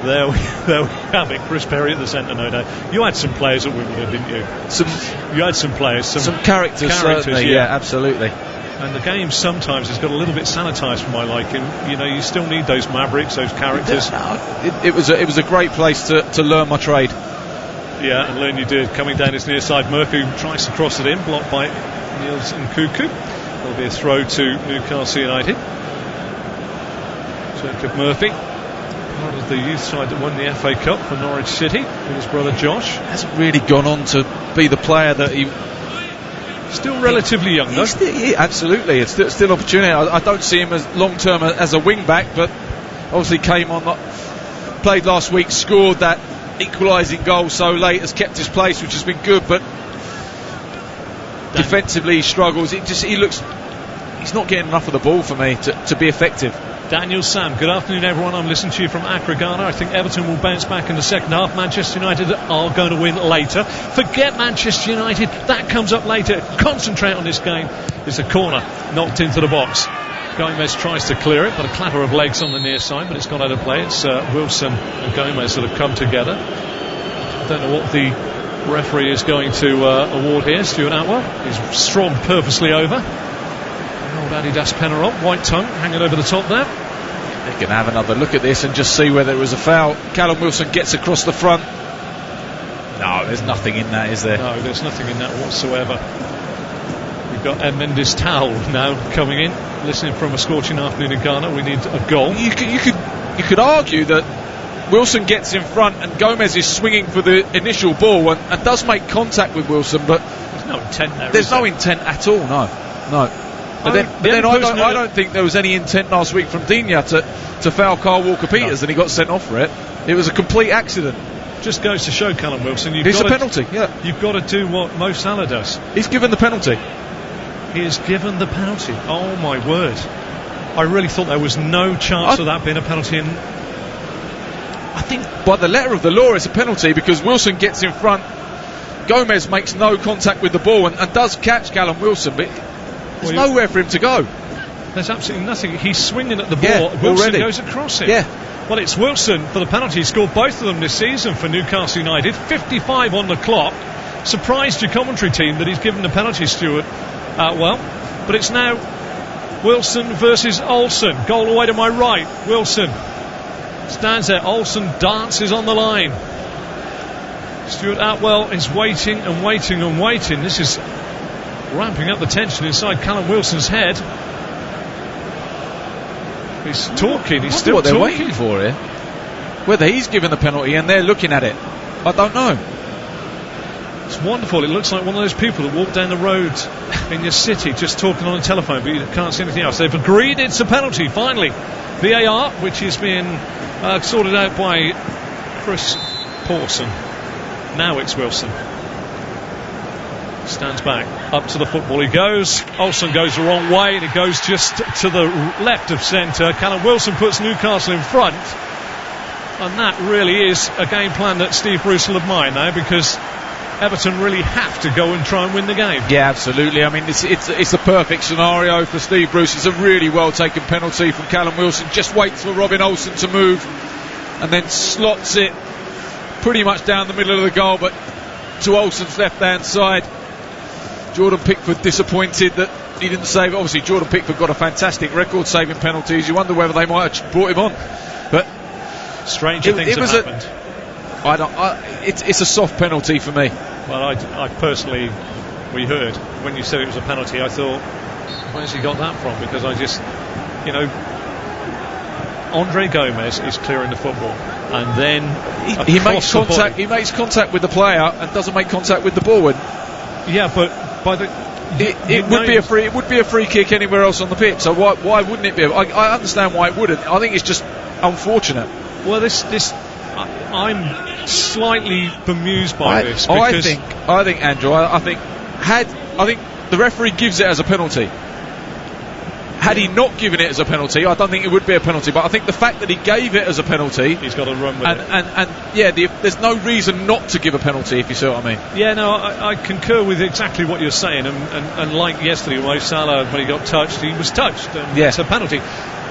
There we have it. Chris Perry at the centre, no doubt. You had some players at Wimbledon, didn't you? You had some players. Some characters, certainly, yeah, absolutely. And the game sometimes has got a little bit sanitised for my liking. You still need those mavericks, those characters. It was a great place to learn my trade. Yeah, and learn you did. Coming down his near side, Murphy tries to cross it in, blocked by Niels Nkuku. There'll be a throw to Newcastle United. Jacob Murphy, part of the youth side that won the FA Cup for Norwich City with his brother Josh. Hasn't really gone on to be the player that he... Still relatively young, though. Absolutely, it's still opportunity. I don't see him as long-term as a wing-back, but obviously came on, played last week, scored that equalising goal so late, has kept his place, which has been good, but defensively he struggles. He's not getting enough of the ball for me to be effective. Daniel Sam, good afternoon everyone. I'm listening to you from Accra, Ghana. I think Everton will bounce back in the second half. Manchester United are going to win later. Forget Manchester United, that comes up later. Concentrate on this game. It's a corner knocked into the box. Gomez tries to clear it, but a clatter of legs on the near side, but it's gone out of play. It's Wilson and Gomez that have come together. I don't know what the referee is going to award here. Stuart Atwell. He's strong purposely over. Old Adidas Penarol, white tongue hanging over the top there. They can have another look at this and just see whether it was a foul. Callum Wilson gets across the front. No, there's nothing in that, is there? No, there's nothing in that whatsoever. We've got Ed Mendes Towell now coming in, listening from a scorching afternoon in Ghana. We need a goal. You could argue that Wilson gets in front and Gomez is swinging for the initial ball and does make contact with Wilson, but there's no intent there. There's no intent at all. No. But then I don't think there was any intent last week from Digne to foul Carl Walker-Peters, and he got sent off for it. It was a complete accident. Just goes to show Callum Wilson. It's a penalty, yeah. You've got to do what Mo Salah does. He's given the penalty. He is given the penalty. Oh my word. I really thought there was no chance of that being a penalty. And I think by the letter of the law it's a penalty because Wilson gets in front. Gomez makes no contact with the ball and does catch Callum Wilson, but there's nowhere for him to go. There's absolutely nothing. He's swinging at the ball. Wilson goes across it. Yeah. Well, it's Wilson for the penalty. He scored both of them this season for Newcastle United. 55 on the clock. Surprised your commentary team that he's given the penalty, Stuart. But it's now Wilson versus Olsen. Goal away to my right. Wilson stands there. Olsen dances on the line. Stuart Atwell is waiting and waiting and waiting. This is ramping up the tension inside Callum Wilson's head. He's talking. He's still what talking. They're waiting for here. Whether he's given the penalty and they're looking at it, I don't know. It's wonderful. It looks like one of those people that walk down the road in your city just talking on the telephone, but you can't see anything else. They've agreed it's a penalty, finally. VAR, which is being sorted out by Chris Pawson. Now it's Wilson. Stands back, up to the football he goes. Olsen goes the wrong way, and it goes just to the left of centre. Callum Wilson puts Newcastle in front, and that really is a game plan that Steve Bruce will admire now, because Everton really have to go and try and win the game. Yeah, absolutely. I mean, it's a perfect scenario for Steve Bruce. It's a really well taken penalty from Callum Wilson. Just waits for Robin Olsen to move and then slots it pretty much down the middle of the goal, but to Olsen's left hand side. Jordan Pickford disappointed that he didn't save it. Obviously Jordan Pickford got a fantastic record saving penalties. You wonder whether they might have brought him on, but stranger things have happened. It's a soft penalty for me. Well, I personally, we heard when you said it was a penalty, I thought, where's he got that from? Because I just, Andre Gomez is clearing the football, and then he makes contact. He makes contact with the player and doesn't make contact with the ball. Yeah, but by the it would be a free. It would be a free kick anywhere else on the pitch. So why wouldn't it be? I understand why it wouldn't. I think it's just unfortunate. Well, I'm slightly bemused by this. Because I think Andrew. I think the referee gives it as a penalty. Had he not given it as a penalty, I don't think it would be a penalty. But I think the fact that he gave it as a penalty, he's got to run with it. And yeah, there's no reason not to give a penalty, if you see what I mean. Yeah, no, I concur with exactly what you're saying. And like yesterday, Mo Salah, when he got touched, he was touched. And it's a penalty.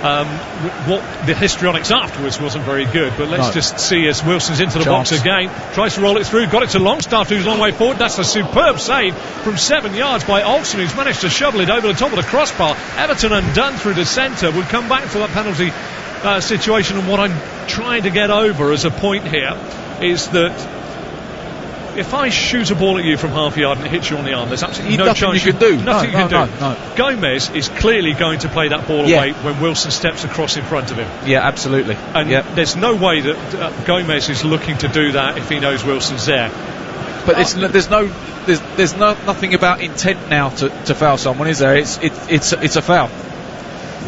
What the histrionics afterwards wasn't very good, but let's just see as Wilson's into the box again, tries to roll it through, got it to Longstaff, who's a long way forward. That's a superb save from 7 yards by Olsen, who's managed to shovel it over the top of the crossbar. Everton undone through the centre. We'll come back to that penalty situation, and what I'm trying to get over as a point here is that if I shoot a ball at you from half yard and it hits you on the arm, there's absolutely no chance you can do. Nothing you can do. No. Gomez is clearly going to play that ball away when Wilson steps across in front of him. Yeah, absolutely. And there's no way that Gomez is looking to do that if he knows Wilson's there. But there's nothing about intent now to foul someone, is there? It's a foul.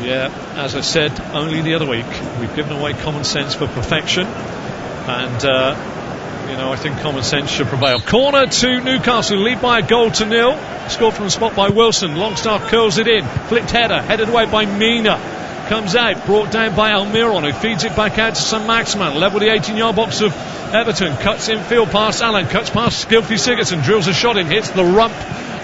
Yeah, as I said only the other week, we've given away common sense for perfection, and I think common sense should prevail. Corner to Newcastle, lead by a goal to 0. Scored from the spot by Wilson. Longstaff curls it in. Flicked header, headed away by Mina. Comes out, brought down by Almiron, who feeds it back out to Saint-Maximin. Level the 18-yard box of Everton. Cuts infield past Allen. Cuts past Gylfi Sigurdsson. Drills a shot in. Hits the rump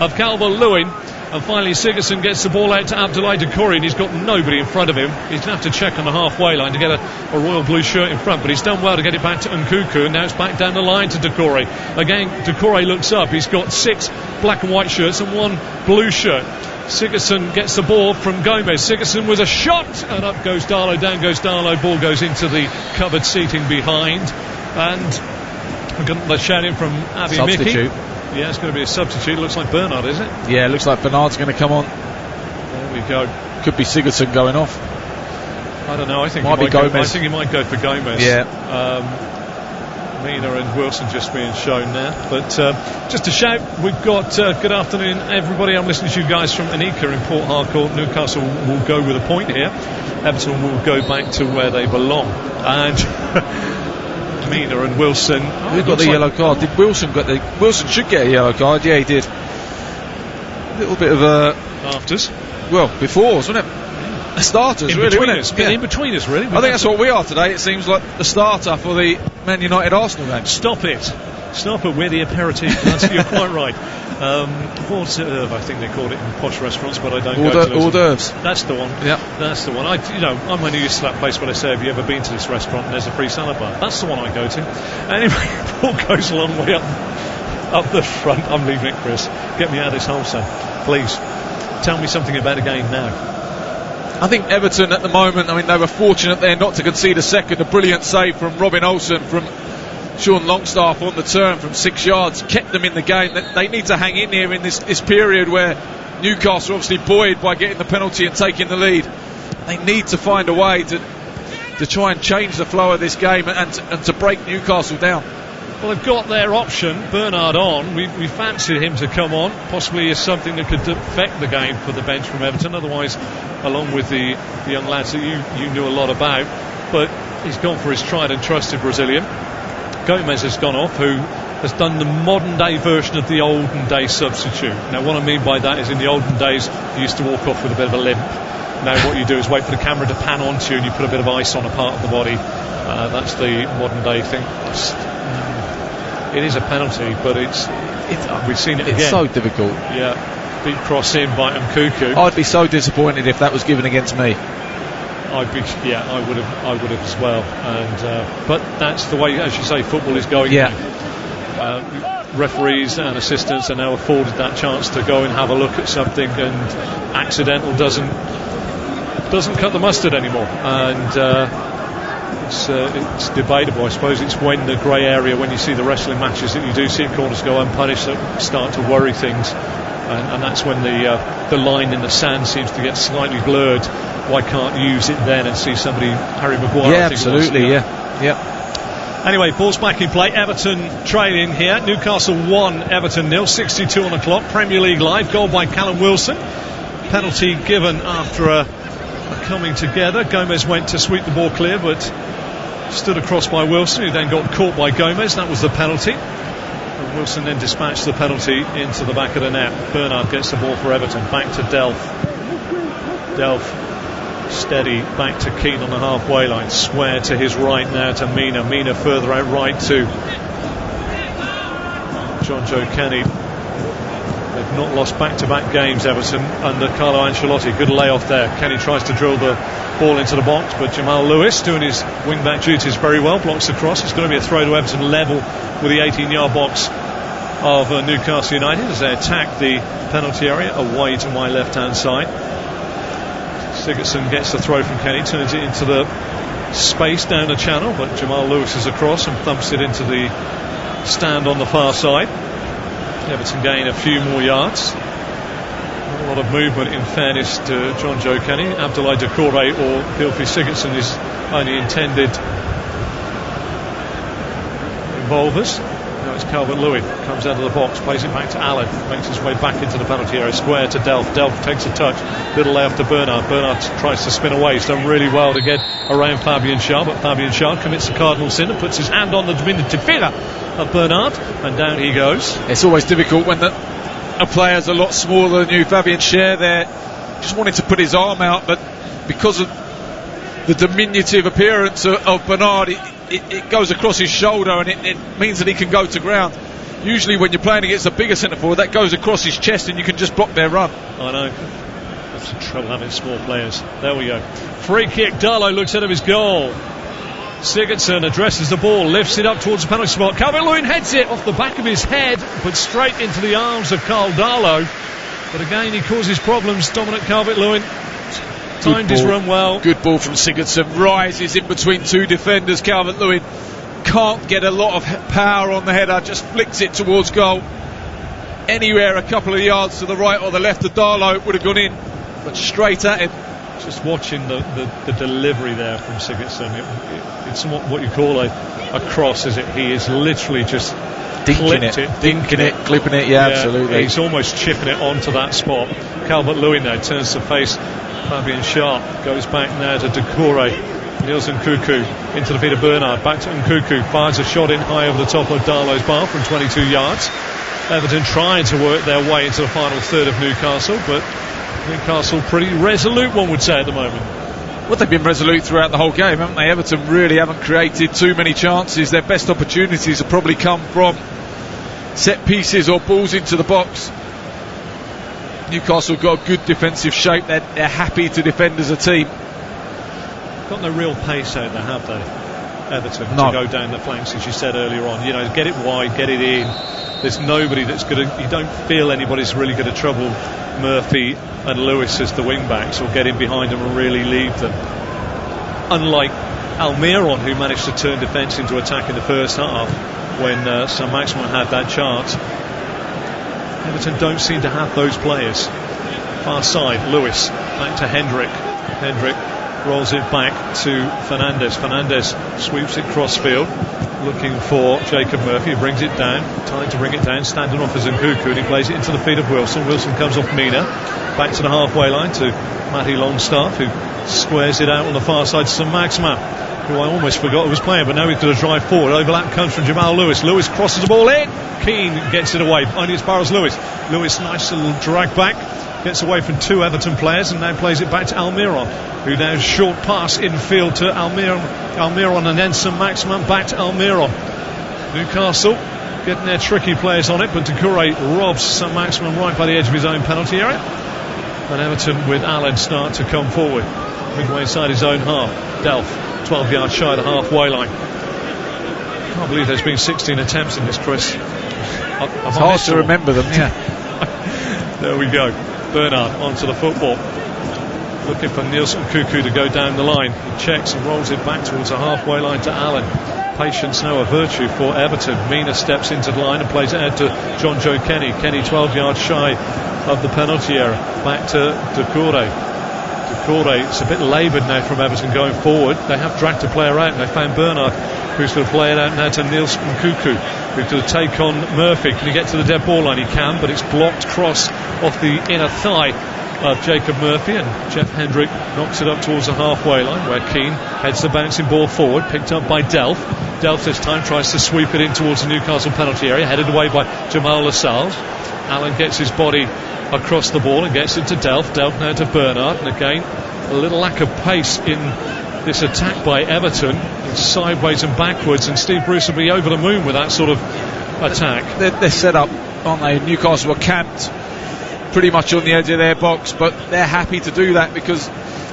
of Calvert-Lewin. And finally Sigurdsson gets the ball out to Abdoulaye Doucouré, and he's got nobody in front of him. He's going to have to check on the halfway line to get a royal blue shirt in front, but he's done well to get it back to Nkunku, and now it's back down the line to Doucouré. Again, Doucouré looks up. He's got 6 black and white shirts and 1 blue shirt. Sigurdsson gets the ball from Gomez. Sigurdsson with a shot, and up goes Darlow, down goes Darlow. Ball goes into the covered seating behind, and we're going to shout in from Abby Substitute. Mickey. Yeah, it's going to be a substitute. Looks like Bernard, is it? Yeah, it looks like Bernard's going to come on. There we go. Could be Sigurdsson going off. I don't know. I think might be Gomez. I think he might go for Gomez. Yeah. Mina and Wilson just being shown there. But just to shout, we've got good afternoon, everybody. I'm listening to you guys from Anika in Port Harcourt. Newcastle will go with a point here. Everton will go back to where they belong. And Mina and Wilson. Who got the yellow card? Did Wilson get the? Wilson should get a yellow card. Yeah, he did. A little bit of afters. Well, before, wasn't it? Starters, really, wasn't it? Yeah. In between us, really. I think that's what we are today. It seems like the starter for the Man United Arsenal game. Stop it. We're the aperitif. You're quite right. Hors d'oeuvre, I think they called it in posh restaurants, but I don't go to those. Hors d'oeuvres. That's the one. Yeah, that's the one. I'm only used to that place where they say, "Have you ever been to this restaurant?" And there's a free salad bar. That's the one I go to. Anyway, Paul goes a long way up the front. I'm leaving it, Chris. Get me out of this hole, son. Please tell me something about the game now. I think Everton at the moment, they were fortunate there not to concede a second. A brilliant save from Robin Olsen, from Sean Longstaff on the turn from 6 yards, kept them in the game. They need to hang in here in this period where Newcastle obviously buoyed by getting the penalty and taking the lead. They need to find a way to try and change the flow of this game and to break Newcastle down. Well, they've got their option, Bernard on. We fancied him to come on, possibly as something that could affect the game for the bench from Everton. Otherwise, along with the young lads that you knew a lot about, but he's gone for his tried and trusted Brazilian. Gomez has gone off, who has done the modern day version of the olden day substitute. Now, what I mean by that is, in the olden days, you used to walk off with a bit of a limp. Now what you do is wait for the camera to pan onto you, and you put a bit of ice on a part of the body. That's the modern day thing. It is a penalty, but we've seen it again. It's so difficult. Yeah, deep cross in by Nkuku. I'd be so disappointed if that was given against me. I would have as well. And but that's the way, as you say, football is going. Yeah. Referees and assistants are now afforded that chance to go and have a look at something, and accidental doesn't cut the mustard anymore. And it's debatable. I suppose it's when the grey area, when you see the wrestling matches that you do see corners go unpunished, that start to worry things, and that's when the line in the sand seems to get slightly blurred. Why can't you use it then and see somebody, Harry Maguire? Yeah, absolutely. Yeah. Anyway, ball's back in play. Everton trailing here. Newcastle 1, Everton 0. 62 on the clock. Premier League live. Goal by Callum Wilson. Penalty given after a coming together. Gomez went to sweep the ball clear, but stood across by Wilson, who then got caught by Gomez. That was the penalty. And Wilson then dispatched the penalty into the back of the net. Bernard gets the ball for Everton. Back to Delph. Steady back to Keane on the halfway line. Square to his right now to Mina. Mina further out right to John Joe Kenny. They've not lost back-to-back games, Everton, under Carlo Ancelotti. Good layoff there. Kenny tries to drill the ball into the box, but Jamal Lewis, doing his wing-back duties very well, blocks the cross. It's going to be a throw to Everton level with the 18-yard box of Newcastle United as they attack the penalty area away to my left-hand side. Sigurdsson gets the throw from Kenny, turns it into the space down the channel, but Jamal Lewis is across and thumps it into the stand on the far side. Everton gain a few more yards. Not a lot of movement, in fairness to John Joe Kenny. Abdoulaye Doucouré or Gylfi Sigurdsson is only intended involvers. Now it's Calvert-Lewin, comes out of the box, plays it back to Allen, makes his way back into the penalty area, square to Delph. Delph takes a touch, little layoff to Bernard. Bernard tries to spin away. He's done really well to get around Fabian Schär, but Fabian Schär commits a cardinal sin and puts his hand on the diminutive figure of Bernard, and down he goes. It's always difficult when a player's a lot smaller than you. Fabian Schär there just wanted to put his arm out, but because of the diminutive appearance of Bernard, it goes across his shoulder, and it means that he can go to ground. Usually when you're playing against a bigger centre forward, that goes across his chest and you can just block their run. I know. That's the trouble having small players. There we go. Free kick. Darlow looks out of his goal. Sigurdsson addresses the ball, lifts it up towards the penalty spot. Calvert-Lewin heads it off the back of his head, but straight into the arms of Karl Darlow. But again, he causes problems. Dominic Calvert-Lewin timed his run well. Good ball from Sigurdsson. Rises in between two defenders. Calvert-Lewin can't get a lot of power on the header. Just flicks it towards goal. Anywhere a couple of yards to the right or the left of Darlow would have gone in, but straight at him. Just watching the delivery there from Sigurdsson. It's what you call a cross, is it? He is literally just dinking it, clipping it. Yeah, absolutely. He's almost chipping it onto that spot. Calvert-Lewin now turns to face Fabian Schär, goes back now to Doucouré. Niels Nkuku into the feet of Bernard, back to Nkuku, fires a shot in high over the top of Darlow's bar from 22 yards. Everton trying to work their way into the final third of Newcastle, but Newcastle pretty resolute, one would say, at the moment. Well, they've been resolute throughout the whole game, haven't they? Everton really haven't created too many chances. Their best opportunities have probably come from set pieces or balls into the box. Newcastle got a good defensive shape. They're happy to defend as a team. Got no real pace out there, have they, Everton, to go down the flanks, as you said earlier on. You know, get it wide, get it in. There's nobody that's going to... You don't feel anybody's really going to trouble Murphy and Lewis as the wing-backs, or get in behind them and really leave them. Unlike Almiron, who managed to turn defence into attack in the first half when Saint-Maximin had that chance. Everton don't seem to have those players. Far side, Lewis, back to Hendrick. Hendrick rolls it back to Fernandez. Fernandez sweeps it cross field, looking for Jacob Murphy, who brings it down, trying to bring it down, standing off as Nkuku, and he plays it into the feet of Wilson. Wilson comes off Mina, back to the halfway line to Matty Longstaff, who squares it out on the far side to Maximin, who I almost forgot was playing, but now he's going to drive forward. Overlap comes from Jamal Lewis. Lewis crosses the ball in. Keane gets it away, only as far as Lewis. Lewis, nice little drag back, gets away from 2 Everton players and now plays it back to Almiron, who now short pass infield to Almiron and then Maximin back to Almiron. Newcastle getting their tricky players on it, but Doucouré robs Maximin right by the edge of his own penalty area. And Everton with Allen start to come forward midway inside his own half. Delph 12 yards shy of the halfway line. Can't believe there's been 16 attempts in this, Chris. It's hard to remember them, yeah. There we go. Bernard onto the football, looking for Nielsen Nkuku to go down the line. He checks and rolls it back towards the halfway line to Allen. Patience now a virtue for Everton. Mina steps into the line and plays it out to John Joe Kenny. Kenny 12 yards shy of the penalty area. Back to Doucouré. Doucouré, it's a bit laboured now from Everton going forward. They have dragged a player out and they found Bernard, who's going to play it out now to Nielsen Nkuku, who's going to take on Murphy. Can he get to the dead ball line? He can, but it's blocked cross off the inner thigh of Jacob Murphy, and Jeff Hendrick knocks it up towards the halfway line, where Keane heads the bouncing ball forward, picked up by Delph. Delph this time tries to sweep it in towards the Newcastle penalty area, headed away by Jamal Lascelles. Allen gets his body across the ball and gets it to Delph. Delph now to Bernard, and again a little lack of pace in this attack by Everton. It's sideways and backwards, and Steve Bruce will be over the moon with that sort of attack. They're set up, aren't they? Newcastle were camped pretty much on the edge of their box, but they're happy to do that because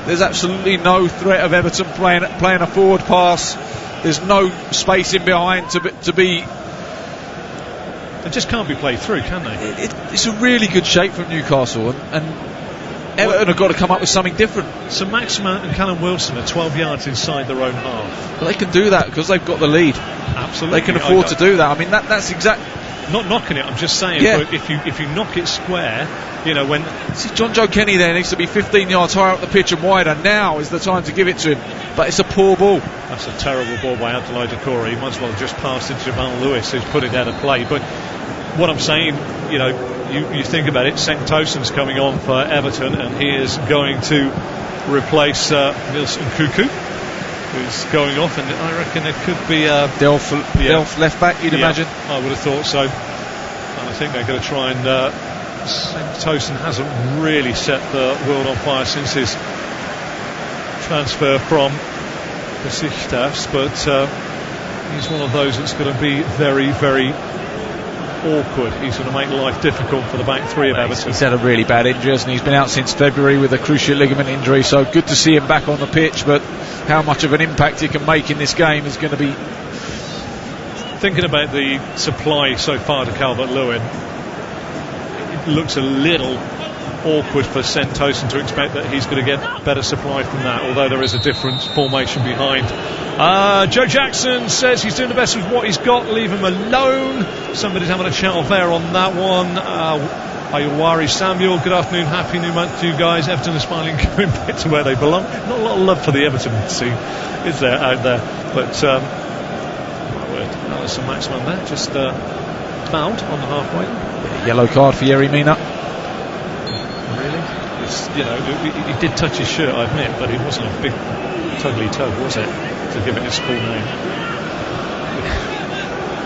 there's absolutely no threat of Everton playing a forward pass. There's no space in behind to be. They just can't be played through, can they? It's a really good shape from Newcastle, and Everton have got to come up with something different. So Maximin and Callum Wilson are 12 yards inside their own half. But they can do that because they've got the lead. Absolutely, they can afford to do that. I mean, that's exact. Not knocking it, I'm just saying. Yeah. But if you knock it square, you know when. See, John Joe Kenny there needs to be 15 yards higher up the pitch and wider. Now is the time to give it to him. But it's a poor ball. That's a terrible ball by Abdoulaye Doucouré. He might as well have just passed it to Jamal Lewis, who's put it out of play. But what I'm saying, you know, you think about it. St. Tosun's coming on for Everton, and he is going to replace Nielsen Nkuku, who's going off, and I reckon it could be Delph left back, you'd imagine. I would have thought so. And I think they're going to try and St. Tosun hasn't really set the world on fire since his transfer from Besiktas, but he's one of those that's going to be very, very awkward. He's going to make life difficult for the back three of Everton. He's had a really bad injury, and he's been out since February with a cruciate ligament injury, so good to see him back on the pitch, but how much of an impact he can make in this game is going to be. Thinking about the supply so far to Calvert-Lewin, it looks a little awkward for St. Tosun to expect that he's going to get better supply from that, although there is a different formation behind. Joe Jackson says he's doing the best with what he's got, leave him alone. Somebody's having a chat there on that one. Ayawari Samuel, good afternoon, happy new month to you guys. Everton is finally going back to where they belong. Not a lot of love for the Everton team, is there, out there? But Alison Maximin there, just fouled on the halfway. Yellow card for Yerry Mina. Really? You know, he did touch his shirt, I admit, but it wasn't a big tuggly tug, was it? To give it its full name.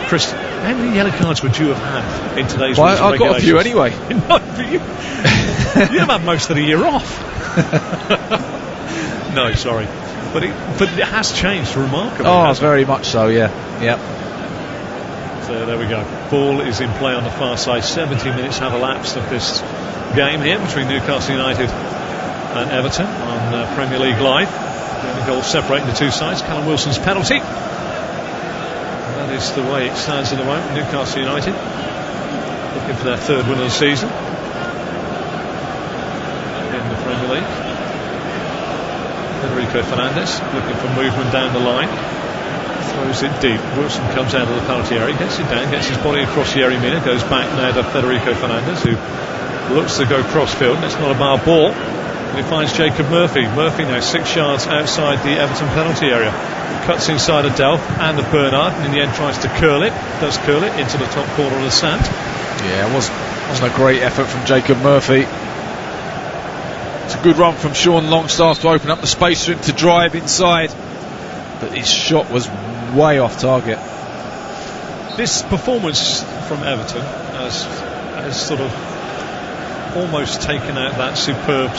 Chris, how many yellow cards would you have had in today's rules and regulations? I've got a few anyway. No, but you've had most of the year off. No, sorry. But it has changed remarkably. Oh, very much so, yeah. Yep. So there we go. Ball is in play on the far side. 70 minutes have elapsed of this game here between Newcastle United and Everton on Premier League Live. The only goal separating the two sides, Callum Wilson's penalty. And that is the way it stands at the moment. Newcastle United looking for their third win of the season in the Premier League. Federico Fernandez looking for movement down the line. Throws it deep. Wilson comes out of the penalty area, gets it down, gets his body across Yerry Mina, goes back now to Federico Fernandez, who looks to go cross field, and it's not a bad ball. and he finds Jacob Murphy. Murphy now 6 yards outside the Everton penalty area. Cuts inside of Delph and of Bernard, and in the end tries to curl it into the top corner of the stand. Yeah, it wasn't a great effort from Jacob Murphy. It's a good run from Sean Longstaff to open up the space for him to drive inside, but his shot was way off target. This performance from Everton has sort of almost taken out that superb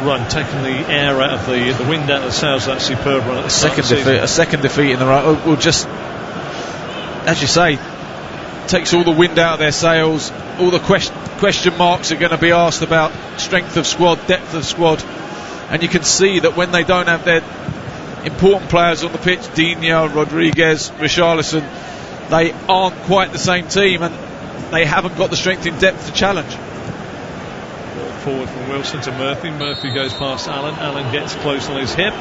run, taken the air out of the wind out of the sails of that superb run at the second defeat in the row. Will just, as you say, takes all the wind out of their sails. All the question marks are going to be asked about strength of squad, depth of squad, and you can see that when they don't have their important players on the pitch, Digne, Rodriguez, Richarlison, they aren't quite the same team, and they haven't got the strength in depth to challenge. Forward from Wilson to Murphy. Murphy goes past Allen. Allen gets close on his hip.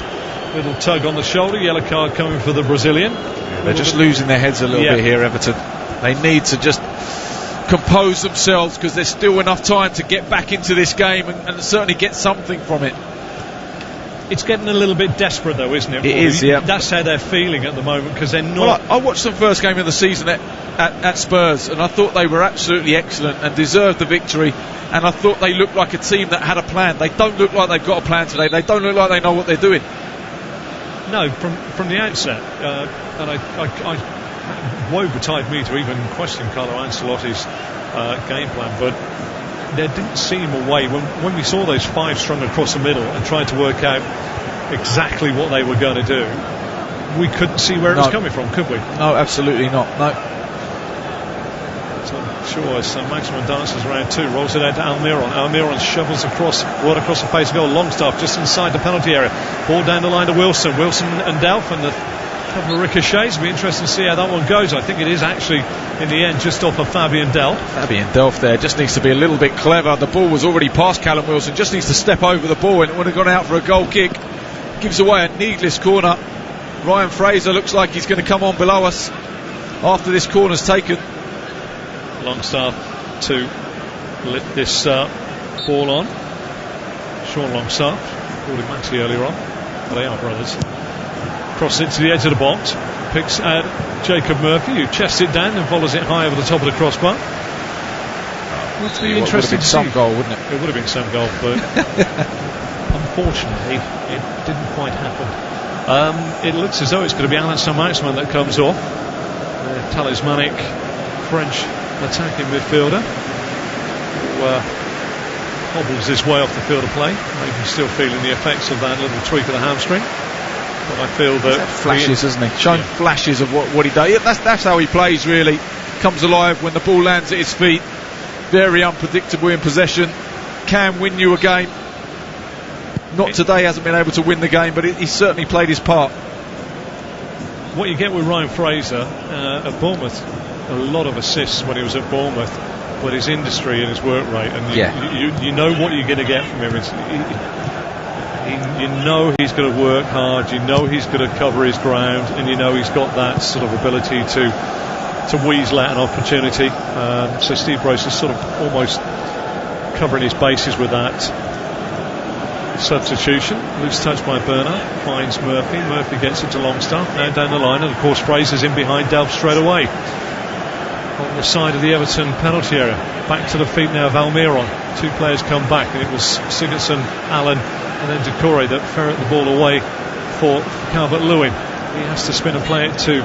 Little tug on the shoulder. Yellow card coming for the Brazilian. They're just losing their heads a little bit here, Everton. They need to just compose themselves, because there's still enough time to get back into this game and certainly get something from it. It's getting a little bit desperate though, isn't it? It is, yeah. That's how they're feeling at the moment, because they're not... Well, I watched the first game of the season at Spurs, and I thought they were absolutely excellent and deserved the victory, and I thought they looked like a team that had a plan. They don't look like they've got a plan today. They don't look like they know what they're doing. No, from the outset, and I woe betide me to even question Carlo Ancelotti's game plan, but there didn't seem a way when we saw those 5 strung across the middle and tried to work out exactly what they were going to do. We couldn't see where it was coming from, could we? No, absolutely not. No. So sure, as Maximin dances around 2, rolls it out to Almiron. Almiron shovels right across the face of goal. Longstaff just inside the penalty area. Ball down the line to Wilson. Wilson and Delph, and the couple of ricochets. It'll be interesting to see how that one goes. I think it is actually in the end just off of Fabian Delph. Fabian Delph there just needs to be a little bit clever. The ball was already past Callum Wilson, just needs to step over the ball, and it would have gone out for a goal kick. Gives away a needless corner. Ryan Fraser looks like he's going to come on below us after this corner's taken. Longstaff to lift this ball on. Sean Longstaff called him Maxi earlier on, but they are brothers. Crosses it to the edge of the box, picks out Jacob Murphy, who chests it down and follows it high over the top of the crossbar. Would be interesting to see. Some goal, wouldn't it? It would have been some goal, but unfortunately it didn't quite happen. It looks as though it's going to be Alan Saint-Maximin that comes off. The talismanic French attacking midfielder who hobbles his way off the field of play. Maybe still feeling the effects of that little tweak of the hamstring. But I feel that flashes, isn't he? Showing flashes of what he does. Yeah, that's how he plays, really. Comes alive when the ball lands at his feet. Very unpredictable in possession. Can win you a game. Not today, hasn't been able to win the game, but he's certainly played his part. What you get with Ryan Fraser at Bournemouth, a lot of assists when he was at Bournemouth, but his industry and his work rate, and you know what you're going to get from him. You know he's going to work hard, you know he's going to cover his ground, and you know he's got that sort of ability to weasel out an opportunity. So Steve Bruce is sort of almost covering his bases with that substitution. Loose touch by Bernard, finds Murphy. Murphy gets it to Longstaff, now down the line, and of course Fraser's in behind Delph straight away. On the side of the Everton penalty area, back to the feet now of Almiron. 2 players come back, and it was Sigurdsson, Allen, and then Decore that ferret the ball away for Calvert-Lewin. He has to spin and play it to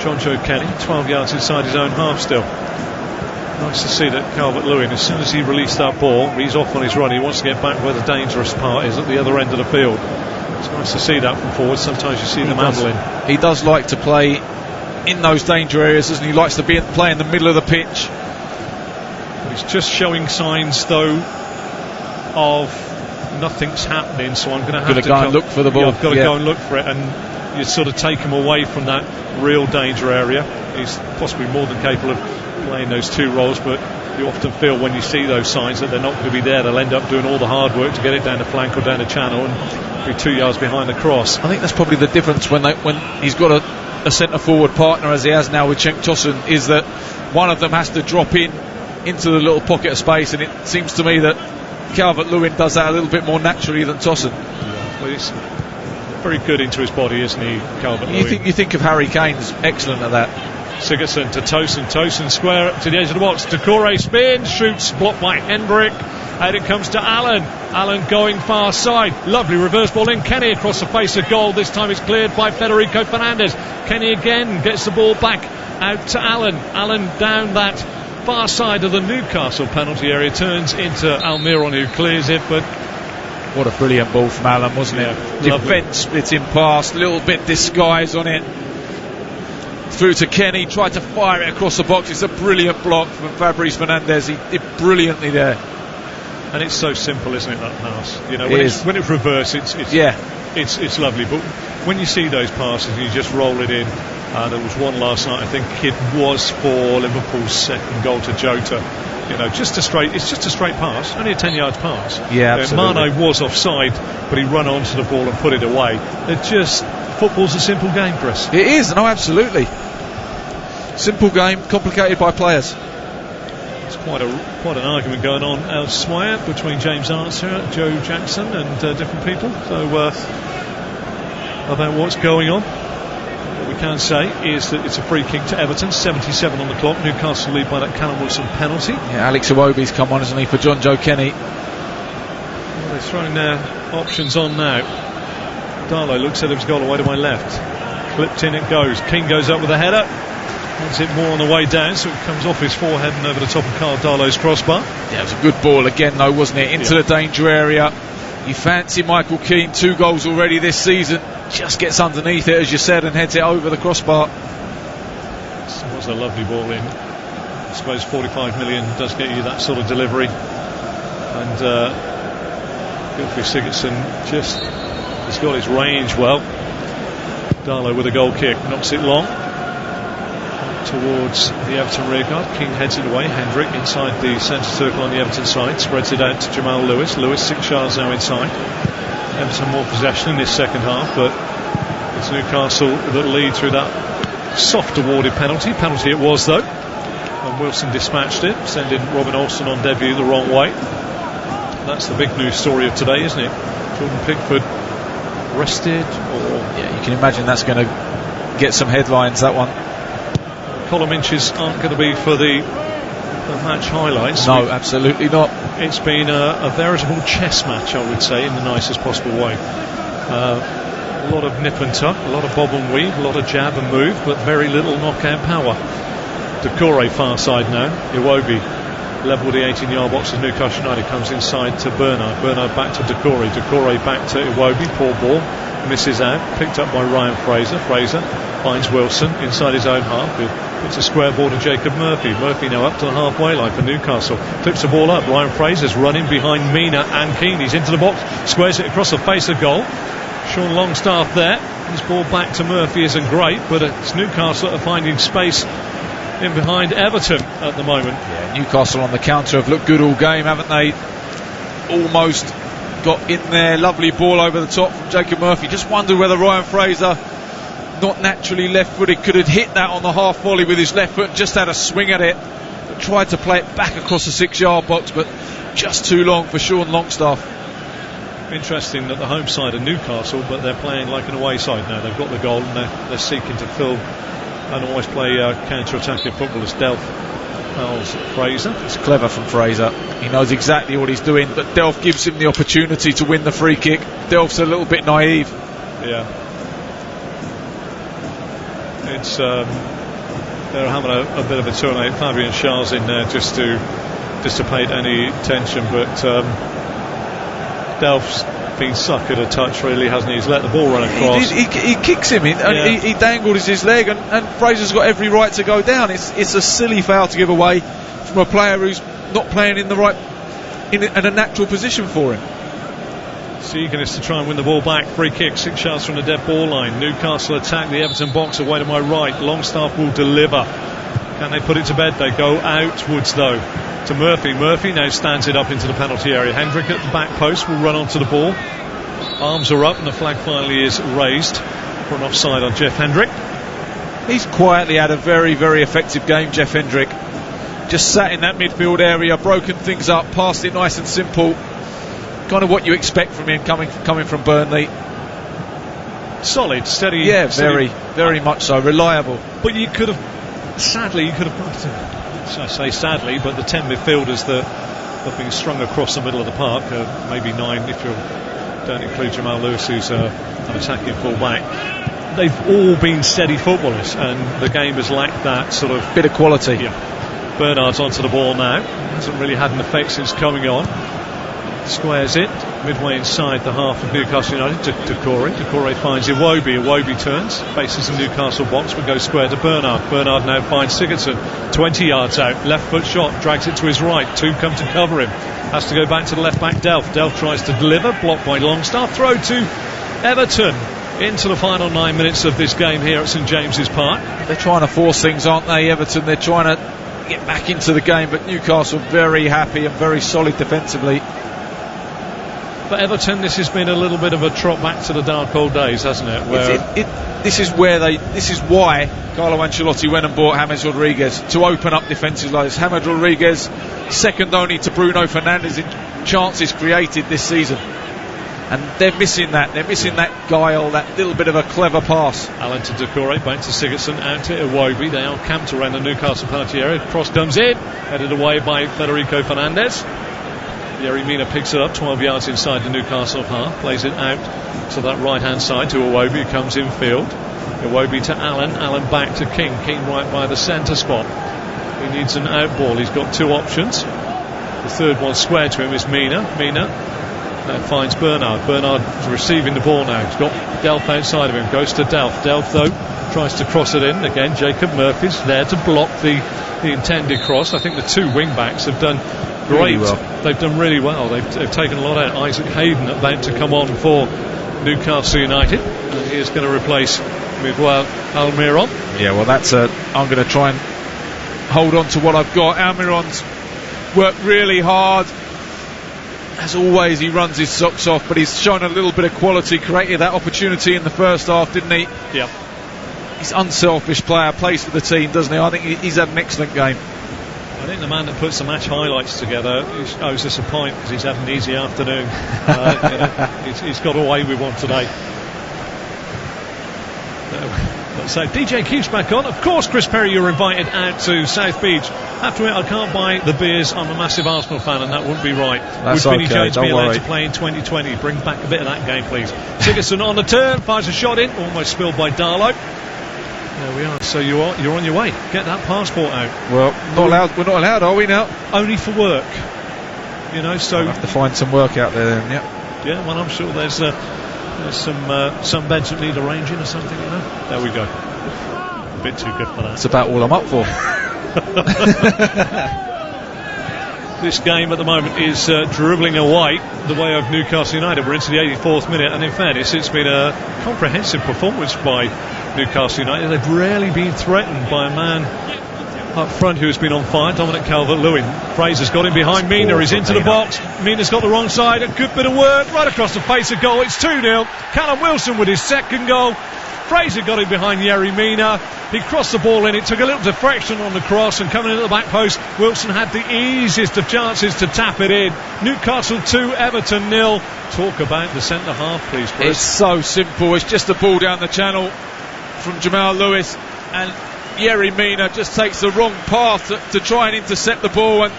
John Joe Kenny, 12 yards inside his own half still. Nice to see that Calvert-Lewin, as soon as he released that ball, he's off on his run. He wants to get back where the dangerous part is, at the other end of the field. It's nice to see that from forward. Sometimes you see them handling. He does like to play in those danger areas, doesn't he? He likes to play in the middle of the pitch. He's just showing signs, though, of nothing's happening, so I'm going to have to go and look for the ball. I've got to go and look for it, and you sort of take him away from that real danger area. He's possibly more than capable of playing those 2 roles, but you often feel when you see those signs that they're not going to be there. They'll end up doing all the hard work to get it down the flank or down the channel and be 2 yards behind the cross. I think that's probably the difference when he's got a centre forward partner, as he has now with Cenk Tosun, is that one of them has to drop into the little pocket of space, and it seems to me that Calvert-Lewin does that a little bit more naturally than Tosun. Yeah. Well, he's very good into his body, isn't he, Calvert-Lewin? You think of Harry Kane's excellent at that. Sigurdsson to Tosun. Tosun square up to the edge of the box. Doucouré spins, shoots, blocked by Hendrick. Out it comes to Allen. Allen going far side. Lovely reverse ball in. Kenny across the face of goal. This time it's cleared by Federico Fernandez. Kenny again gets the ball back out to Allen. Allen down that far side of the Newcastle penalty area. Turns into Almiron, who clears it, but what a brilliant ball from Allen, wasn't it? Defence splitting past, little bit disguise on it. Through to Kenny, tried to fire it across the box. It's a brilliant block from Fabrice Fernandez. He did brilliantly there. And it's so simple, isn't it, that pass? You know, when it's reversed, it's lovely. But when you see those passes and you just roll it in, there was one last night, I think it was for Liverpool's second goal to Jota. You know, it's just a straight pass, only a 10 yards pass. Yeah, absolutely. Mane was offside, but he ran onto the ball and put it away. Football's a simple game, Chris. It is, no, absolutely. Simple game, complicated by players. There's quite an argument going on elsewhere between James Archer, Joe Jackson, and different people. So about what's going on. What we can say is that it's a free kick to Everton. 77 on the clock. Newcastle lead by that Callum Wilson penalty. Yeah, Alex Iwobi's come on, hasn't he, for John Joe Kenny. Well, they're throwing their options on now. Darlow looks at his goal away to my left. Clipped in it goes. King goes up with a header. Wants it more on the way down, so it comes off his forehead and over the top of Carl Darlow's crossbar. Yeah, it was a good ball again, though, wasn't it? Into the danger area. You fancy Michael Keane, 2 goals already this season. Just gets underneath it, as you said, and heads it over the crossbar. It was a lovely ball in. I suppose 45 million does get you that sort of delivery. And Gylfi Sigurdsson he's got his range well. Darlow with a goal kick, knocks it long towards the Everton rearguard. King heads it away. Hendrick inside the centre circle on the Everton side, spreads it out to Jamal Lewis. Lewis 6 yards now inside. Everton more possession in this second half, but it's Newcastle that lead through that soft awarded penalty it was, though, and Wilson dispatched it, sending Robin Olsen on debut the wrong way. That's the big news story of today, isn't it? Jordan Pickford rested, or yeah, you can imagine that's going to get some headlines, that one. Column inches aren't going to be for the match highlights. No, absolutely not. It's been a veritable chess match, I would say, in the nicest possible way. A lot of nip and tuck, a lot of bob and weave, a lot of jab and move, but very little knockout power. Doucouré far side now. Iwobi level the 18-yard box as Newcastle United comes inside to Bernard. Bernard back to Doucouré. Doucouré back to Iwobi. Poor ball. Misses out. Picked up by Ryan Fraser. Fraser finds Wilson inside his own half. It's a square ball to Jacob Murphy. Murphy now up to the halfway line for Newcastle. Clips the ball up. Ryan Fraser's running behind Mina and Keane. He's into the box. Squares it across the face of goal. Sean Longstaff there. His ball back to Murphy isn't great, but it's Newcastle that are finding space in behind Everton at the moment. Yeah, Newcastle on the counter have looked good all game, haven't they? Almost got in there. Lovely ball over the top from Jacob Murphy. Just wondered whether Ryan Fraser, not naturally left-footed, could have hit that on the half volley with his left foot and just had a swing at it. But tried to play it back across the 6-yard box, but just too long for Sean Longstaff. Interesting that the home side are Newcastle, but they're playing like an away side now. They've got the goal and they're seeking to fill and always play counter-attacking football as Delph fouls Fraser. It's clever from Fraser. He knows exactly what he's doing, but Delph gives him the opportunity to win the free kick. Delph's a little bit naive. Yeah. It's they're having a bit of a tournament. Fabian Schär's in there just to dissipate any tension, but Delph's been suckered a touch, really, hasn't he? He's let the ball run across. He kicks him in, and he dangled his leg, and Fraser's got every right to go down. It's a silly foul to give away from a player who's not playing in a natural position for him. It's eagerness to try and win the ball back. Free kick, 6 yards from the dead ball line. Newcastle attack the Everton box away to my right. Longstaff will deliver. Can they put it to bed? They go outwards, though, to Murphy. Murphy now stands it up into the penalty area. Hendrick at the back post will run onto the ball. Arms are up and the flag finally is raised for an offside on Jeff Hendrick. He's quietly had a very, very effective game, Jeff Hendrick. Just sat in that midfield area, broken things up, passed it nice and simple. kind of what you expect from him coming from Burnley. Solid, steady. Yeah, very much so. Reliable. But I say sadly, but the 10 midfielders that have been strung across the middle of the park, maybe 9 if you don't include Jamal Lewis, who's an attacking full-back, they've all been steady footballers, and the game has lacked that sort of bit of quality. Yeah. Bernard's onto the ball now. Hasn't really had an effect since coming on. Squares it midway inside the half of Newcastle United to Doucouré. Doucouré finds Iwobi turns, faces the Newcastle box, but goes square to Bernard. Bernard now finds Sigurdsson 20 yards out, left foot shot, drags it to his right. 2 come to cover him, has to go back to the left back. Delph tries to deliver, blocked by Longstaff. Throw to Everton into the final 9 minutes of this game here at St James's Park. They're trying to force things, aren't they, Everton? They're trying to get back into the game, but Newcastle very happy and very solid defensively. For Everton, this has been a little bit of a trot back to the dark old days, hasn't it? This is why Carlo Ancelotti went and bought James Rodriguez, to open up defences like this. James Rodriguez, second only to Bruno Fernandes in chances created this season, and they're missing that. They're missing that guile, that little bit of a clever pass. Allen to Doucouré, back to Sigurdsson, out to Iwobi. They are camped around the Newcastle penalty area. Cross comes in, headed away by Federico Fernandez. Yerry Mina picks it up 12 yards inside the Newcastle half, plays it out to that right hand side to Iwobi, who comes in field. Iwobi to Allen back to King right by the centre spot. He needs an out ball. He's got 2 options. The third one square to him is Mina now finds Bernard receiving the ball now. He's got Delph outside of him, goes to Delph though tries to cross it in again. Jacob Murphy's there to block the intended cross. I think the 2 wing backs have done great. Really well. They've done really well. They've taken a lot out. Isaac Hayden about to come on for Newcastle United, and he is going to replace Miguel Almiron. Yeah, well, I'm going to try and hold on to what I've got. Almiron's worked really hard. As always, he runs his socks off, but he's shown a little bit of quality, created that opportunity in the first half, didn't he? Yeah. He's an unselfish player, plays for the team, doesn't he? I think he's had an excellent game. I think the man that puts the match highlights together owes us a point, because he's had an easy afternoon. He's got away with one today. So DJ Keith's back on. Of course, Chris Perry, you're invited out to South Beach. Have to admit, I can't buy the beers. I'm a massive Arsenal fan, and that wouldn't be right. That's Would Vinnie okay, Jones be allowed worry. to play in 2020? Bring back a bit of that game, please. Sigurdsson on the turn, fires a shot in, almost spilled by Darlow. There we are. So you're on your way. Get that passport out. Well, we're not allowed, are we now? Only for work. So I'll have to find some work out there then. Yeah. Well, I'm sure there's some beds that need arranging or something. There we go. A bit too good for that. That's about all I'm up for. This game at the moment is dribbling away the way of Newcastle United. We're into the 84th minute, and in fairness, it's been a comprehensive performance by Newcastle United. They've rarely been threatened by a man up front who has been on fire, Dominic Calvert-Lewin. Fraser's got him behind Mina. He's into the box. Mina's got the wrong side. A good bit of work right across the face of goal. It's 2-0. Callum Wilson with his second goal. Fraser got him behind Yerry Mina. He crossed the ball in. It took a little deflection on the cross, and coming into the back post, Wilson had the easiest of chances to tap it in. Newcastle 2, Everton 0. Talk about the centre half, please, Chris. It's so simple. It's just a ball down the channel from Jamal Lewis, and Yerry Mina just takes the wrong path to try and intercept the ball, and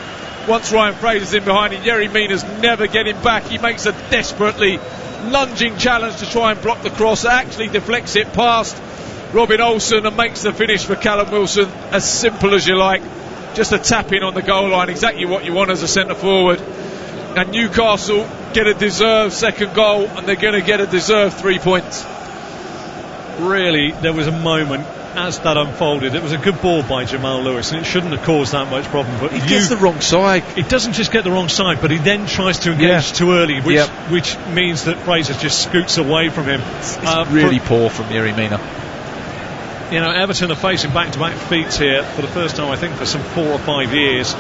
once Ryan Fraser's in behind him, Yerry Mina's never getting back. He makes a desperately lunging challenge to try and block the cross, actually deflects it past Robin Olsen and makes the finish for Callum Wilson. As simple as you like, just a tap in on the goal line, exactly what you want as a centre forward. And Newcastle get a deserved second goal, and they're going to get a deserved 3 points. Really, there was a moment as that unfolded. It was a good ball by Jamal Lewis, and it shouldn't have caused that much problem. But he gets the wrong side. He doesn't just get the wrong side, but he then tries to engage too early, which means that Fraser just scoots away from him. It's really poor from Yerry Mina. Everton are facing back-to-back defeats here for the first time, I think, for some 4 or 5 years.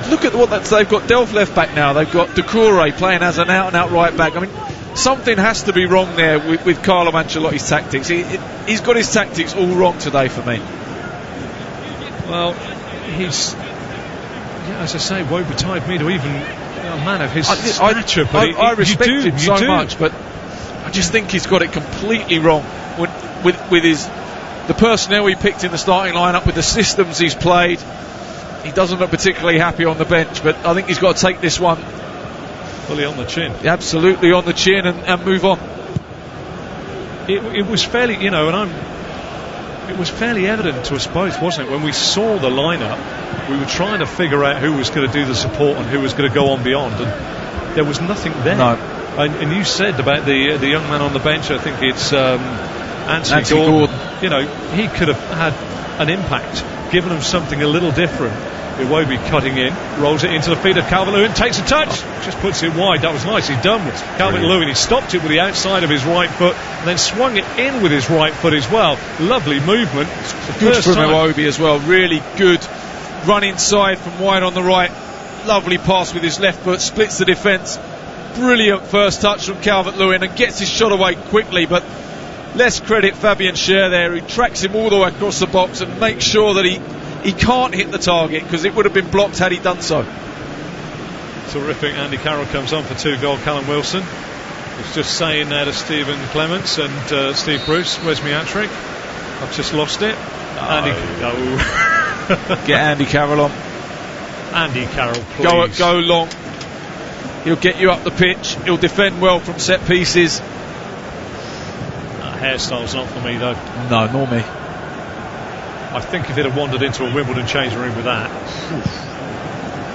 Look at what they've got. Delph left back now. They've got Doucouré playing as an out-and-out right back. I mean, something has to be wrong there with Carlo Ancelotti's tactics. He's got his tactics all wrong today for me. Well, as I say, woe betide me to even a man of his stature, but I respect him so much, but I just think he's got it completely wrong with the personnel he picked in the starting lineup, with the systems he's played. He doesn't look particularly happy on the bench, but I think he's got to take this one fully on the chin. Absolutely on the chin and move on. It was fairly, it was fairly evident to us both, wasn't it? When we saw the lineup, we were trying to figure out who was going to do the support and who was going to go on beyond, and there was nothing there. No. And you said about the young man on the bench, I think it's Anthony Gordon. He could have had an impact, given him something a little different. Iwobi cutting in, rolls it into the feet of Calvert-Lewin, takes a touch, just puts it wide. That was nicely done with Calvert-Lewin. He stopped it with the outside of his right foot and then swung it in with his right foot as well. Lovely movement. Good from Iwobi as well. Really good run inside from wide on the right. Lovely pass with his left foot, splits the defence. Brilliant first touch from Calvert-Lewin and gets his shot away quickly, but let's credit Fabian Schär there, who tracks him all the way across the box and makes sure that he can't hit the target, because it would have been blocked had he done so. Terrific. Andy Carroll comes on for 2-goal. Callum Wilson was just saying there to Stephen Clements and Steve Bruce, where's my hat-trick? I've just lost it. Get Andy Carroll on. Andy Carroll, please. Go long. He'll get you up the pitch. He'll defend well from set pieces. Hairstyle's not for me though. No, nor me. I think if he'd have wandered into a Wimbledon changing room with that,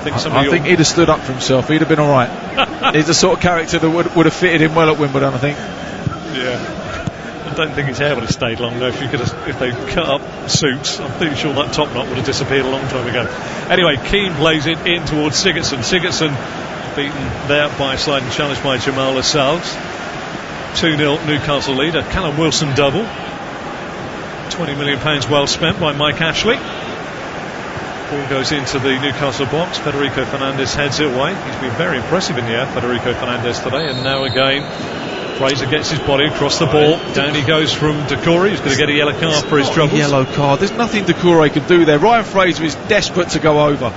I think he'd have stood up for himself. He'd have been all right. He's the sort of character that would have fitted him well at Wimbledon, I think. Yeah. I don't think his hair would have stayed long though. If they cut up suits, I'm pretty sure that top knot would have disappeared a long time ago. Anyway, Keane plays it in towards Sigurdsson. Sigurdsson beaten there by a sliding challenge by Jamal Lascelles. 2-0 Newcastle leader. Callum Wilson double. £20 million well spent by Mike Ashley. Ball goes into the Newcastle box. Federico Fernandez heads it away. He's been very impressive in the air, Federico Fernandez, today. And now again, Fraser gets his body across the ball. Down he goes from Doucouré, who's going to get a yellow card for his troubles. Yellow card. There's nothing Doucouré can do there. Ryan Fraser is desperate to go over.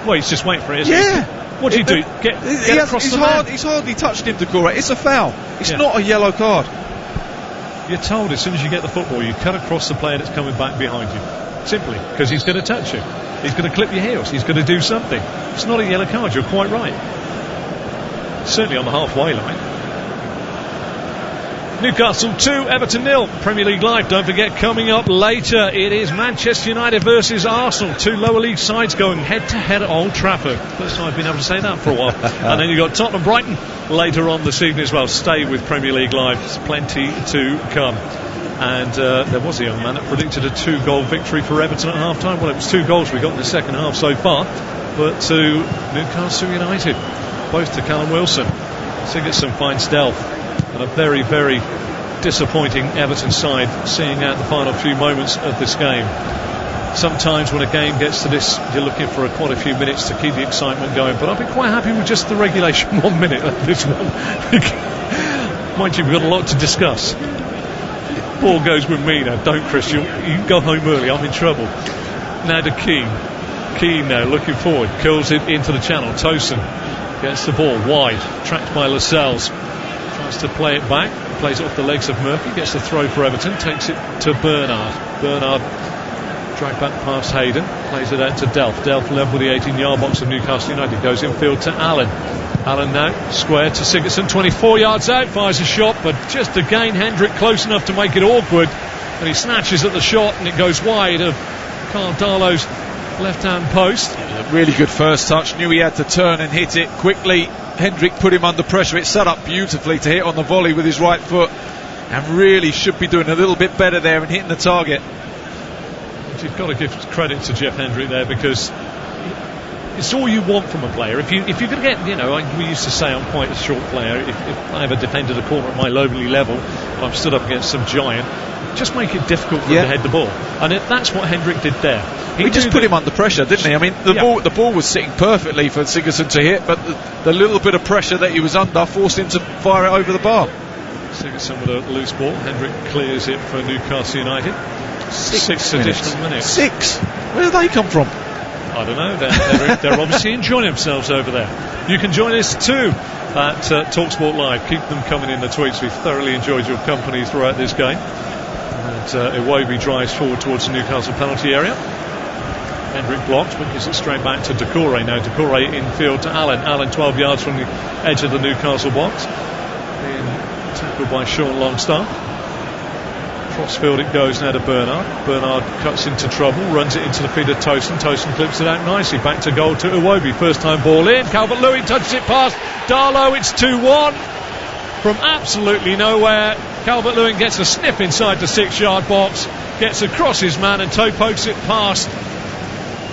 Well, he's just waiting for it, isn't he? What do you do? Get across the man? He's hardly touched him, Doucouré. It's a foul. It's not a yellow card. You're told as soon as you get the football, you cut across the player that's coming back behind you. Simply, because he's going to touch you. He's going to clip your heels. He's going to do something. It's not a yellow card, you're quite right. Certainly on the halfway line. Newcastle 2, Everton 0. Premier League Live, don't forget, coming up later, it is Manchester United versus Arsenal. Two lower league sides going head-to-head at Old Trafford. First time I've been able to say that for a while. And then you've got Tottenham Brighton later on this evening as well. Stay with Premier League Live, there's plenty to come. And there was a young man that predicted a 2-goal victory for Everton at half-time. Well, it was 2 goals we got in the second half so far, but to Newcastle United, both to Callum Wilson. Sigurdsson finds Delph. And a very, very disappointing Everton side seeing out the final few moments of this game. Sometimes when a game gets to this, you're looking for quite a few minutes to keep the excitement going, but I've been quite happy with just the regulation 1 minute of this one. Mind you, we've got a lot to discuss. Ball goes with me now, don't Chris, you can go home early, I'm in trouble. Now to Keane now looking forward, curls it into the channel. Tosin gets the ball wide, tracked by Lascelles. Tries to play it back, plays it off the legs of Murphy, gets the throw for Everton, takes it to Bernard. Bernard dragged back past Hayden, plays it out to Delph. Delph level with the 18-yard box of Newcastle United, goes infield to Allen. Allen now square to Sigurdsson, 24 yards out, fires a shot, but just again Hendrick close enough to make it awkward, and he snatches at the shot and it goes wide of Carl Darlow's left-hand post. Really good first touch, knew he had to turn and hit it quickly. Hendrick put him under pressure. It set up beautifully to hit on the volley with his right foot, and really should be doing a little bit better there and hitting the target. You've got to give credit to Jeff Hendrick there, because it's all you want from a player. If you're going to get, we used to say I'm quite a short player. If I ever defended a corner at my lowly level, and I'm stood up against some giant, just make it difficult for him to head the ball, and that's what Hendrick did there. He just put him under pressure, didn't he? I mean, the ball was sitting perfectly for Sigurdsson to hit, but the little bit of pressure that he was under forced him to fire it over the bar. Sigurdsson with a loose ball. Hendrick clears it for Newcastle United. 6 additional minutes. 6? Where did they come from? I don't know. They're obviously enjoying themselves over there. You can join us too at TalkSport Live. Keep them coming in, the tweets. We've thoroughly enjoyed your company throughout this game. And Iwobi drives forward towards the Newcastle penalty area. Hendrick blocks but gives it straight back to Doucouré now. Doucouré infield to Allen. Allen 12 yards from the edge of the Newcastle box. Being tackled by Sean Longstaff. Crossfield it goes now to Bernard. Bernard cuts into trouble, runs it into the feet of Tosin. Tosin clips it out nicely. Back to goal to Iwobi. First time ball in. Calvert-Lewin touches it past Darlow. It's 2-1. From absolutely nowhere, Calvert-Lewin gets a sniff inside the 6-yard box. Gets across his man and toe pokes it past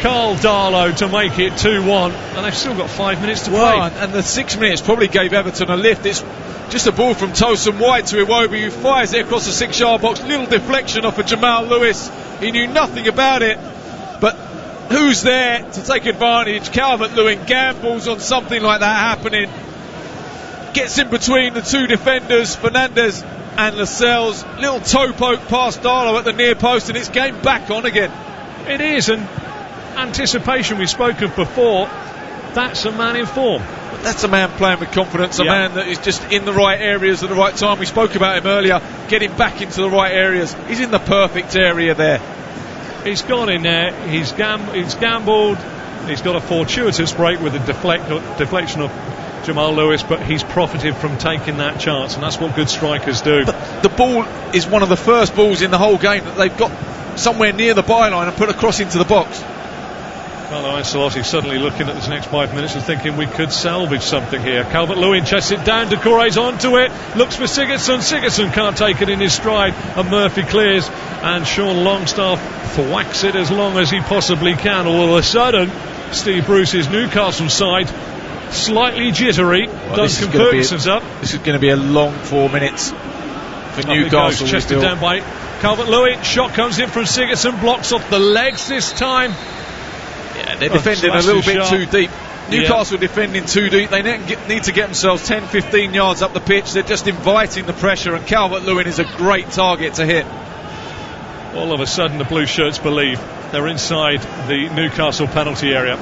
Carl Darlow to make it 2-1. And they've still got 5 minutes to play. And the 6 minutes probably gave Everton a lift. It's just a ball from Tosin White to Iwobi, who fires it across the 6-yard box. Little deflection off of Jamal Lewis. He knew nothing about it. But who's there to take advantage? Calvert-Lewin gambles on something like that happening. Gets in between the two defenders, Fernandez and Lascelles. Little toe poke past Darlow at the near post, and it's game back on again. It is, and anticipation we spoke of before. That's a man in form. That's a man playing with confidence, a man that is just in the right areas at the right time. We spoke about him earlier, getting back into the right areas. He's in the perfect area there. He's gone in there, he's gambled, he's got a fortuitous break with a deflection of Jamal Lewis, but he's profited from taking that chance, and that's what good strikers do. But the ball is one of the first balls in the whole game that they've got somewhere near the byline and put across into the box. Carlo Ancelotti suddenly looking at this next 5 minutes and thinking we could salvage something here. Calvert-Lewin chests it down, Doucouré's onto it, looks for Sigurdsson. Sigurdsson can't take it in his stride, and Murphy clears, and Sean Longstaff thwacks it as long as he possibly can. All of a sudden, Steve Bruce's Newcastle side slightly jittery. Duncan Ferguson's up. This is going to be a long 4 minutes for Newcastle. Chested down by Calvert-Lewin. Shot comes in from Sigurdsson, blocks off the legs this time. Yeah, they're defending a little bit too deep. Newcastle defending too deep. They need to get themselves 10-15 yards up the pitch. They're just inviting the pressure, and Calvert-Lewin is a great target to hit. All of a sudden the blue shirts believe they're inside the Newcastle penalty area,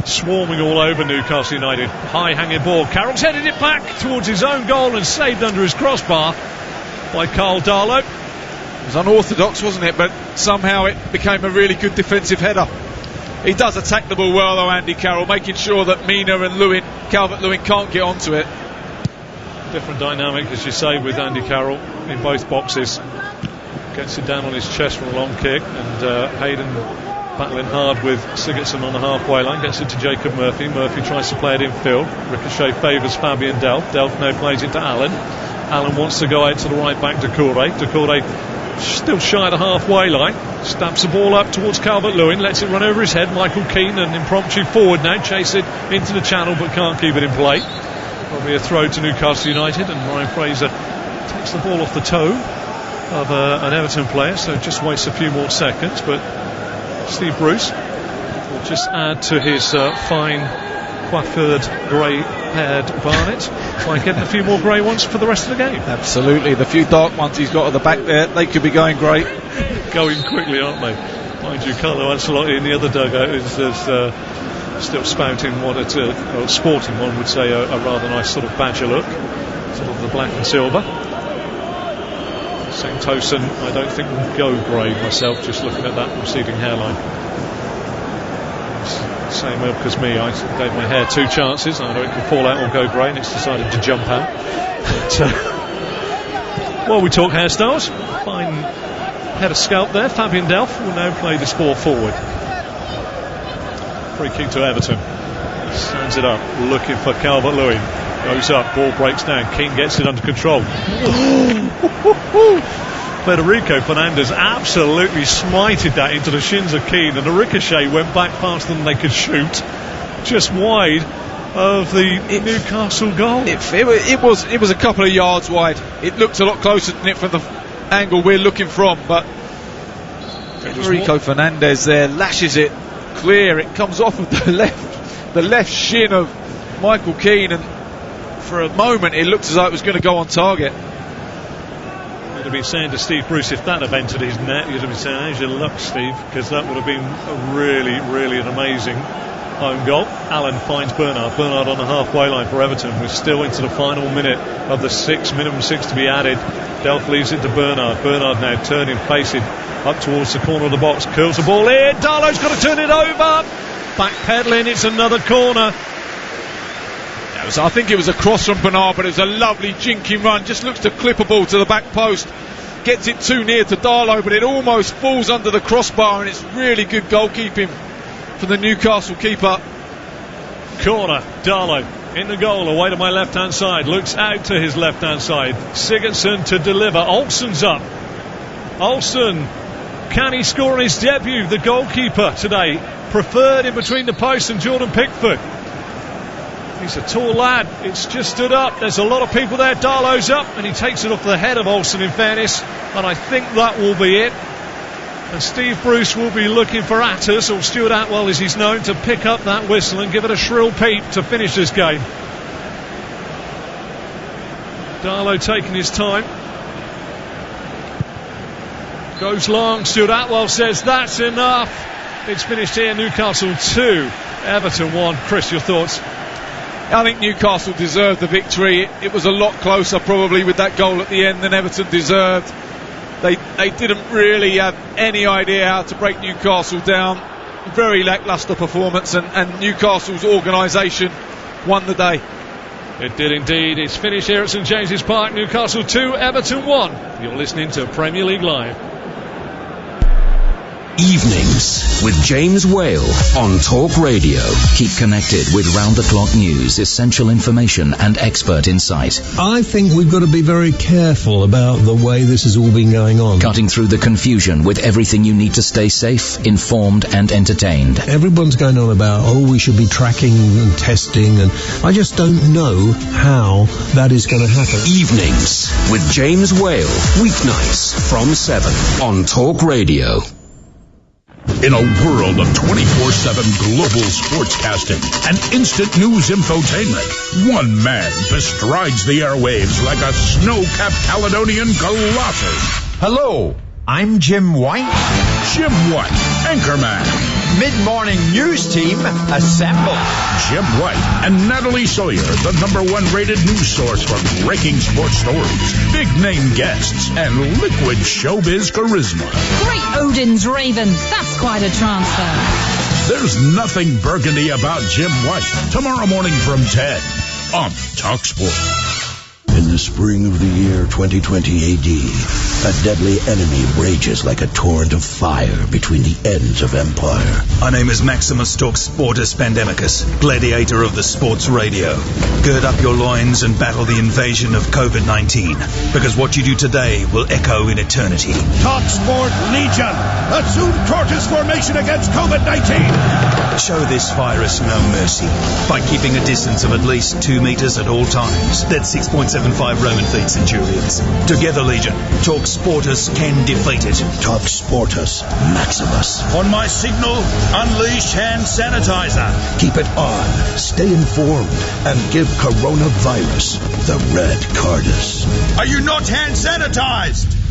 swarming all over Newcastle United. High hanging ball. Carroll's headed it back towards his own goal and saved under his crossbar by Carl Darlow. It was unorthodox, wasn't it? But somehow it became a really good defensive header. He does attack the ball well though, Andy Carroll, making sure that Mina and Calvert-Lewin can't get onto it. Different dynamic, as you say, with Andy Carroll in both boxes. Gets it down on his chest from a long kick, and Hayden battling hard with Sigurdsson on the halfway line. Gets it to Jacob Murphy. Murphy tries to play it in field. Ricochet favours Fabian Delph. Delph now plays it to Allen. Allen wants to go out to the right back, Doucouré. Doucouré still shy of the halfway line. Stabs the ball up towards Calvert-Lewin. Lets it run over his head. Michael Keane, an impromptu forward now. Chase it into the channel but can't keep it in play. Probably a throw to Newcastle United, and Ryan Fraser takes the ball off the toe of an Everton player, so just waits a few more seconds. But Steve Bruce will just add to his fine coiffured grey haired Barnett by getting a few more grey ones for the rest of the game. Absolutely, the few dark ones he's got at the back there, they could be going great. Going quickly, aren't they? Mind you, Carlo Ancelotti in the other dugout is still spouting what or sporting, one would say, a rather nice sort of badger look, sort of the black and silver. St. Tosin, I don't think will go grey myself, just looking at that receding hairline. Same ilk as me. I gave my hair 2 chances. I know it could fall out or go grey, and it's decided to jump out. But while we talk hairstyles, fine head of scalp there. Fabian Delph will now play this ball forward. Free kick to Everton. Stands it up, looking for Calvert-Lewin. Goes up, ball breaks down. Keane gets it under control. Federico Fernandez absolutely smited that into the shins of Keane, and the ricochet went back faster than they could shoot, just wide of the Newcastle goal. It was a couple of yards wide. It looked a lot closer than it from the angle we're looking from, but Federico Fernandez there lashes it clear. It comes off of the left shin of Michael Keane, and for a moment it looked as though it was going to go on target. To been saying to Steve Bruce, if that had entered his net, you'd have been saying, how's your luck, Steve? Because that would have been a really, really an amazing home goal. Allen finds Bernard. Bernard on the halfway line for Everton. We're still into the final minute of the minimum six to be added. Delph leaves it to Bernard. Bernard now turning, facing up towards the corner of the box. Curls the ball in. Darlow's got to turn it over. Backpedaling. It's another corner. I think it was a cross from Bernard, but it was a lovely jinking run. Just looks to clip a ball to the back post. Gets it too near to Darlow, but it almost falls under the crossbar, and it's really good goalkeeping for the Newcastle keeper. Corner. Darlow in the goal, away to my left-hand side. Looks out to his left-hand side. Sigurdsson to deliver. Olsen's up. Olsen, can he score on his debut? The goalkeeper today, preferred in between the posts and Jordan Pickford. He's a tall lad. It's just stood up. There's a lot of people there. Darlow's up, and he takes it off the head of Olsen, in fairness. And I think that will be it. And Steve Bruce will be looking for Attas, or Stuart Atwell as he's known, to pick up that whistle and give it a shrill peep to finish this game. Darlow taking his time. Goes long. Stuart Atwell says that's enough. It's finished here. Newcastle 2, Everton 1. Chris, your thoughts? I think Newcastle deserved the victory. It was a lot closer probably with that goal at the end than Everton deserved. They didn't really have any idea how to break Newcastle down. Very lacklustre performance, and Newcastle's organisation won the day. It did indeed. It's finished here at St James's Park. Newcastle 2, Everton 1. You're listening to Premier League Live. Evenings with James Whale on Talk Radio. Keep connected with round-the-clock news, essential information and expert insight. I think we've got to be very careful about the way this has all been going on. Cutting through the confusion with everything you need to stay safe, informed and entertained. Everyone's going on about, we should be tracking and testing, and I just don't know how that is going to happen. Evenings with James Whale. Weeknights from 7 on Talk Radio. In a world of 24/7 global sportscasting and instant news infotainment, one man bestrides the airwaves like a snow-capped Caledonian colossus. Hello, I'm Jim White. Jim White, anchorman. Mid-morning news team, assemble. Jim White and Natalie Sawyer, the #1 rated news source for breaking sports stories, big-name guests, and liquid showbiz charisma. Great Odin's Raven. That's quite a transfer. There's nothing burgundy about Jim White. Tomorrow morning from 10 on TalkSport. In the spring of the year 2020 AD, a deadly enemy rages like a torrent of fire between the ends of empire. My name is Maximus Talks Sportus Pandemicus, gladiator of the sports radio. Gird up your loins and battle the invasion of COVID-19, because what you do today will echo in eternity. TalkSport Legion, assume Tortoise formation against COVID-19. Show this virus no mercy by keeping a distance of at least 2 meters at all times. That's 6.75 Roman feet centurions. Together, Legion, TalkSportus can defeat it. TalkSportus Maximus. On my signal, unleash hand sanitizer. Keep it on, stay informed, and give coronavirus the red cardus. Are you not hand sanitized?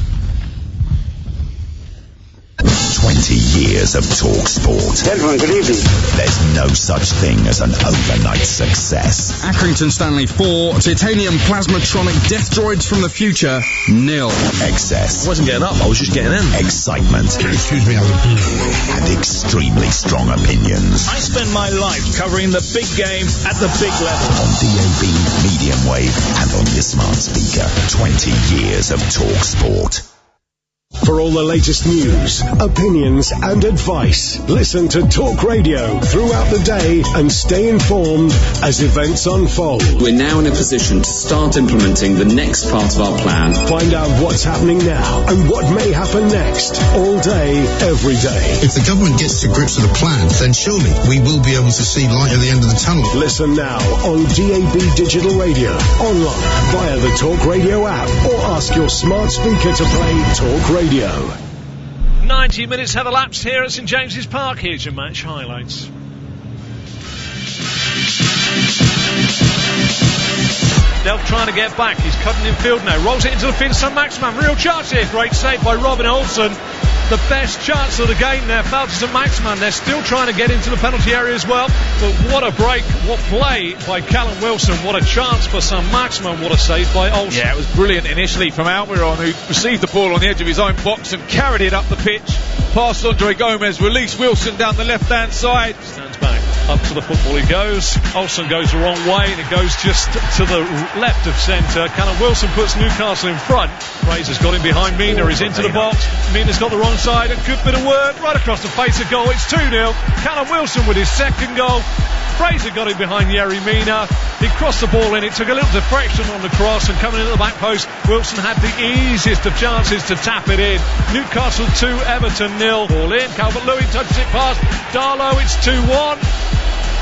20 years of TalkSport. Gentlemen, good evening. There's no such thing as an overnight success. Accrington Stanley 4, Titanium Plasmatronic Death Droids from the Future, 0. Excess. I wasn't getting up, I was just getting in. Excitement. Excuse me, and extremely strong opinions. I spend my life covering the big game at the big level. On DAB, medium wave, and on your smart speaker. 20 years of TalkSport. For all the latest news, opinions and advice, listen to Talk Radio throughout the day and stay informed as events unfold. We're now in a position to start implementing the next part of our plan. Find out what's happening now and what may happen next, all day, every day. If the government gets to grips with the plan, then surely we will be able to see light at the end of the tunnel. Listen now on DAB Digital Radio, online, via the Talk Radio app, or ask your smart speaker to play Talk Radio. 90 minutes have elapsed here at St James's Park. Here's your match highlights. Delph trying to get back. He's cutting in field now. Rolls it into the field. St Maximin. Real chance here. Great save by Robin Olsen. The best chance of the game there fell to St Maximin. They're still trying to get into the penalty area as well. But what a break. What play by Callum Wilson. What a chance for St Maximin. What a save by Olsen. Yeah, it was brilliant initially from Almiron, who received the ball on the edge of his own box and carried it up the pitch. Past Andre Gomez. Released Wilson down the left-hand side. Stands back. Up to the football he goes. Olsen goes the wrong way and it goes just to the left of centre. Callum Wilson puts Newcastle in front. Fraser's got him behind Mina. He's into the box. Mina's got the wrong side. A good bit of work right across the face of goal. It's 2-0. Callum Wilson with his second goal. Fraser got him behind Yerry Mina. He crossed the ball in. It took a little deflection on the cross and coming into the back post. Wilson had the easiest of chances to tap it in. Newcastle 2, Everton 0. Ball in. Calvert-Lewin touches it past Darlow. It's 2-1.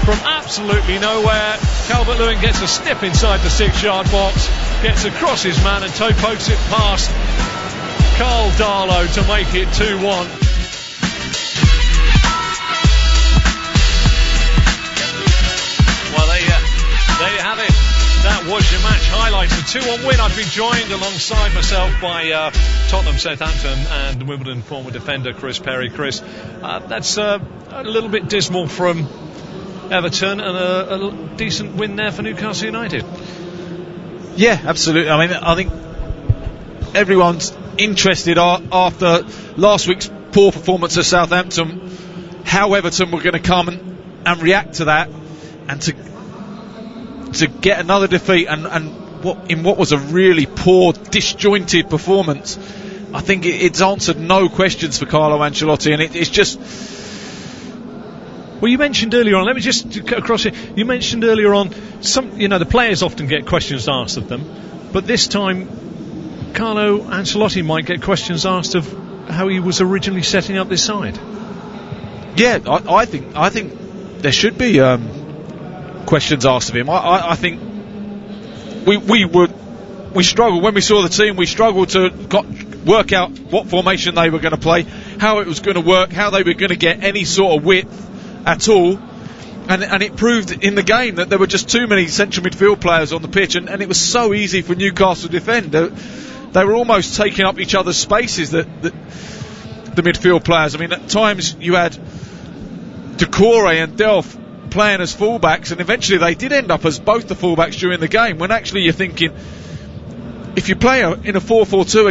From absolutely nowhere, Calvert-Lewin gets a snip inside the 6-yard box, gets across his man and toe pokes it past Carl Darlow to make it 2-1. Well, there you have it. That was your match highlights. A 2-1 win. I've been joined alongside myself by Tottenham, Southampton and Wimbledon former defender Chris Perry. Chris, that's a little bit dismal from Everton and a decent win there for Newcastle United. Yeah, absolutely. I mean, I think everyone's interested after last week's poor performance of Southampton how Everton were going to come and react to that and to get another defeat and what was a really poor, disjointed performance. I think it's answered no questions for Carlo Ancelotti, and it's just. Well, you mentioned earlier on, let me just cut across here. You mentioned earlier on, the players often get questions asked of them, but this time, Carlo Ancelotti might get questions asked of how he was originally setting up this side. Yeah, I think there should be questions asked of him. I think we struggled when we saw the team. We struggled to work out what formation they were going to play, how it was going to work, how they were going to get any sort of width at all, and it proved in the game that there were just too many central midfield players on the pitch, and it was so easy for Newcastle to defend. They were almost taking up each other's spaces, the midfield players. I mean, at times you had Decore and Delph playing as fullbacks, and eventually they did end up as both the fullbacks during the game, when actually you're thinking, if you play in a 4-4-2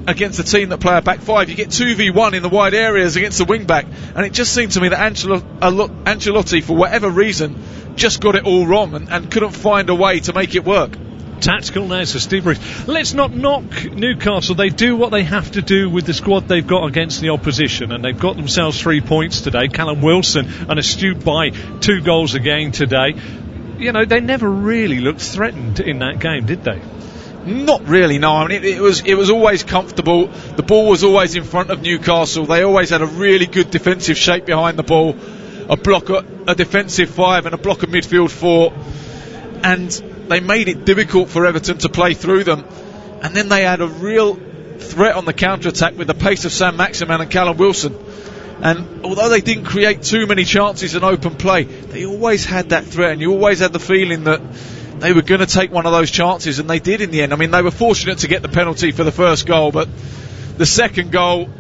against a team that play a back five, you get 2v1 in the wide areas against the wing back, and it just seemed to me that Ancelotti, for whatever reason, just got it all wrong and couldn't find a way to make it work. Tactical now, so Steve Bruce. Let's not knock Newcastle. They do what they have to do with the squad they've got against the opposition, and they've got themselves 3 points today. Callum Wilson, an astute by 2 goals again today. They never really looked threatened in that game, did they? Not really, no. I mean, it was always comfortable. The ball was always in front of Newcastle. They always had a really good defensive shape behind the ball, a defensive 5 and a block of midfield 4, and they made it difficult for Everton to play through them. And then they had a real threat on the counter-attack with the pace of St Maximin and Callum Wilson. And although they didn't create too many chances in open play, they always had that threat, and you always had the feeling that they were going to take one of those chances, and they did in the end. I mean, they were fortunate to get the penalty for the first goal, but the second goal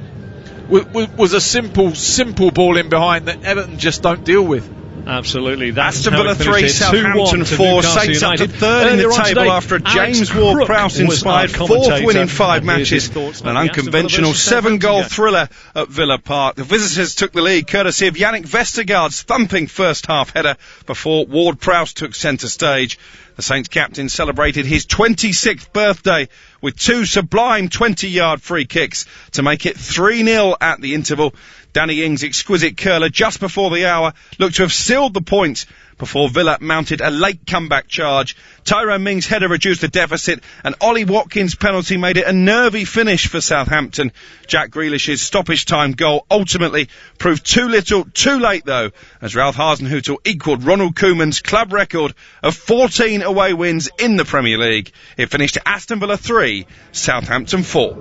was a simple ball in behind that Everton just don't deal with. Absolutely. Aston Villa 3, Southampton 4. Saints up to third in the table after a James Ward-Prowse inspired 4th win in 5 matches. An unconventional 7-goal thriller at Villa Park. The visitors took the lead courtesy of Yannick Vestergaard's thumping first half header before Ward-Prowse took centre stage. The Saints captain celebrated his 26th birthday with 2 sublime 20-yard free kicks to make it 3-0 at the interval. Danny Ings' exquisite curler just before the hour looked to have sealed the points before Villa mounted a late comeback charge. Tyrone Mings' header reduced the deficit, and Ollie Watkins' penalty made it a nervy finish for Southampton. Jack Grealish's stoppage time goal ultimately proved too little, too late though, as Ralph Hasenhüttl equalled Ronald Koeman's club record of 14 away wins in the Premier League. It finished Aston Villa 3, Southampton 4.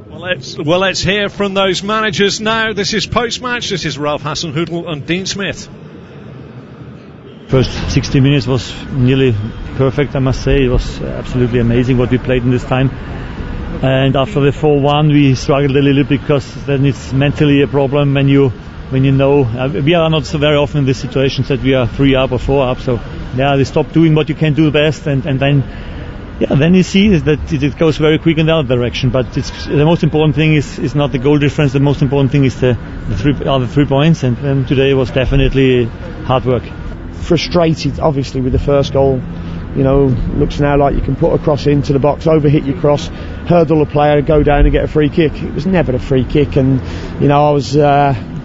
Well, let's hear from those managers now. This is post-match. This is Ralph Hasenhüttl and Dean Smith. First 60 minutes was nearly perfect, I must say. It was absolutely amazing what we played in this time. And after the 4-1 we struggled a little bit, because then it's mentally a problem when you know we are not so very often in this situations that we are 3 up or 4 up. So they stop doing what you can do best, and then you see that it goes very quick in the other direction. But the most important thing is not the goal difference. The most important thing is the 3 points, and today was definitely hard work. Frustrated obviously with the first goal. Looks now like you can put a cross into the box, overhit your cross, hurdle a player, go down and get a free kick. It was never a free kick, and I was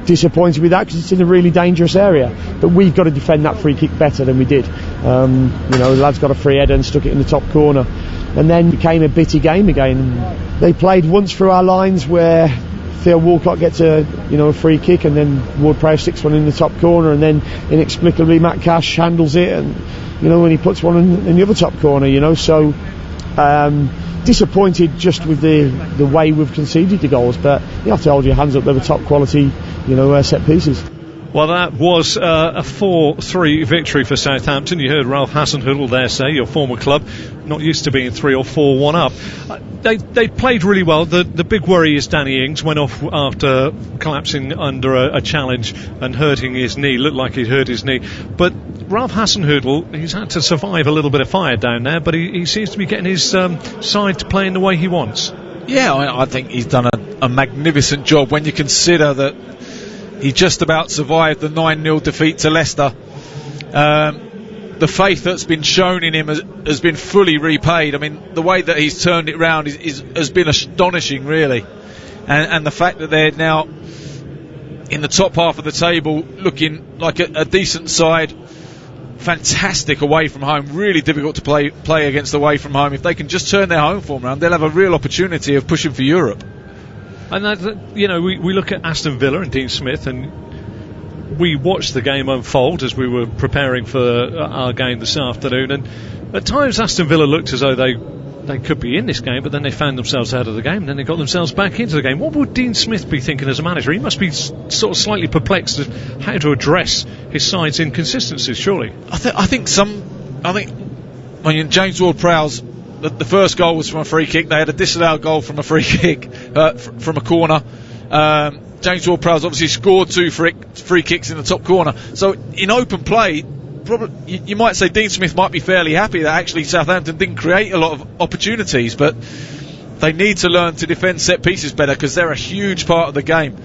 disappointed with that, because it's in a really dangerous area. But we've got to defend that free kick better than we did. The lads got a free header and stuck it in the top corner, and then it became a bitty game again. They played once through our lines where Theo Walcott gets a free kick, and then Ward-Prowse sticks one in the top corner, and then inexplicably Matt Cash handles it, and when he puts one in the other top corner. So disappointed just with the way we've conceded the goals, but you have to hold your hands up. They were top quality set pieces. Well, that was a 4-3 victory for Southampton. You heard Ralph Hasenhüttl there say, your former club, not used to being 3 or 4-1 up. They played really well. The big worry is Danny Ings went off after collapsing under a challenge and hurting his knee. Looked like he'd hurt his knee. But Ralph Hasenhüttl, he's had to survive a little bit of fire down there, but he seems to be getting his side to play in the way he wants. Yeah, I think he's done a magnificent job when you consider that he just about survived the 9-0 defeat to Leicester. The faith that's been shown in him has been fully repaid. I mean, the way that he's turned it round has been astonishing, really. And the fact that they're now in the top half of the table, looking like a decent side, fantastic away from home, really difficult to play against away from home. If they can just turn their home form around, they'll have a real opportunity of pushing for Europe. And we look at Aston Villa and Dean Smith, and we watched the game unfold as we were preparing for our game this afternoon, and at times Aston Villa looked as though they could be in this game, but then they found themselves out of the game, and then they got themselves back into the game. What would Dean Smith be thinking as a manager? He must be sort of slightly perplexed at how to address his side's inconsistencies, surely. I think James Ward-Prowse, the first goal was from a free kick. They had a disallowed goal from a free kick from a corner. James Ward-Prowse obviously scored 2 free kicks in the top corner. So in open play, probably you might say Dean Smith might be fairly happy that actually Southampton didn't create a lot of opportunities, but they need to learn to defend set pieces better, because they're a huge part of the game.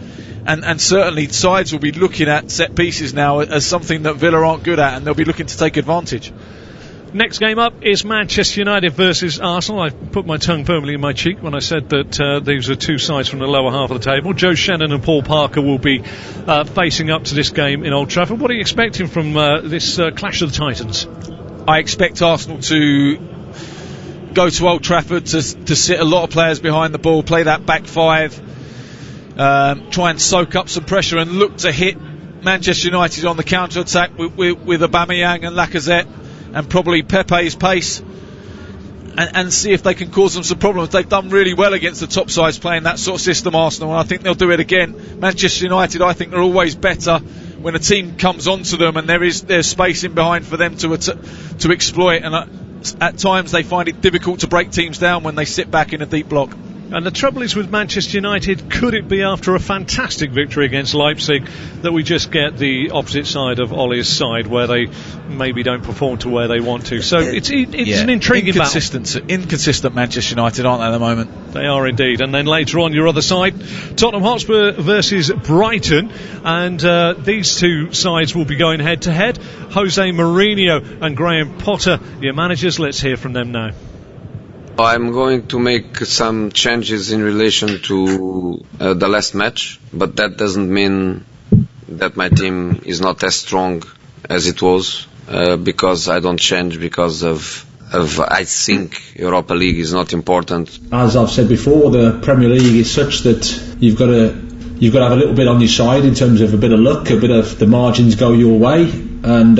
And certainly sides will be looking at set pieces now as something that Villa aren't good at, and they'll be looking to take advantage. Next game up is Manchester United versus Arsenal. I put my tongue firmly in my cheek when I said that these are two sides from the lower half of the table. Joe Shannon and Paul Parker will be facing up to this game in Old Trafford. What are you expecting from this clash of the Titans? I expect Arsenal to go to Old Trafford to sit a lot of players behind the ball, play that back five, try and soak up some pressure and look to hit Manchester United on the counter-attack with Aubameyang and Lacazette, and probably Pepe's pace, and see if they can cause them some problems. They've done really well against the top sides playing that sort of system, Arsenal, and I think they'll do it again. Manchester United, I think, are always better when a team comes onto them and there's space in behind for them to exploit, and at times they find it difficult to break teams down when they sit back in a deep block. And the trouble is with Manchester United, could it be after a fantastic victory against Leipzig that we just get the opposite side of Ole's side, where they maybe don't perform to where they want to? So it's an intriguing battle. Inconsistent Manchester United, aren't they, at the moment? They are indeed. And then later on, your other side, Tottenham Hotspur versus Brighton, and these two sides will be going head to head. Jose Mourinho and Graham Potter, your managers. Let's hear from them now. I'm going to make some changes in relation to the last match, but that doesn't mean that my team is not as strong as it was, because I don't change because of I think Europa League is not important. As I've said before, the Premier League is such that you've got to have a little bit on your side in terms of a bit of luck, a bit of the margins go your way, and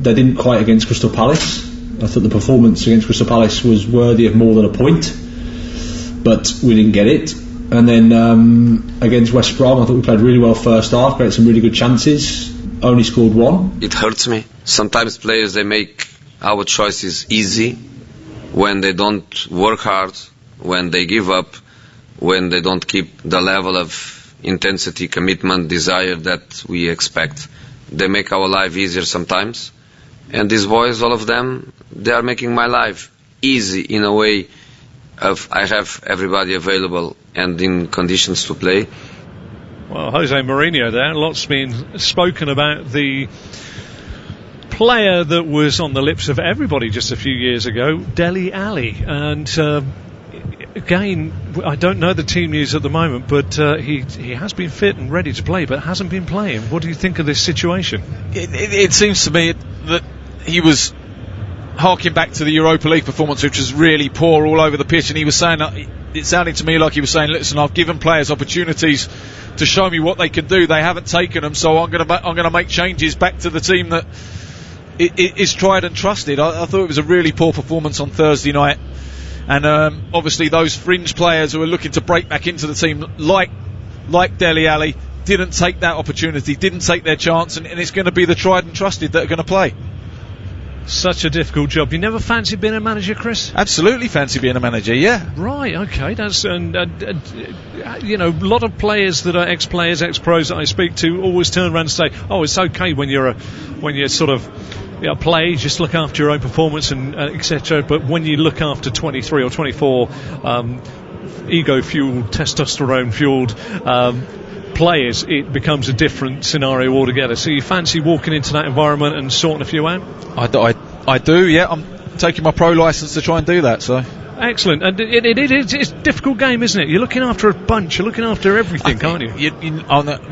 they didn't quite against Crystal Palace. I thought the performance against Crystal Palace was worthy of more than a point, but we didn't get it. And then against West Brom, I thought we played really well first half, created some really good chances. only scored 1. It hurts me. Sometimes players, they make our choices easy when they don't work hard, when they give up, when they don't keep the level of intensity, commitment, desire that we expect. They make our life easier sometimes. And these boys, all of them, they are making my life easy in a way of I have everybody available and in conditions to play. Well, Jose Mourinho there. Lots been spoken about the player that was on the lips of everybody just a few years ago, Dele Alli. And again, I don't know the team news at the moment, but he has been fit and ready to play, but hasn't been playing. What do you think of this situation? It seems to me that he was harking back to the Europa League performance, which was really poor all over the pitch, and he was saying, it sounded to me like he was saying, listen, I've given players opportunities to show me what they can do. They haven't taken them, so I'm going to make changes back to the team that is tried and trusted. I thought it was a really poor performance on Thursday night, and obviously those fringe players who are looking to break back into the team, like Dele Alli, didn't take that opportunity, didn't take their chance, and it's going to be the tried and trusted that are going to play. Such a difficult job. You never fancied being a manager, Chris? Absolutely fancy being a manager, yeah. Right, okay. That's you know, a lot of players that are ex-players, ex-pros that I speak to always turn around and say, "Oh, it's okay when you're sort of play, just look after your own performance and etc. But when you look after 23 or 24 ego-fueled, testosterone-fueled players, it becomes a different scenario altogether." So you fancy walking into that environment and sorting a few out? I do, yeah. I'm taking my pro licence to try and do that, so. Excellent. And it's a difficult game, isn't it? You're looking after a bunch, you're looking after everything, aren't you?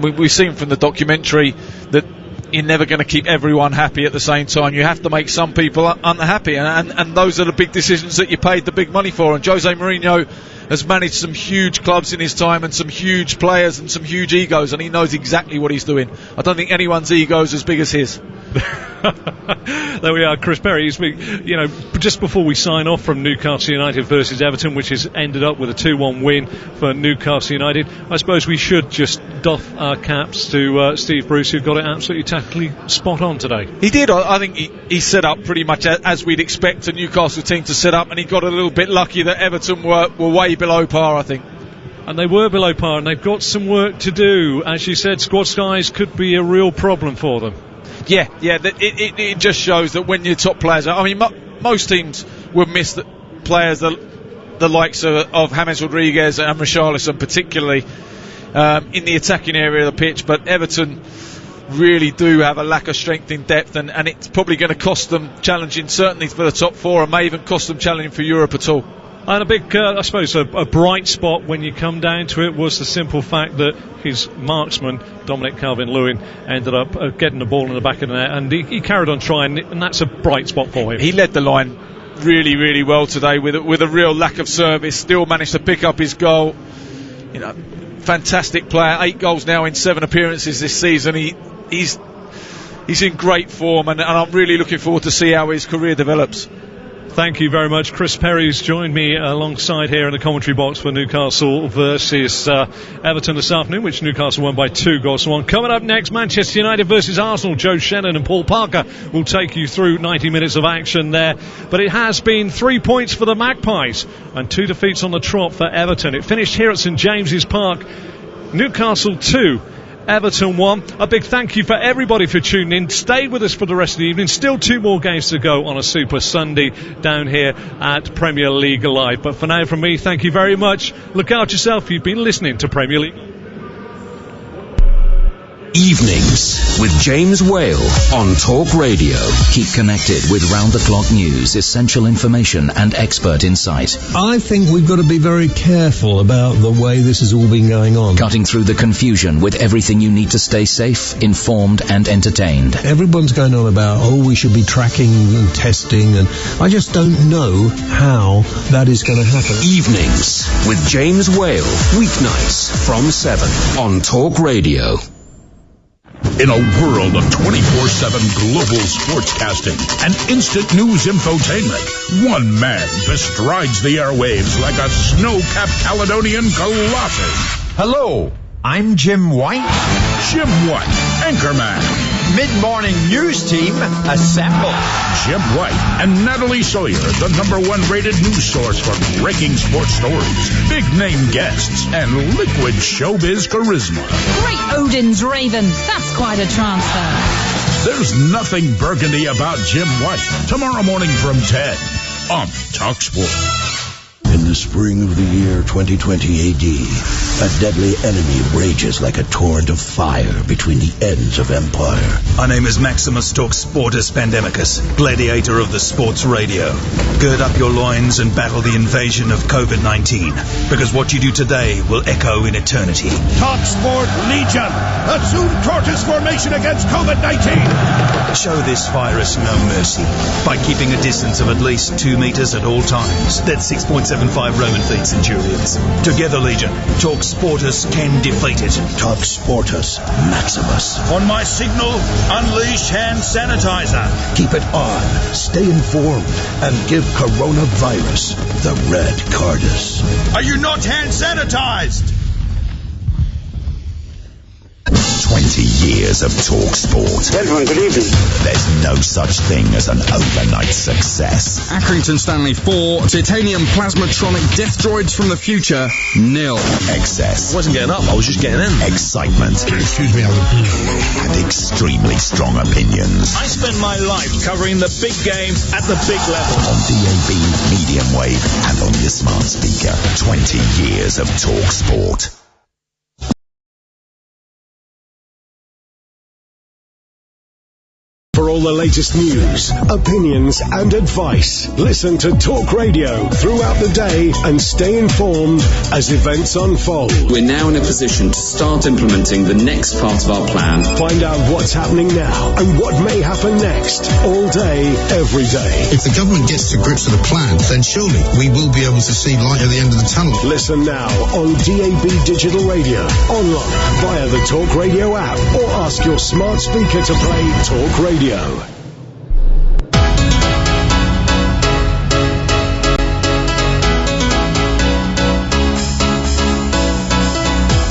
We've seen from the documentary that you're never going to keep everyone happy at the same time. You have to make some people unhappy, and those are the big decisions that you paid the big money for. And Jose Mourinho has managed some huge clubs in his time and some huge players and some huge egos, and he knows exactly what he's doing. I don't think anyone's ego is as big as his. There we are, Chris Perry. You know, just before we sign off from Newcastle United versus Everton, which has ended up with a 2-1 win for Newcastle United, I suppose we should just doff our caps to Steve Bruce, who got it absolutely tactically spot on today. He did. I think he set up pretty much as we'd expect a Newcastle team to set up, and he got a little bit lucky that Everton were way below par, I think. And they were below par, and they've got some work to do. As you said, squad size could be a real problem for them. Yeah, it just shows that when your top players are, I mean, most teams would miss the players, the likes of James Rodriguez and Richarlison, particularly in the attacking area of the pitch, but Everton really do have a lack of strength in depth, and it's probably going to cost them challenging, certainly for the top four, and may even cost them challenging for Europe at all. And a big, I suppose, a bright spot when you come down to it was the simple fact that his marksman, Dominic Calvert-Lewin, ended up getting the ball in the back of the net, and he carried on trying, and that's a bright spot for him. He led the line really, really well today with a real lack of service, still managed to pick up his goal. You know, fantastic player, 8 goals now in 7 appearances this season. He's in great form, and I'm really looking forward to see how his career develops. Thank you very much. Chris Perry's joined me alongside here in the commentary box for Newcastle versus Everton this afternoon, which Newcastle won by 2-1. Coming up next, Manchester United versus Arsenal. Joe Shannon and Paul Parker will take you through 90 minutes of action there. But it has been 3 points for the Magpies and 2 defeats on the trot for Everton. It finished here at St James's Park. Newcastle 2. Everton 1. A big thank you for everybody for tuning in. Stay with us for the rest of the evening. Still 2 more games to go on a Super Sunday down here at Premier League Live. But for now, from me, thank you very much. Look out yourself. You've been listening to Premier League Evenings with James Whale on Talk Radio. Keep connected with round-the-clock news, essential information and expert insight. I think we've got to be very careful about the way this has all been going on. Cutting through the confusion with everything you need to stay safe, informed and entertained. Everyone's going on about, we should be tracking and testing, and I just don't know how that is going to happen. Evenings with James Whale. Weeknights from 7 on Talk Radio. In a world of 24/7 global sportscasting and instant news infotainment, one man bestrides the airwaves like a snow-capped Caledonian colossus. Hello, I'm Jim White. Jim White, Anchorman. mid-morning news team assemble. Jim White and Natalie Sawyer, the #1 rated news source for breaking sports stories, big name guests, and liquid showbiz charisma. Great Odin's Raven. That's quite a transfer. There's nothing burgundy about Jim White. Tomorrow morning from 10 on TalkSport. In the spring of the year 2020 AD, a deadly enemy rages like a torrent of fire between the ends of empire. My name is Maximus Sportus Pandemicus, gladiator of the sports radio. Gird up your loins and battle the invasion of COVID-19, because what you do today will echo in eternity. TalkSport Legion, assume tortoise formation against COVID-19. Show this virus no mercy by keeping a distance of at least 2 meters at all times. That's 6.75 Roman feet centurions. Together, Legion, TalkSportus can defeat it. TalkSportus Maximus. On my signal, unleash hand sanitizer. Keep it on, stay informed, and give coronavirus the red cardus. Are you not hand sanitized? 20 years of TalkSport. Gentlemen, good evening. There's no such thing as an overnight success. Accrington Stanley 4, Titanium Plasmatronic Death Droids from the Future 0. Excess. I wasn't getting up, I was just getting in. Excitement. Excuse me, and extremely strong opinions. I spend my life covering the big game at the big level. On DAB, medium wave, and on your smart speaker. 20 years of TalkSport. For all the latest news, opinions and advice, listen to Talk Radio throughout the day and stay informed as events unfold. We're now in a position to start implementing the next part of our plan. Find out what's happening now and what may happen next, all day, every day. If the government gets to grips with the plan, then surely we will be able to see light at the end of the tunnel. Listen now on DAB Digital Radio, online, via the Talk Radio app, or ask your smart speaker to play Talk Radio.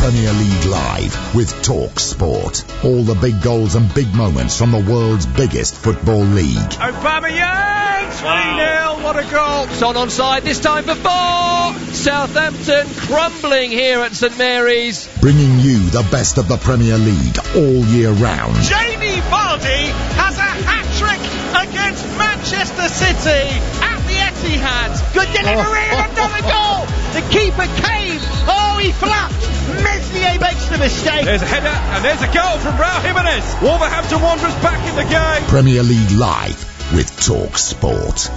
Premier League Live with TalkSport. All the big goals and big moments from the world's biggest football league. Aubameyang, 3-0, what a goal. Son onside, this time for 4. Southampton crumbling here at St Mary's. Bringing you the best of the Premier League all year round. Jamie Vardy has a hat-trick against Manchester City at the Etihad. Good delivery and another goal. The keeper came. Oh, he flapped. Meslier makes the mistake. There's a header and there's a goal from Raul Jimenez. Wolverhampton Wanderers back in the game. Premier League Live with TalkSport.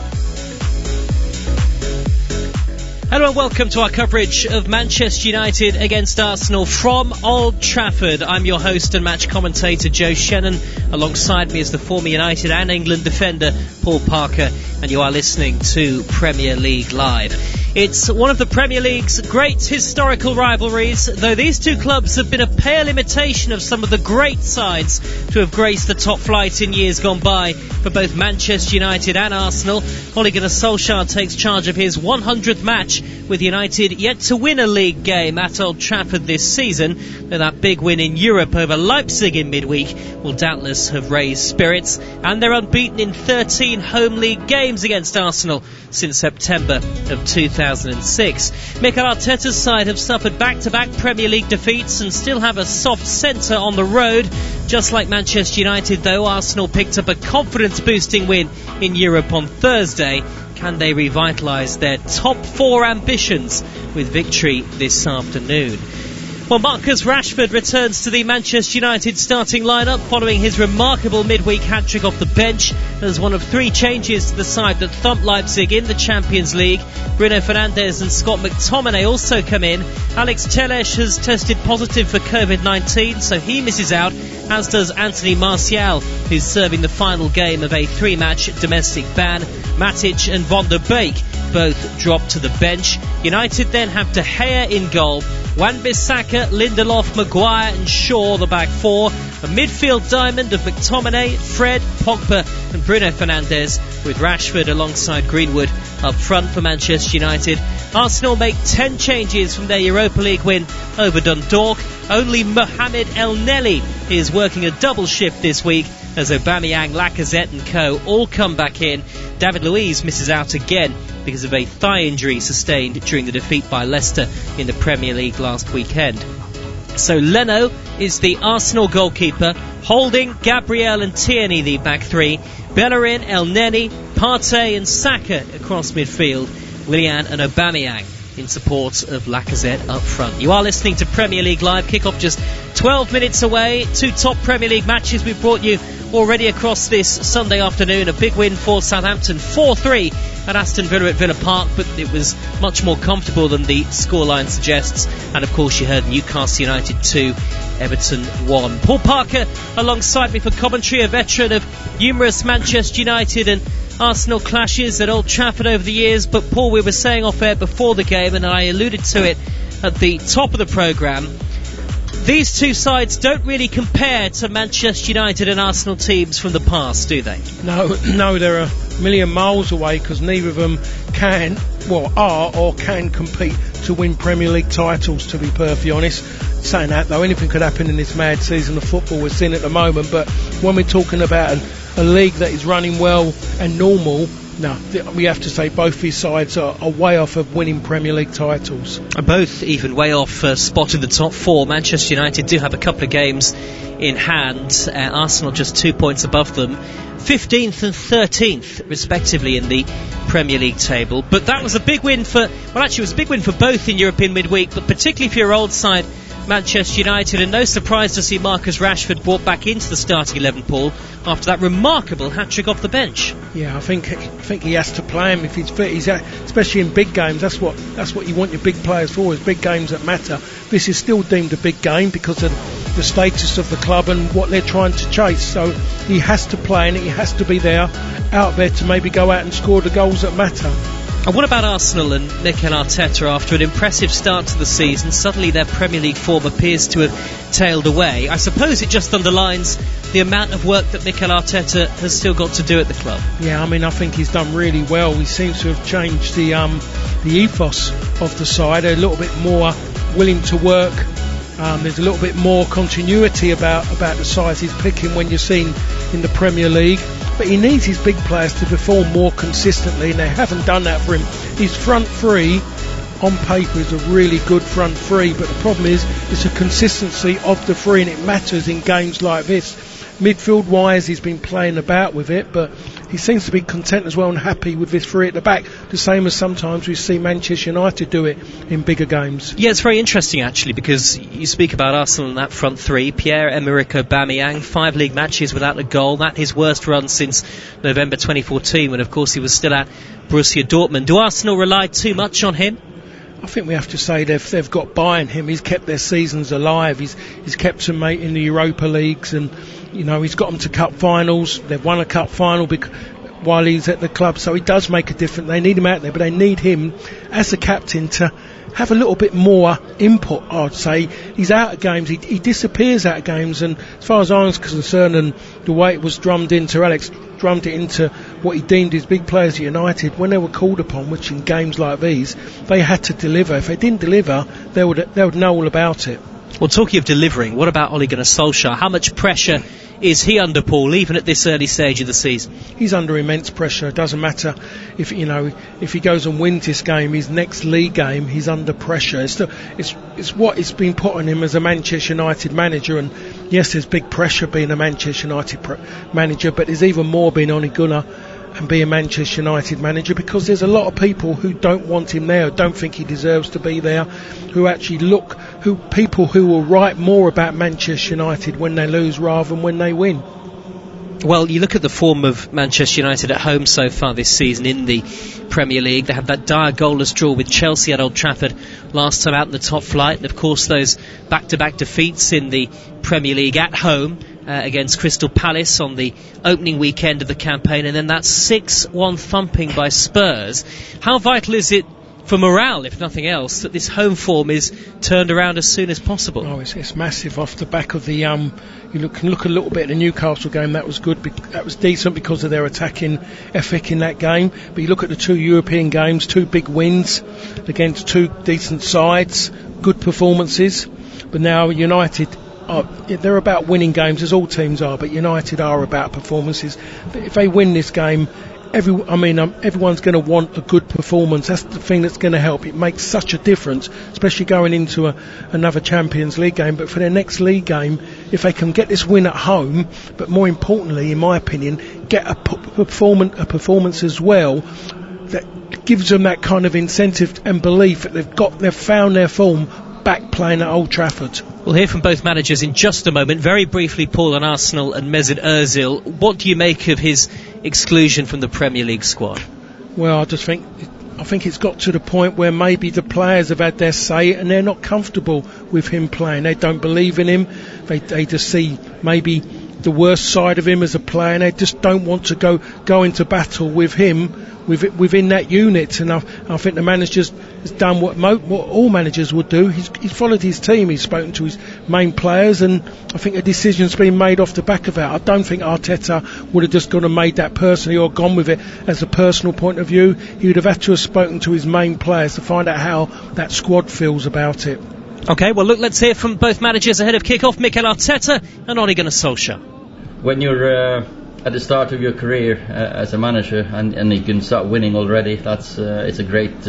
Hello and welcome to our coverage of Manchester United against Arsenal from Old Trafford. I'm your host and match commentator Joe Shannon. Alongside me is the former United and England defender Paul Parker, and you are listening to Premier League Live. It's one of the Premier League's great historical rivalries, though these two clubs have been a pale imitation of some of the great sides to have graced the top flight in years gone by for both Manchester United and Arsenal. Ole Gunnar Solskjaer takes charge of his 100th match with United yet to win a league game at Old Trafford this season, though that big win in Europe over Leipzig in midweek will doubtless have raised spirits, and they're unbeaten in 13 home league games against Arsenal since September of 2006. Mikel Arteta's side have suffered back-to-back Premier League defeats and still have a soft centre on the road. Just like Manchester United, though, Arsenal picked up a confidence-boosting win in Europe on Thursday. Can they revitalise their top 4 ambitions with victory this afternoon? Well, Marcus Rashford returns to the Manchester United starting lineup following his remarkable midweek hat-trick off the bench as one of 3 changes to the side that thumped Leipzig in the Champions League. Bruno Fernandes and Scott McTominay also come in. Alex Telles has tested positive for COVID-19, so he misses out, as does Anthony Martial, who's serving the final game of a 3-match domestic ban. Matic and Van der Beek both drop to the bench. United then have De Gea in goal, Wan-Bissaka, Lindelof, Maguire and Shaw the back 4, A midfield diamond of McTominay, Fred, Pogba and Bruno Fernandes, with Rashford alongside Greenwood up front for Manchester United. Arsenal make 10 changes from their Europa League win over Dundalk. Only Mohamed El Neni is working a double shift this week as Aubameyang, Lacazette and co all come back in. David Luiz misses out again because of a thigh injury sustained during the defeat by Leicester in the Premier League last weekend. So Leno is the Arsenal goalkeeper, Holding, Gabriel and Tierney the back three, Bellerin, El Neni, Partey and Saka across midfield, Willian and Aubameyang in support of Lacazette up front. You are listening to Premier League Live, kick-off just 12 minutes away. 2 top Premier League matches we've brought you already across this Sunday afternoon. A big win for Southampton, 4-3 at Aston Villa at Villa Park, but it was much more comfortable than the scoreline suggests. And of course you heard Newcastle United 2, Everton 1. Paul Parker alongside me for commentary, a veteran of numerous Manchester United and Arsenal clashes at Old Trafford over the years. But Paul, we were saying off air before the game, and I alluded to it at the top of the programme, these two sides don't really compare to Manchester United and Arsenal teams from the past, do they? No, they're a million miles away, because neither of them are or can compete to win Premier League titles, to be perfectly honest. Saying that though, anything could happen in this mad season of football we're seeing at the moment, but when we're talking about a league that is running well and normal, no, we have to say both these sides are way off of winning Premier League titles. Both even way off spot in the top four. Manchester United do have a couple of games in hand. Arsenal just 2 points above them. 15th and 13th respectively in the Premier League table. But that was a big win for, well actually it was a big win for both in European midweek, but particularly for your old side Manchester United, and no surprise to see Marcus Rashford brought back into the starting 11, Paul, after that remarkable hat-trick off the bench. Yeah, I think he has to play him if he's fit. Especially in big games. That's what you want your big players for, is big games that matter. This is still deemed a big game because of the status of the club and what they're trying to chase. So he has to play, and he has to be there, out there to maybe go out and score the goals that matter. And what about Arsenal and Mikel Arteta? After an impressive start to the season, suddenly their Premier League form appears to have tailed away. I suppose it just underlines the amount of work that Mikel Arteta has still got to do at the club. Yeah, I mean, I think he's done really well. He seems to have changed the ethos of the side. They're a little bit more willing to work. There's a little bit more continuity about the sides he's picking when you're seeing in the Premier League. But he needs his big players to perform more consistently, and they haven't done that for him. His front three, on paper, is a really good front three, but the problem is it's a consistency of the three, and it matters in games like this. Midfield-wise, he's been playing about with it, but he seems to be content as well and happy with this three at the back, the same as sometimes we see Manchester United do it in bigger games. Yeah, it's very interesting actually, because you speak about Arsenal in that front three. Pierre-Emerick Aubameyang, 5 league matches without a goal, that his worst run since November 2014, when of course he was still at Borussia Dortmund. Do Arsenal rely too much on him? I think we have to say they've got buying him. He's kept their seasons alive. He's kept them, mate, in the Europa Leagues, and he's got them to cup finals. They've won a cup final while he's at the club, so he does make a difference. They need him out there, but they need him as the captain to have a little bit more input, I'd say. He's out of games, he disappears out of games, and as far as I was concerned, and the way it was drummed into what he deemed his big players at United, when they were called upon, which in games like these, they had to deliver. If they didn't deliver, they would know all about it. Well, talking of delivering, what about Ole Gunnar Solskjaer? How much pressure is he under, Paul, even at this early stage of the season? He's under immense pressure. It doesn't matter if he goes and wins this game, his next league game, he's under pressure. It's what it's been put on him as a Manchester United manager, and yes, there's big pressure being a Manchester United manager, but there's even more being Ole Gunnar and be a Manchester United manager, because there's a lot of people who don't want him there, don't think he deserves to be there, people who will write more about Manchester United when they lose rather than when they win. Well, you look at the form of Manchester United at home so far this season in the Premier League. They had that dire goalless draw with Chelsea at Old Trafford last time out in the top flight, and of course those back-to-back defeats in the Premier League at home against Crystal Palace on the opening weekend of the campaign, and then that 6-1 thumping by Spurs. How vital is it for morale, if nothing else, that this home form is turned around as soon as possible. Oh, it's massive can look a little bit at the Newcastle game. That was good. That was decent because of their attacking ethic in that game. But you look at the 2 European games, 2 big wins against 2 decent sides, good performances. But now United, they're about winning games, as all teams are. But United are about performances. But if they win this game, everyone's going to want a good performance. That's the thing that's going to help. It makes such a difference, especially going into another Champions League game. But for their next league game, if they can get this win at home, but more importantly, in my opinion, get a performance as well that gives them that kind of incentive and belief that they've found their form back playing at Old Trafford. We'll hear from both managers in just a moment. Very briefly, Paul, on Arsenal and Mesut Ozil. What do you make of his exclusion from the Premier League squad? Well, I think it's got to the point where maybe the players have had their say and they're not comfortable with him playing. They don't believe in him. They just see maybe the worst side of him as a player, and they just don't want to go into battle with him within that unit. And I think the manager's has done what all managers would do. He's followed his team. He's spoken to his main players, and I think a decision's been made off the back of that. I don't think Arteta would have just gone and made that personally or gone with it as a personal point of view. He would have had to have spoken to his main players to find out how that squad feels about it. Okay, well look, let's hear from both managers ahead of kick-off, Mikel Arteta and Ole Gunnar Solskjaer. When you're at the start of your career as a manager and you can start winning already, it's a great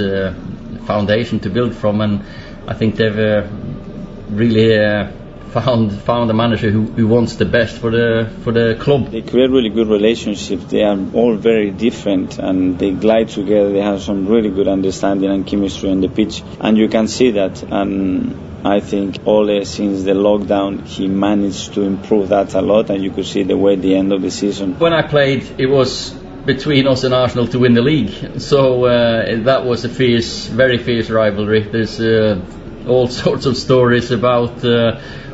foundation to build from, and I think they've really found a manager who wants the best for the club. They create really good relationships. They are all very different and they glide together. They have some really good understanding and chemistry on the pitch, and you can see that. And I think Ole, since the lockdown, he managed to improve that a lot, and you could see the way at the end of the season. When I played, it was between us and Arsenal to win the league, so that was a very fierce rivalry. There's all sorts of stories about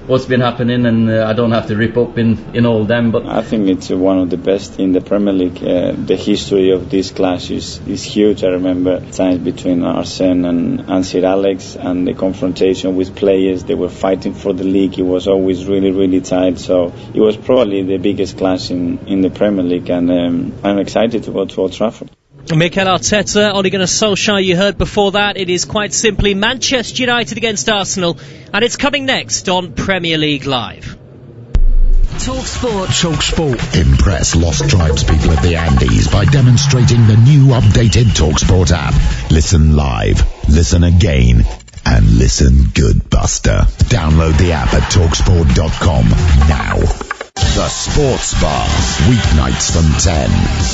what's been happening, and I don't have to rip up in all them, but I think it's one of the best in the Premier League. The history of this clash is huge. I remember times between Arsene and Sir Alex, and the confrontation with players. They were fighting for the league. It was always really, really tight, so it was probably the biggest clash in the Premier League, and I'm excited to go to Old Trafford. Mikel Arteta, Ole Gunnar Solskjaer, you heard before that. It is quite simply Manchester United against Arsenal, and it's coming next on Premier League Live. Talk Sport. Impress lost tribespeople of the Andes by demonstrating the new updated TalkSport app. Listen live, listen again, and listen good, Buster. Download the app at TalkSport.com now. The Sports Bar, weeknights from 10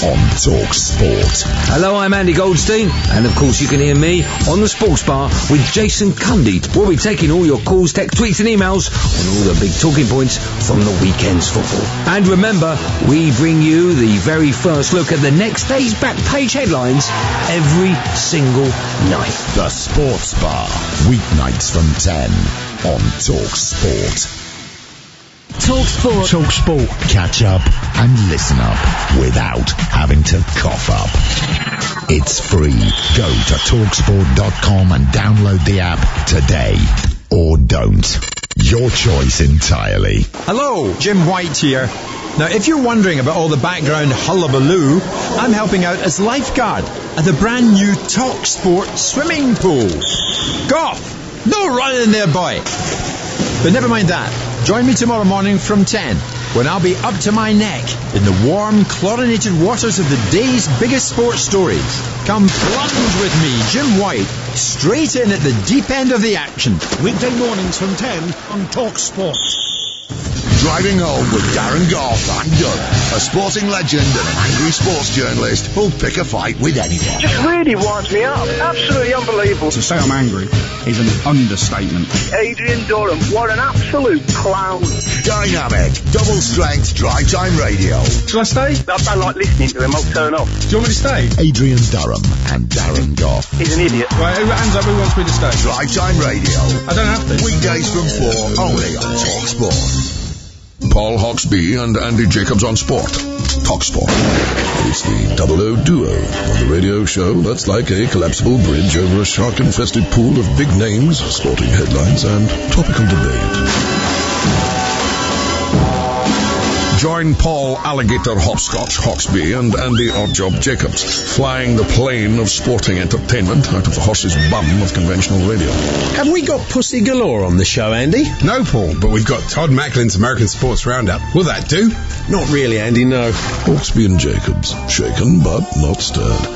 on Talk Sport. Hello, I'm Andy Goldstein, and of course you can hear me on the Sports Bar with Jason Cundy. We'll be taking all your calls, texts, tweets and emails on all the big talking points from the weekend's football. And remember, we bring you the very first look at the next day's back page headlines every single night. The Sports Bar, weeknights from 10 on Talk Sport. Talk Sport. Catch up and listen up without having to cough up. It's free. Go to TalkSport.com and download the app today. Or don't. Your choice entirely. Hello, Jim White here. Now, if you're wondering about all the background hullabaloo, I'm helping out as lifeguard at the brand new TalkSport swimming pool. Goff! No running there, boy! But never mind that. Join me tomorrow morning from 10, when I'll be up to my neck in the warm, chlorinated waters of the day's biggest sports stories. Come plunge with me, Jim White, straight in at the deep end of the action. Weekday mornings from 10 on Talk Sport. Driving home with Darren Goff and Doug, a sporting legend and an angry sports journalist who'll pick a fight with anyone. Just really winds me up. Absolutely unbelievable. To say I'm angry is an understatement. Adrian Durham, what an absolute clown. Dynamic, double strength drive time radio. Shall I stay? I don't like listening to him. I'll turn off. Do you want me to stay? Adrian Durham and Darren Goff. He's an idiot. Right, hands up, who wants me to stay? Drive time radio. I don't have to. Weekdays from 4, only on Talk Sport. Paul Hawksbee and Andy Jacobs on Sport. TalkSport. It's the double-O duo on the radio show that's like a collapsible bridge over a shark-infested pool of big names, sporting headlines, and topical debate. Join Paul Alligator Hopscotch Hawksbee and Andy Oddjob Jacobs, flying the plane of sporting entertainment out of the horse's bum of conventional radio. Have we got Pussy Galore on the show, Andy? No, Paul, but we've got Todd Macklin's American Sports Roundup. Will that do? Not really, Andy, no. Hawksbee and Jacobs, shaken but not stirred.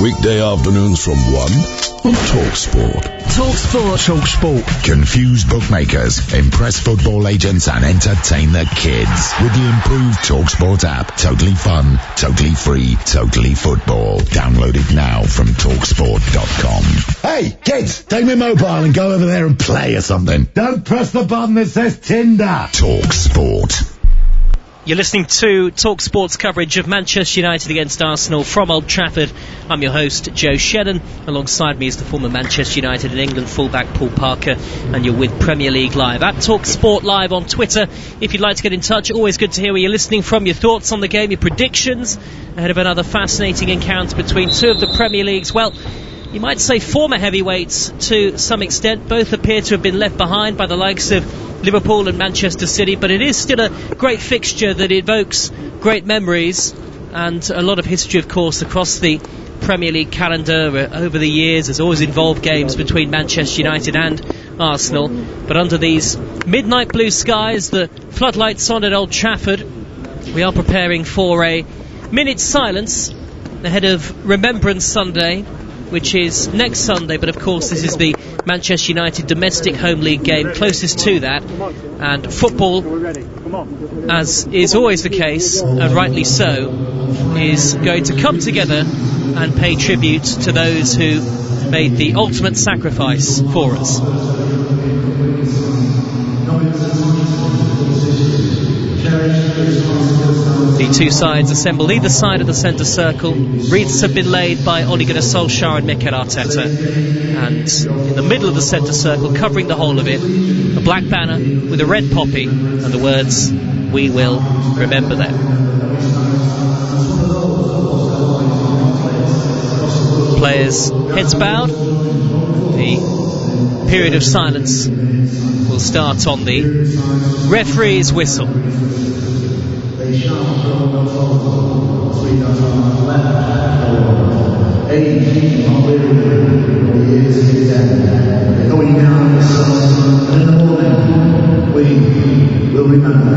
Weekday afternoons from 1 on TalkSport. TalkSport. TalkSport. Confuse bookmakers, impress football agents, and entertain the kids with the improved TalkSport app. Totally fun, totally free, totally football. Download it now from TalkSport.com. Hey, kids, take my mobile and go over there and play or something. Don't press the button that says Tinder. TalkSport. You're listening to TalkSport's coverage of Manchester United against Arsenal from Old Trafford. I'm your host, Joe Shannon. Alongside me is the former Manchester United and England fullback Paul Parker, and you're with Premier League Live at TalkSport Live on Twitter. If you'd like to get in touch, always good to hear where you're listening from, your thoughts on the game, your predictions ahead of another fascinating encounter between two of the Premier League's, well, you might say former heavyweights to some extent. Both appear to have been left behind by the likes of Liverpool and Manchester City, but it is still a great fixture that evokes great memories and a lot of history, of course, across the Premier League calendar over the years. Has always involved games between Manchester United and Arsenal, but under these midnight blue skies, the floodlights on at Old Trafford, we are preparing for a minute's silence ahead of Remembrance Sunday, which is next Sunday, but of course this is the Manchester United domestic home league game closest to that, and football, as is always the case, and rightly so, is going to come together and pay tribute to those who made the ultimate sacrifice for us. The two sides assemble either side of the centre circle. Wreaths have been laid by Ole Gunnar Solskjaer and Mikel Arteta, and in the middle of the centre circle, covering the whole of it, a black banner with a red poppy and the words, "We will remember them." Players heads bowed. The period of silence will start on the referee's whistle. Going down in the sun, and in the morning, we will remember.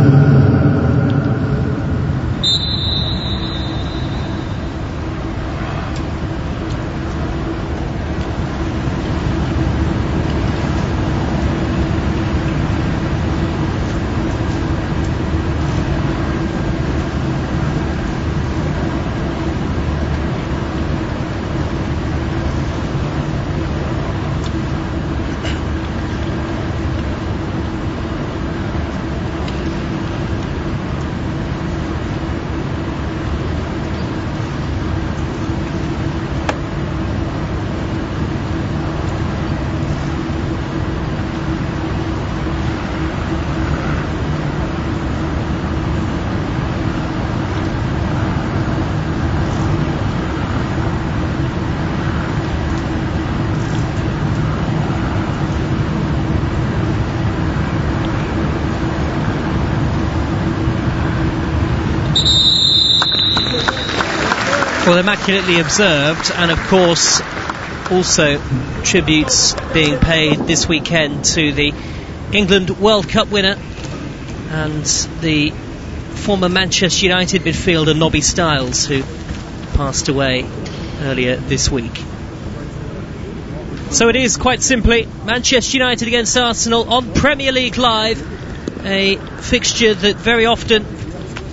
Well, immaculately observed, and of course also tributes being paid this weekend to the England World Cup winner and the former Manchester United midfielder Nobby Stiles, who passed away earlier this week. So it is quite simply Manchester United against Arsenal on Premier League Live, a fixture that very often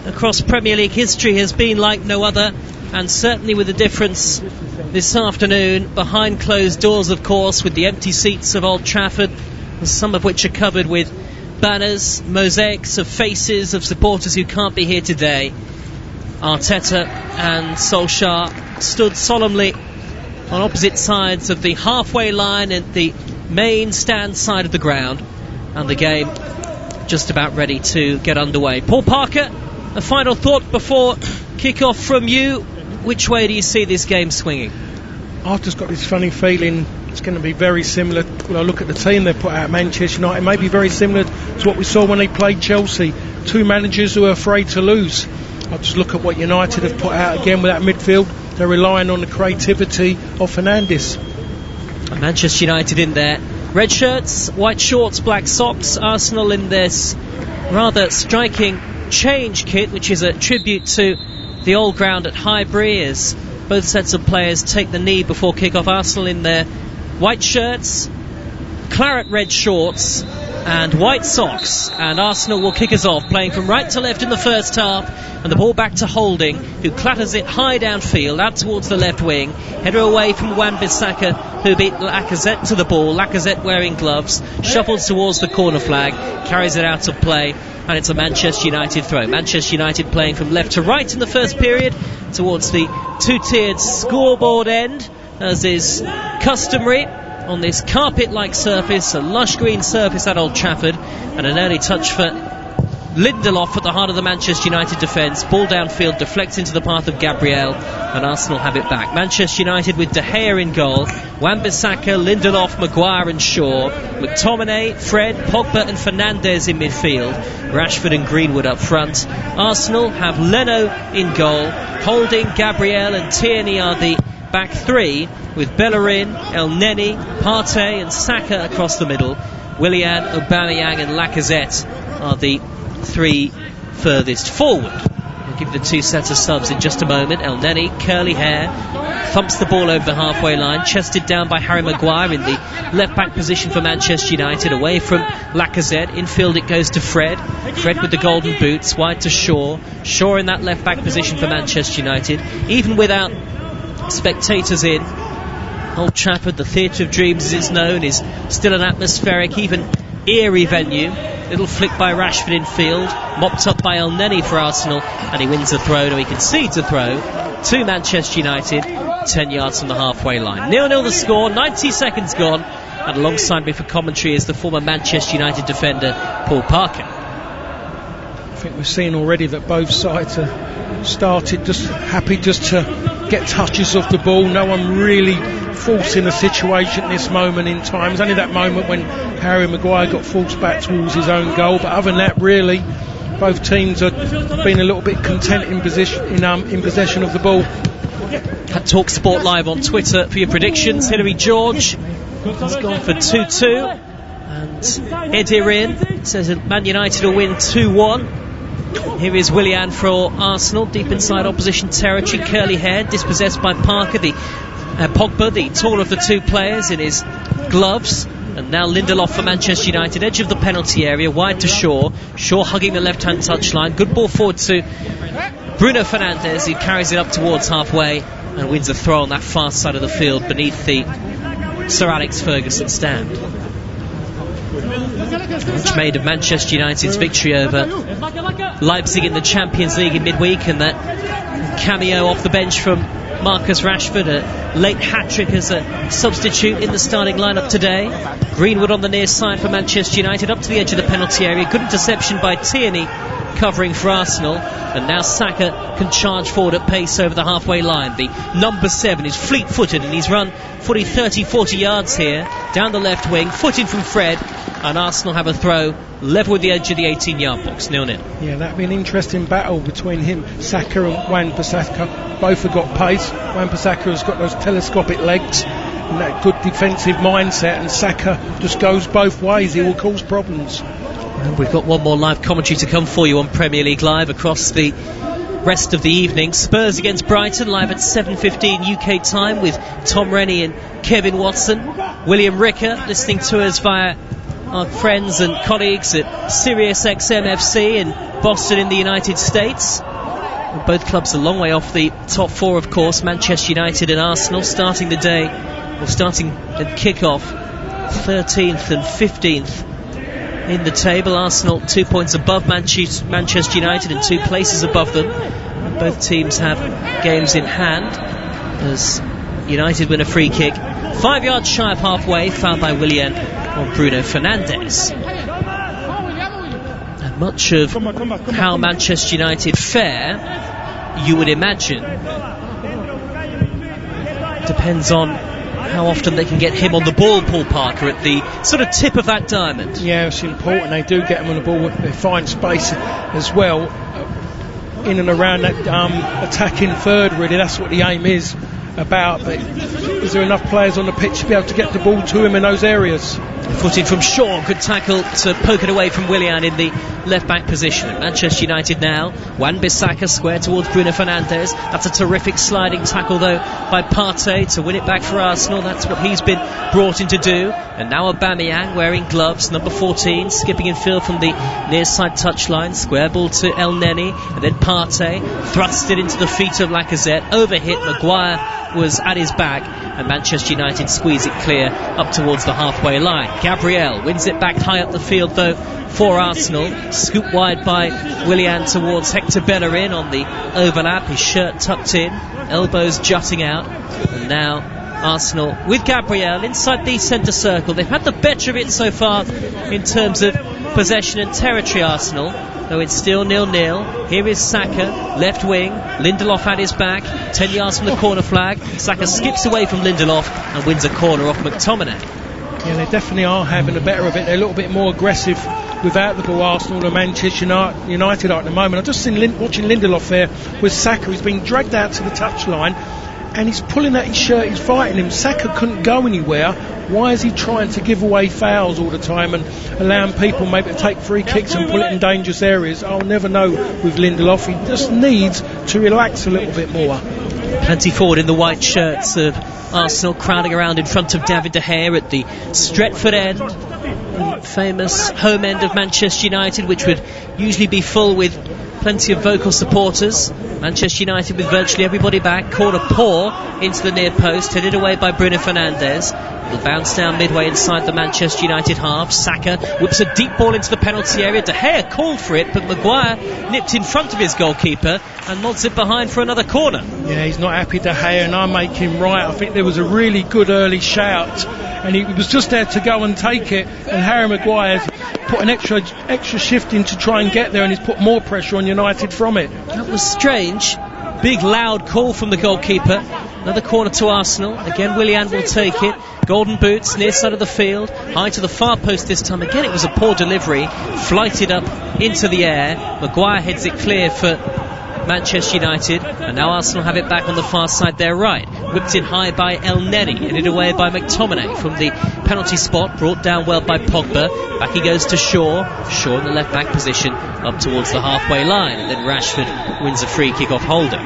across Premier League history has been like no other, and certainly with a difference this afternoon, behind closed doors of course, with the empty seats of Old Trafford, some of which are covered with banners, mosaics of faces of supporters who can't be here today. Arteta and Solskjaer stood solemnly on opposite sides of the halfway line at the main stand side of the ground, and the game just about ready to get underway. Paul Parker, a final thought before kick-off from you. Which way do you see this game swinging? I've just got this funny feeling it's going to be very similar. When I look at the team they put out, Manchester United, may be very similar to what we saw when they played Chelsea. Two managers who are afraid to lose. I just look at what United have put out again with that midfield. They're relying on the creativity of Fernandes. Manchester United in their red shirts, white shorts, black socks. Arsenal in this rather striking change kit, which is a tribute to the old ground at Highbury, as both sets of players take the knee before kick-off. Arsenal in their white shirts, claret red shorts and white socks, and Arsenal will kick us off, playing from right to left in the first half, and the ball back to Holding, who clatters it high downfield out towards the left wing, header away from Wan-Bissaka, who beat Lacazette to the ball. Lacazette wearing gloves, shuffles towards the corner flag, carries it out of play, and it's a Manchester United throw. Manchester United playing from left to right in the first period towards the two-tiered scoreboard end, as is customary on this carpet-like surface, a lush green surface at Old Trafford, and an early touch for Lindelof at the heart of the Manchester United defence. Ball downfield deflects into the path of Gabriel, and Arsenal have it back. Manchester United with De Gea in goal, Wan-Bissaka, Lindelof, Maguire and Shaw, McTominay, Fred, Pogba and Fernandes in midfield, Rashford and Greenwood up front. Arsenal have Leno in goal, Holding, Gabriel and Tierney are the back three, with Bellerin, El Neni, Partey and Saka across the middle. Willian, Aubameyang and Lacazette are the three furthest forward. We'll give the two sets of subs in just a moment. El Neni, curly hair, thumps the ball over the halfway line, chested down by Harry Maguire in the left back position for Manchester United, away from Lacazette. Infield it goes to Fred with the golden boots, wide to Shaw in that left back position for Manchester United. Even without spectators in, Old Trafford, the Theatre of Dreams as it's known, is still an atmospheric, even eerie venue. Little flick by Rashford in field, mopped up by El Neni for Arsenal, and he wins the throw. No, he concedes a throw to Manchester United, 10 yards from the halfway line. 0-0 the score, 90 seconds gone, and alongside me for commentary is the former Manchester United defender Paul Parker. I think we've seen already that both sides are started just happy just to get touches off the ball. No one really forcing a situation at this moment in time. It's only that moment when Harry Maguire got forced back towards his own goal, but other than that, really, both teams have been a little bit content in possession of the ball. At Talk Sport Live on Twitter for your predictions. Hilary George has gone for 2-2, and Edirin says that Man United will win 2-1. Here is Willian for Arsenal, deep inside opposition territory, curly hair, dispossessed by Parker, Pogba, the taller of the two players, in his gloves. And now Lindelof for Manchester United, edge of the penalty area, wide to Shaw hugging the left-hand touchline. Good ball forward to Bruno Fernandes, who carries it up towards halfway and wins a throw on that far side of the field beneath the Sir Alex Ferguson stand. Which made of Manchester United's victory over Leipzig in the Champions League in midweek, and that cameo off the bench from Marcus Rashford, a late hat-trick as a substitute in the starting lineup today. Greenwood on the near side for Manchester United, up to the edge of the penalty area. Good interception by Tierney covering for Arsenal, and now Saka can charge forward at pace over the halfway line. The number 7 is fleet-footed, and he's run 30-40 yards here down the left wing, footed from Fred, and Arsenal have a throw level with the edge of the 18-yard box, 0-0. Yeah, that'd be an interesting battle between him, Saka and Wan-Bissaka. Both have got pace. Wan-Bissaka has got those telescopic legs and that good defensive mindset, and Saka just goes both ways. He will cause problems. And we've got one more live commentary to come for you on Premier League Live across the rest of the evening. Spurs against Brighton, live at 7:15 UK time, with Tom Rennie and Kevin Watson. William Ricker listening to us via our friends and colleagues at Sirius XM FC in Boston in the United States. And both clubs a long way off the top four, of course. Manchester United and Arsenal starting the day, or starting the kick-off 13th and 15th in the table. Arsenal 2 points above Manchester United and 2 places above them. And both teams have games in hand, as United win a free kick 5 yards shy of halfway, fouled by Willian on Bruno Fernandes. much of how Manchester United fare, you would imagine, depends on how often they can get him on the ball, Paul Parker, at the sort of tip of that diamond. Yeah, it's important they do get him on the ball. They find space as well in and around that attacking third, really. That's what the aim is about. But is there enough players on the pitch to be able to get the ball to him in those areas? Footed from Shaw, good tackle to poke it away from Willian in the left-back position. At Manchester United now, Wan-Bissaka square towards Bruno Fernandes. That's a terrific sliding tackle though by Partey to win it back for Arsenal. That's what he's been brought in to do. And now Aubameyang wearing gloves, number 14, skipping in field from the near side touchline. Square ball to El Neni, and then Partey thrust it into the feet of Lacazette. Overhit, Maguire was at his back, and Manchester United squeeze it clear up towards the halfway line. Gabriel wins it back high up the field though for Arsenal. Scoop wide by Willian towards Hector Bellerin on the overlap, his shirt tucked in, elbows jutting out. And now Arsenal with Gabriel inside the centre circle. They've had the better of it so far in terms of possession and territory, Arsenal, though it's still 0-0. Here is Saka, left wing, Lindelof at his back, 10 yards from the corner flag. Saka skips away from Lindelof and wins a corner off McTominay. Yeah, they definitely are having the better of it. They're a little bit more aggressive without the ball, Arsenal and Manchester United are at the moment. I've just seen watching Lindelof there with Saka. He's been dragged out to the touchline and he's pulling at his shirt, he's fighting him. Saka couldn't go anywhere. Why is he trying to give away fouls all the time and allowing people maybe to take free kicks and pull it in dangerous areas? I'll never know with Lindelof. He just needs to relax a little bit more. Plenty forward in the white shirts of Arsenal, crowding around in front of David De Gea at the Stretford end, the famous home end of Manchester United, which would usually be full with plenty of vocal supporters. Manchester United with virtually everybody back. Corner poor into the near post, headed away by Bruno Fernandes. It'll bounce down midway inside the Manchester United half. Saka whips a deep ball into the penalty area. De Gea called for it, but Maguire nipped in front of his goalkeeper and nods it behind for another corner. Yeah, he's not happy, De Gea, and I make him right. I think there was a really good early shout and he was just there to go and take it, and Harry Maguire's put an extra shift in to try and get there, and he's put more pressure on United from it. That was strange. Big loud call from the goalkeeper. Another corner to Arsenal. Again, Willian will take it. Golden boots, near side of the field, high to the far post this time. Again, it was a poor delivery, flighted up into the air. Maguire heads it clear for Manchester United, and now Arsenal have it back on the far side, their right. Whipped in high by El Neni, headed away by McTominay from the penalty spot, brought down well by Pogba. Back he goes to Shaw. Shaw in the left back position, up towards the halfway line, and then Rashford wins a free kick off Holding.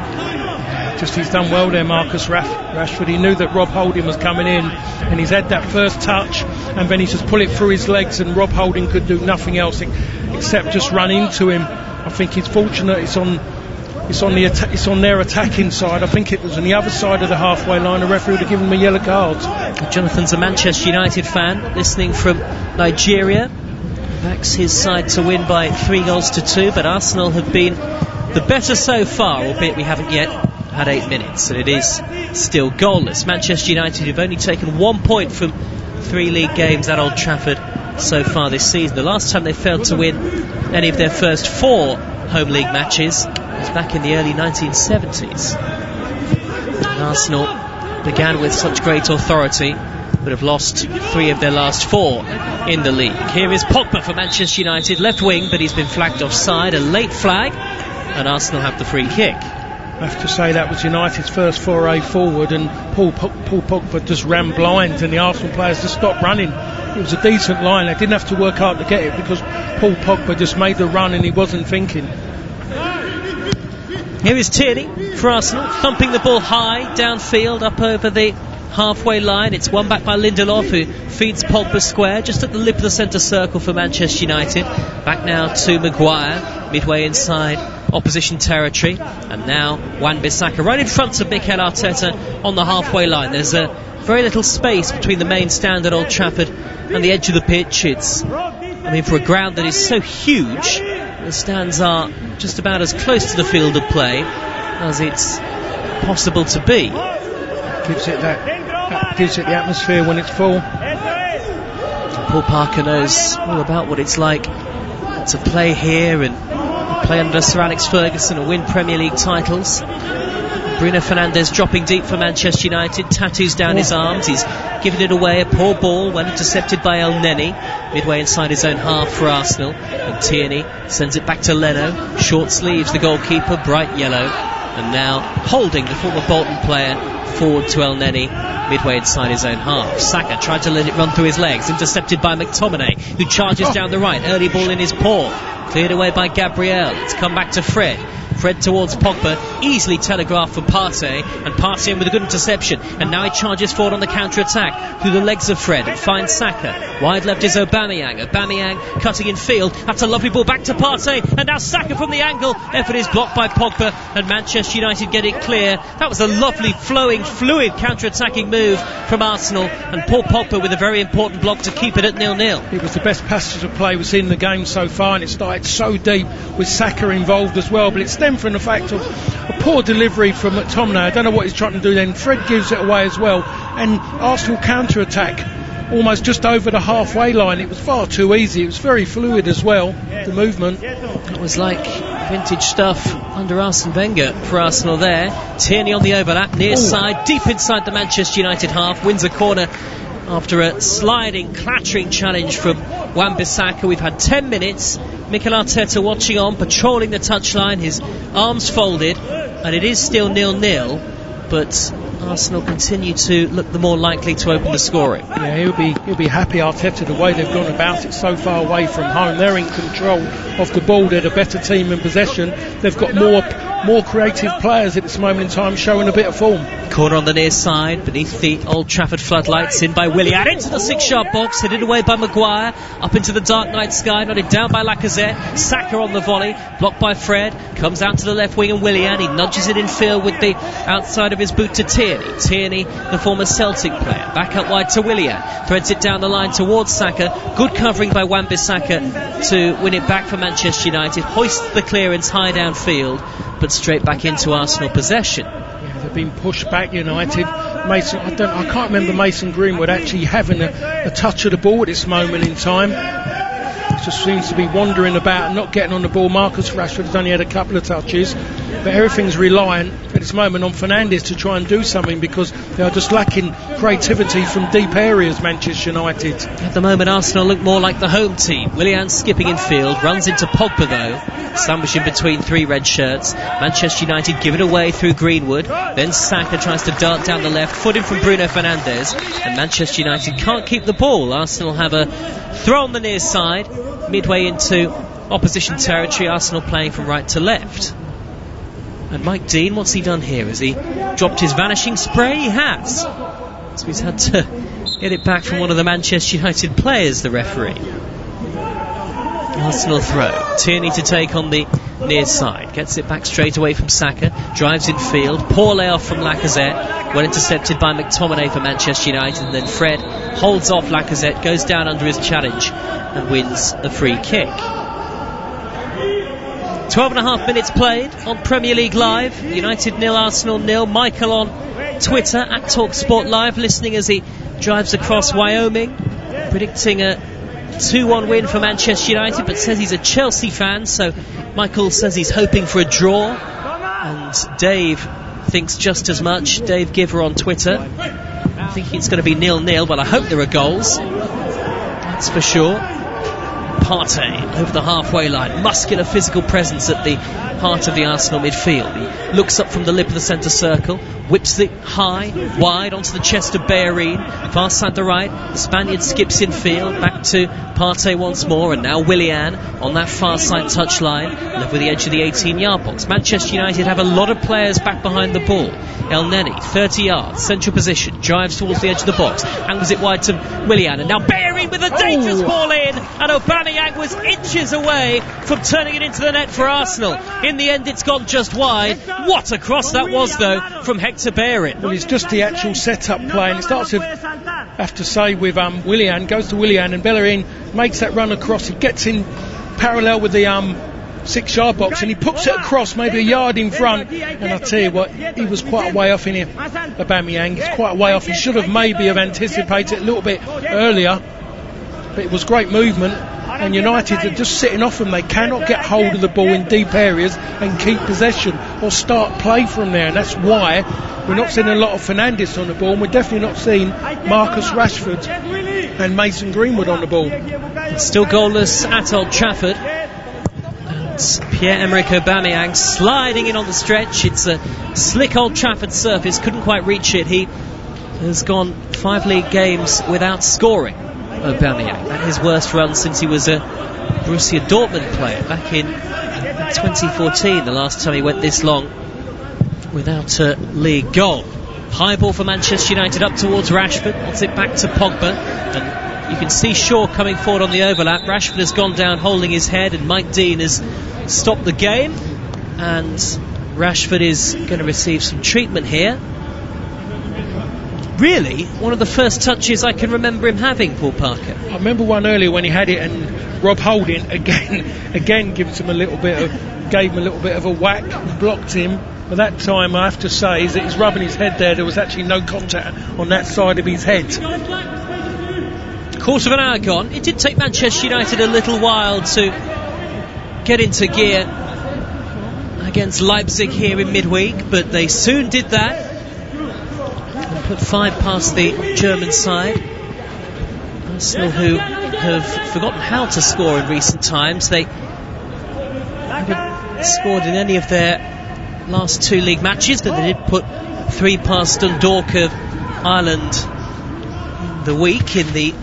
Just he's done well there, Marcus Rashford. He knew that Rob Holding was coming in, and he's had that first touch, and then he's just pulled it through his legs, and Rob Holding could do nothing else except just run into him. I think he's fortunate it's on their attacking side. I think it was on the other side of the halfway line. The referee would have given him a yellow card. Jonathan's a Manchester United fan, listening from Nigeria. Backs his side to win by 3-2, but Arsenal have been the better so far, albeit we haven't yet had 8 minutes, and it is still goalless. Manchester United have only taken 1 point from 3 league games at Old Trafford so far this season. The last time they failed to win any of their first 4 home league matches was back in the early 1970s. And Arsenal began with such great authority, but have lost 3 of their last 4 in the league. Here is Pogba for Manchester United, left wing, but he's been flagged offside, a late flag, and Arsenal have the free kick. I have to say that was United's first foray forward, and Paul Pogba just ran blind, and the Arsenal players just stopped running. It was a decent line. They didn't have to work hard to get it because Paul Pogba just made the run and he wasn't thinking. Here is Tierney for Arsenal, thumping the ball high downfield up over the halfway line. It's won back by Lindelof, who feeds Pogba square just at the lip of the centre circle for Manchester United. Back now to Maguire, midway inside opposition territory, and now Wan-Bissaka right in front of Mikel Arteta on the halfway line. There's a very little space between the main stand at Old Trafford and the edge of the pitch. For a ground that is so huge, the stands are just about as close to the field of play as it's possible to be. Gives it the atmosphere when it's full. Paul Parker knows all about what it's like to play here and play under Sir Alex Ferguson and win Premier League titles. Bruno Fernandes dropping deep for Manchester United, tattoos down his arms, he's given it away, a poor ball when intercepted by El Neni, midway inside his own half for Arsenal, and Tierney sends it back to Leno, short sleeves the goalkeeper, bright yellow, and now holding the former Bolton player forward to El Neni, midway inside his own half. Saka tried to let it run through his legs, intercepted by McTominay, who charges down the right, early ball in his paw, cleared away by Gabriel. It's come back to Fred towards Pogba, easily telegraphed for Partey, and Partey in with a good interception, and now he charges forward on the counter-attack through the legs of Fred and finds Saka. Wide left is Aubameyang cutting in field, that's a lovely ball back to Partey, and now Saka from the angle, effort is blocked by Pogba, and Manchester United get it clear. That was a lovely flowing, fluid counter-attacking move from Arsenal, and Paul Pogba with a very important block to keep it at 0-0. It was the best passage of play we've seen in the game so far, and it started so deep with Saka involved as well, but it stemmed from the fact of a poor delivery from McTominay. I don't know what he's trying to do then. Fred gives it away as well, and Arsenal counter-attack almost just over the halfway line. It was far too easy. It was very fluid as well, the movement. It was like vintage stuff under Arsene Wenger for Arsenal there. Tierney on the overlap, near side, deep inside the Manchester United half, wins a corner after a sliding, clattering challenge from Wan-Bissaka. We've had 10 minutes. Mikel Arteta watching on, patrolling the touchline, his arms folded, and it is still 0-0, but Arsenal continue to look the more likely to open the scoring. Yeah, he'll be happy, Arteta, the way they've gone about it so far away from home. They're in control of the ball, they're the better team in possession, they've got more creative players at this moment in time, showing a bit of form. Corner on the near side, beneath the Old Trafford floodlights, in by Willian, into the 6-yard box, headed away by Maguire, up into the dark night sky, nodded down by Lacazette, Saka on the volley, blocked by Fred, comes out to the left wing and Willian, he nudges it in field with the outside of his boot to Tierney, the former Celtic player, back up wide to Willian, threads it down the line towards Saka, good covering by Wan-Bissaka to win it back for Manchester United, hoists the clearance high downfield, but straight back into Arsenal possession. Yeah, they've been pushed back, United. Mason, I can't remember Mason Greenwood actually having a touch of the ball at this moment in time. He just seems to be wandering about and not getting on the ball. Marcus Rashford has only had a couple of touches, but everything's reliant at this moment on Fernandes to try and do something, because they are just lacking creativity from deep areas, Manchester United. At the moment Arsenal look more like the home team. Willian skipping in field, runs into Pogba though, sandwiched between three red shirts. Manchester United give it away through Greenwood, then Saka tries to dart down the left, footing from Bruno Fernandes, and Manchester United can't keep the ball. Arsenal have a throw on the near side, midway into opposition territory, Arsenal playing from right to left. And Mike Dean, what's he done here? Has he dropped his vanishing spray? He has. So he's had to get it back from one of the Manchester United players, the referee. Arsenal throw. Tierney to take on the near side. Gets it back straight away from Saka. Drives in field. Poor layoff from Lacazette. Well intercepted by McTominay for Manchester United. And then Fred holds off Lacazette. Goes down under his challenge and wins a free kick. 12.5 minutes played on Premier League Live. United 0, Arsenal 0. Michael on Twitter at TalkSport Live, listening as he drives across Wyoming, predicting a 2-1 win for Manchester United, but says he's a Chelsea fan, so Michael says he's hoping for a draw, and Dave thinks just as much. Dave Giver on Twitter, thinking it's going to be 0-0, but I hope there are goals, that's for sure. Partey over the halfway line, muscular physical presence at the heart of the Arsenal midfield. He looks up from the lip of the centre circle, whips it high, wide onto the chest of Bellerin, far side the right, the Spaniard skips in field, back to Partey once more, and now Willian on that far side touchline, over the edge of the 18-yard box. Manchester United have a lot of players back behind the ball. El Neni, 30 yards, central position, drives towards the edge of the box, angles it wide to Willian, and now Bellerin with a dangerous ball in, and Aubameyang was inches away from turning it into the net for Arsenal. In the end it's gone just wide. What a cross that was though from Hector Bellerin. Well, it's just the actual set-up play, and it starts with, I have to say, with Willian, goes to Willian, and Bellerin makes that run across. He gets in parallel with the 6-yard box, and he puts it across maybe a yard in front, and I tell you what, he was quite a way off in here. Aubameyang is quite a way off. He should have maybe anticipated it a little bit earlier, but it was great movement. and United are just sitting off them. They cannot get hold of the ball in deep areas and keep possession or start play from there, and that's why we're not seeing a lot of Fernandes on the ball, and we're definitely not seeing Marcus Rashford and Mason Greenwood on the ball. It's still goalless at Old Trafford. Pierre-Emerick Aubameyang sliding in on the stretch. It's a slick Old Trafford surface, couldn't quite reach it. He has gone 5 league games without scoring. Aubameyang, at his worst run since he was a Borussia Dortmund player back in 2014, the last time he went this long without a league goal. High ball for Manchester United up towards Rashford, wants it back to Pogba, and you can see Shaw coming forward on the overlap. Rashford has gone down holding his head, and Mike Dean has stopped the game, and Rashford is going to receive some treatment here. Really, one of the first touches I can remember him having, Paul Parker. I remember one earlier when he had it, and Rob Holding again gave him a little bit of a whack, blocked him. But that time, I have to say, is that he's rubbing his head there. There was actually no contact on that side of his head. Quarter of an hour gone. It did take Manchester United a little while to get into gear against Leipzig here in midweek, but they soon did that and put 5 past the German side. Arsenal, who have forgotten how to score in recent times, they haven't scored in any of their last 2 league matches, but they did put 3 past Dundalk of Ireland the week in the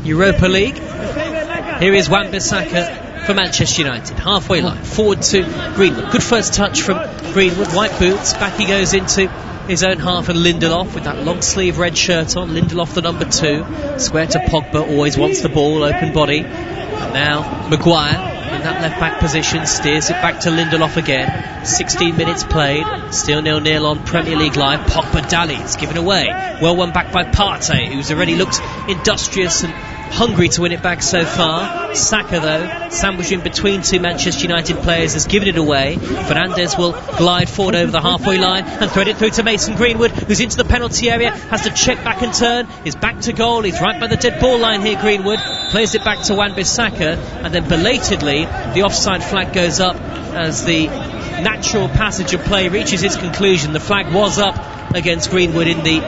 Europa League. Here is Wan-Bissaka for Manchester United, halfway line, forward to Greenwood. Good first touch from Greenwood, white boots, back he goes into his own half, and Lindelof with that long sleeve red shirt on. Lindelof the number 2, square to Pogba, always wants the ball, open body, and now Maguire in that left back position, steers it back to Lindelof again. 16 minutes played, still 0-0 on Premier League Live. Pogba Dali, it's given away, well won back by Partey, who's already looked industrious and hungry to win it back so far. Saka, though, sandwiched in between 2 Manchester United players, has given it away. Fernandes will glide forward over the halfway line and thread it through to Mason Greenwood, who's into the penalty area, has to check back and turn, is back to goal, he's right by the dead ball line here. Greenwood plays it back to Wan-Bissaka, and then belatedly the offside flag goes up as the natural passage of play reaches its conclusion. The flag was up against Greenwood in the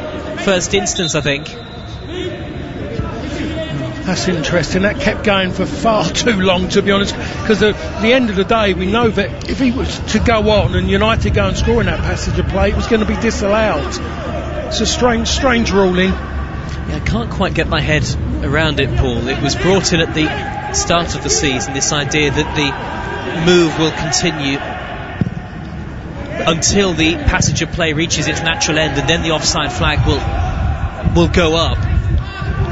first instance, I think. That's interesting. That kept going for far too long, to be honest, because at the end of the day we know that if he was to go on and United go and score in that passage of play, it was going to be disallowed. It's a strange ruling. Yeah, I can't quite get my head around it, Paul. It was brought in at the start of the season, this idea that the move will continue until the passage of play reaches its natural end, and then the offside flag will go up.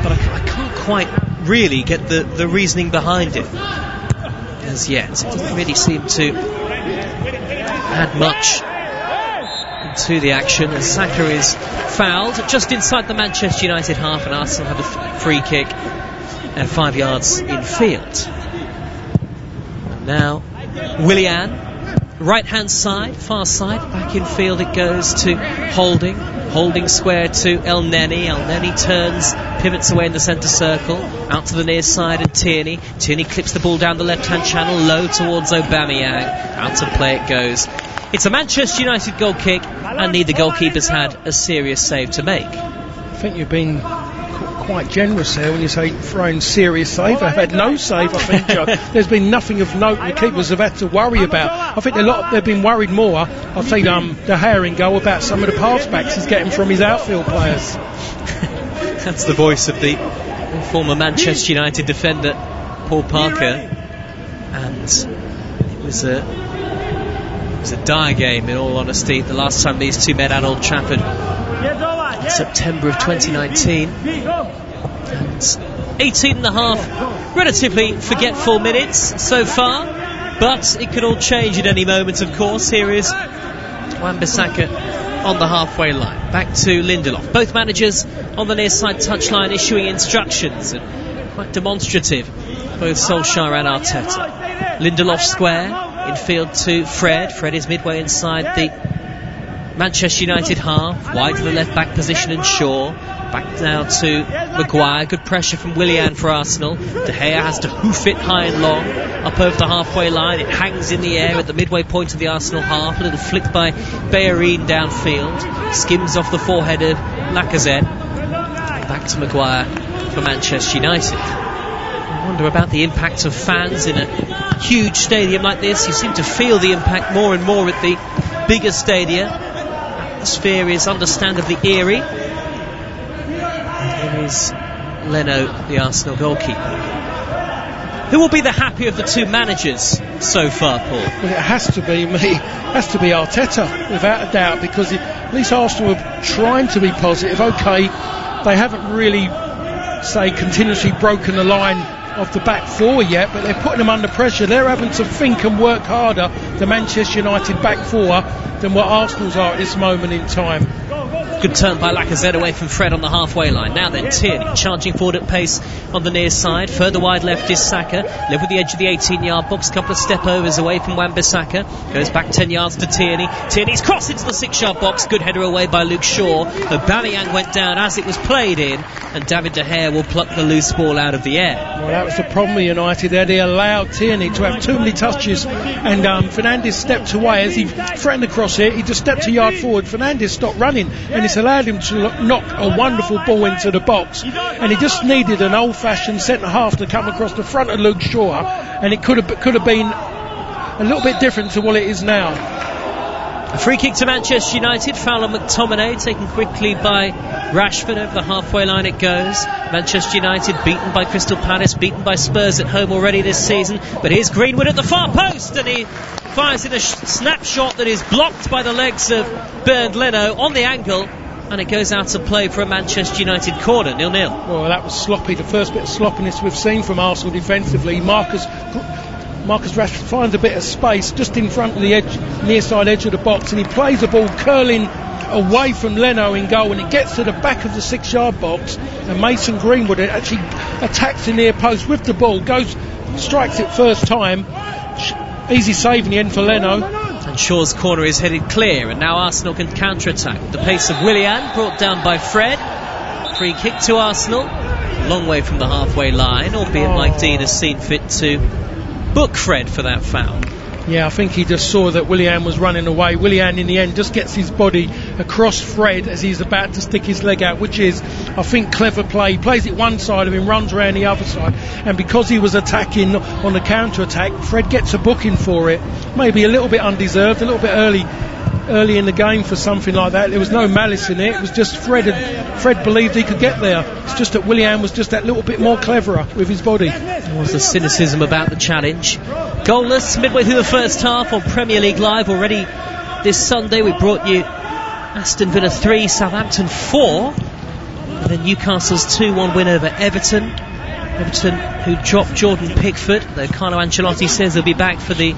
But I can't quite really get the reasoning behind it as yet. It doesn't really seem to add much to the action, as Saka is fouled just inside the Manchester United half, and Arsenal have a free kick at 5 yards in field. And now Willian, right hand side, far side, back in field it goes to Holding square to El Neni. El Neni turns, pivots away in the centre circle, out to the near side, and Tierney clips the ball down the left hand channel, low towards Aubameyang, out to play it goes. It's a Manchester United goal kick, and neither goalkeeper's had a serious save to make. I think you've been quite generous there when you say throwing serious save. I've had no save, I think, Joe. There's been nothing of note the keepers have had to worry about. I think they've been worried more, I think, the Herring goal, about some of the pass backs he's getting from his outfield players. That's the voice of the former Manchester United defender, Paul Parker, and it was a dire game, in all honesty, the last time these two met at Old Trafford in September of 2019. And 18 and a half relatively forgetful minutes so far, but it could all change at any moment, of course. Here is Wan-Bissaka on the halfway line, back to Lindelof. Both managers on the near side touchline issuing instructions, and quite demonstrative, both Solskjaer and Arteta. Lindelof square, infield to Fred. Fred is midway inside the Manchester United half, wide to the left back position, and Shaw Back down to Maguire. Good pressure from Willian for Arsenal. De Gea has to hoof it high and long up over the halfway line. It hangs in the air at the midway point of the Arsenal half. A little flick by Bellerin downfield. Skims off the forehead of Lacazette. Back to Maguire for Manchester United. I wonder about the impact of fans in a huge stadium like this. You seem to feel the impact more and more at the bigger stadia. Atmosphere is understandably eerie. Here is Leno, the Arsenal goalkeeper. Who will be the happier of the two managers so far, Paul? Well, it has to be me. It has to be Arteta, without a doubt, because at least Arsenal are trying to be positive. OK, they haven't really, say, continuously broken the line of the back four yet, but they're putting them under pressure. They're having to think and work harder, the Manchester United back four, than what Arsenal's are at this moment in time. Good turn by Lacazette away from Fred on the halfway line. Now then, Tierney charging forward at pace on the near side. Further wide left is Saka. Live with the edge of the 18-yard box. Couple of step overs away from Wan-Bissaka. Goes back 10 yards to Tierney. Tierney's cross into the 6-yard box. Good header away by Luke Shaw. Aubameyang went down as it was played in, and David De Gea will pluck the loose ball out of the air. Well, that was the problem with United there. They allowed Tierney to have too many touches, and Fernandes stepped away as he threatened to cross it. He just stepped a yard forward. Fernandes stopped running, and it's allowed him to knock a wonderful ball into the box, and he just needed an old-fashioned centre half to come across the front of Luke Shaw, and it could have been a little bit different to what it is now. A free kick to Manchester United. Foul on McTominay, taken quickly by Rashford. Over the halfway line it goes. Manchester United beaten by Crystal Palace, beaten by Spurs at home already this season. But here's Greenwood at the far post, and he fires in a snapshot that is blocked by the legs of Bernd Leno on the angle, and it goes out to play for a Manchester United corner, 0-0. Well, that was sloppy. The first bit of sloppiness we've seen from Arsenal defensively. Marcus Rashford finds a bit of space just in front of the near side edge of the box, and he plays the ball curling away from Leno in goal, and it gets to the back of the 6-yard box, and Mason Greenwood actually attacks the near post with the ball, strikes it first time. Easy save in the end for Leno. And Shaw's corner is headed clear, and now Arsenal can counter-attack. The pace of Willian, brought down by Fred. Free kick to Arsenal. Long way from the halfway line, albeit Mike Dean has seen fit to book Fred for that foul. Yeah, I think he just saw that Willian was running away. Willian in the end just gets his body across Fred as he's about to stick his leg out, which is, I think, clever play. He plays it one side of him, runs around the other side, and because he was attacking on the counter-attack, Fred gets a booking for it. Maybe a little bit undeserved, a little bit early in the game for something like that. There was no malice in it. It was just Fred believed he could get there. It's just that Willian was just that little bit more cleverer with his body. There was the cynicism about the challenge. Goalless midway through the first half on Premier League Live. Already this Sunday we brought you Aston Villa 3, Southampton 4, and then Newcastle's 2-1 win over Everton. Everton who dropped Jordan Pickford, though Carlo Ancelotti says he'll be back for the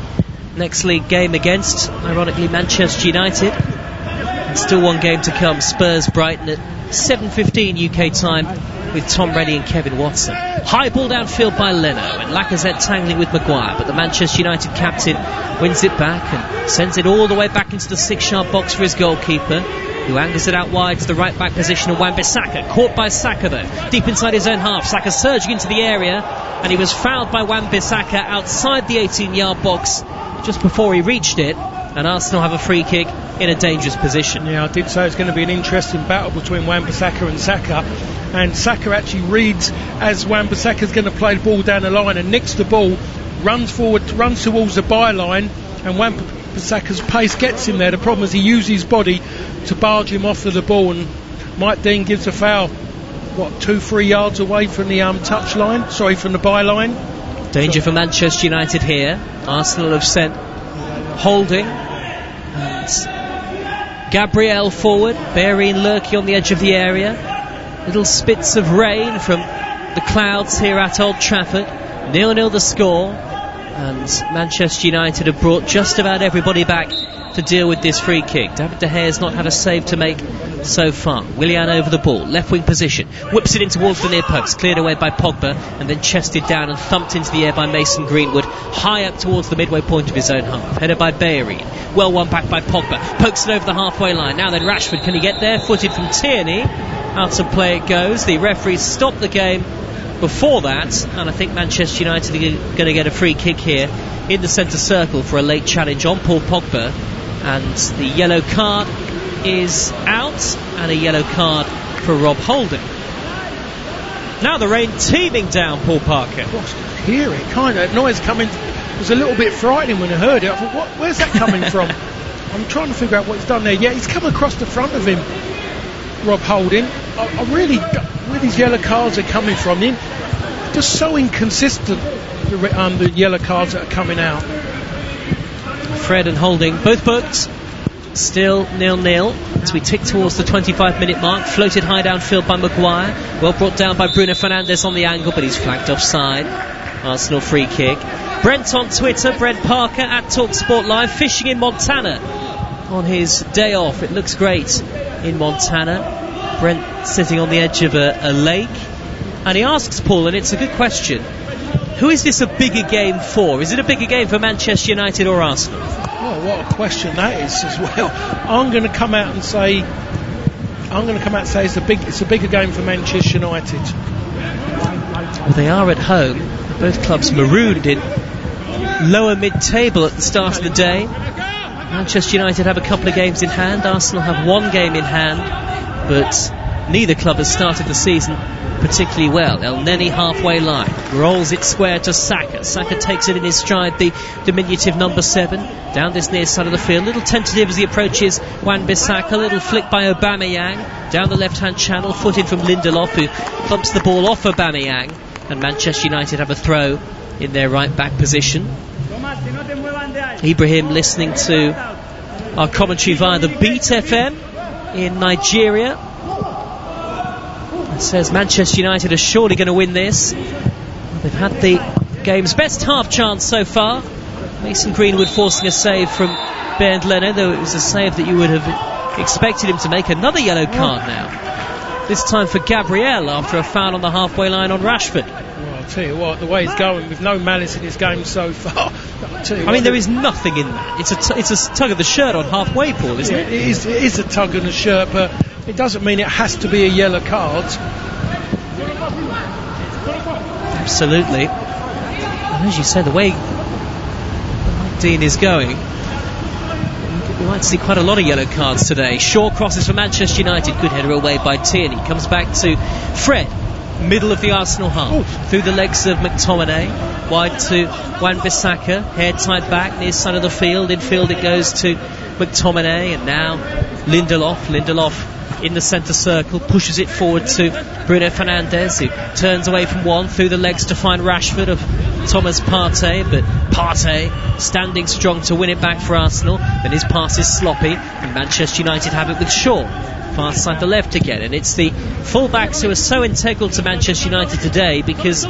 next league game against, ironically, Manchester United. And still one game to come, Spurs-Brighton at 7:15 UK time with Tom Reddy and Kevin Watson. High ball downfield by Leno, and Lacazette tangling with Maguire, but the Manchester United captain wins it back and sends it all the way back into the 6-yard box for his goalkeeper, who angles it out wide to the right back position of Wan-Bissaka. Caught by Saka though, deep inside his own half. Saka surging into the area, and he was fouled by Wan-Bissaka outside the 18-yard box just before he reached it, and Arsenal have a free kick in a dangerous position. Yeah, I did say it's going to be an interesting battle between Wan-Bissaka and Saka, and Saka actually reads as Wan-Bissaka's going to play the ball down the line and nicks the ball, runs forward, runs towards the byline, and Wan-Bissaka's pace gets him there. The problem is he uses his body to barge him off of the ball, and Mike Dean gives a foul 2-3 yards away from the from the byline. Danger for Manchester United here. Arsenal have sent Holding and Gabriel forward, Bellerin lurking on the edge of the area. Little spits of rain from the clouds here at Old Trafford. 0-0 the score, and Manchester United have brought just about everybody back to deal with this free kick. David De Gea has not had a save to make so far. Willian over the ball, left wing position, whips it in towards the near post, cleared away by Pogba, and then chested down and thumped into the air by Mason Greenwood, high up towards the midway point of his own half. Headed by Bellerin, well won back by Pogba, pokes it over the halfway line. Now then Rashford, can he get there? Footed from Tierney, Out of play it goes. The referees stopped the game before that, and I think Manchester United are going to get a free kick here in the centre circle for a late challenge on Paul Pogba, and the yellow card is out, and a yellow card for Rob Holding. Now the rain teeming down Paul Parker. Gosh, I could hear it, kind of noise coming. It was a little bit frightening when I heard it. I thought, where's that coming from? I'm trying to figure out what he's done there. Yeah, he's come across the front of him, Rob Holding. I really, where these yellow cards are coming from, just so inconsistent, the yellow cards that are coming out. Fred and Holding both booked. Still 0-0 as we tick towards the 25-minute mark. Floated high downfield by Maguire. Well brought down by Bruno Fernandes on the angle, but he's flagged offside. Arsenal free kick. Brent on Twitter, Brent Parker at TalkSport Live, fishing in Montana on his day off. It looks great in Montana. Brent sitting on the edge of a lake, and he asks Paul, and it's a good question, who is this a bigger game for? Is it a bigger game for Manchester United or Arsenal? Oh, what a question that is as well. I'm going to come out and say it's a bigger game for Manchester United. Well, they are at home. Both clubs marooned in lower mid-table at the start of the day. Manchester United have a couple of games in hand. Arsenal have one game in hand, but neither club has started the season particularly well. El Neni halfway line, rolls it square to Saka. Saka takes it in his stride, the diminutive number 7, down this near side of the field. Little tentative as he approaches Wan-Bissaka. Little flick by Aubameyang down the left-hand channel, footed from Lindelof, who bumps the ball off Aubameyang, and Manchester United have a throw in their right-back position. Ibrahim listening to our commentary via the Beat FM in Nigeria. Says Manchester United are surely going to win this. They've had the game's best half chance so far. Mason Greenwood forcing a save from Bernd Leno, though it was a save that you would have expected him to make. Another yellow card now, this time for Gabriel after a foul on the halfway line on Rashford. Well, I'll tell you what, the way he's going with no malice in his game so far, I mean, there is nothing in that. It's a tug of the shirt on halfway, Paul, isn't it? It is a tug of the shirt, but it doesn't mean it has to be a yellow card. Absolutely. And as you said, the way Dean is going, we might see quite a lot of yellow cards today. Shaw crosses for Manchester United. Good header away by Tierney. Comes back to Fred. Middle of the Arsenal half. Through the legs of McTominay. Wide to Wan-Bissaka. Hair tied back near side of the field. Infield it goes to McTominay. And now Lindelof in the centre circle, pushes it forward to Bruno Fernandes, who turns away from one, through the legs to find Rashford of Thomas Partey, but Partey standing strong to win it back for Arsenal. Then his pass is sloppy, and Manchester United have it with Shaw. Far side to left again, and it's the full-backs who are so integral to Manchester United today because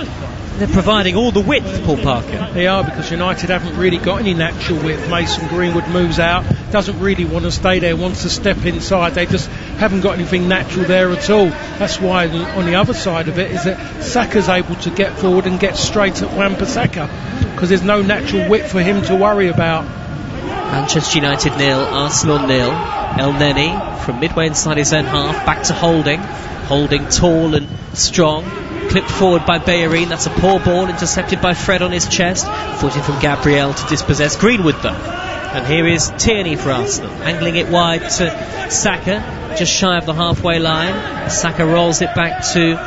they're providing all the width, Paul Parker. They are, because United haven't really got any natural width. Mason Greenwood moves out, doesn't really want to stay there, wants to step inside. They just haven't got anything natural there at all. That's why on the other side of it is that Saka's able to get forward and get straight at Wan-Bissaka, because there's no natural width for him to worry about. Manchester United 0, Arsenal 0. El Neni from midway inside his own half, back to Holding. Holding tall and strong, clipped forward by Bellerin. That's a poor ball, intercepted by Fred on his chest, footed from Gabriel to dispossess Greenwood though. And here is Tierney for Arsenal, angling it wide to Saka, just shy of the halfway line. Saka rolls it back to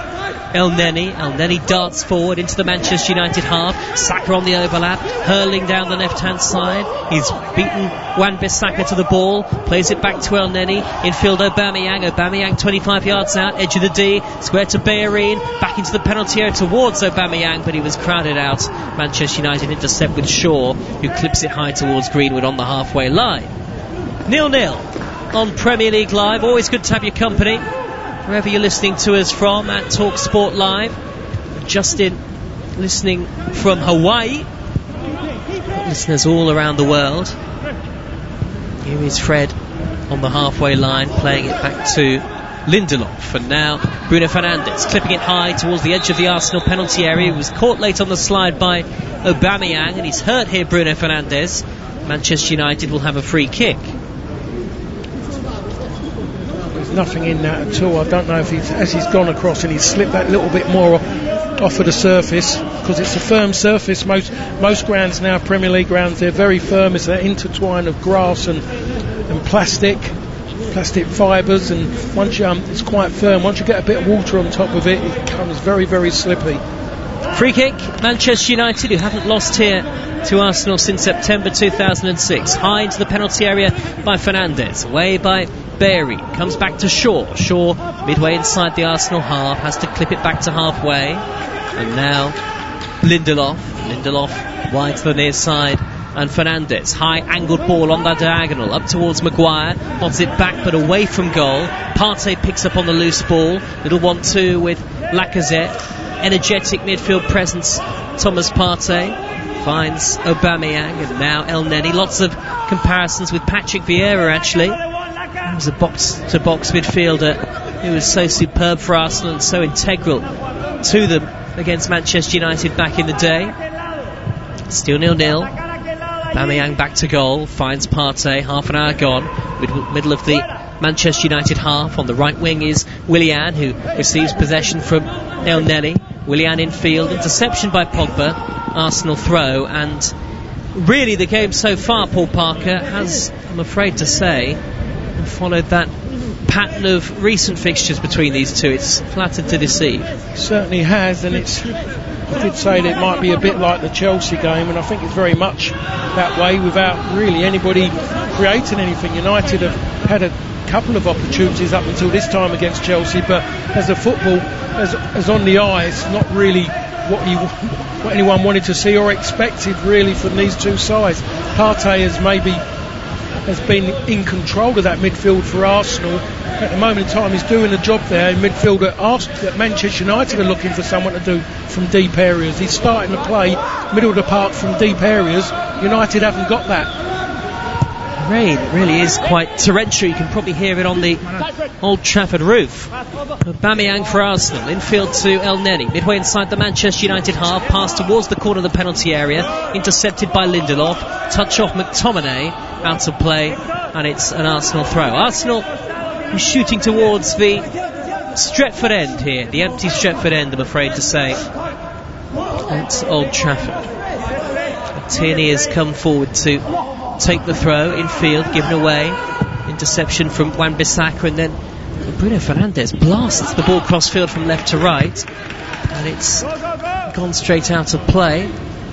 El Neni. El Neni darts forward into the Manchester United half. Saka on the overlap, hurling down the left-hand side. He's beaten Wan-Bissaka to the ball, plays it back to El Neni. Infield Aubameyang 25 yards out, edge of the D, square to Bellerin, back into the penalty area towards Aubameyang, but he was crowded out. Manchester United intercept with Shaw, who clips it high towards Greenwood on the halfway line. 0-0 on Premier League Live. Always good to have your company wherever you're listening to us from at TalkSport Live. Justin listening from Hawaii. Listeners all around the world. Here is Fred on the halfway line, playing it back to Lindelof, and now Bruno Fernandes clipping it high towards the edge of the Arsenal penalty area. He was caught late on the slide by Aubameyang, and he's hurt here, Bruno Fernandes. Manchester United will have a free kick. There's nothing in that at all. I don't know if as he's gone across and he's slipped that little bit more off of the surface, because it's a firm surface. Most grounds now, Premier League grounds, they're very firm. It's that intertwine of grass and plastic fibres, and once it's quite firm. Once you get a bit of water on top of it, it becomes very, very slippy. Free kick, Manchester United, who haven't lost here to Arsenal since September 2006. High into the penalty area by Fernandes, away by Berry, comes back to Shaw. Shaw, midway inside the Arsenal half, has to clip it back to halfway. And now Lindelof wide to the near side, and Fernandes, high angled ball on the diagonal up towards Maguire, pots it back but away from goal. Partey picks up on the loose ball, little 1-2 with Lacazette. Energetic midfield presence, Thomas Partey finds Aubameyang, and now El Neni. Lots of comparisons with Patrick Vieira, actually. He was a box-to-box midfielder who was so superb for Arsenal and so integral to them against Manchester United back in the day. Still 0-0. Aubameyang back to goal, finds Partey, half an hour gone, middle of the Manchester United half. On the right wing is Willian, who receives possession from El Neni. Willian in field, interception by Pogba, Arsenal throw, and really the game so far, Paul Parker, has, I'm afraid to say, followed that pattern of recent fixtures between these two. It's flattered to deceive. It certainly has, and I did say that it might be a bit like the Chelsea game, and I think it's very much that way, without really anybody creating anything. United have had a couple of opportunities up until this time against Chelsea, but as a football, as on the eye, it's not really what anyone wanted to see or expected really from these two sides. Partey has been in control of that midfield for Arsenal. At the moment in time, he's doing a job there in midfield that Manchester United are looking for someone to do from deep areas. He's starting to play middle of the park from deep areas. United haven't got that. Rain really is quite torrential. You can probably hear it on the Old Trafford roof. Aubameyang for Arsenal, infield to El Neni, midway inside the Manchester United half, pass towards the corner of the penalty area, intercepted by Lindelof, touch off McTominay, out of play, and it's an Arsenal throw. Arsenal is shooting towards the Stretford end here, the empty Stretford end, I'm afraid to say, at Old Trafford. Tierney has come forward to take the throw in field, given away. Interception from Wan-Bissaka, and then Bruno Fernandes blasts the ball cross field from left to right, and it's gone straight out of play.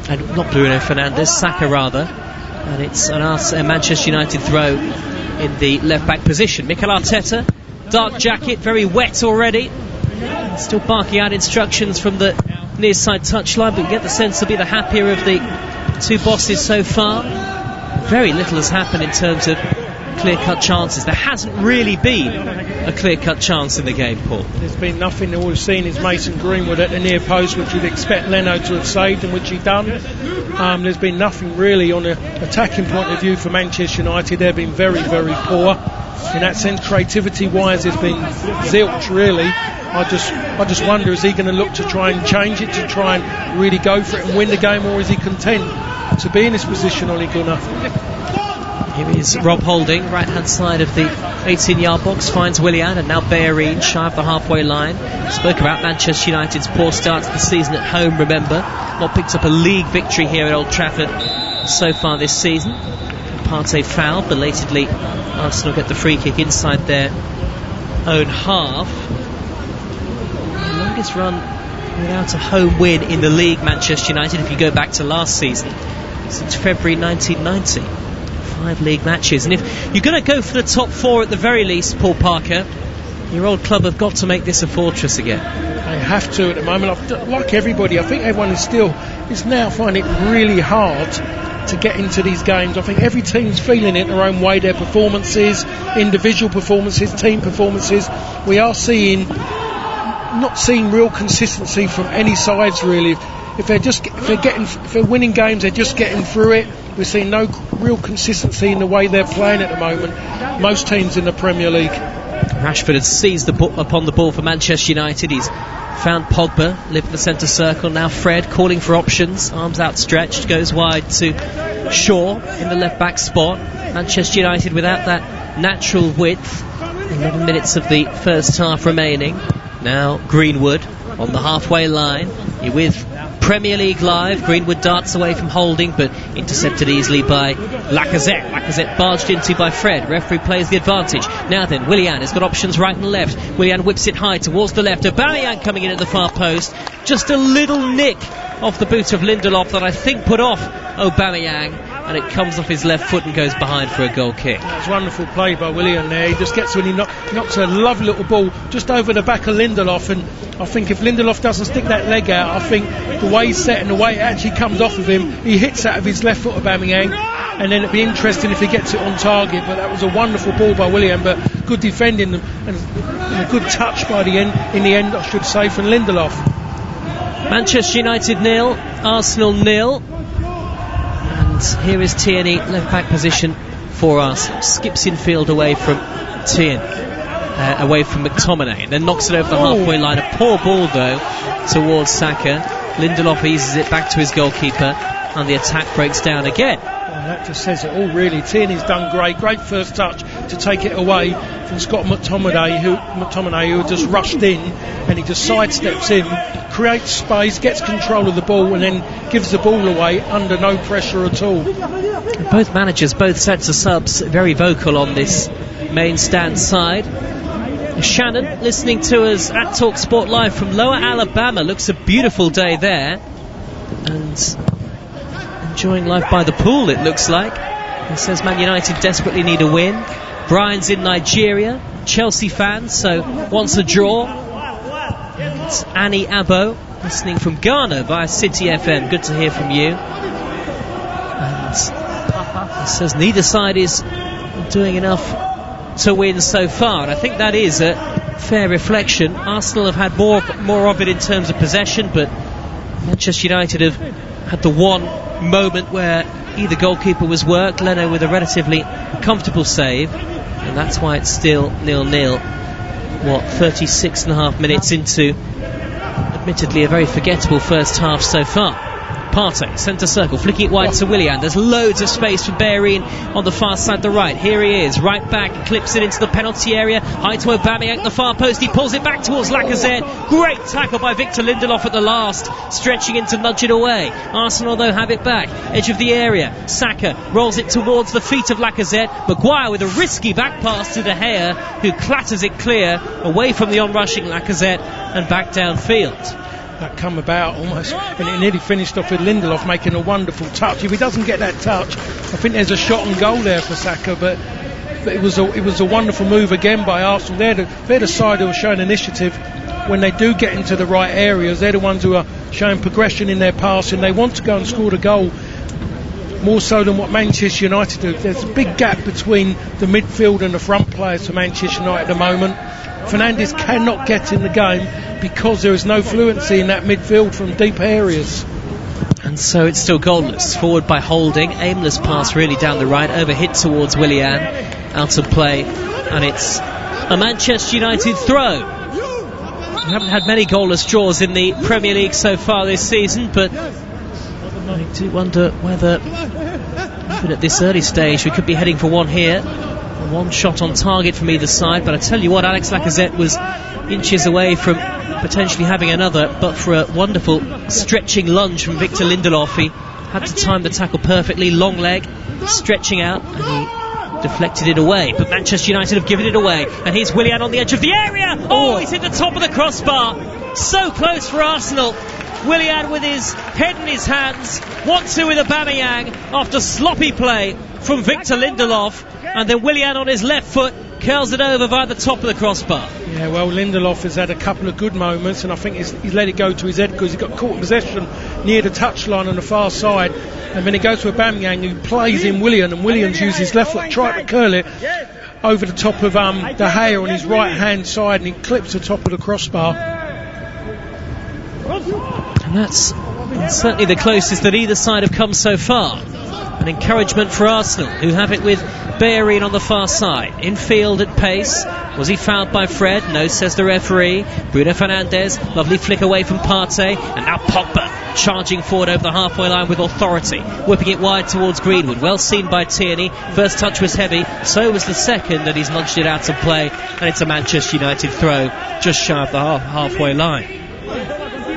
And not Bruno Fernandes, Saka rather, and it's a Manchester United throw in the left back position. Mikel Arteta, dark jacket, very wet already, still barking out instructions from the near side touchline, but you get the sense to be the happier of the two bosses so far. Very little has happened in terms of clear-cut chances. There hasn't really been a clear-cut chance in the game, Paul. There's been nothing. All we've seen is Mason Greenwood at the near post, which you'd expect Leno to have saved, and which he done. There's been nothing really on an attacking point of view for Manchester United. They've been very, very poor. In that sense, creativity-wise, there's been zilch, really. I just wonder, is he going to look to try and change it, to try and really go for it and win the game, or is he content to be in this position, Ole Gunnar? Here is Rob Holding, right hand side of the 18-yard box, finds Willian, and now Bellerin shy of the halfway line. Spoke about Manchester United's poor start to the season at home, remember. Not picked up a league victory here at Old Trafford so far this season. Partey foul, belatedly Arsenal get the free kick inside their own half. The longest run without a home win in the league, Manchester United, if you go back to last season, since February 1990. 5 league matches, and if you're going to go for the top 4 at the very least, Paul Parker, your old club have got to make this a fortress again. They have to at the moment. Like everybody, I think everyone is now finding it really hard to get into these games. I think every team's feeling it their own way. Their performances, individual performances, team performances. We are not seeing real consistency from any sides really. If they're winning games, they're just getting through it. We're seeing no real consistency in the way they're playing at the moment. Most teams in the Premier League. Rashford has seized upon the ball for Manchester United. He's found Pogba, lived in the centre circle. Now Fred calling for options, arms outstretched, goes wide to Shaw in the left back spot. Manchester United without that natural width. 11 minutes of the first half remaining. Now Greenwood on the halfway line. You're with Premier League Live. Greenwood darts away from Holding, but intercepted easily by Lacazette. Lacazette barged into by Fred. Referee plays the advantage. Now then, Willian has got options right and left. Willian whips it high towards the left. Aubameyang coming in at the far post. Just a little nick off the boot of Lindelof that I think put off Aubameyang, and it comes off his left foot and goes behind for a goal kick. That's wonderful play by Willian there. He just gets when he knocks a lovely little ball just over the back of Lindelof, and I think if Lindelof doesn't stick that leg out, I think the way he's set and the way it actually comes off of him, he hits out of his left foot, Aubameyang, and then it'd be interesting if he gets it on target. But that was a wonderful ball by Willian, but good defending and a good touch by the end. In the end, I should say, from Lindelof. Manchester United 0, Arsenal 0. And here is Tierney, left back position for us. Skips infield away from Tierney, away from McTominay, and then knocks it over the halfway line. A poor ball though towards Saka. Lindelof eases it back to his goalkeeper, and the attack breaks down again. That just says it all, really. Tierney's done great first touch to take it away from Scott McTominay, who just rushed in, and he just sidesteps in, creates space, gets control of the ball, and then gives the ball away under no pressure at all. Both managers, both sets of subs, very vocal on this main stand side. Shannon, listening to us at Talk Sport Live from Lower Alabama. Looks a beautiful day there, and enjoying life by the pool, it looks like. He says Man United desperately need a win. Brian's in Nigeria, Chelsea fan, so wants a draw. And Annie Abo, listening from Ghana via City FM. Good to hear from you. And he says neither side is doing enough to win so far, and I think that is a fair reflection. Arsenal have had more of it in terms of possession, but Manchester United have had the one moment where either goalkeeper was worked, Leno with a relatively comfortable save, and that's why it's still 0-0. 36.5 minutes into admittedly a very forgettable first half so far. Partey, centre circle, flicking it wide to Willian. There's loads of space for Bellerin on the far side, the right. Here he is, right back, clips it into the penalty area. High to Aubameyang, the far post. He pulls it back towards Lacazette. Great tackle by Victor Lindelof at the last, stretching in to nudge it away. Arsenal, though, have it back. Edge of the area. Saka rolls it towards the feet of Lacazette. Maguire with a risky back pass to De Gea, who clatters it clear away from the onrushing Lacazette and back downfield. That come about almost, and it nearly finished off with Lindelof making a wonderful touch. If he doesn't get that touch, I think there's a shot on goal there for Saka, but it was a wonderful move again by Arsenal. They're the side who are showing initiative when they do get into the right areas. They're the ones who are showing progression in their passing. They want to go and score the goal more so than what Manchester United do. There's a big gap between the midfield and the front players for Manchester United at the moment. Fernandes cannot get in the game because there is no fluency in that midfield from deep areas. And so it's still goalless. Forward by Holding, aimless pass really down the right, overhit towards Willian, out of play, and it's a Manchester United throw. We haven't had many goalless draws in the Premier League so far this season, but I do wonder whether even at this early stage we could be heading for one here. One shot on target from either side, but I tell you what, Alex Lacazette was inches away from potentially having another, but for a wonderful stretching lunge from Victor Lindelof. He had to time the tackle perfectly, long leg, stretching out, and he deflected it away. But Manchester United have given it away, and here's Willian on the edge of the area. Oh, he's hit the top of the crossbar. So close for Arsenal. Willian with his head in his hands, 1-2 with Aubameyang after sloppy play from Victor Lindelof, and then Willian on his left foot curls it over via the top of the crossbar. Yeah, well, Lindelof has had a couple of good moments, and I think he's let it go to his head because he got caught in possession near the touchline on the far side, and then he goes to Aubameyang, who plays in Willian, and Williams uses his left foot, tried to curl it over the top of De Gea on his right hand side, and he clips the top of the crossbar. And that's certainly the closest that either side have come so far. An encouragement for Arsenal, who have it with Bellerin on the far side. Infield at pace. Was he fouled by Fred? No, says the referee. Bruno Fernandes, lovely flick away from Partey, and now Pogba charging forward over the halfway line with authority, whipping it wide towards Greenwood. Well seen by Tierney. First touch was heavy, so was the second, and he's nudged it out of play, and it's a Manchester United throw just shy of the halfway line.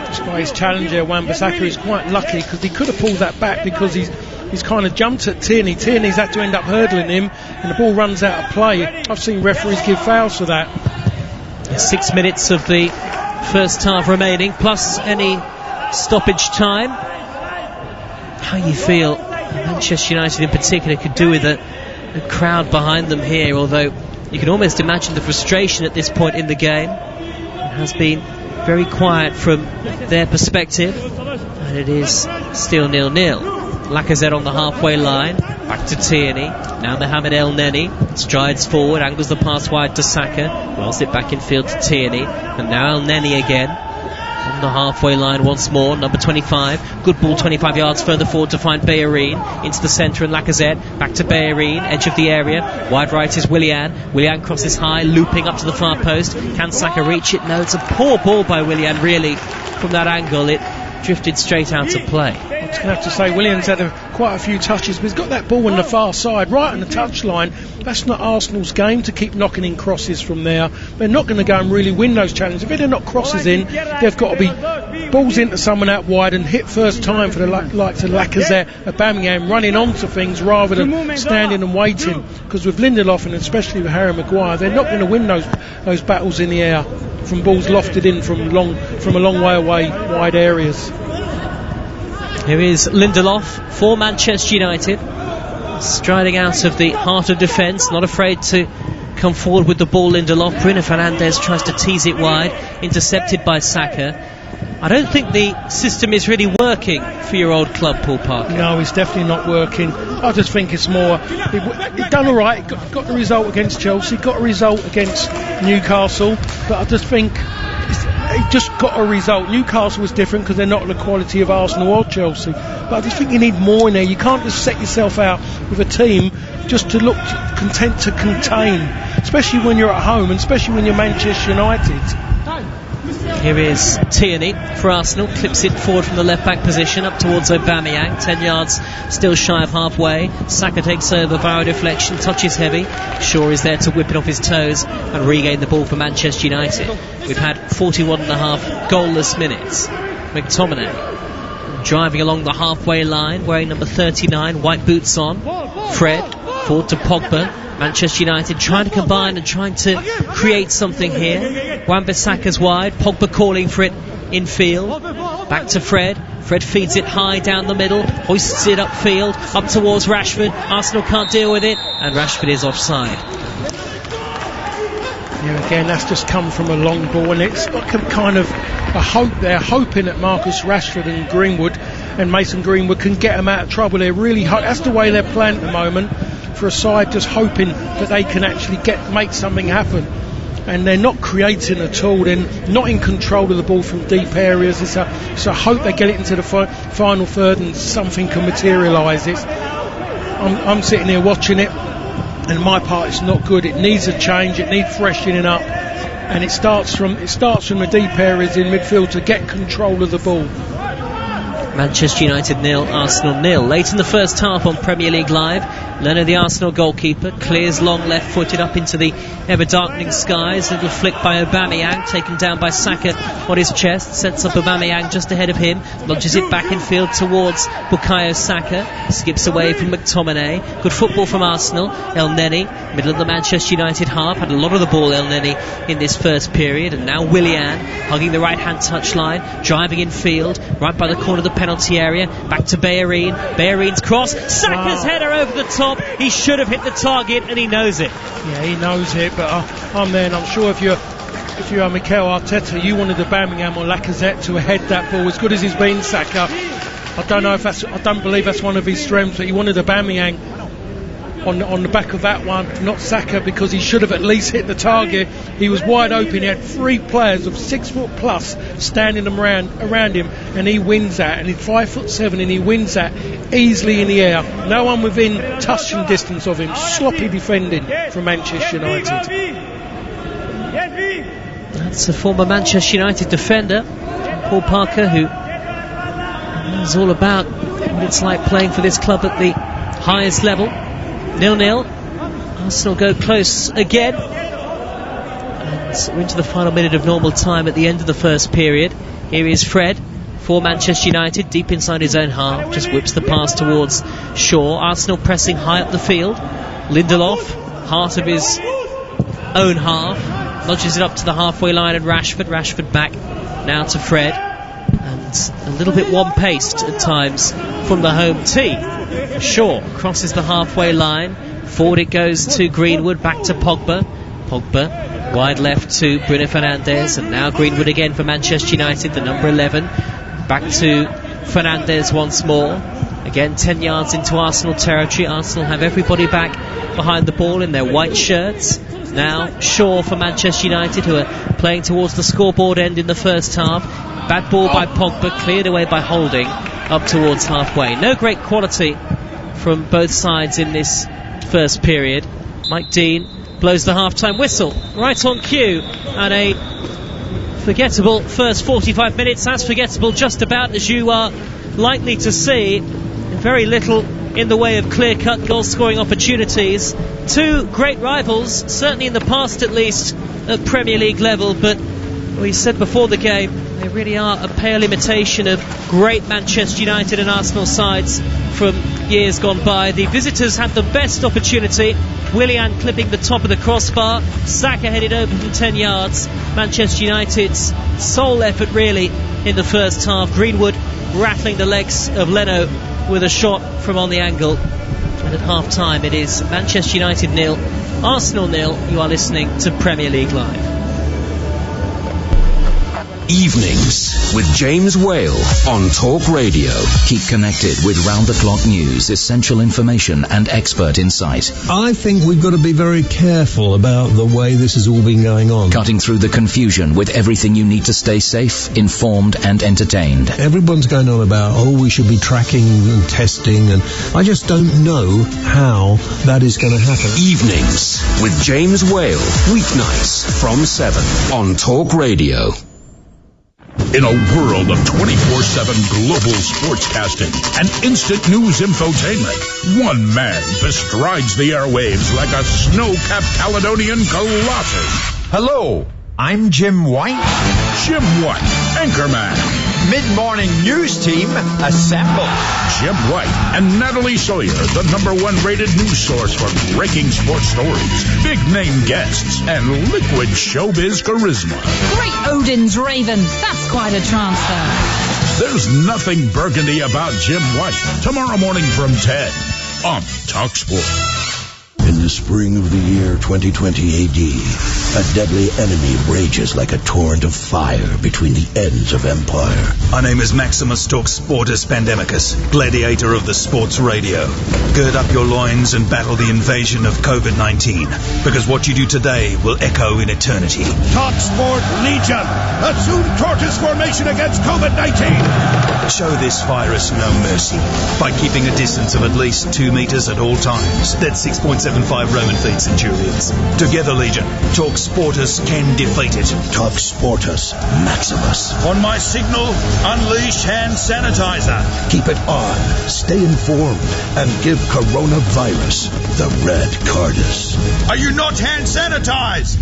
Despite his challenger, Wan-Bissaka is quite lucky because he could have pulled that back because he's kind of jumped at Tierney. Tierney's had to end up hurdling him, and the ball runs out of play. I've seen referees give fouls for that. 6 minutes of the first half remaining, plus any stoppage time. How you feel Manchester United in particular could do with a crowd behind them here, although you can almost imagine the frustration at this point in the game. It has been very quiet from their perspective, and it is still 0-0. Lacazette on the halfway line, back to Tierney. Now Mohamed El Neni strides forward, angles the pass wide to Saka, rolls it back in field to Tierney, and now El Neni again on the halfway line once more. Number 25, good ball 25 yards further forward to find Bellerin, into the centre, and Lacazette back to Bellerin, edge of the area, wide right is Willian. Willian crosses high, looping up to the far post. Can Saka reach it? No, it's a poor ball by Willian, really. From that angle it drifted straight out of play. I'm just going to have to say Williams had quite a few touches, but he's got that ball on the far side, right on the touchline. That's not Arsenal's game to keep knocking in crosses from there. They're not going to go and really win those challenges. If they're not crosses in, they've got to be balls into someone out wide and hit first time for the likes of Lacazette, Aubameyang, running onto things rather than standing and waiting. Because with Lindelof and especially with Harry Maguire, they're not going to win those battles in the air from balls lofted in from a long way away, wide areas. Here is Lindelof for Manchester United, striding out of the heart of defence, not afraid to come forward with the ball. Lindelof, Bruno Fernandes tries to tease it wide, intercepted by Saka. I don't think the system is really working for your old club, Paul Parker. No, it's definitely not working. I just think it's more, he'd done alright, got the result against Chelsea, got a result against Newcastle, but I just think he just got a result. Newcastle was different because they're not the quality of Arsenal or Chelsea, but I just think you need more in there. You can't just set yourself out with a team just to look content to contain, especially when you're at home and especially when you're Manchester United. Here is Tierney for Arsenal, clips it forward from the left back position up towards Aubameyang, 10 yards still shy of halfway. Saka takes over via deflection, touches heavy. Shaw is there to whip it off his toes and regain the ball for Manchester United. We've had 41.5 goalless minutes. McTominay driving along the halfway line, wearing number 39, white boots on. Fred forward to Pogba. Manchester United trying to combine and trying to create something here. Wan-Bissaka's wide, Pogba calling for it in field. Back to Fred. Fred feeds it high down the middle, hoists it upfield, up towards Rashford. Arsenal can't deal with it, and Rashford is offside. Yeah, again, that's just come from a long ball, and it's like a kind of a hope. They're hoping that Marcus Rashford and Greenwood and Mason Greenwood can get them out of trouble. They're really that's the way they're playing at the moment, for a side just hoping that they can actually make something happen. And they're not creating at all. They're not in control of the ball from deep areas. It's a hope they get it into the final third and something can materialise. I'm sitting here watching it, and my part is not good. It needs a change. It needs freshening up, and it starts from the deep areas in midfield to get control of the ball. Manchester United 0, Arsenal 0. Late in the first half on Premier League Live, Leno, the Arsenal goalkeeper, clears long left-footed up into the ever-darkening skies. A little flick by Aubameyang, taken down by Saka on his chest, sets up Aubameyang just ahead of him, launches it back in field towards Bukayo Saka, skips away from McTominay. Good football from Arsenal. El Neni, middle of the Manchester United half, had a lot of the ball, El Neni, in this first period, and now Willian hugging the right-hand touchline, driving in field, right by the corner of the penalty area, back to Bellerin. Bellerin's cross, Saka's header over the top. He should have hit the target, and he knows it. Yeah, he knows it, but I'm there, and I'm sure if you're Mikel Arteta, you wanted Aubameyang or Lacazette to head that ball as good as he's been, Saka. I don't believe that's one of his strengths, but he wanted Aubameyang on the back of that one, not Saka, because he should have at least hit the target. He was wide open. He had three players of 6 foot plus standing around him, and he wins that. And he's 5'7", and he wins that easily in the air. No one within touching distance of him. Sloppy defending from Manchester United. That's a former Manchester United defender, Paul Parker, who It's all about what it's like playing for this club at the highest level. 0-0. Arsenal go close again. And we're into the final minute of normal time at the end of the first period. Here is Fred for Manchester United, deep inside his own half. Just whips the pass towards Shaw. Arsenal pressing high up the field. Lindelof, heart of his own half, nudges it up to the halfway line, and Rashford back now to Fred. And a little bit one-paced at times from the home team. Shaw crosses the halfway line. Forward it goes to Greenwood, back to Pogba. Pogba wide left to Bruno Fernandes, and now Greenwood again for Manchester United, the number 11. Back to Fernandes once more. Again 10 yards into Arsenal territory. Arsenal have everybody back behind the ball in their white shirts. Now Shaw for Manchester United, who are playing towards the scoreboard end in the first half. Bad ball by Pogba, cleared away by Holding up towards halfway. No great quality from both sides in this first period. Mike Dean blows the half-time whistle right on cue, and a forgettable first 45 minutes, as forgettable just about as you are likely to see. Very little in the way of clear-cut goal-scoring opportunities. Two great rivals, certainly in the past at least, at Premier League level, but we said before the game, they really are a pale imitation of great Manchester United and Arsenal sides from years gone by. The visitors had the best opportunity. Willian clipping the top of the crossbar. Saka headed over from 10 yards. Manchester United's sole effort really in the first half. Greenwood rattling the legs of Leno with a shot from on the angle. And at half-time it is Manchester United 0, Arsenal 0. You are listening to Premier League Live. Evenings with James Whale on Talk Radio. Keep connected with round-the-clock news, essential information and expert insight. I think we've got to be very careful about the way this has all been going on. Cutting through the confusion with everything you need to stay safe, informed and entertained. Everyone's going on about, we should be tracking and testing, and I just don't know how that is going to happen. Evenings with James Whale. Weeknights from 7 on Talk Radio. In a world of 24/7 global sportscasting and instant news infotainment, one man bestrides the airwaves like a snow-capped Caledonian colossus. Hello, I'm Jim White. Jim White, anchorman. Mid-morning news team, assemble. Jim White and Natalie Sawyer, the #1 rated news source for breaking sports stories, big-name guests, and liquid showbiz charisma. Great Odin's Raven. That's quite a transfer. There's nothing burgundy about Jim White. Tomorrow morning from 10 on TalkSport. In the spring of the year 2020 AD, a deadly enemy rages like a torrent of fire between the ends of empire. My name is Maximus Talksportus Pandemicus, gladiator of the sports radio. Gird up your loins and battle the invasion of COVID-19, because what you do today will echo in eternity. TalkSport Legion, assume tortoise formation against COVID-19. Show this virus no mercy by keeping a distance of at least 2 meters at all times. That's 6.75 Roman feet, Centurions. Together, Legion, TalkSportus can defeat it. TalkSportus Maximus. On my signal, unleash hand sanitizer. Keep it on, stay informed, and give coronavirus the red cardus. Are you not hand sanitized?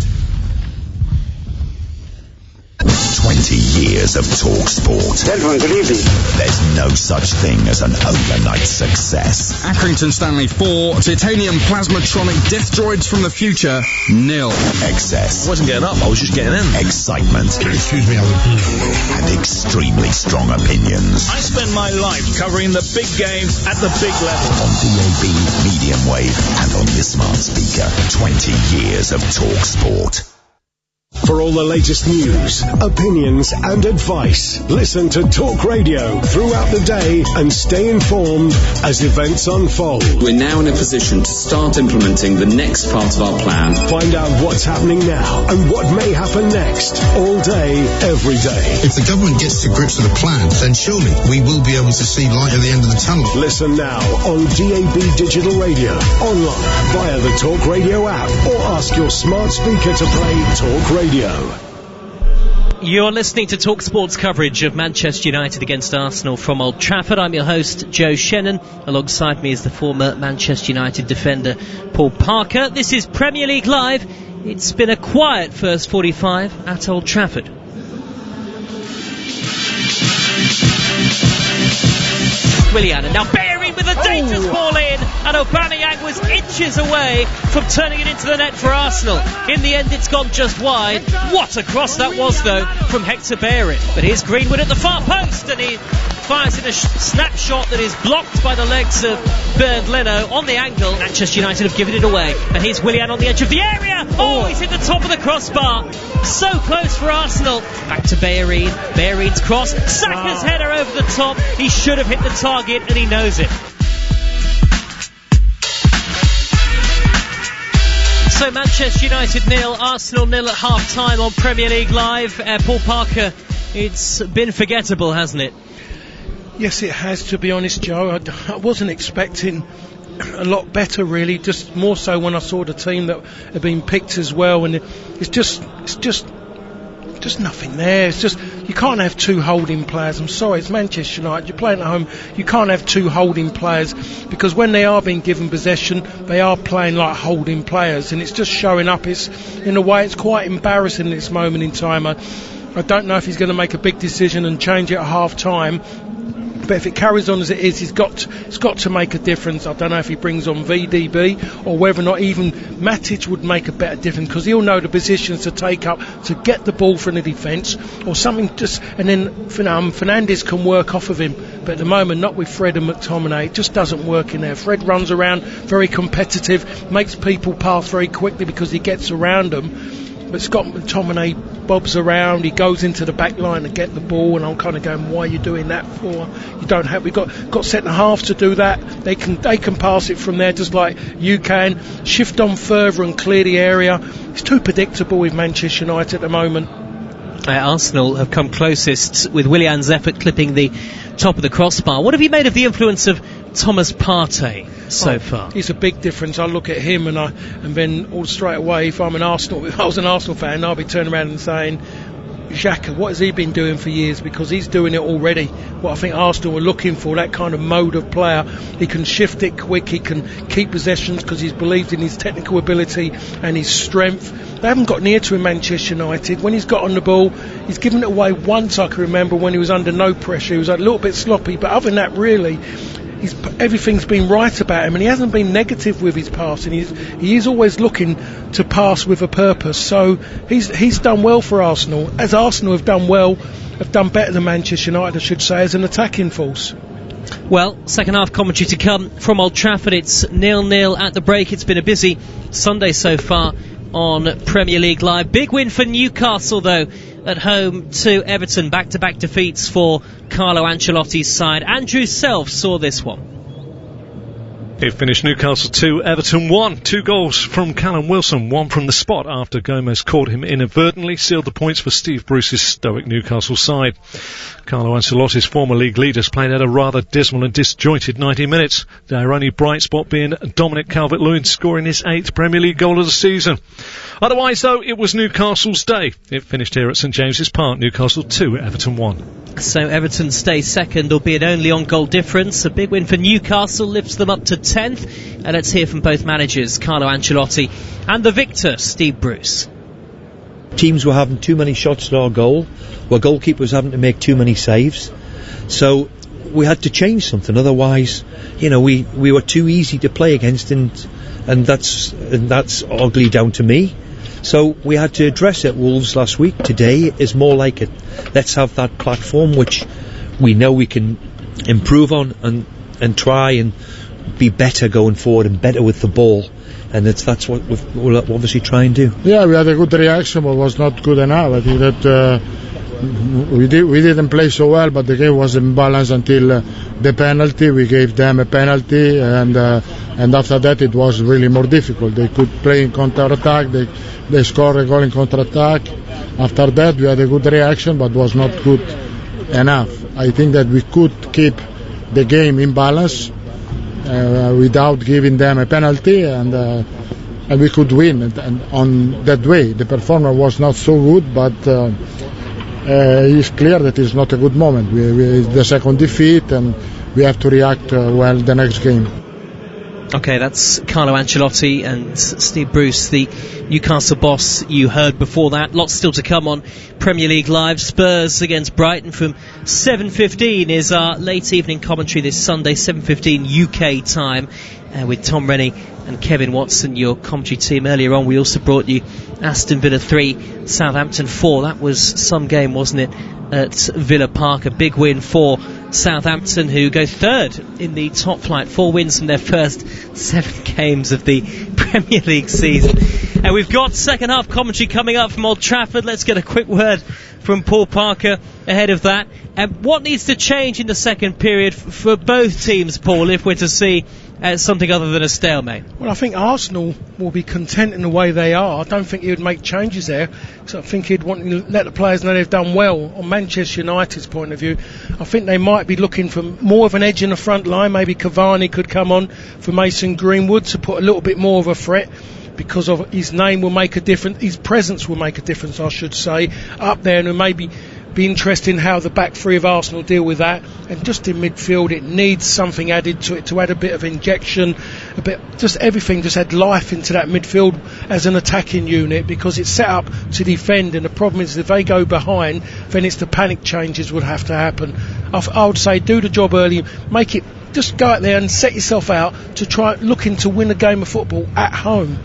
20 years of TalkSport. Gentlemen, good evening. There's no such thing as an overnight success. Accrington Stanley 4, Titanium Plasmatronic Death Droids from the Future 0. Excess. I wasn't getting up, I was just getting in. Excitement. Excuse me, and extremely strong opinions. I spend my life covering the big game at the big level. On DAB, medium wave, and on your smart speaker. 20 years of TalkSport. For all the latest news, opinions and advice, listen to Talk Radio throughout the day and stay informed as events unfold. We're now in a position to start implementing the next part of our plan. Find out what's happening now and what may happen next, all day, every day. If the government gets to grips with the plan, then surely we will be able to see light at the end of the tunnel. Listen now on DAB Digital Radio, online, via the Talk Radio app, or ask your smart speaker to play Talk Radio. You're listening to Talk Sports coverage of Manchester United against Arsenal from Old Trafford. I'm your host, Joe Shannon. Alongside me is the former Manchester United defender, Paul Parker. This is Premier League Live. It's been a quiet first 45 at Old Trafford. Willian, and now Bellerin with a dangerous ball in, and Aubameyang was inches away from turning it into the net for Arsenal. In the end, it's gone just wide. What a cross that was, though, from Hector Bellerin. But here's Greenwood at the far post, and he fires in a snapshot that is blocked by the legs of Bernd Leno on the angle. Manchester United have given it away, and here's Willian on the edge of the area. Oh, he's hit the top of the crossbar. So close for Arsenal. Back to Bellerin. Bellerin's cross. Saka's header over the top. He should have hit the target, and he knows it. So Manchester United 0, Arsenal 0 at half-time on Premier League Live. Paul Parker, it's been forgettable, hasn't it? Yes, it has, to be honest, Joe. I wasn't expecting a lot better, really. Just more so when I saw the team that had been picked as well, and it's just nothing there. It's just, you can't have two holding players. I'm sorry, it's Manchester United. You're playing at home. You can't have two holding players, because when they are being given possession, they are playing like holding players, and it's just showing up. It's, in a way, it's quite embarrassing at this moment in time. I don't know if he's going to make a big decision and change it at half time. But if it carries on as it is, it's got to make a difference. I don't know if he brings on VDB or whether or not even Matic would make a better difference, because he'll know the positions to take up to get the ball from the defence or something. Just, and then Fernandes can work off of him. But at the moment, not with Fred and McTominay. It just doesn't work in there. Fred runs around very competitive, makes people pass very quickly because he gets around them. But Scott McTominay bobs around, he goes into the back line to get the ball, and I'm kind of going, why are you doing that for? You don't have, we've got centre halves to do that. They can pass it from there just like you can. Shift on further and clear the area. It's too predictable with Manchester United at the moment. Arsenal have come closest with Willian's effort clipping the top of the crossbar. What have you made of the influence of Thomas Partey so far? He's a big difference. I look at him and then all straight away, if I was an Arsenal fan, I'll be turning around and saying, Xhaka, what has he been doing for years? Because he's doing it already. What I think Arsenal were looking for, that kind of mode of player. He can shift it quick, he can keep possessions because he's believed in his technical ability and his strength. They haven't got near to him, Manchester United. When he's got on the ball, he's given it away once, I can remember, when he was under no pressure. He was a little bit sloppy, but other than that, really, everything's been right about him, and he hasn't been negative with his passing. He is always looking to pass with a purpose. So he's done well for Arsenal, as Arsenal have done better than Manchester United, I should say, as an attacking force. Well, second half commentary to come from Old Trafford. It's 0-0 at the break. It's been a busy Sunday so far on Premier League Live. Big win for Newcastle, though, at home to Everton. Back-to-back defeats for Carlo Ancelotti's side. Andrew Self saw this one. It finished Newcastle 2, Everton 1. 2 goals from Callum Wilson, one from the spot after Gomez caught him inadvertently, sealed the points for Steve Bruce's stoic Newcastle side. Carlo Ancelotti's former league leaders played at a rather dismal and disjointed 90 minutes, their only bright spot being Dominic Calvert-Lewin scoring his 8th Premier League goal of the season. Otherwise, though, it was Newcastle's day. It finished here at St James's Park, Newcastle 2, Everton 1. So Everton stay second, albeit only on goal difference. A big win for Newcastle lifts them up to 10th. And let's hear from both managers, Carlo Ancelotti and the victor, Steve Bruce. Teams were having too many shots at our goal, where goalkeepers was having to make too many saves. So we had to change something. Otherwise, we were too easy to play against, and that's ugly down to me. So we had to address it. Wolves last week. Today is more like it. Let's have that platform which we know we can improve on and try and be better going forward and better with the ball. And that's what we'll obviously try and do. Yeah, we had a good reaction, but was not good enough. I think that we didn't play so well, but the game was imbalanced until the penalty. We gave them a penalty, and after that it was really more difficult. They could play in counter-attack. They scored a goal in counter-attack. After that we had a good reaction, but was not good enough. I think that we could keep the game in balance without giving them a penalty, and we could win. And on that way, the performance was not so good, but it's clear that it's not a good moment. It's the second defeat, and we have to react well the next game. Okay, that's Carlo Ancelotti and Steve Bruce, the Newcastle boss you heard before that. Lots still to come on Premier League Live. Spurs against Brighton from 7:15 is our late evening commentary this Sunday, 7:15 UK time, with Tom Rennie and Kevin Watson, your commentary team. Earlier on we also brought you Aston Villa 3, Southampton 4. That was some game, wasn't it, at Villa Park? A big win for Southampton, who go third in the top flight. 4 wins from their first 7 games of the Premier League season. And we've got second half commentary coming up from Old Trafford. Let's get a quick word from Paul Parker ahead of that. And what needs to change in the second period for both teams, Paul, if we're to see something other than a stalemate? Well, I think Arsenal will be content in the way they are. I don't think he would make changes there. So I think he'd want to let the players know they've done well. On Manchester United's point of view, I think they might be looking for more of an edge in the front line. Maybe Cavani could come on for Mason Greenwood to put a little bit more of a threat, because of his name will make a difference, his presence will make a difference, I should say, up there, and maybe be interested in how the back three of Arsenal deal with that. And just in midfield, it needs something added to it, to add a bit of injection, a bit, just everything, just add life into that midfield as an attacking unit, because it's set up to defend, and the problem is if they go behind, then it's the panic changes would have to happen. I would say do the job early, make it, just go out there and set yourself out to try looking to win a game of football at home.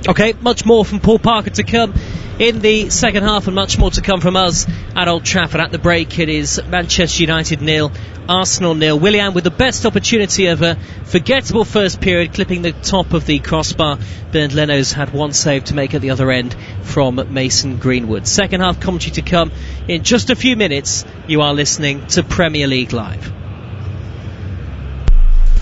Okay, much more from Paul Parker to come in the second half, and much more to come from us at Old Trafford. At the break, it is Manchester United 0, Arsenal 0. Willian with the best opportunity of a forgettable first period, clipping the top of the crossbar. Bernd Leno's had one save to make at the other end from Mason Greenwood. Second half commentary to come in just a few minutes. You are listening to Premier League Live.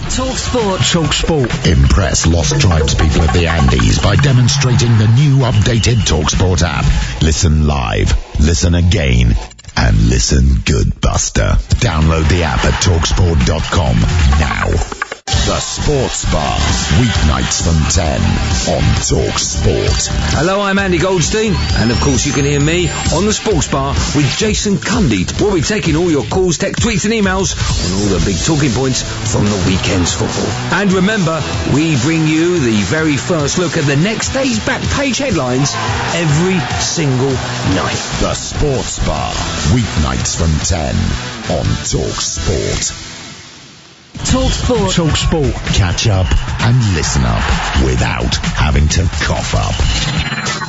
Talk Sport. Impress lost tribespeople of the Andes by demonstrating the new updated Talk Sport app. Listen live, listen again, and listen good, Buster. Download the app at talksport.com now. The Sports Bar, weeknights from 10 on Talk Sport. Hello, I'm Andy Goldstein, and of course you can hear me on the Sports Bar with Jason Cundy. We'll be taking all your calls, text, tweets and emails on all the big talking points from the weekend's football. And remember, we bring you the very first look at the next day's back page headlines every single night. The Sports Bar, weeknights from 10 on Talk Sport. Talk Sport. Catch up and listen up without having to cough up.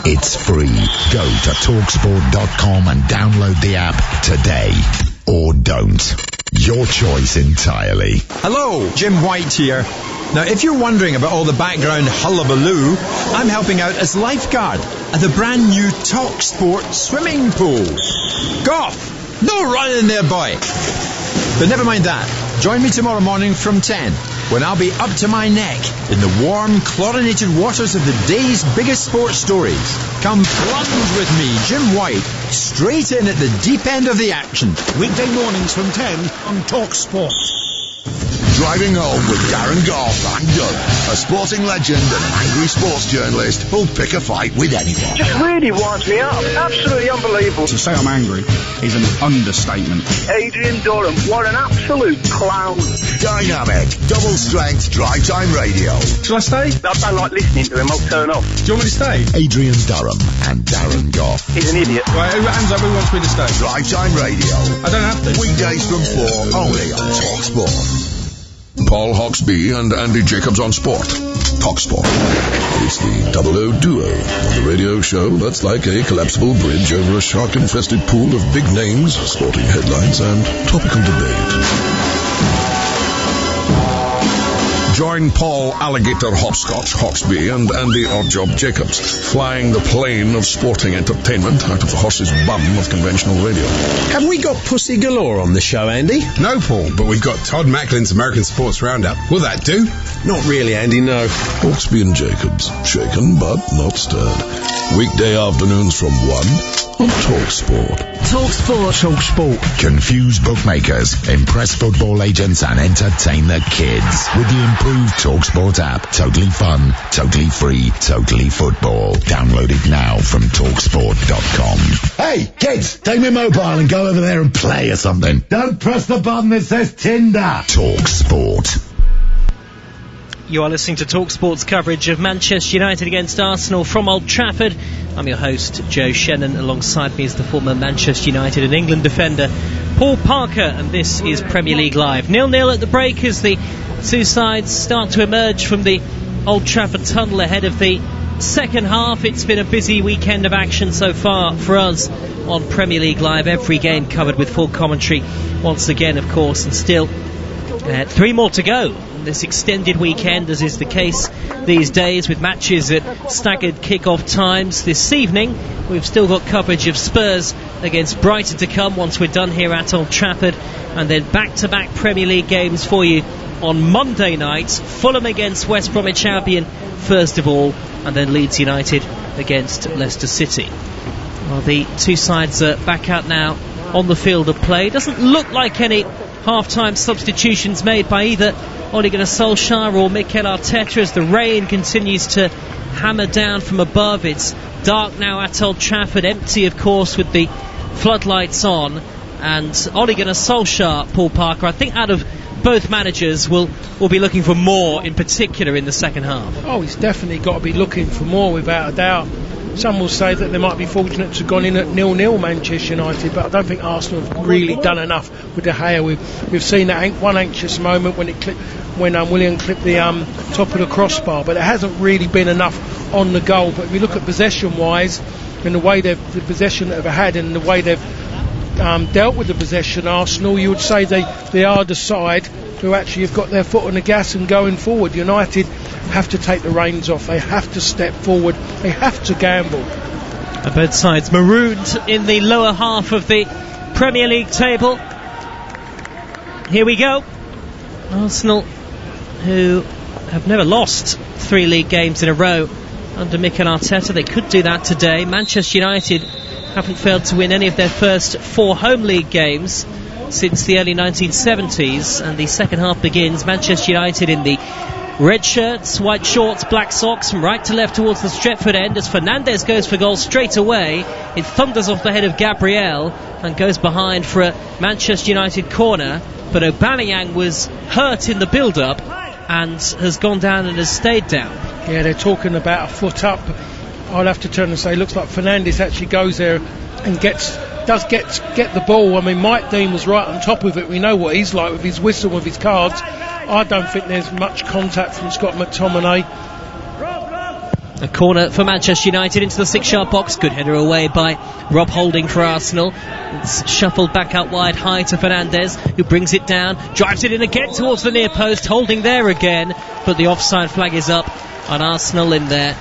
It's free. Go to talksport.com and download the app today. Or don't. Your choice entirely. Hello, Jim White here. Now, if you're wondering about all the background hullabaloo, I'm helping out as lifeguard at the brand new Talk Sport swimming pool. Golf! No running there, boy! But never mind that. Join me tomorrow morning from 10, when I'll be up to my neck in the warm, chlorinated waters of the day's biggest sports stories. Come plunge with me, Jim White, straight in at the deep end of the action. Weekday mornings from 10 on Talk Sport. Driving home with Darren Goff and Doug, a sporting legend and an angry sports journalist who'll pick a fight with anyone. Just really winds me up. Absolutely unbelievable. To say I'm angry is an understatement. Adrian Durham, what an absolute clown. Dynamic, double-strength drive time radio. Shall I stay? I don't like listening to him. I'll turn off. Do you want me to stay? Adrian Durham and Darren Goff. He's an idiot. Right, hands up, who wants me to stay? Drive time radio. I don't have to. Weekdays from 4, only on Talk Sport. Paul Hawksbee and Andy Jacobs on Sport. Talk Sport. It's the Double O Duo on the radio show that's like a collapsible bridge over a shark-infested pool of big names, sporting headlines, and topical debate. Join Paul Alligator Hopscotch Hawksbee and Andy Oddjob Jacobs, flying the plane of sporting entertainment out of the horse's bum of conventional radio. Have we got Pussy Galore on the show, Andy? No, Paul, but we've got Todd Macklin's American Sports Roundup. Will that do? Not really, Andy, no. Hawksbee and Jacobs, shaken but not stirred. Weekday afternoons from 1 on Talk Sport. Talk Sport. Confuse bookmakers, impress football agents and entertain the kids with the improved TalkSport app. Totally fun, totally free, totally football. Download it now from talksport.com. Hey, Hey, kids, take me mobile and go over there and play or something. Don't press the button that says Tinder. Talk Sport. You are listening to TalkSport's coverage of Manchester United against Arsenal from Old Trafford. I'm your host, Joe Shannon. Alongside me is the former Manchester United and England defender, Paul Parker, and this is Premier League Live. 0-0 at the break as the two sides start to emerge from the Old Trafford tunnel ahead of the second half. It's been a busy weekend of action so far for us on Premier League Live. Every game covered with full commentary once again, of course, and still 3 more to go this extended weekend, as is the case these days, with matches at staggered kick-off times. This evening we've still got coverage of Spurs against Brighton to come once we're done here at Old Trafford, and then back-to-back Premier League games for you on Monday night. Fulham against West Bromwich Albion first of all, and then Leeds United against Leicester City. Well, the two sides are back out now on the field of play. Doesn't look like any half-time substitutions made by either Ole Gunnar Solskjaer or Mikel Arteta as the rain continues to hammer down from above. It's dark now at Old Trafford, empty of course with the floodlights on, and Ole Gunnar Solskjaer, Paul Parker, I think out of both managers will be looking for more, in particular in the second half. Oh, he's definitely got to be looking for more, without a doubt. Some will say that they might be fortunate to have gone in at 0-0 Manchester United, but I don't think Arsenal have really done enough with De Gea. We've seen that one anxious moment when Willian clipped the top of the crossbar, but it hasn't really been enough on the goal. But if you look at possession-wise, and the way the possession that they've had and the way they've dealt with the possession, Arsenal, you would say they are the side who actually have got their foot on the gas and going forward. United have to take the reins off, they have to step forward, they have to gamble. Both sides marooned in the lower half of the Premier League table. Here we go. Arsenal, who have never lost 3 league games in a row under Mikel Arteta, they could do that today. Manchester United haven't failed to win any of their first 4 home league games since the early 1970s, and the second half begins. Manchester United in the red shirts, white shorts, black socks, from right to left towards the Stretford end as Fernandes goes for goal straight away. It thunders off the head of Gabriel and goes behind for a Manchester United corner, but Aubameyang was hurt in the build-up and has gone down and has stayed down. Yeah, they're talking about a foot up. I'll have to turn and say, looks like Fernandes actually goes there and does get the ball. I mean, Mike Dean was right on top of it. We know what he's like with his whistle, with his cards. I don't think there's much contact from Scott McTominay. A corner for Manchester United into the 6-yard box. Good header away by Rob Holding for Arsenal. It's shuffled back out wide high to Fernandes, who brings it down, drives it in again towards the near post. Holding there again, but the offside flag is up on Arsenal in their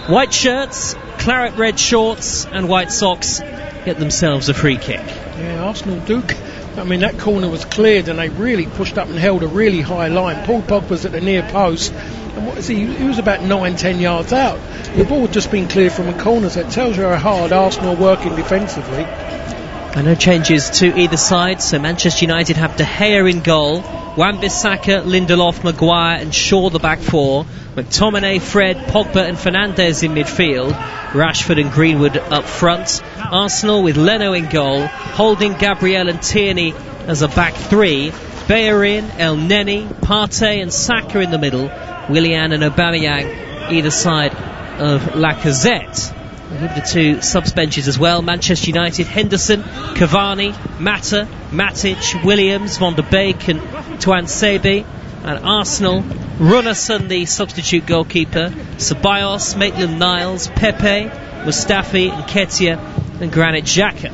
white shirts, claret red shorts and white socks. Get themselves a free kick. Yeah, Arsenal Duke. I mean, that corner was cleared and they really pushed up and held a really high line. Paul Pogba's at the near post, and what is he was about 9-10 yards out. The ball had just been cleared from a corner, so it tells you how hard Arsenal are working defensively. And no changes to either side, so Manchester United have De Gea in goal, Wan-Bissaka, Lindelof, Maguire and Shaw the back 4, McTominay, Fred, Pogba and Fernandes in midfield, Rashford and Greenwood up front. Arsenal with Leno in goal, Holding, Gabriel and Tierney as a back 3, Bellerin, El Neni, Partey and Saka in the middle, Willian and Aubameyang either side of Lacazette. We'll give the 2 subs benches as well. Manchester United, Henderson, Cavani, Mata, Matic, Williams, Van der Beek and Tuanzebe. And Arsenal, Runarsson, the substitute goalkeeper, Ceballos, Maitland-Niles, Pepe, Mustafi and Ketia and Granit Xhaka.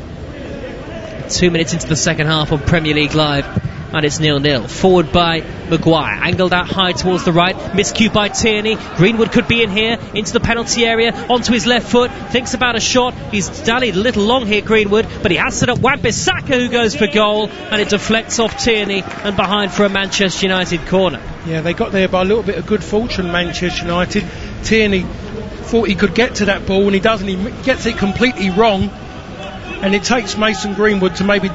2 minutes into the second half on Premier League Live, and it's 0-0. Forward by Maguire, angled out high towards the right, miscue by Tierney. Greenwood could be in here, into the penalty area, onto his left foot, thinks about a shot. He's dallied a little long here, Greenwood, but he has set up Wan-Bissaka, who goes for goal, and it deflects off Tierney and behind for a Manchester United corner. Yeah, they got there by a little bit of good fortune, Manchester United. Tierney thought he could get to that ball and he doesn't. He gets it completely wrong, and it takes Mason Greenwood to maybe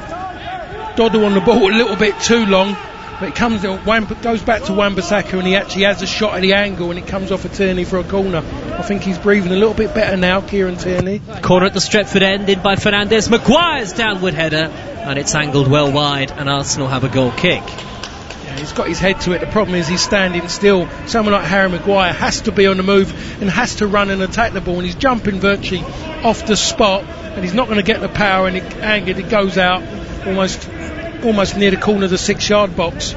dawdle on the ball a little bit too long, But it goes back to Wan-Bissaka, and he actually has a shot at the angle, and it comes off of Tierney for a corner. I think he's breathing a little bit better now, Kieran Tierney. Corner at the Stretford end, in by Fernandes. Maguire's downward header, and it's angled well wide, and Arsenal have a goal kick. Yeah, he's got his head to it. The problem is he's standing still. Someone like Harry Maguire has to be on the move and has to run and attack the ball, and he's jumping virtually off the spot, and he's not going to get the power, and it goes out almost near the corner of the 6-yard box.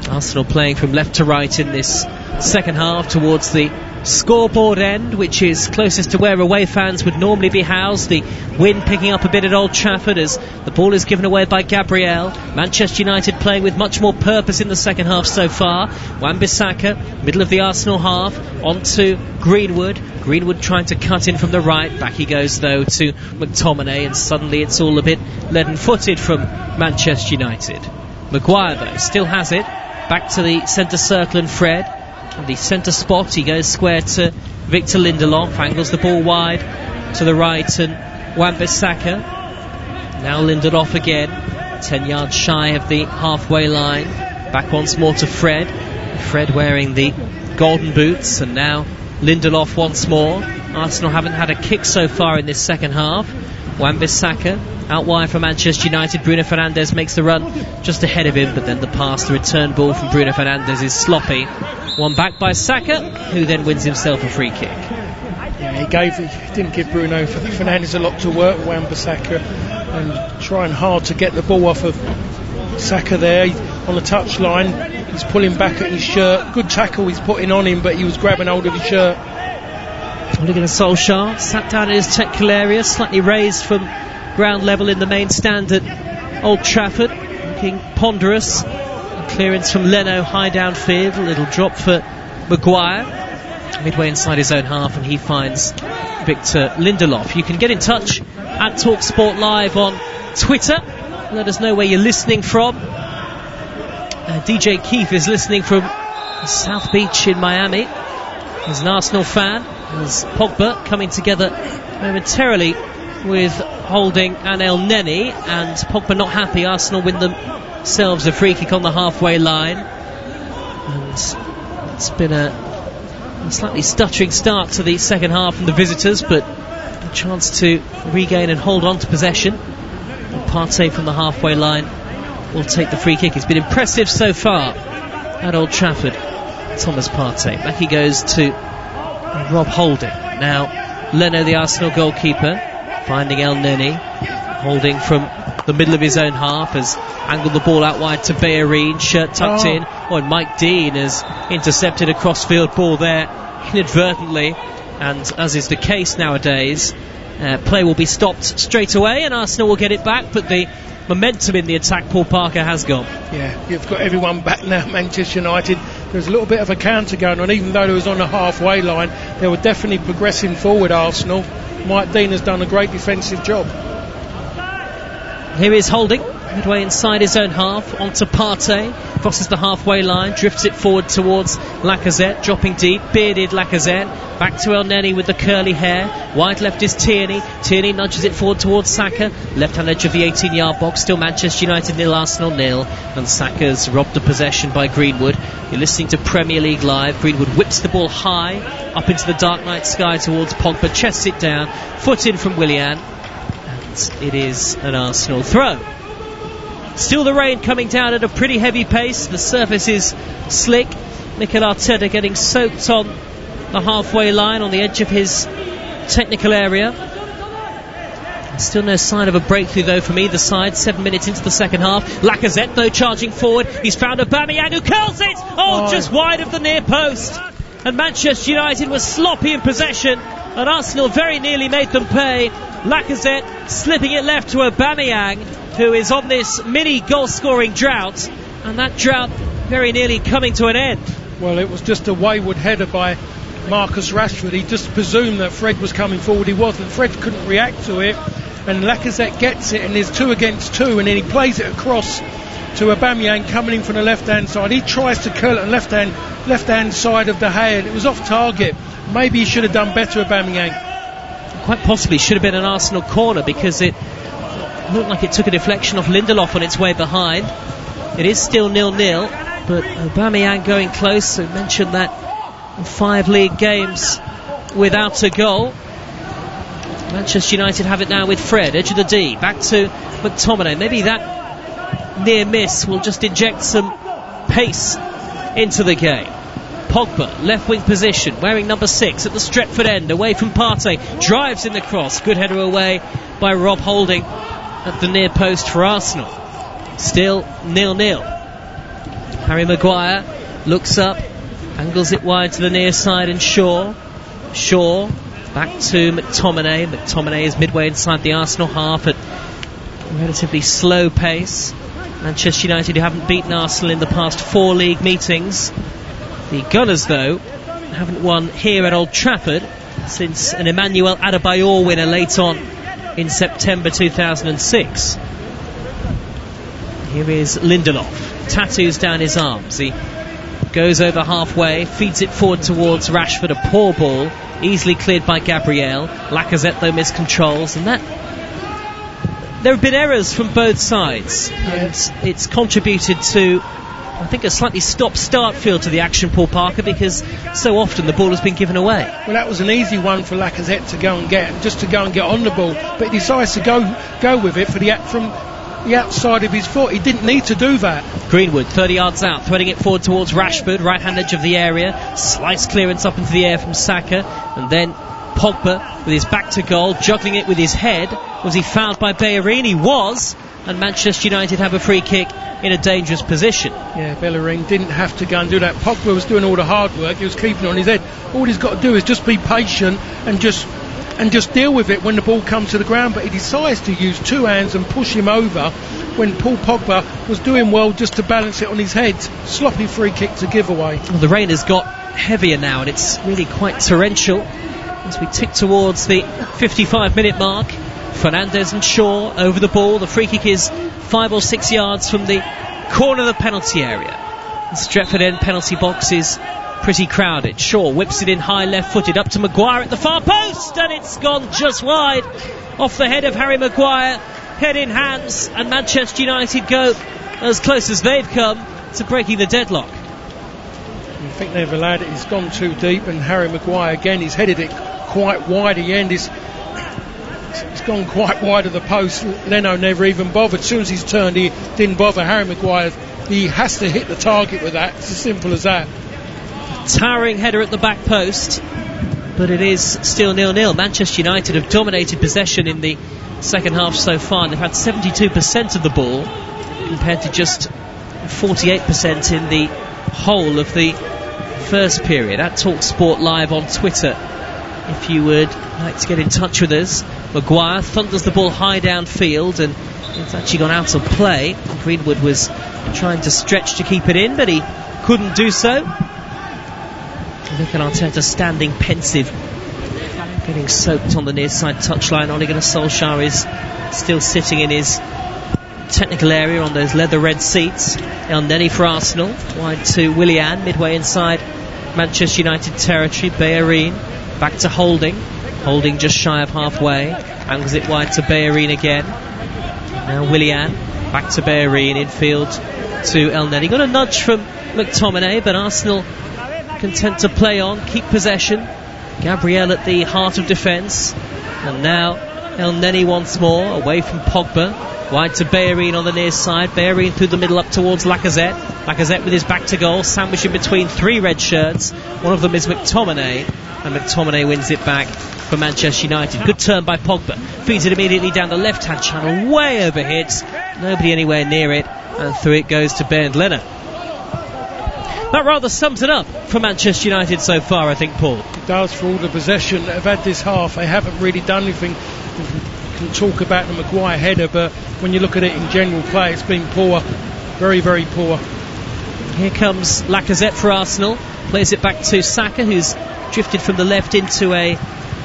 Arsenal playing from left to right in this second half towards the scoreboard end, which is closest to where away fans would normally be housed. The wind picking up a bit at Old Trafford as the ball is given away by Gabriel. Manchester United playing with much more purpose in the second half so far. Wan-Bissaka, middle of the Arsenal half, onto Greenwood. Greenwood trying to cut in from the right. Back he goes though to McTominay, and suddenly it's all a bit leaden-footed from Manchester United. Maguire though still has it. Back to the centre circle, and Fred in the centre spot. He goes square to Victor Lindelof, angles the ball wide to the right, and Wan-Bissaka. Now Lindelof again, 10 yards shy of the halfway line. Back once more to Fred. Fred wearing the golden boots, and now Lindelof once more. Arsenal haven't had a kick so far in this second half. Wan-Bissaka out wide for Manchester United. Bruno Fernandes makes the run just ahead of him, but then the pass, the return ball from Bruno Fernandes is sloppy. One back by Saka, who then wins himself a free kick. Yeah, he didn't give Bruno Fernandes a lot to work, Wan-Bissaka, and trying hard to get the ball off of Saka there on the touchline. He's pulling back at his shirt. Good tackle he's putting on him, but he was grabbing hold of his shirt. Ole Gunnar Solskjaer sat down in his technical area, slightly raised from ground level in the main stand at Old Trafford, looking ponderous. A clearance from Leno high downfield, a little drop for Maguire, midway inside his own half, and he finds Victor Lindelof. You can get in touch at TalkSport Live on Twitter. Let us know where you're listening from. DJ Keith is listening from South Beach in Miami. He's an Arsenal fan. As Pogba coming together momentarily with Holding and El Neni, and Pogba not happy. Arsenal win themselves a free kick on the halfway line, and it's been a slightly stuttering start to the second half from the visitors, but a chance to regain and hold on to possession. And Partey from the halfway line will take the free kick. It's been impressive so far at Old Trafford. Thomas Partey. Back he goes to Rob Holding. Now Leno, the Arsenal goalkeeper, finding El Neni. Holding from the middle of his own half has angled the ball out wide to Bellerin, shirt tucked in. And Mike Dean has intercepted a cross-field ball there inadvertently, and as is the case nowadays, play will be stopped straight away and Arsenal will get it back, but the momentum in the attack, Paul Parker, has gone. Yeah, you've got everyone back now, Manchester United. There's a little bit of a counter going on, even though it was on the halfway line. They were definitely progressing forward, Arsenal. Mike Dean has done a great defensive job. Here is Holding, midway inside his own half, onto Partey, crosses the halfway line, drifts it forward towards Lacazette, dropping deep, bearded Lacazette, back to El Neni with the curly hair, wide left is Tierney nudges it forward towards Saka, left hand edge of the 18-yard box, still Manchester United 0, Arsenal 0, and Saka's robbed the possession by Greenwood. You're listening to Premier League Live. Greenwood whips the ball high, up into the dark night sky towards Pogba, chests it down, foot in from Willian, and it is an Arsenal throw. Still the rain coming down at a pretty heavy pace. The surface is slick. Mikel Arteta getting soaked on the halfway line on the edge of his technical area. Still no sign of a breakthrough though from either side. 7 minutes into the second half. Lacazette though charging forward. He's found Aubameyang who curls it. Just wide of the near post. And Manchester United was sloppy in possession, and Arsenal very nearly made them pay. Lacazette slipping it left to Aubameyang, who is on this mini goal scoring drought, and that drought very nearly coming to an end. Well, it was just a wayward header by Marcus Rashford. He just presumed that Fred was coming forward. He wasn't. Fred couldn't react to it, and Lacazette gets it, and there's 2 against 2, and then he plays it across to Aubameyang coming in from the left hand side. He tries to curl it on left hand side of the hay, and it was off target. Maybe he should have done better, Aubameyang. Quite possibly should have been an Arsenal corner, because it looked like it took a deflection off Lindelof on its way behind. It is still 0-0, but Aubameyang going close. So mentioned that 5 league games without a goal. Manchester United have it now with Fred, edge of the D, back to McTominay. Maybe that near miss will just inject some pace into the game. Pogba, left wing position, wearing number 6 at the Stretford end, away from Partey, drives in the cross, good header away by Rob Holding at the near post for Arsenal. Still 0-0. Harry Maguire looks up, angles it wide to the near side, and Shaw back to McTominay. McTominay is midway inside the Arsenal half at a relatively slow pace. Manchester United, who haven't beaten Arsenal in the past 4 league meetings. The Gunners, though, haven't won here at Old Trafford since an Emmanuel Adebayor winner late on in September 2006. Here is Lindelof, tattoos down his arms. He goes over halfway, feeds it forward towards Rashford, a poor ball, easily cleared by Gabriel. Lacazette, though, miscontrols, and that there have been errors from both sides, and it's contributed to, I think, a slightly stop-start feel to the action, Paul Parker, because so often the ball has been given away. Well, that was an easy one for Lacazette to go and get on the ball, but he decides to go with it from the outside of his foot. He didn't need to do that. Greenwood, 30 yards out, threading it forward towards Rashford, right-hand edge of the area, slice clearance up into the air from Saka, and then Pogba with his back to goal, juggling it with his head. Was he fouled by Bellerin? He was, and Manchester United have a free kick in a dangerous position. Yeah, Bellerin didn't have to go and do that. Pogba was doing all the hard work. He was keeping it on his head. All he's got to do is just be patient and just deal with it when the ball comes to the ground. But he decides to use 2 hands and push him over when Paul Pogba was doing well just to balance it on his head. Sloppy free kick to give away. Well, the rain has got heavier now, and it's really quite torrential as we tick towards the 55-minute mark. Fernandes and Shaw over the ball. The free kick is 5 or 6 yards from the corner of the penalty area. The Stretford end penalty box is pretty crowded. Shaw whips it in high left-footed up to Maguire at the far post, and it's gone just wide off the head of Harry Maguire. Head in hands, and Manchester United go as close as they've come to breaking the deadlock. I think they've allowed it. He's gone too deep, and Harry Maguire again, he's headed it quite wide. The end is it's gone quite wide of the post. Leno never even bothered. As soon as he's turned, he didn't bother. Harry Maguire, he has to hit the target with that. It's as simple as that. Towering header at the back post, but it is still 0-0. Manchester United have dominated possession in the second half so far, and they've had 72% of the ball compared to just 48% in the whole of the first period. At TalkSport Live on Twitter, if you would like to get in touch with us. Maguire thunders the ball high downfield, and it's actually gone out of play. Greenwood was trying to stretch to keep it in, but he couldn't do so. Mikel Arteta standing pensive, getting soaked on the near side touchline. Ole Gunnar Solskjaer is still sitting in his technical area on those leather red seats. Elneny for Arsenal, wide to Willian, midway inside Manchester United territory. Bellerin back to Holding just shy of halfway, angles it wide to Bellerin again. Now Willian back to Bellerin, infield to Elneny. Got a nudge from McTominay, but Arsenal content to play on, keep possession. Gabriel at the heart of defence, and now Elneny once more away from Pogba, wide to Bellerin on the near side. Bellerin through the middle up towards Lacazette with his back to goal, sandwiched in between 3 red shirts. One of them is McTominay, and McTominay wins it back for Manchester United. Good turn by Pogba, feeds it immediately down the left hand channel, way overhit, nobody anywhere near it, and through it goes to Bernd Leno. That rather sums it up for Manchester United so far, I think, Paul. It does. For all the possession that have had this half, they haven't really done anything. We can talk about the Maguire header, but when you look at it in general play, it's been poor. Very, very poor. Here comes Lacazette for Arsenal. Plays it back to Saka, who's drifted from the left into a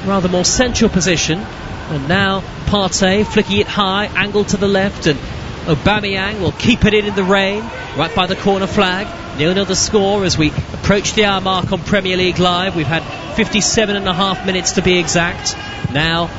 rather more central position. And now Partey flicking it high, angled to the left, and Aubameyang will keep it in the rain, right by the corner flag. 0-0 the score as we approach the hour mark on Premier League Live. We've had 57.5 minutes to be exact. Now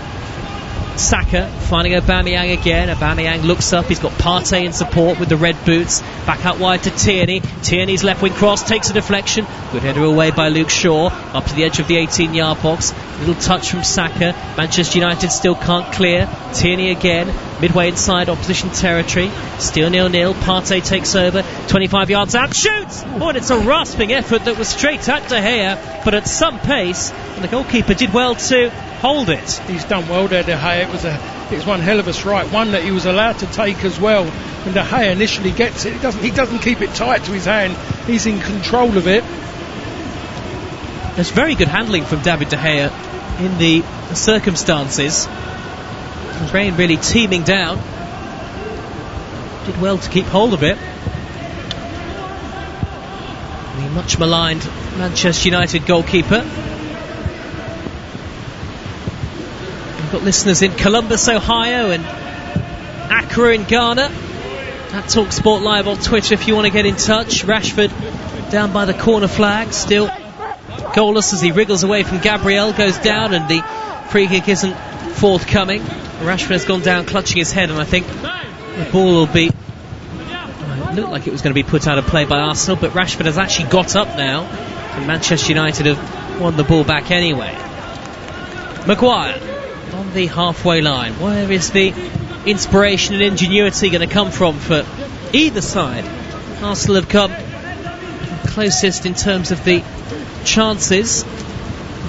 Saka finding Aubameyang again. Aubameyang looks up. He's got Partey in support with the red boots. Back out wide to Tierney. Tierney's left wing cross takes a deflection. Good header away by Luke Shaw. Up to the edge of the 18-yard box. Little touch from Saka. Manchester United still can't clear. Tierney again. Midway inside opposition territory. Still 0-0. Partey takes over. 25 yards out. Shoots! Oh, and it's a rasping effort that was straight at De Gea, but at some pace. And the goalkeeper did well to hold it. He's done well there, De Gea. It was one hell of a strike, one that he was allowed to take as well. When De Gea initially gets it, he doesn't keep it tight to his hand. He's in control of it. There's very good handling from David De Gea in the circumstances. Rain really teeming down. Did well to keep hold of it. The much maligned Manchester United goalkeeper. We've got listeners in Columbus, Ohio and Accra in Ghana. At TalkSport Live on Twitter if you want to get in touch. Rashford down by the corner flag, still goalless as he wriggles away from Gabriel, goes down and the free kick isn't forthcoming. Rashford has gone down clutching his head, and I think the ball will be... It looked like it was going to be put out of play by Arsenal, but Rashford has actually got up now and Manchester United have won the ball back anyway. Maguire on the halfway line. Where is the inspiration and ingenuity going to come from for either side? Arsenal have come closest in terms of the chances,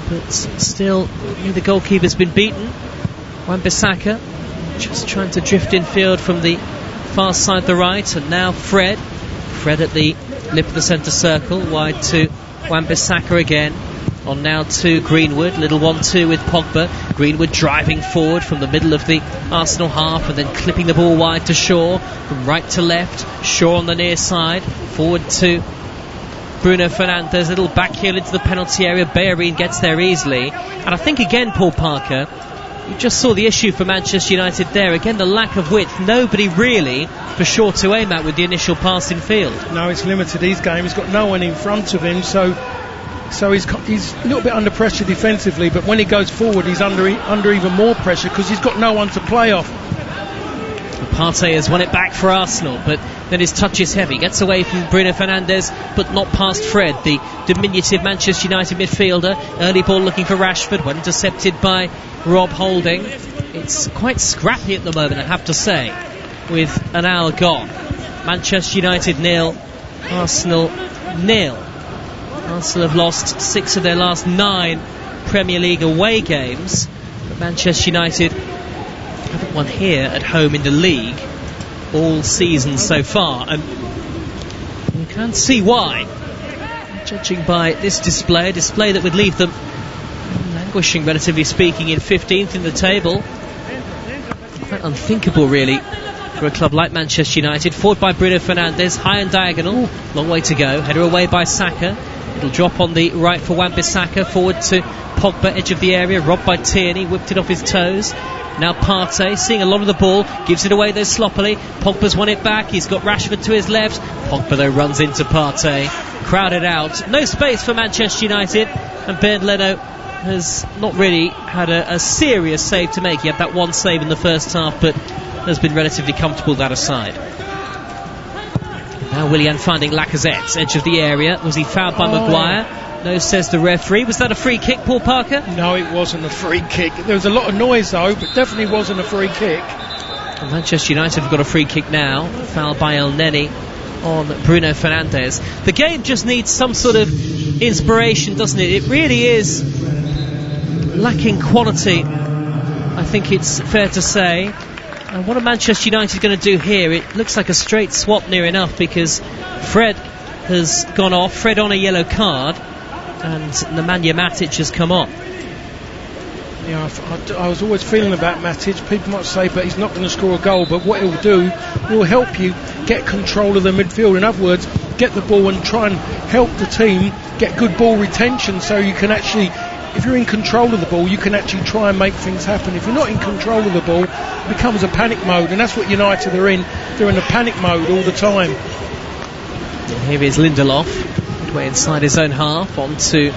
but still the goalkeeper's been beaten. Wan-Bissaka just trying to drift infield from the far side the right, and now Fred at the lip of the centre circle, wide to Wan-Bissaka again. On now to Greenwood, little 1-2 with Pogba. Greenwood driving forward from the middle of the Arsenal half and then clipping the ball wide to Shaw, from right to left. Shaw on the near side, forward to Bruno Fernandes, little back heel into the penalty area. Bellerin gets there easily, and I think again, Paul Parker, you just saw the issue for Manchester United there. Again, the lack of width. Nobody really for Shaw to aim at with the initial pass in field. No, it's limited his game. He's got no one in front of him, so he's a little bit under pressure defensively, but when he goes forward he's under even more pressure because he's got no one to play off. Partey has won it back for Arsenal, but then his touch is heavy. Gets away from Bruno Fernandes, but not past Fred, the diminutive Manchester United midfielder. Early ball looking for Rashford, well intercepted by Rob Holding. It's quite scrappy at the moment, I have to say, with an hour gone. Manchester United 0, Arsenal 0. Arsenal have lost 6 of their last 9 Premier League away games, but Manchester United haven't won here at home in the league all season so far, and you can see why, judging by this display, a display that would leave them languishing, relatively speaking, in 15th in the table. Quite unthinkable really for a club like Manchester United. Forward by Bruno Fernandes, high and diagonal, long way to go. Header away by Saka. It'll drop on the right for Wan-Bissaka, forward to Pogba, edge of the area, robbed by Tierney, whipped it off his toes. Now Partey, seeing a lot of the ball, gives it away though sloppily. Pogba's won it back, he's got Rashford to his left. Pogba though runs into Partey, crowded out. No space for Manchester United, and Bernd Leno has not really had a serious save to make. He had that one save in the first half, but has been relatively comfortable that aside. Now Willian finding Lacazette, edge of the area. Was he fouled by Maguire? No, says the referee. Was that a free kick, Paul Parker? No, it wasn't a free kick. There was a lot of noise though, but definitely wasn't a free kick. Well, Manchester United have got a free kick now, fouled by El Neni on Bruno Fernandes. The game just needs some sort of inspiration, doesn't it? It really is lacking quality, I think it's fair to say. And what are Manchester United going to do here? It looks like a straight swap near enough, because Fred has gone off, Fred on a yellow card, and Nemanja Matic has come on. Yeah, I was always feeling about Matic. People might say, but he's not going to score a goal. But what he'll do will help you get control of the midfield. In other words, get the ball and try and help the team get good ball retention, so you can actually, if you're in control of the ball, you can actually try and make things happen. If you're not in control of the ball, it becomes a panic mode, and that's what United are in. They're in a panic mode all the time. And here is Lindelof, midway inside his own half, on to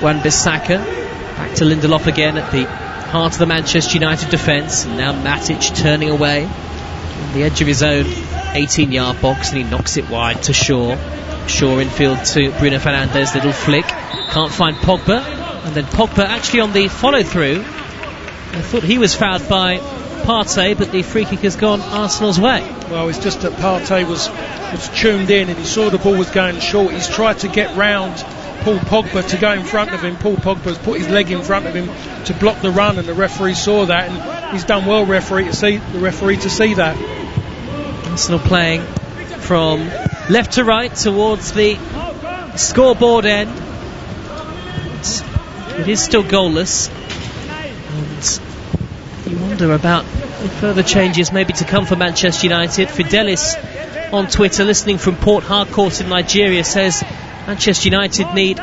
Wan-Bissaka. Back to Lindelof again at the heart of the Manchester United defence. And now Matic turning away on the edge of his own 18-yard box, and he knocks it wide to Shaw. Shaw infield to Bruno Fernandes, little flick, can't find Pogba, and then Pogba actually on the follow through. I thought he was fouled by Partey, but the free kick has gone Arsenal's way. Well, it's just that Partey was tuned in and he saw the ball was going short. He's tried to get round Paul Pogba to go in front of him. Paul Pogba's put his leg in front of him to block the run, and the referee saw that, and he's done well, referee to see that. Arsenal playing from left to right towards the scoreboard end. It is still goalless, and you wonder about further changes maybe to come for Manchester United. Fidelis on Twitter, listening from Port Harcourt in Nigeria, says Manchester United need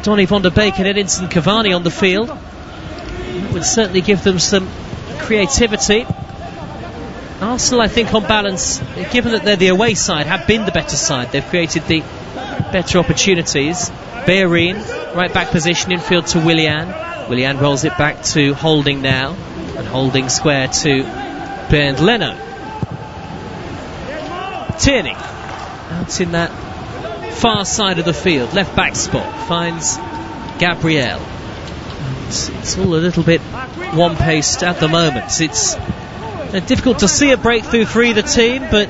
Donny van der Beek and Edinson Cavani on the field. That would certainly give them some creativity. Arsenal, I think, on balance, given that they're the away side, have been the better side. They've created the better opportunities. Bellerin, right back position, infield to Willian. Willian rolls it back to Holding now, and Holding square to Bernd Leno. Tierney, out in that far side of the field, left back spot, finds Gabriel. It's all a little bit one-paced at the moment. It's difficult to see a breakthrough for either team, but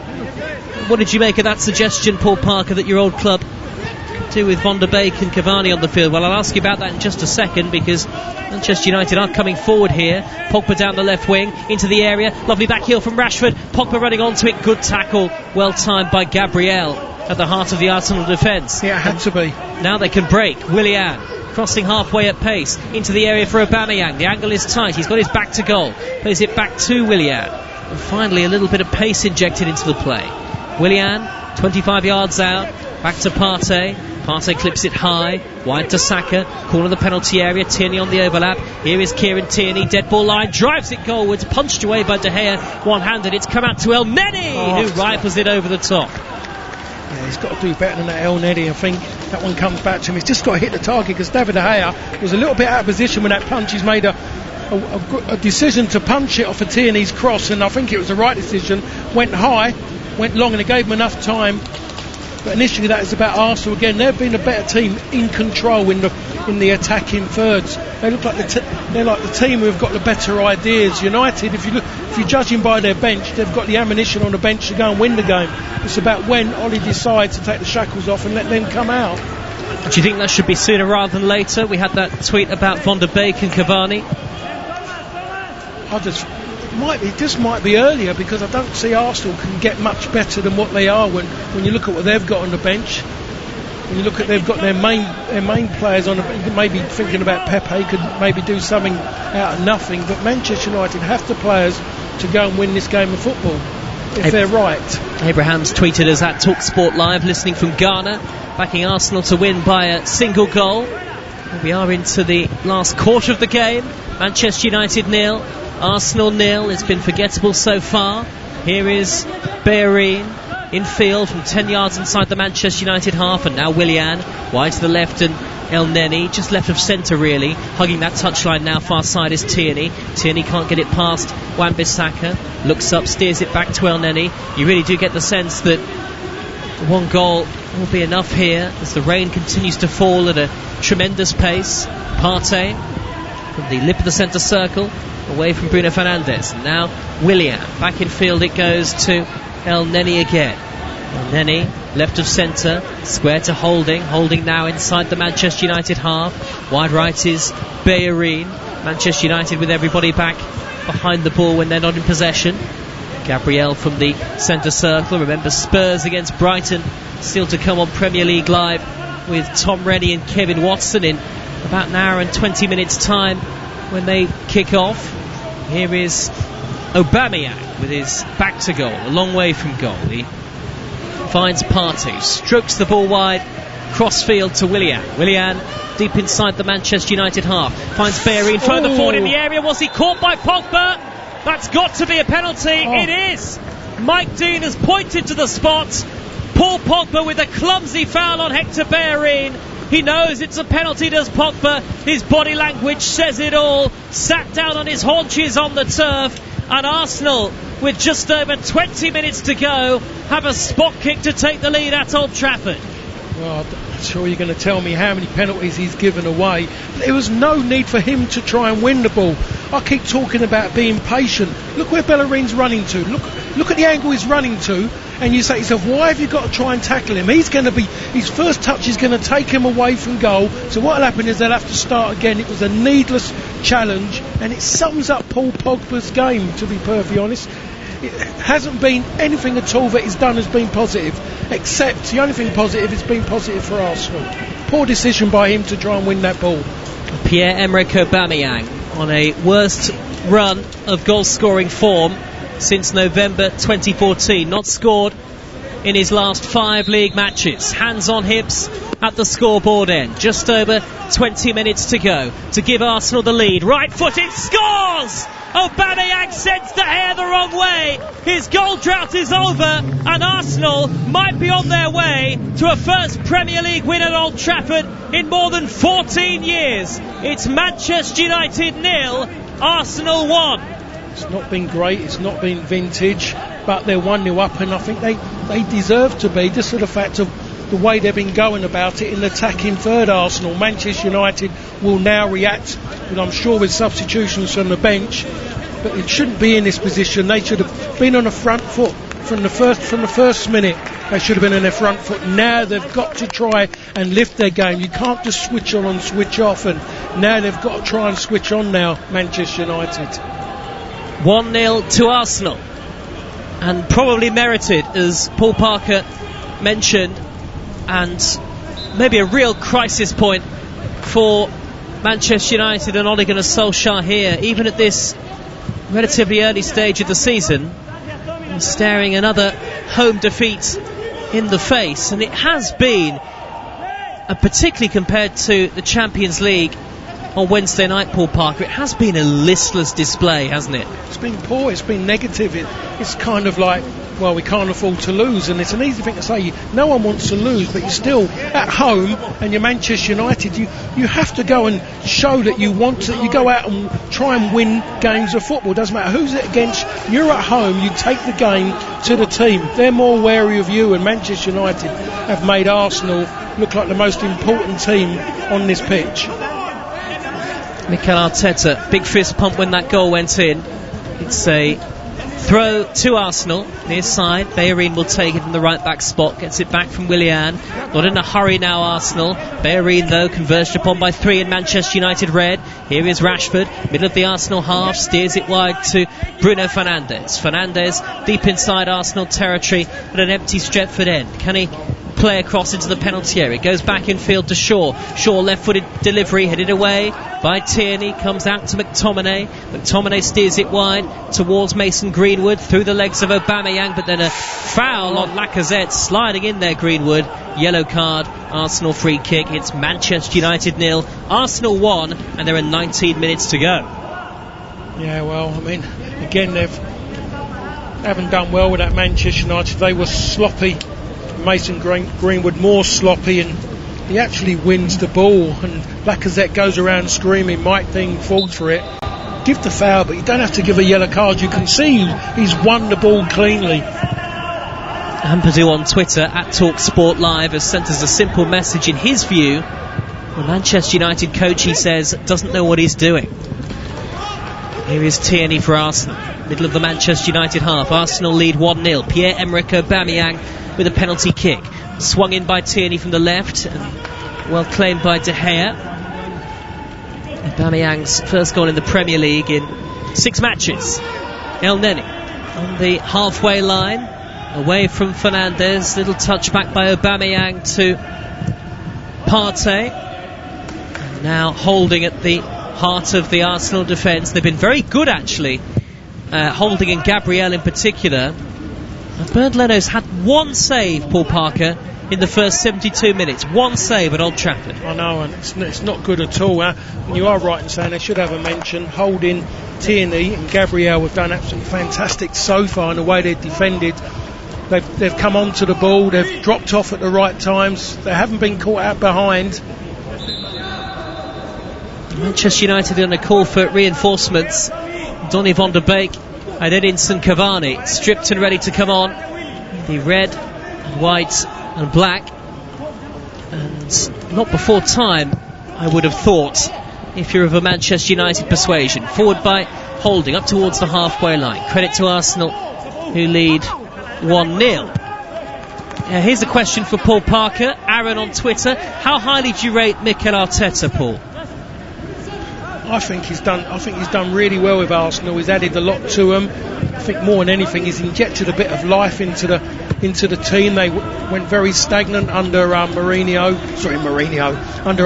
what did you make of that suggestion, Paul Parker, that your old club could do with Van der Beek and Cavani on the field? Well, I'll ask you about that in just a second, because Manchester United are coming forward here. Pogba down the left wing, into the area, lovely back heel from Rashford. Pogba running onto it, good tackle, well timed by Gabriel at the heart of the Arsenal defence. Yeah, it had to be. Now they can break. Willian crossing halfway at pace into the area for Aubameyang. The angle is tight, he's got his back to goal, plays it back to Willian, and finally a little bit of pace injected into the play. Willian 25 yards out, back to Partey. Partey clips it high, wide to Saka, corner of the penalty area. Tierney on the overlap. Here is Kieran Tierney, dead ball line, drives it goalwards, punched away by De Gea one-handed. It's come out to El Neni, who rifles it over the top. Yeah, he's got to do better than that, El Neni. I think that one comes back to him. He's just got to hit the target, because David De Gea was a little bit out of position when that punch. He's made a decision to punch it off of Tierney's cross, and I think it was the right decision. Went high, went long, and it gave him enough time. But initially, that is about Arsenal again. They've been a better team in control in the attacking thirds. They look like they're like the team who have got the better ideas. United, if you're judging by their bench, they've got the ammunition on the bench to go and win the game. It's about when Ollie decides to take the shackles off and let them come out. Do you think that should be sooner rather than later? We had that tweet about Van der Beek and Cavani. It might be earlier, because I don't see Arsenal can get much better than what they are when you look at what they've got on the bench. When you look at they've got their main players on maybe thinking about Pepe could maybe do something out of nothing, but Manchester United have the players to go and win this game of football if they're right. Abraham's tweeted us at TalkSport Live, listening from Ghana, backing Arsenal to win by a single goal. We are into the last quarter of the game. Manchester United 0, Arsenal 0. It's been forgettable so far. Here is Bellerin in field from 10 yards inside the Manchester United half, and now Willian wide to the left, and El Neni just left of centre really, hugging that touchline now. Far side is Tierney. Tierney can't get it past Wan-Bissaka, looks up, steers it back to El Neni. You really do get the sense that one goal will be enough here as the rain continues to fall at a tremendous pace. Partey from the lip of the centre circle, away from Bruno Fernandes. And now Willian back in field, it goes to El Neni again. El Neni left of centre, square to Holding. Holding now inside the Manchester United half. Wide right is Bellerin. Manchester United with everybody back behind the ball when they're not in possession. Gabriel from the centre circle. Remember, Spurs against Brighton still to come on Premier League Live, with Tom Rennie and Kevin Watson in about an hour and 20 minutes time when they kick off. Here is Aubameyang with his back to goal, a long way from goal. He finds Partey, strokes the ball wide, crossfield to Willian. Willian deep inside the Manchester United half, finds Bellerin further forward in the area. Was he caught by Pogba? That's got to be a penalty. It is. Mike Dean has pointed to the spot. Paul Pogba with a clumsy foul on Hector Bellerin, He knows it's a penalty, does Pogba. His body language says it all. Sat down on his haunches on the turf. And Arsenal, with just over 20 minutes to go, have a spot kick to take the lead at Old Trafford. Well, I'm sure you're going to tell me how many penalties he's given away. There was no need for him to try and win the ball. I keep talking about being patient. Look where Bellerin's running to. Look at the angle he's running to. And you say to yourself, why have you got to try and tackle him? His first touch is going to take him away from goal. So what will happen is they'll have to start again. It was a needless challenge, and it sums up Paul Pogba's game, to be perfectly honest. It hasn't been anything at all that he's done has been positive, except the only thing positive has been positive for Arsenal. Poor decision by him to try and win that ball. Pierre-Emerick Aubameyang on a worst run of goal-scoring form since November 2014. Not scored in his last 5 league matches. Hands on hips at the scoreboard end. Just over 20 minutes to go to give Arsenal the lead. Right-footed, scores! Aubameyang sends the hair the wrong way. His goal drought is over, and Arsenal might be on their way to a first Premier League win at Old Trafford in more than 14 years. It's Manchester United 0, Arsenal 1. It's not been great, it's not been vintage, but they're 1-0 up, and I think they deserve to be, just for the fact of the way they've been going about it in attacking third. Arsenal, Manchester United will now react, and I'm sure with substitutions from the bench, but it shouldn't be in this position. They should have been on the front foot from the first minute. They should have been on their front foot. Now they've got to try and lift their game. You can't just switch on and switch off, and now they've got to try and switch on now, Manchester United. 1-0 to Arsenal, and probably merited, as Paul Parker mentioned, and maybe a real crisis point for Manchester United and Ole Gunnar Solskjaer here, even at this relatively early stage of the season, and staring another home defeat in the face. And it has been, particularly compared to the Champions League on Wednesday night, Paul Parker, it has been a listless display, hasn't it? It's been poor, it's been negative. It's kind of like, well, we can't afford to lose, and it's an easy thing to say. No one wants to lose, but you're still at home, and you're Manchester United. You have to go and show that you want to. You go out and try and win games of football. Doesn't matter who's it against. You're at home. You take the game to the team. They're more wary of you, and Manchester United have made Arsenal look like the most important team on this pitch. Mikel Arteta, big fist pump when that goal went in. It's a throw to Arsenal, near side. Bellerin will take it in the right back spot, gets it back from Willian. Not in a hurry now, Arsenal. Bellerin, though, converged upon by 3 in Manchester United red. Here is Rashford, middle of the Arsenal half, steers it wide to Bruno Fernandes. Fernandes deep inside Arsenal territory at an empty Stretford end. Can he play across into the penalty area? Goes back in field to Shaw. Shaw left-footed delivery, headed away by Tierney, comes out to McTominay. McTominay steers it wide towards Mason Greenwood through the legs of Aubameyang, but then a foul on Lacazette, sliding in there, Greenwood. Yellow card, Arsenal free kick. It's Manchester United 0, Arsenal 1, and there are 19 minutes to go. Yeah, well, I mean, again, they haven't done well with that Manchester United. They were sloppy. Mason Greenwood more sloppy, and he actually wins the ball, and Lacazette goes around screaming. Mike Dean falls for it. Give the foul, but you don't have to give a yellow card. You can see he's won the ball cleanly. Ampadu on Twitter at TalkSport Live has sent us a simple message. In his view, the Manchester United coach, he says, doesn't know what he's doing. Here is Tierney for Arsenal, middle of the Manchester United half. Arsenal lead 1-0. Pierre-Emerick Aubameyang with a penalty kick, swung in by Tierney from the left, and well claimed by De Gea. Aubameyang's first goal in the Premier League in 6 matches. El Neni on the halfway line, away from Fernandes. Little touch back by Aubameyang to Partey, and now holding at the heart of the Arsenal defence. They've been very good, actually, Holding and Gabriel in particular. Bernd Leno's had one save, Paul Parker, in the first 72 minutes. One save at Old Trafford. I know, and it's not good at all. You are right in saying they should have a mention. Holding, Tierney and Gabriel have done absolutely fantastic so far in the way they've defended. They've come onto the ball. They've dropped off at the right times. They haven't been caught out behind. Manchester United on a call for reinforcements. Donny van der Beek and Edinson Cavani stripped and ready to come on. The red, white and black. And not before time, I would have thought, if you're of a Manchester United persuasion. Forward by Holding, up towards the halfway line. Credit to Arsenal, who lead 1-0. Here's a question for Paul Parker. Aaron on Twitter: how highly do you rate Mikel Arteta, Paul? I think he's done really well with Arsenal. He's added a lot to them. I think more than anything, he's injected a bit of life into the team. They went very stagnant under under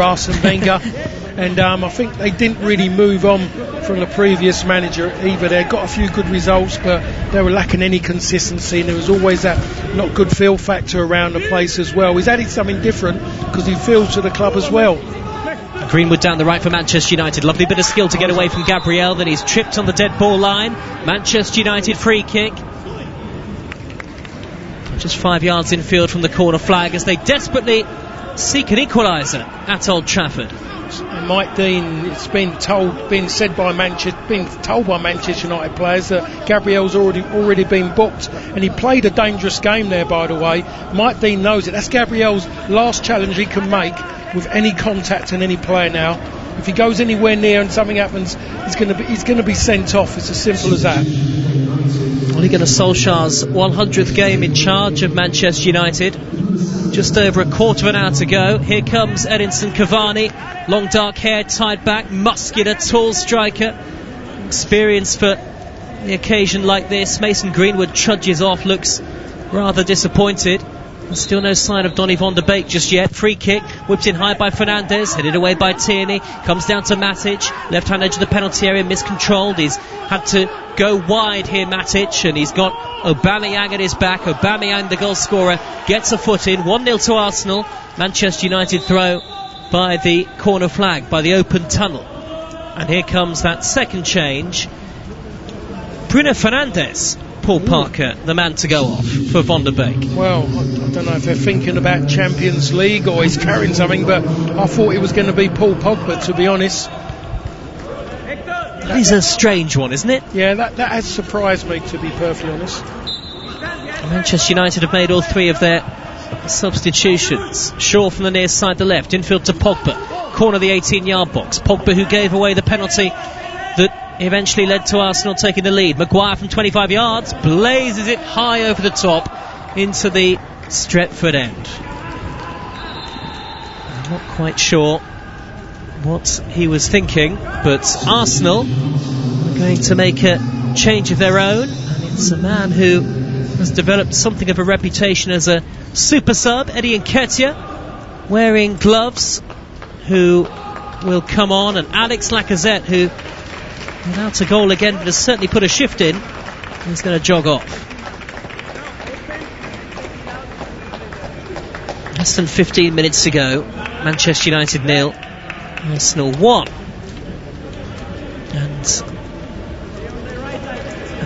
Arsene Wenger. And I think they didn't really move on from the previous manager either. They got a few good results, but they were lacking any consistency, and there was always that not good feel factor around the place as well. He's added something different because he feels to the club as well. Greenwood down the right for Manchester United. Lovely bit of skill to get away from Gabriel. Then he's tripped on the dead ball line. Manchester United free kick. Just 5 yards infield from the corner flag as they desperately seek an equaliser at Old Trafford. And Mike Dean, it's been told by Manchester United players that Gabriel's already been booked, and he played a dangerous game there, by the way. Mike Dean knows it. That's Gabriel's last challenge he can make with any contact and any player now. If he goes anywhere near and something happens, he's going to be sent off. It's as simple as that. Ole Gunnar Solskjaer's 100th game in charge of Manchester United. Just over a quarter of an hour to go. Here comes Edinson Cavani. Long dark hair tied back, muscular, tall striker. Experience for the occasion like this. Mason Greenwood trudges off, looks rather disappointed. There's still no sign of Donny van der Beek just yet. Free kick, whipped in high by Fernandes, headed away by Tierney, comes down to Matic, left hand edge of the penalty area, miscontrolled. He's had to go wide here, Matic, and he's got Aubameyang at his back. Aubameyang, the goal scorer, gets a foot in. 1-0 to Arsenal. Manchester United throw by the corner flag, by the open tunnel. And here comes that second change. Bruno Fernandes, Paul Parker, the man to go off for Van der Beek. Well, I don't know if they're thinking about Champions League or he's carrying something, but I thought it was going to be Paul Pogba, to be honest. That is a strange one, isn't it? Yeah, that has surprised me, to be perfectly honest. Manchester United have made all three of their substitutions. Shaw from the near side, the left, infield to Pogba, corner of the 18-yard box. Pogba, who gave away the penalty that eventually led to Arsenal taking the lead. Maguire from 25 yards blazes it high over the top into the Stretford end. I'm not quite sure what he was thinking, but Arsenal are going to make a change of their own, and it's a man who has developed something of a reputation as a super sub, Eddie Nketiah, wearing gloves, who will come on, and Alex Lacazette, who without a goal again but has certainly put a shift in, is going to jog off. Less than 15 minutes to go. Manchester United 0, Arsenal 1. And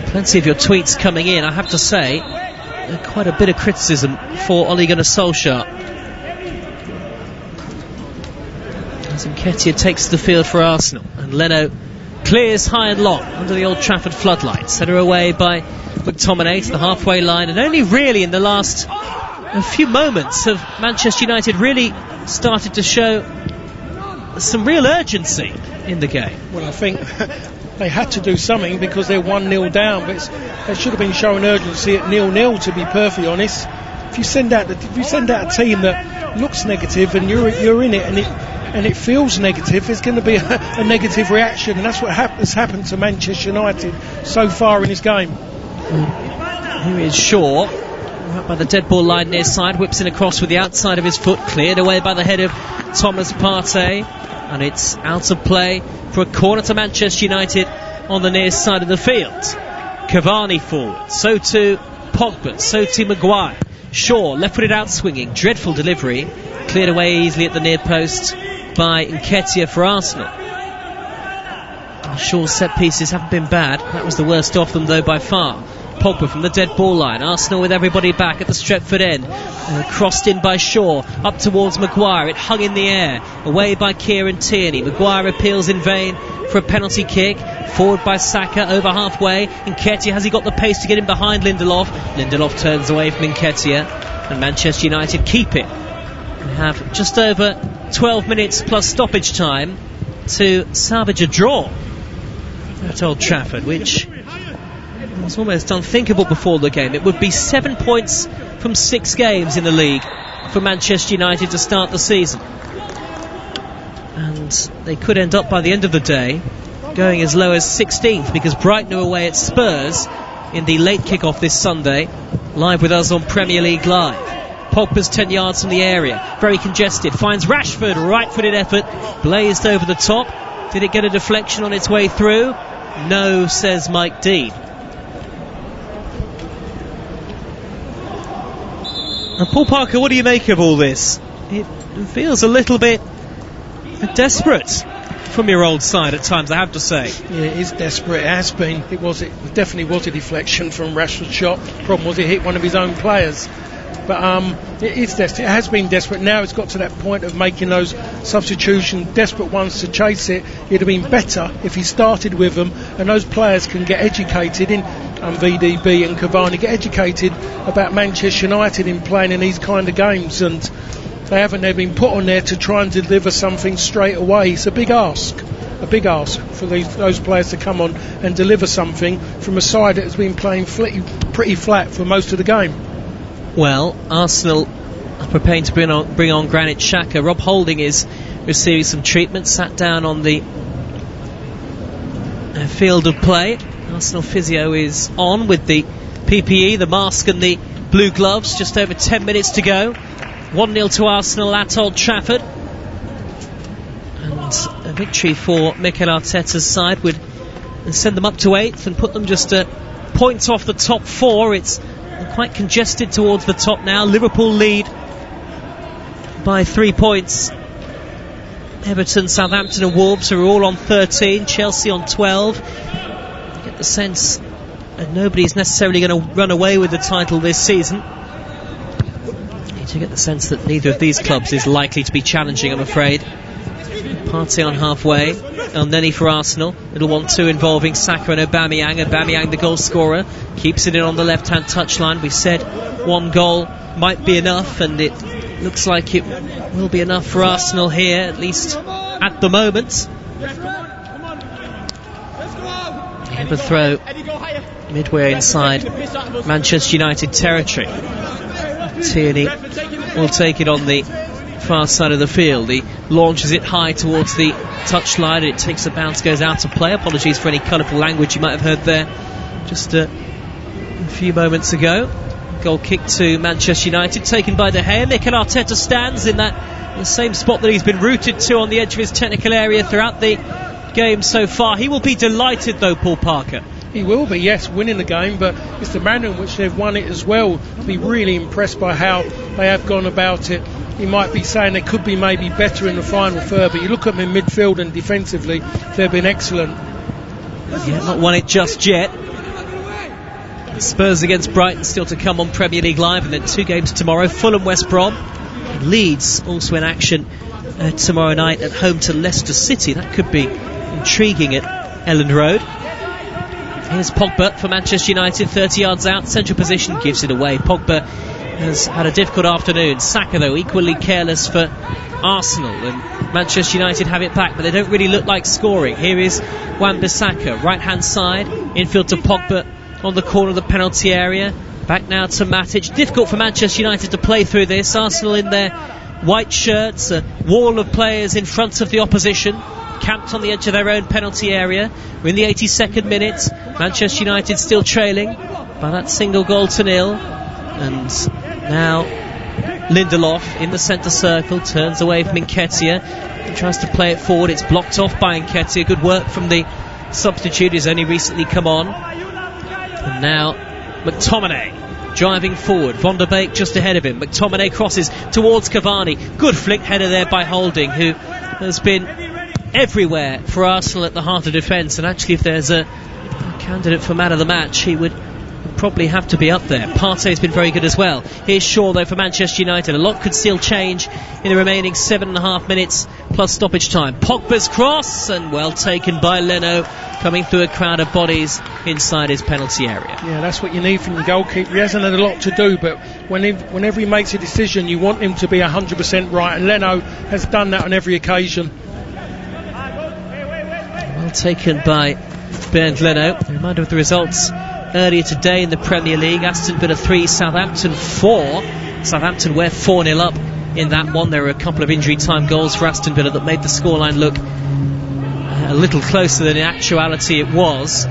plenty of your tweets coming in, I have to say. Quite a bit of criticism for Ole Gunnar Solskjaer, as Nketiah takes the field for Arsenal, and Leno clears high and long under the Old Trafford floodlights. Header away by McTominay to the halfway line, and only really in the last few moments have Manchester United really started to show some real urgency in the game. Well, I think they had to do something because they're 1-0 down, but they should have been showing urgency at 0-0, to be perfectly honest. If you send out a team that looks negative and you're in it and it feels negative, there's going to be a negative reaction, and that's what has happened to Manchester United so far in this game. Here is Shaw, right by the dead ball line near side, whips in across with the outside of his foot, cleared away by the head of Thomas Partey, and it's out of play for a corner to Manchester United on the near side of the field. Cavani forward, so too Pogba, so too Maguire. Shaw left-footed out swinging, dreadful delivery, cleared away easily at the near post by Nketiah for Arsenal. Shaw's set pieces haven't been bad. That was the worst of them though by far. Pogba from the dead ball line. Arsenal with everybody back at the Stretford end. Crossed in by Shaw, up towards Maguire. It hung in the air, away by Kieran Tierney. Maguire appeals in vain for a penalty kick. Forward by Saka, over halfway. Nketiah, has he got the pace to get in behind Lindelof? Lindelof turns away from Nketiah, and Manchester United keep it. We have just over 12 minutes plus stoppage time to salvage a draw at Old Trafford, which was almost unthinkable before the game. It would be 7 points from 6 games in the league for Manchester United to start the season, and they could end up by the end of the day going as low as 16th, because Brighton are away at Spurs in the late kick-off this Sunday, live with us on Premier League Live. Pogba's 10 yards from the area, very congested, finds Rashford, right-footed effort, blazed over the top. Did it get a deflection on its way through? No, says Mike Dean. And Paul Parker, what do you make of all this? It feels a little bit desperate from your old side at times, I have to say. Yeah, it is desperate. It has been. It definitely was a deflection from Rashford's shot. Problem was it hit one of his own players. But it is desperate. It has been desperate. Now it's got to that point of making those substitutions, desperate ones to chase it. It'd have been better if he started with them, and those players can get educated in VDB and Cavani, get educated about Manchester United in playing in these kind of games, and they haven't. They've been put on there to try and deliver something straight away. It's a big ask for those players to come on and deliver something from a side that has been playing pretty flat for most of the game. Well, Arsenal are preparing to bring on Granit Xhaka. Rob Holding is receiving some treatment, sat down on the field of play. Arsenal physio is on with the PPE, the mask and the blue gloves. Just over 10 minutes to go. 1-0 to Arsenal at Old Trafford. And a victory for Mikel Arteta's side would send them up to 8th and put them just a point off the top 4. It's quite congested towards the top now. Liverpool lead by 3 points. Everton, Southampton and Wolves are all on 13. Chelsea on 12. You get the sense that nobody's necessarily going to run away with the title this season. You get the sense that neither of these clubs is likely to be challenging, I'm afraid. Partey on halfway. El Neni for Arsenal. Little 1-2 involving Saka and Aubameyang. Aubameyang, the goal scorer, keeps it in on the left-hand touchline. We said one goal might be enough, and it looks like it will be enough for Arsenal here, at least at the moment. They have a throw midway inside Manchester United territory. Tierney will take it on the far side of the field. He launches it high towards the touchline, and it takes a bounce, goes out of play. Apologies for any colourful language you might have heard there just a few moments ago. Goal kick to Manchester United, taken by De Gea. Mikel Arteta stands in the same spot that he's been rooted to on the edge of his technical area throughout the game so far. He will be delighted though, Paul Parker. He will be, yes, winning the game, but it's the manner in which they've won it as well. Be really impressed by how they have gone about it. He might be saying they could be maybe better in the final third, but you look at them in midfield and defensively, they've been excellent. Yeah, not won it just yet. Spurs against Brighton still to come on Premier League Live, and then 2 games tomorrow. Fulham, West Brom, Leeds also in action tomorrow night at home to Leicester City. That could be intriguing at Elland Road. Here's Pogba for Manchester United, 30 yards out, central position, gives it away. Pogba has had a difficult afternoon. Saka, though, equally careless for Arsenal, and Manchester United have it back, but they don't really look like scoring. Here is Wan-Bissaka, right-hand side, infield to Pogba on the corner of the penalty area. Back now to Matic. Difficult for Manchester United to play through this. Arsenal in their white shirts, a wall of players in front of the opposition, camped on the edge of their own penalty area. We're in the 82nd minute. Manchester United still trailing by that single goal to nil. And now Lindelof in the centre circle, turns away from Nketiah and tries to play it forward. It's blocked off by Nketiah. Good work from the substitute who's only recently come on. And now McTominay driving forward. Van der Beek just ahead of him. McTominay crosses towards Cavani. Good flick header there by Holding, who has been everywhere for Arsenal at the heart of defence. And actually, if there's a candidate for man of the match, he would probably have to be up there. Partey's been very good as well. Here's Shaw though for Manchester United. A lot could still change in the remaining 7.5 minutes plus stoppage time. Pogba's cross, and well taken by Leno, coming through a crowd of bodies inside his penalty area. Yeah, that's what you need from the goalkeeper. He hasn't had a lot to do, but whenever he makes a decision, you want him to be 100% right, and Leno has done that on every occasion. Well taken by Bernd Leno. A reminder of the results earlier today in the Premier League. Aston Villa 3, Southampton 4. Southampton were 4-0 up in that one. There were a couple of injury time goals for Aston Villa that made the scoreline look a little closer than in actuality it was.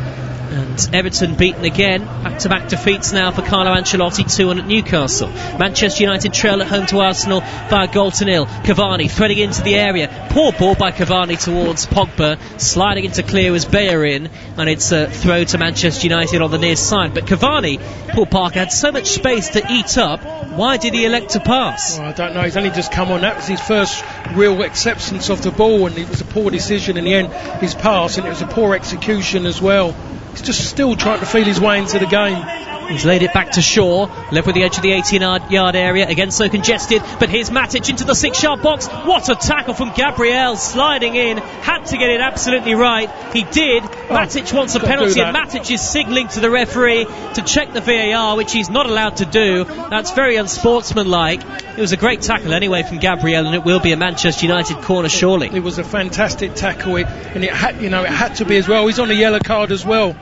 And Everton beaten again. Back-to-back defeats now for Carlo Ancelotti, 2-1 at Newcastle. Manchester United trail at home to Arsenal via goal to nil. Cavani threading into the area. Poor ball by Cavani towards Pogba. Sliding into clear as Bellerin, and it's a throw to Manchester United on the near side. But Cavani, Paul Parker, had so much space to eat up. Why did he elect to pass? Well, I don't know. He's only just come on. That was his first real acceptance of the ball, and it was a poor decision in the end, his pass, and it was a poor execution as well. He's just still trying to feel his way into the game. He's laid it back to Shaw, left with the edge of the 18-yard area, again so congested, but here's Matic into the 6-yard box. What a tackle from Gabriel, sliding in, had to get it absolutely right. He did. Matic wants a penalty, and Matic is signalling to the referee to check the VAR, which he's not allowed to do. That's very unsportsmanlike. It was a great tackle anyway from Gabriel, and it will be a Manchester United corner surely. It was a fantastic tackle, and it had to be as well. He's on a yellow card as well.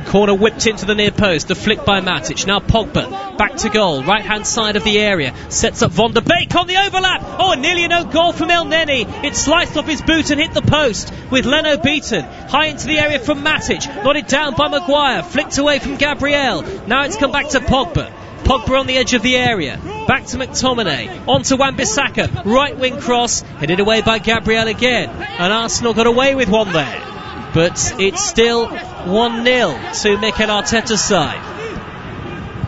Corner whipped into the near post, the flick by Matic. Now Pogba, back to goal, right hand side of the area, sets up Van der Beek on the overlap. Oh, nearly an own goal from El Neni. It sliced off his boot and hit the post, with Leno beaten. High into the area from Matic, nodded down by Maguire, flicked away from Gabriel. Now it's come back to Pogba. Pogba on the edge of the area, back to McTominay, on to Wan-Bissaka, right wing cross, headed away by Gabriel again, and Arsenal got away with one there. But it's still 1-0 to Mikel Arteta's side.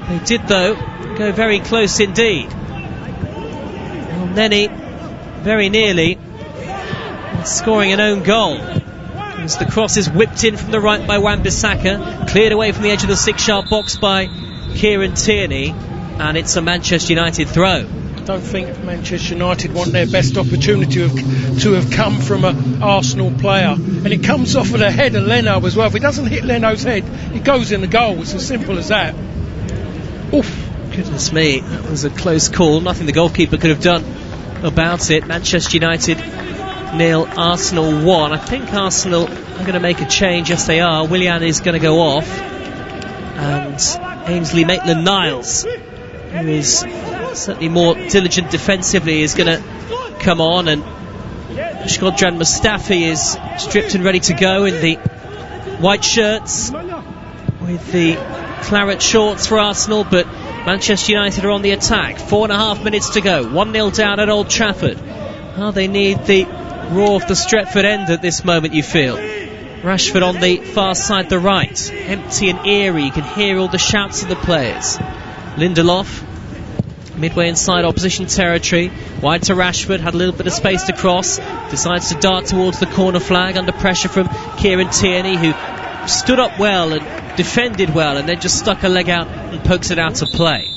They did, though, go very close indeed. El Neni very nearly scoring an own goal. As the cross is whipped in from the right by Wan-Bissaka, cleared away from the edge of the 6-yard box by Kieran Tierney, and it's a Manchester United throw. I don't think Manchester United want their best opportunity to have come from an Arsenal player, and it comes off of the head of Leno as well. If it doesn't hit Leno's head, it goes in the goal. It's as simple as that. Oof. Goodness me, that was a close call. Nothing the goalkeeper could have done about it. Manchester United 0, Arsenal 1. I think Arsenal are going to make a change. Yes, they are. Willian is going to go off, and Ainsley Maitland-Niles, who is certainly more diligent defensively, is going to come on, and Shkodran Mustafi is stripped and ready to go in the white shirts with the claret shorts for Arsenal. But Manchester United are on the attack. 4.5 minutes to go, 1-0 down at Old Trafford. They need the roar of the Stretford end at this moment, you feel. Rashford on the far side, the right, empty and eerie. You can hear all the shouts of the players. Lindelof midway inside opposition territory, wide to Rashford, had a little bit of space to cross, decides to dart towards the corner flag under pressure from Kieran Tierney, who stood up well and defended well, and then just stuck a leg out and pokes it out to play.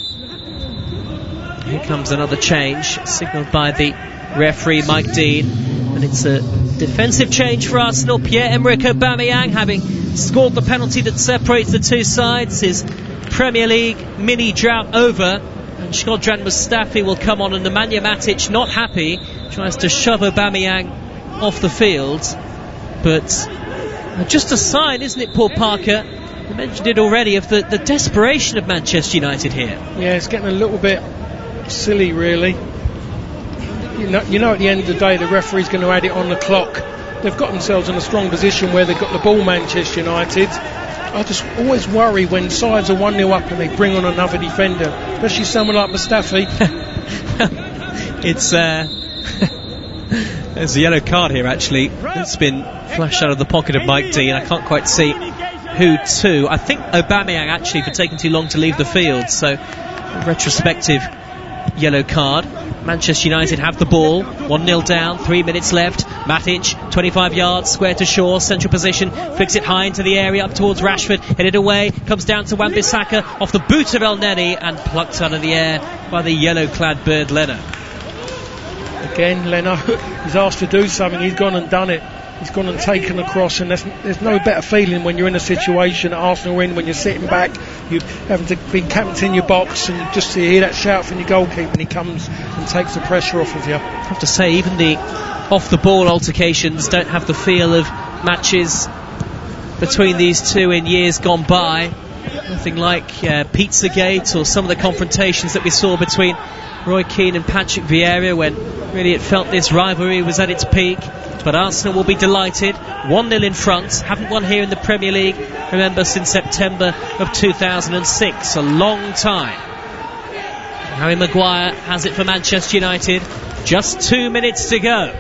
Here comes another change, signalled by the referee Mike Dean, and it's a defensive change for Arsenal. Pierre-Emerick Aubameyang, having scored the penalty that separates the two sides, his Premier League mini drought over. And Shkodran Mustafi will come on, and Nemanja Matic, not happy, tries to shove Aubameyang off the field. But just a sign, isn't it, Paul Parker? You mentioned it already, of the desperation of Manchester United here. Yeah, it's getting a little bit silly, really. You know, at the end of the day, the referee's going to add it on the clock. They've got themselves in a strong position where they've got the ball, Manchester United. I just always worry when sides are 1-0 up and they bring on another defender, especially someone like Mustafi. It's there's a yellow card here, actually. It's been flashed out of the pocket of Mike Dean. I can't quite see who to. I think Aubameyang, actually, for taking too long to leave the field. So, retrospective yellow card. Manchester United have the ball, 1-0 down, 3 minutes left. Matic, 25 yards, square to Shaw, central position, flicks it high into the area, up towards Rashford, headed away, comes down to Wan-Bissaka, off the boot of El Neni, and plucked out of the air by the yellow-clad bird Leno. Again, Leno, he's asked to do something, he's gone and done it. He's gone and taken across, and there's no better feeling when you're in a situation that Arsenal are in, when you're sitting back, you're having to be camped in your box, and you just hear that shout from your goalkeeper, and he comes and takes the pressure off of you. I have to say, even the off-the-ball altercations don't have the feel of matches between these two in years gone by. Nothing like Pizzagate or some of the confrontations that we saw between Roy Keane and Patrick Vieira, when really it felt this rivalry was at its peak. But Arsenal will be delighted. 1-0 in front. Haven't won here in the Premier League, remember, since September of 2006. A long time. Harry Maguire has it for Manchester United. Just 2 minutes to go.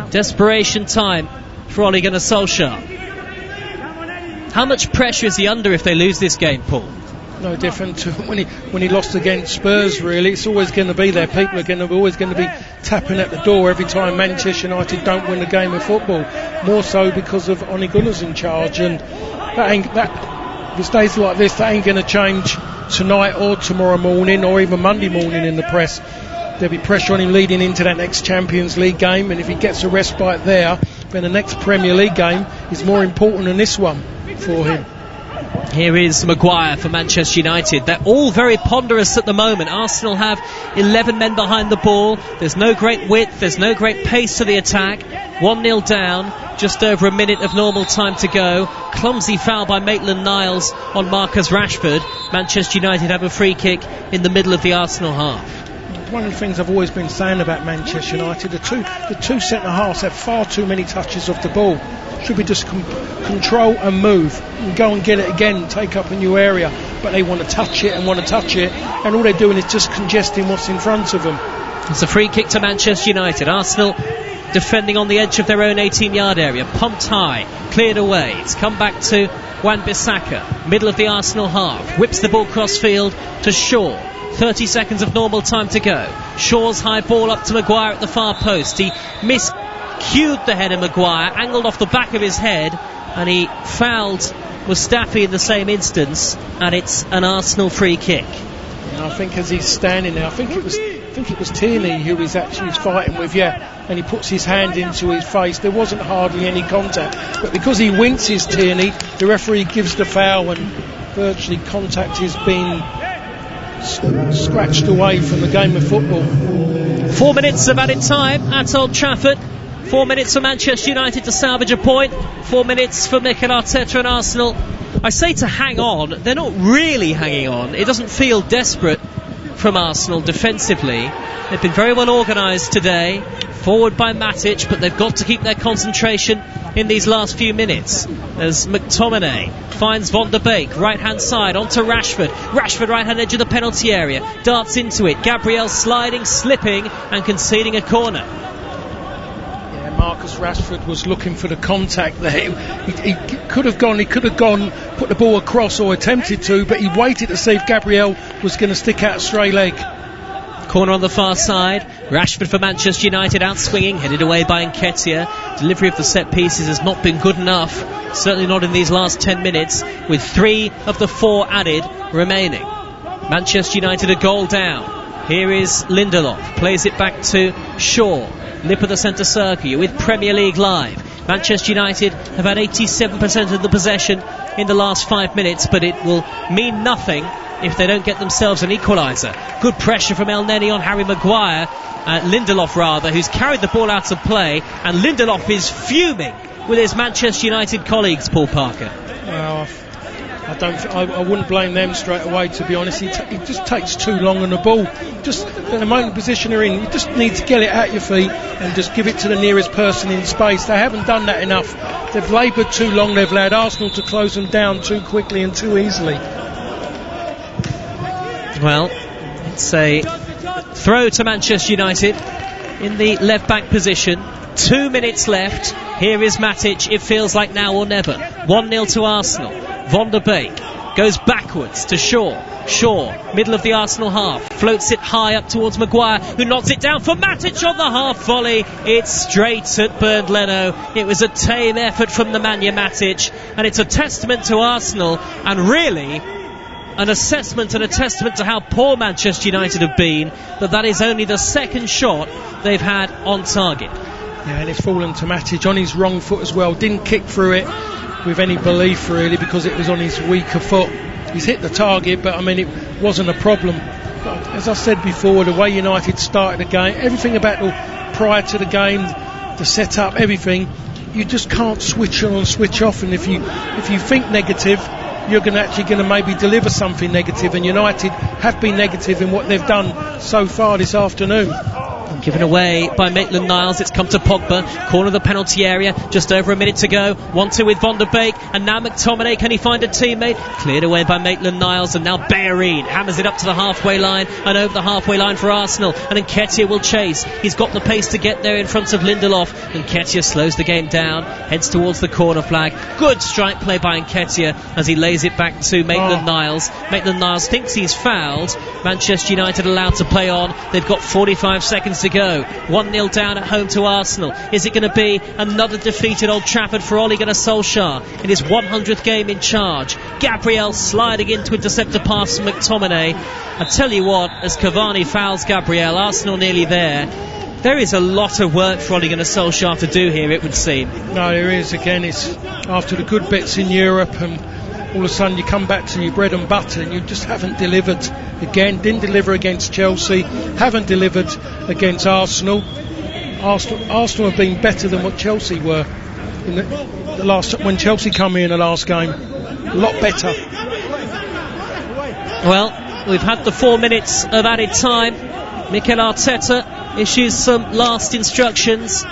Desperation time for Ole Gunnar Solskjaer. How much pressure is he under if they lose this game, Paul? No different to when he lost against Spurs, really. It's always going to be there. People are always going to be tapping at the door every time Manchester United don't win a game of football. More so because of Ole Gunnar's in charge, and if it's days like this, that ain't going to change tonight or tomorrow morning or even Monday morning in the press. There'll be pressure on him leading into that next Champions League game, and if he gets a respite there, then the next Premier League game is more important than this one for him. Here is Maguire for Manchester United. They're all very ponderous at the moment. Arsenal have 11 men behind the ball. There's no great width, there's no great pace to the attack. 1-0 down, just over a minute of normal time to go. Clumsy foul by Maitland-Niles on Marcus Rashford. Manchester United have a free kick in the middle of the Arsenal half. One of the things I've always been saying about Manchester United, the two centre-halves have far too many touches of the ball. Should be just control and move and go and get it again, take up a new area, but they want to touch it, and all they're doing is just congesting what's in front of them. It's a free kick to Manchester United. Arsenal defending on the edge of their own 18-yard area, pumped high, cleared away. It's come back to Wan-Bissaka, middle of the Arsenal half, whips the ball cross-field to Shaw. 30 seconds of normal time to go. Shaw's high ball up to Maguire at the far post. He miscued the header, Maguire, angled off the back of his head, and he fouled Mustafi in the same instance, and it's an Arsenal free kick. And I think as he's standing there, I think it was Tierney who he's actually fighting with, and he puts his hand into his face. There wasn't hardly any contact, but because he winces Tierney, the referee gives the foul, and virtually contact has been scratched away from the game of football. 4 minutes of added time at Old Trafford. 4 minutes for Manchester United to salvage a point. 4 minutes for Mikel Arteta and Arsenal. I say to hang on, they're not really hanging on. It doesn't feel desperate from Arsenal defensively. They've been very well organised today, forward by Matic, but they've got to keep their concentration in these last few minutes as McTominay finds Van der Beek, right hand side onto Rashford. Rashford right hand edge of the penalty area, darts into it. Gabriel sliding, slipping and conceding a corner. Marcus Rashford was looking for the contact there. He could have gone, put the ball across, or attempted to, but he waited to see if Gabriel was going to stick out a stray leg. Corner on the far side. Rashford for Manchester United, out swinging, headed away by Nketiah. Delivery of the set pieces has not been good enough, certainly not in these last 10 minutes, with 3 of the 4 added remaining. Manchester United a goal down. Here is Lindelof, plays it back to Shaw. Lip of the centre circle, you're with Premier League Live. Manchester United have had 87% of the possession in the last 5 minutes, but it will mean nothing if they don't get themselves an equaliser. Good pressure from El Neni on Harry Maguire, Lindelof rather, who's carried the ball out of play, and Lindelof is fuming with his Manchester United colleagues, Paul Parker. Well, I wouldn't blame them straight away, to be honest. He just takes too long on the ball. Just in the moment position they're in, you just need to get it at your feet and just give it to the nearest person in space. They haven't done that enough. They've laboured too long. They've allowed Arsenal to close them down too quickly and too easily. Well, it's a throw to Manchester United in the left back position. 2 minutes left. Here is Matic. It feels like now or never. 1-0 to Arsenal. Van der Beek goes backwards to Shaw. Shaw, middle of the Arsenal half, floats it high up towards Maguire, who knocks it down for Matic on the half volley. It's straight at Bernd Leno. It was a tame effort from the Nemanja Matic, and it's a testament to Arsenal, and really an assessment and a testament to how poor Manchester United have been, that is only the second shot they've had on target. Yeah, and it's fallen to Matic on his wrong foot as well. Didn't kick through it with any belief really, because it was on his weaker foot. He's hit the target, but I mean, it wasn't a problem. But as I said before, the way United started the game, everything about prior to the game, the setup, everything, you just can't switch on and switch off. And if you think negative, you're going to maybe deliver something negative. And United have been negative in what they've done so far this afternoon. Given away by Maitland-Niles. It's come to Pogba, corner of the penalty area, just over a minute to go. 1-2 with Van der Beek, and now McTominay. Can he find a teammate? Cleared away by Maitland-Niles, and now Bellerin hammers it up to the halfway line and over the halfway line for Arsenal. And Nketiah will chase. He's got the pace to get there in front of Lindelof. Nketiah slows the game down, heads towards the corner flag. Good strike play by Nketiah as he lays it back to Maitland-Niles. Maitland-Niles thinks he's fouled. Manchester United allowed to play on. They've got 45 seconds to go. 1-0 down at home to Arsenal. Is it going to be another defeat at Old Trafford for Ole Gunnar Solskjaer in his 100th game in charge? Gabriel sliding in to intercept a pass from McTominay. I tell you what, as Cavani fouls Gabriel, Arsenal nearly there. There is a lot of work for Ole Gunnar Solskjaer to do here, it would seem. No, there is. Again, it's after the good bits in Europe, and all of a sudden you come back to your bread and butter and you just haven't delivered. Again, didn't deliver against Chelsea, haven't delivered against Arsenal. Arsenal have been better than what Chelsea were in the last, when Chelsea come in the last game. A lot better. Well, we've had the 4 minutes of added time. Mikel Arteta issues some last instructions.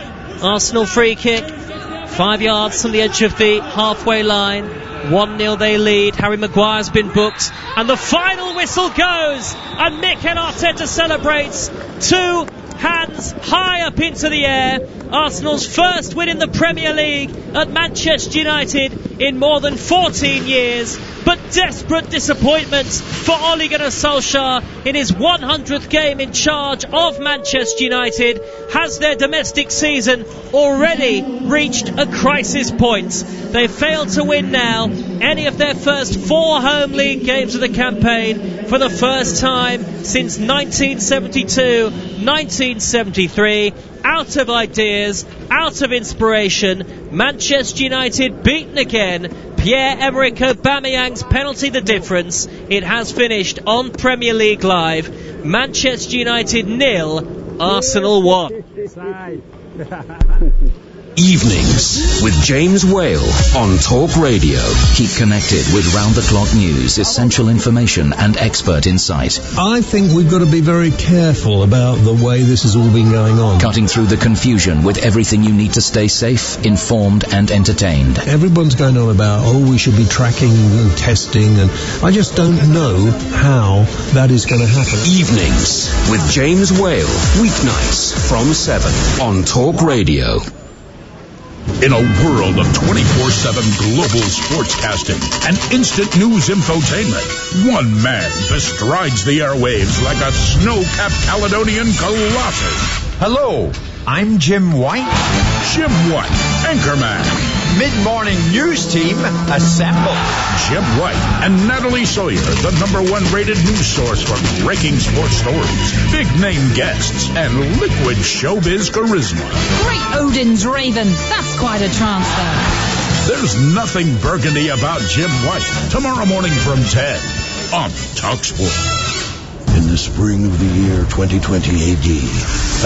Arsenal free kick, 5 yards from the edge of the halfway line. 1-0 they lead. Harry Maguire's been booked, and the final whistle goes, and Mikel Arteta celebrates. 2 hands high up into the air. Arsenal's first win in the Premier League at Manchester United in more than 14 years. But desperate disappointment for Ole Gunnar Solskjaer in his 100th game in charge of Manchester United. Has their domestic season already reached a crisis point? They failed to win now any of their first 4 home league games of the campaign for the first time since 1972, 1973. Out of ideas, out of inspiration, Manchester United beaten again. Pierre-Emerick Aubameyang's penalty the difference. It has finished on Premier League Live. Manchester United 0, Arsenal 1. Evenings with James Whale on Talk Radio. Keep connected with round-the-clock news, essential information and expert insight. I think we've got to be very careful about the way this has all been going on. Cutting through the confusion with everything you need to stay safe, informed and entertained. Everyone's going on about, we should be tracking and testing, and I just don't know how that is going to happen. Evenings with James Whale. Weeknights from 7 on Talk Radio. In a world of 24/7 global sportscasting and instant news infotainment, one man bestrides the airwaves like a snow-capped Caledonian colossus. Hello, I'm Jim White. Jim White, anchorman. Mid-morning news team, assemble. Jim White and Natalie Sawyer, the #1 rated news source for breaking sports stories, big-name guests, and liquid showbiz charisma. Great Odin's Raven. That's quite a transfer. There's nothing burgundy about Jim White. Tomorrow morning from 10 on TalkSport. In the spring of the year 2020 AD,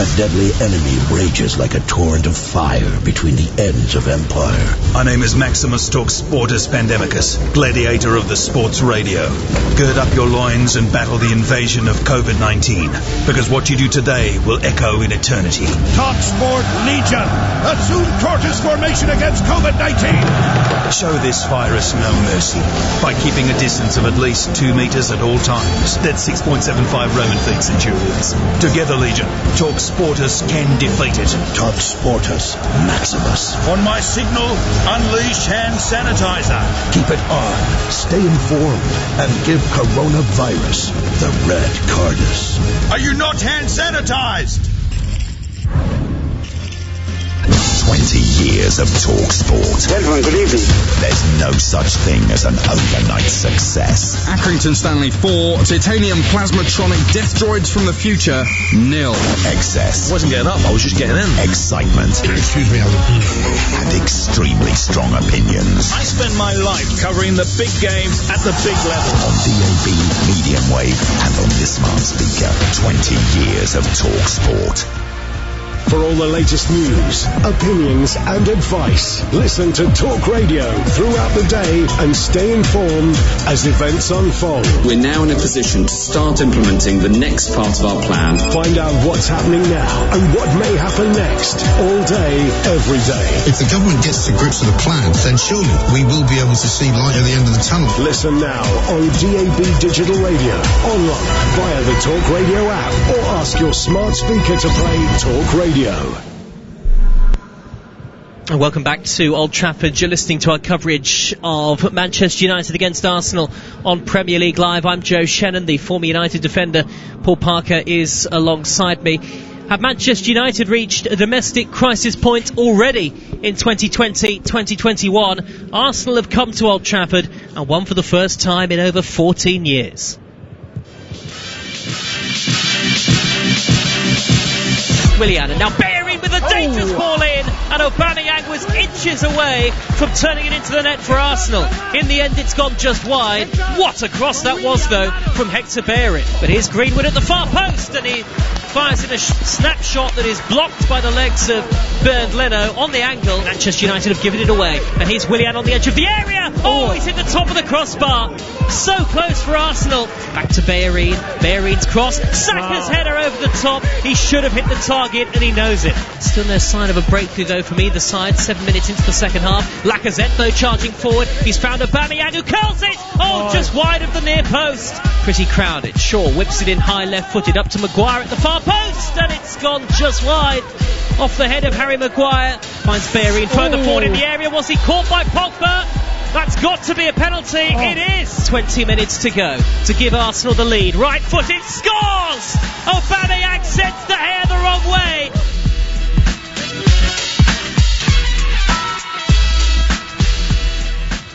a deadly enemy rages like a torrent of fire between the ends of empire. My name is Maximus Talksportus Pandemicus, gladiator of the sports radio. Gird up your loins and battle the invasion of COVID-19, because what you do today will echo in eternity. TalkSport Legion, assume Tortoise formation against COVID-19. Show this virus no mercy by keeping a distance of at least 2 meters at all times. That's 6.7 than 5 Roman fleet centurions. Together, Legion, Talk Sportus can defeat it. Talk Sportus Maximus. On my signal, unleash hand sanitizer. Keep it on, stay informed, and give coronavirus the red cardus. Are you not hand sanitized? 20 years of Talk Sport. Gentlemen, good evening. There's no such thing as an overnight success. Accrington Stanley 4, Titanium Plasmatronic Death Droids from the Future, 0. Excess. I wasn't getting up, I was just getting in. Excitement. Excuse me, and extremely strong opinions. I spend my life covering the big game at the big level. On DAB, medium wave, and on this smart speaker. 20 years of Talk Sport. For all the latest news, opinions and advice, listen to Talk Radio throughout the day and stay informed as events unfold. We're now in a position to start implementing the next part of our plan. Find out what's happening now and what may happen next, all day, every day. If the government gets to grips with the plan, then surely we will be able to see light at the end of the tunnel. Listen now on DAB Digital Radio, online, via the Talk Radio app, or ask your smart speaker to play Talk Radio. And welcome back to Old Trafford. You're listening to our coverage of Manchester United against Arsenal on Premier League Live. I'm Joe Shannon. The former United defender Paul Parker is alongside me. Have Manchester United reached a domestic crisis point already in 2020-2021? Arsenal have come to Old Trafford and won for the first time in over 14 years. Willian, and now Bellerin with a dangerous ball in, and Aubameyang was inches away from turning it into the net for Arsenal. In the end, it's gone just wide. What a cross that was, though, from Hector Bellerin. But here's Greenwood at the far post, and he fires in a snapshot that is blocked by the legs of Bernd Leno on the angle. Manchester United have given it away, and here's Willian on the edge of the area. Oh, he's hit the top of the crossbar. So close for Arsenal. Back to Bellerin. Bellerin's cross. Saka's header over the top. He should have hit the target, and he knows it. Still no sign of a breakthrough, though, from either side. 7 minutes into the second half. Lacazette, though, charging forward. He's found Aubameyang, who curls it. Oh, just wide of the near post. Pretty crowded. Shaw whips it in high left-footed up to Maguire at the far post, and it's gone just wide. Off the head of Harry Maguire. Finds Bellerin further forward in the area. Was he caught by Pogba? That's got to be a penalty. It is. 20 minutes to go to give Arsenal the lead. Right footed, scores! Aubameyang sends the hair the wrong way.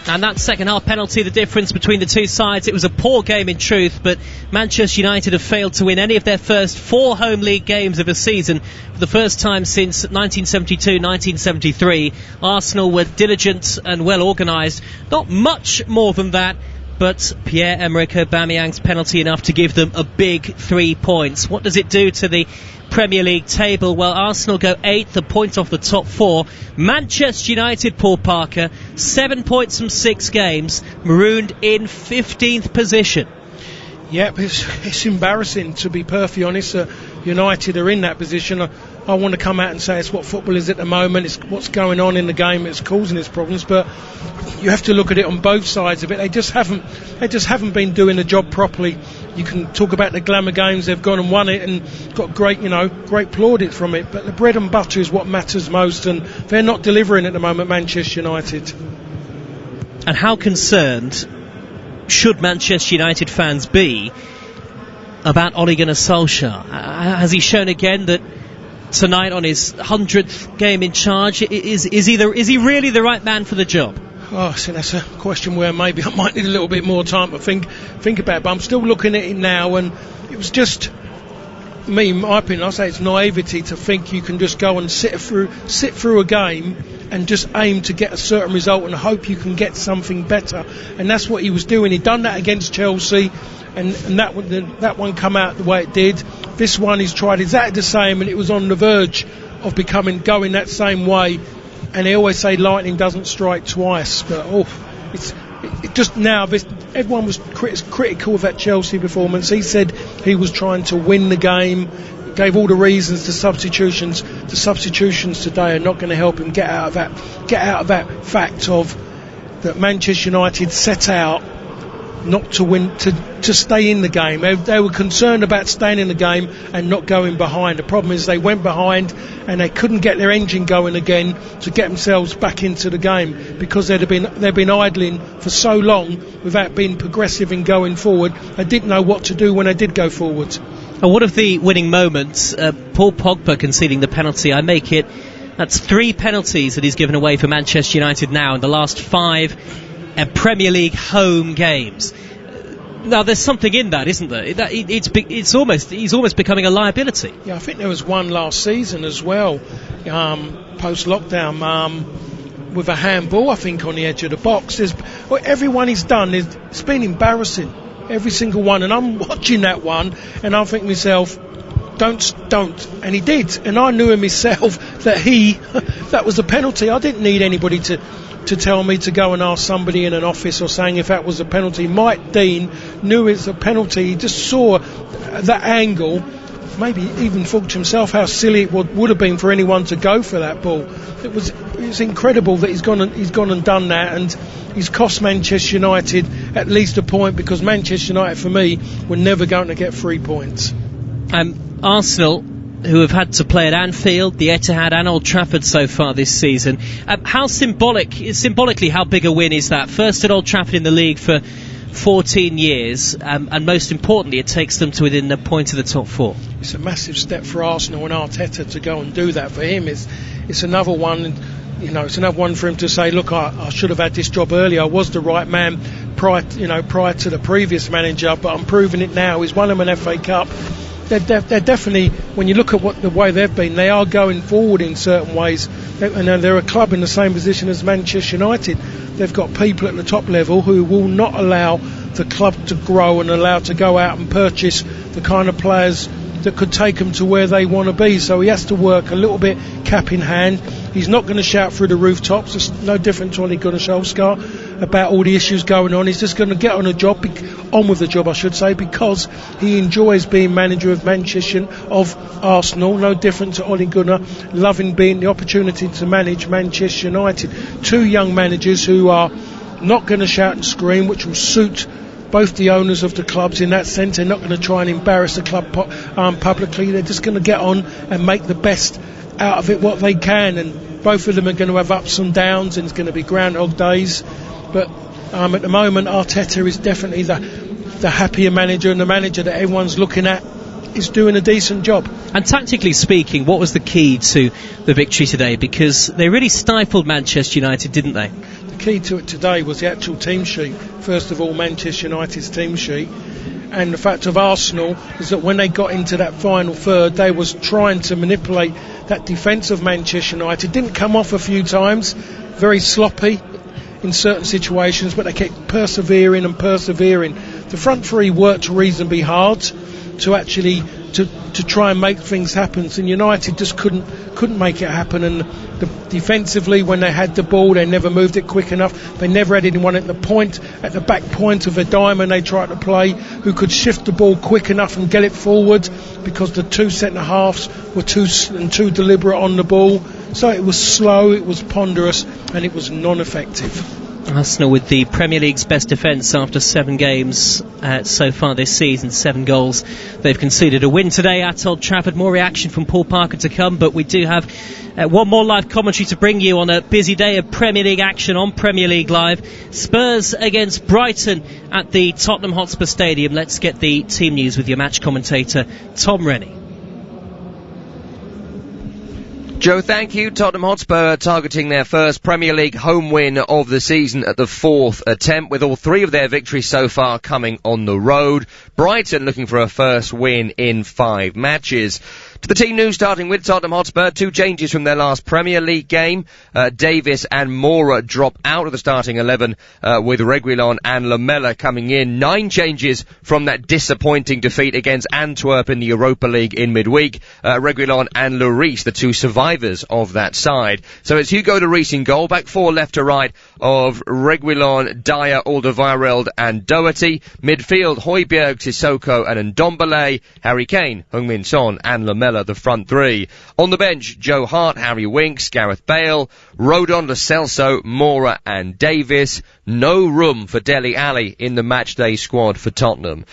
And that second half penalty, the difference between the two sides. It was a poor game in truth, but Manchester United have failed to win any of their first 4 home league games of a season for the first time since 1972-1973. Arsenal were diligent and well organised. Not much more than that, but Pierre-Emerick Aubameyang's penalty enough to give them a big 3 points. What does it do to the Premier League table? Well, Arsenal go 8th, a point off the top 4. Manchester United, Paul Parker, 7 points from 6 games, marooned in 15th position. Yep, it's embarrassing, to be perfectly honest. United are in that position. I want to come out and say it's what football is at the moment. It's what's going on in the game that's causing its problems. But you have to look at it on both sides of it. They just haven't been doing the job properly. You can talk about the glamour games, they've gone and won it and got great plaudits from it. But the bread and butter is what matters most, and they're not delivering at the moment, Manchester United. And how concerned should Manchester United fans be about Ole Gunnar Solskjaer? Has he shown again that tonight on his 100th game in charge, is he really the right man for the job? Oh, so that's a question where maybe I might need a little bit more time to think about it, but I'm still looking at it now, and it was just me, in my opinion, I say it's naivety to think you can just go and sit through a game and just aim to get a certain result and hope you can get something better. And that's what he was doing. He'd done that against Chelsea, and that one come out the way it did. This one he's tried exactly the same, and it was on the verge of going that same way. And they always say lightning doesn't strike twice, but it just now. Everyone was critical of that Chelsea performance. He said he was trying to win the game, gave all the reasons. The substitutions today are not going to help him get out of that fact of that Manchester United set out not to win, to stay in the game. They were concerned about staying in the game and not going behind. The problem is they went behind and they couldn't get their engine going again to get themselves back into the game, because they've been idling for so long without being progressive in going forward. They didn't know what to do when they did go forward. And one of the winning moments, Paul Pogba conceding the penalty. That's 3 penalties that he's given away for Manchester United now in the last 5 Premier League home games. Now, there's something in that, isn't there? He's almost becoming a liability. Yeah, I think there was one last season as well, post-lockdown, with a handball, I think, on the edge of the box. Everyone he's done, it's been embarrassing, every single one. And I'm watching that one, and I'm thinking to myself, don't. And he did. And I knew in myself that that was a penalty. I didn't need anybody to tell me to go and ask somebody in an office or saying if that was a penalty. Mike Dean knew it's a penalty. He just saw that angle, maybe even thought to himself how silly it would have been for anyone to go for that ball. It was incredible that he's gone and done that, and he's cost Manchester United at least a point, because Manchester United, for me, were never going to get 3 points. Arsenal, who have had to play at Anfield, the Etihad and Old Trafford so far this season. Symbolically, how big a win is that? First at Old Trafford in the league for 14 years, and most importantly, it takes them to within a point of the top 4. It's a massive step for Arsenal and Arteta to go and do that. For him, it's another one. It's another one for him to say, look, I should have had this job earlier. I was the right man prior to the previous manager, but I'm proving it now. He's won them an FA Cup. They're definitely, when you look at the way they've been, they are going forward in certain ways. And they're a club in the same position as Manchester United. They've got people at the top level who will not allow the club to grow and allow to go out and purchase the kind of players that could take them to where they want to be. So he has to work a little bit cap in hand. He's not going to shout through the rooftops. It's no different to Ole Gunnar Solskjaer about all the issues going on. He's just going to get on with the job, I should say, because he enjoys being manager of Arsenal. No different to Ole Gunnar, loving being the opportunity to manage Manchester United. 2 young managers who are not going to shout and scream, which will suit both the owners of the clubs in that sense. They're not going to try and embarrass the club publicly. They're just going to get on and make the best out of it what they can, and both of them are going to have ups and downs, and it's going to be Groundhog Days. But at the moment, Arteta is definitely the happier manager, and the manager that everyone's looking at is doing a decent job. And tactically speaking, what was the key to the victory today? Because they really stifled Manchester United, didn't they? The key to it today was the actual team sheet. First of all, Manchester United's team sheet. And the fact of Arsenal is that when they got into that final third, they was trying to manipulate that defence of Manchester United. Didn't come off a few times, very sloppy in certain situations, but they kept persevering. The front three worked reasonably hard to actually to try and make things happen. And United just couldn't make it happen. And defensively, when they had the ball, they never moved it quick enough. They never had anyone at the back point of a diamond they tried to play who could shift the ball quick enough and get it forward, because the 2 centre halves were too deliberate on the ball. So it was slow, it was ponderous, and it was non-effective. Arsenal with the Premier League's best defence after 7 games so far this season, 7 goals they've conceded. A win today at Old Trafford. More reaction from Paul Parker to come, but we do have one more live commentary to bring you on a busy day of Premier League action on Premier League Live. Spurs against Brighton at the Tottenham Hotspur Stadium. Let's get the team news with your match commentator Tom Rennie. Joe, thank you. Tottenham Hotspur targeting their first Premier League home win of the season at the 4th attempt, with all 3 of their victories so far coming on the road. Brighton looking for a first win in 5 matches. To the team news, starting with Tottenham Hotspur, 2 changes from their last Premier League game. Davis and Mora drop out of the starting 11, with Reguilon and Lamela coming in. 9 changes from that disappointing defeat against Antwerp in the Europa League in midweek. Reguilon and Lloris, the 2 survivors of that side. So it's Hugo Lloris in goal, back 4 left to right of Reguilon, Dyer, Alderweireld and Doherty. Midfield, Højbjerg, Sissoko and Ndombele. Harry Kane, Heung-min Son and Lamela Lamela, the front three. On the bench, Joe Hart, Harry Winks, Gareth Bale, Rodon, Lo Celso, Moura and Davis. No room for Dele Alli in the matchday squad for Tottenham.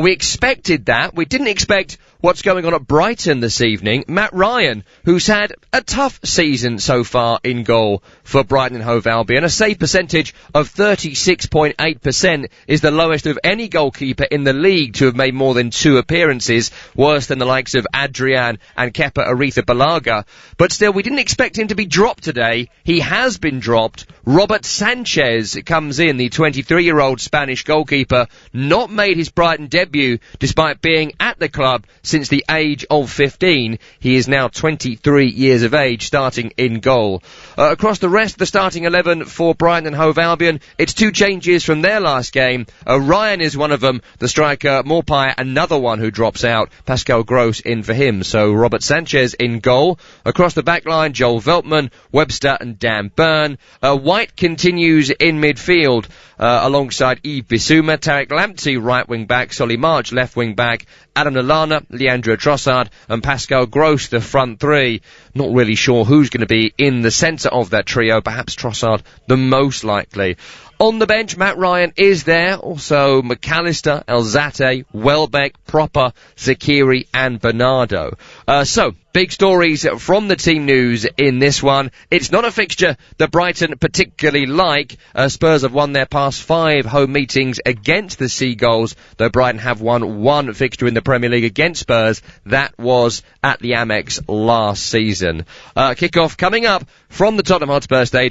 We expected that. We didn't expect what's going on at Brighton this evening. Matt Ryan, who's had a tough season so far in goal for Brighton and Hove Albion. A save percentage of 36.8% is the lowest of any goalkeeper in the league to have made more than 2 appearances, worse than the likes of Adrian and Kepa Arrizabalaga. But still, we didn't expect him to be dropped today. He has been dropped. Robert Sanchez comes in, the 23-year-old Spanish goalkeeper, not made his Brighton debut despite being at the club since the age of 15. He is now 23 years of age, starting in goal. Across the rest of the starting 11 for Brighton and Hove Albion, it's 2 changes from their last game. Ryan is one of them, the striker. Maupay, another one who drops out. Pascal Gross in for him. So Robert Sanchez in goal. Across the back line, Joel Veltman, Webster and Dan Burn. White continues in midfield alongside Yves Bissouma. Tariq Lamptey, right wing back. Solly March, left wing back. Adam Lallana, Leandro Trossard and Pascal Gross, the front three. Not really sure who's going to be in the centre of that trio. Perhaps Trossard the most likely. On the bench, Matt Ryan is there. Also, McAllister, Elzate, Welbeck, Proper, Zakiri and Bernardo. So, big stories from the team news in this one. It's not a fixture that Brighton particularly like. Spurs have won their past 5 home meetings against the Seagulls, though Brighton have won 1 fixture in the Premier League against Spurs. That was at the Amex last season. Kick-off coming up from the Tottenham Hotspur Stadium.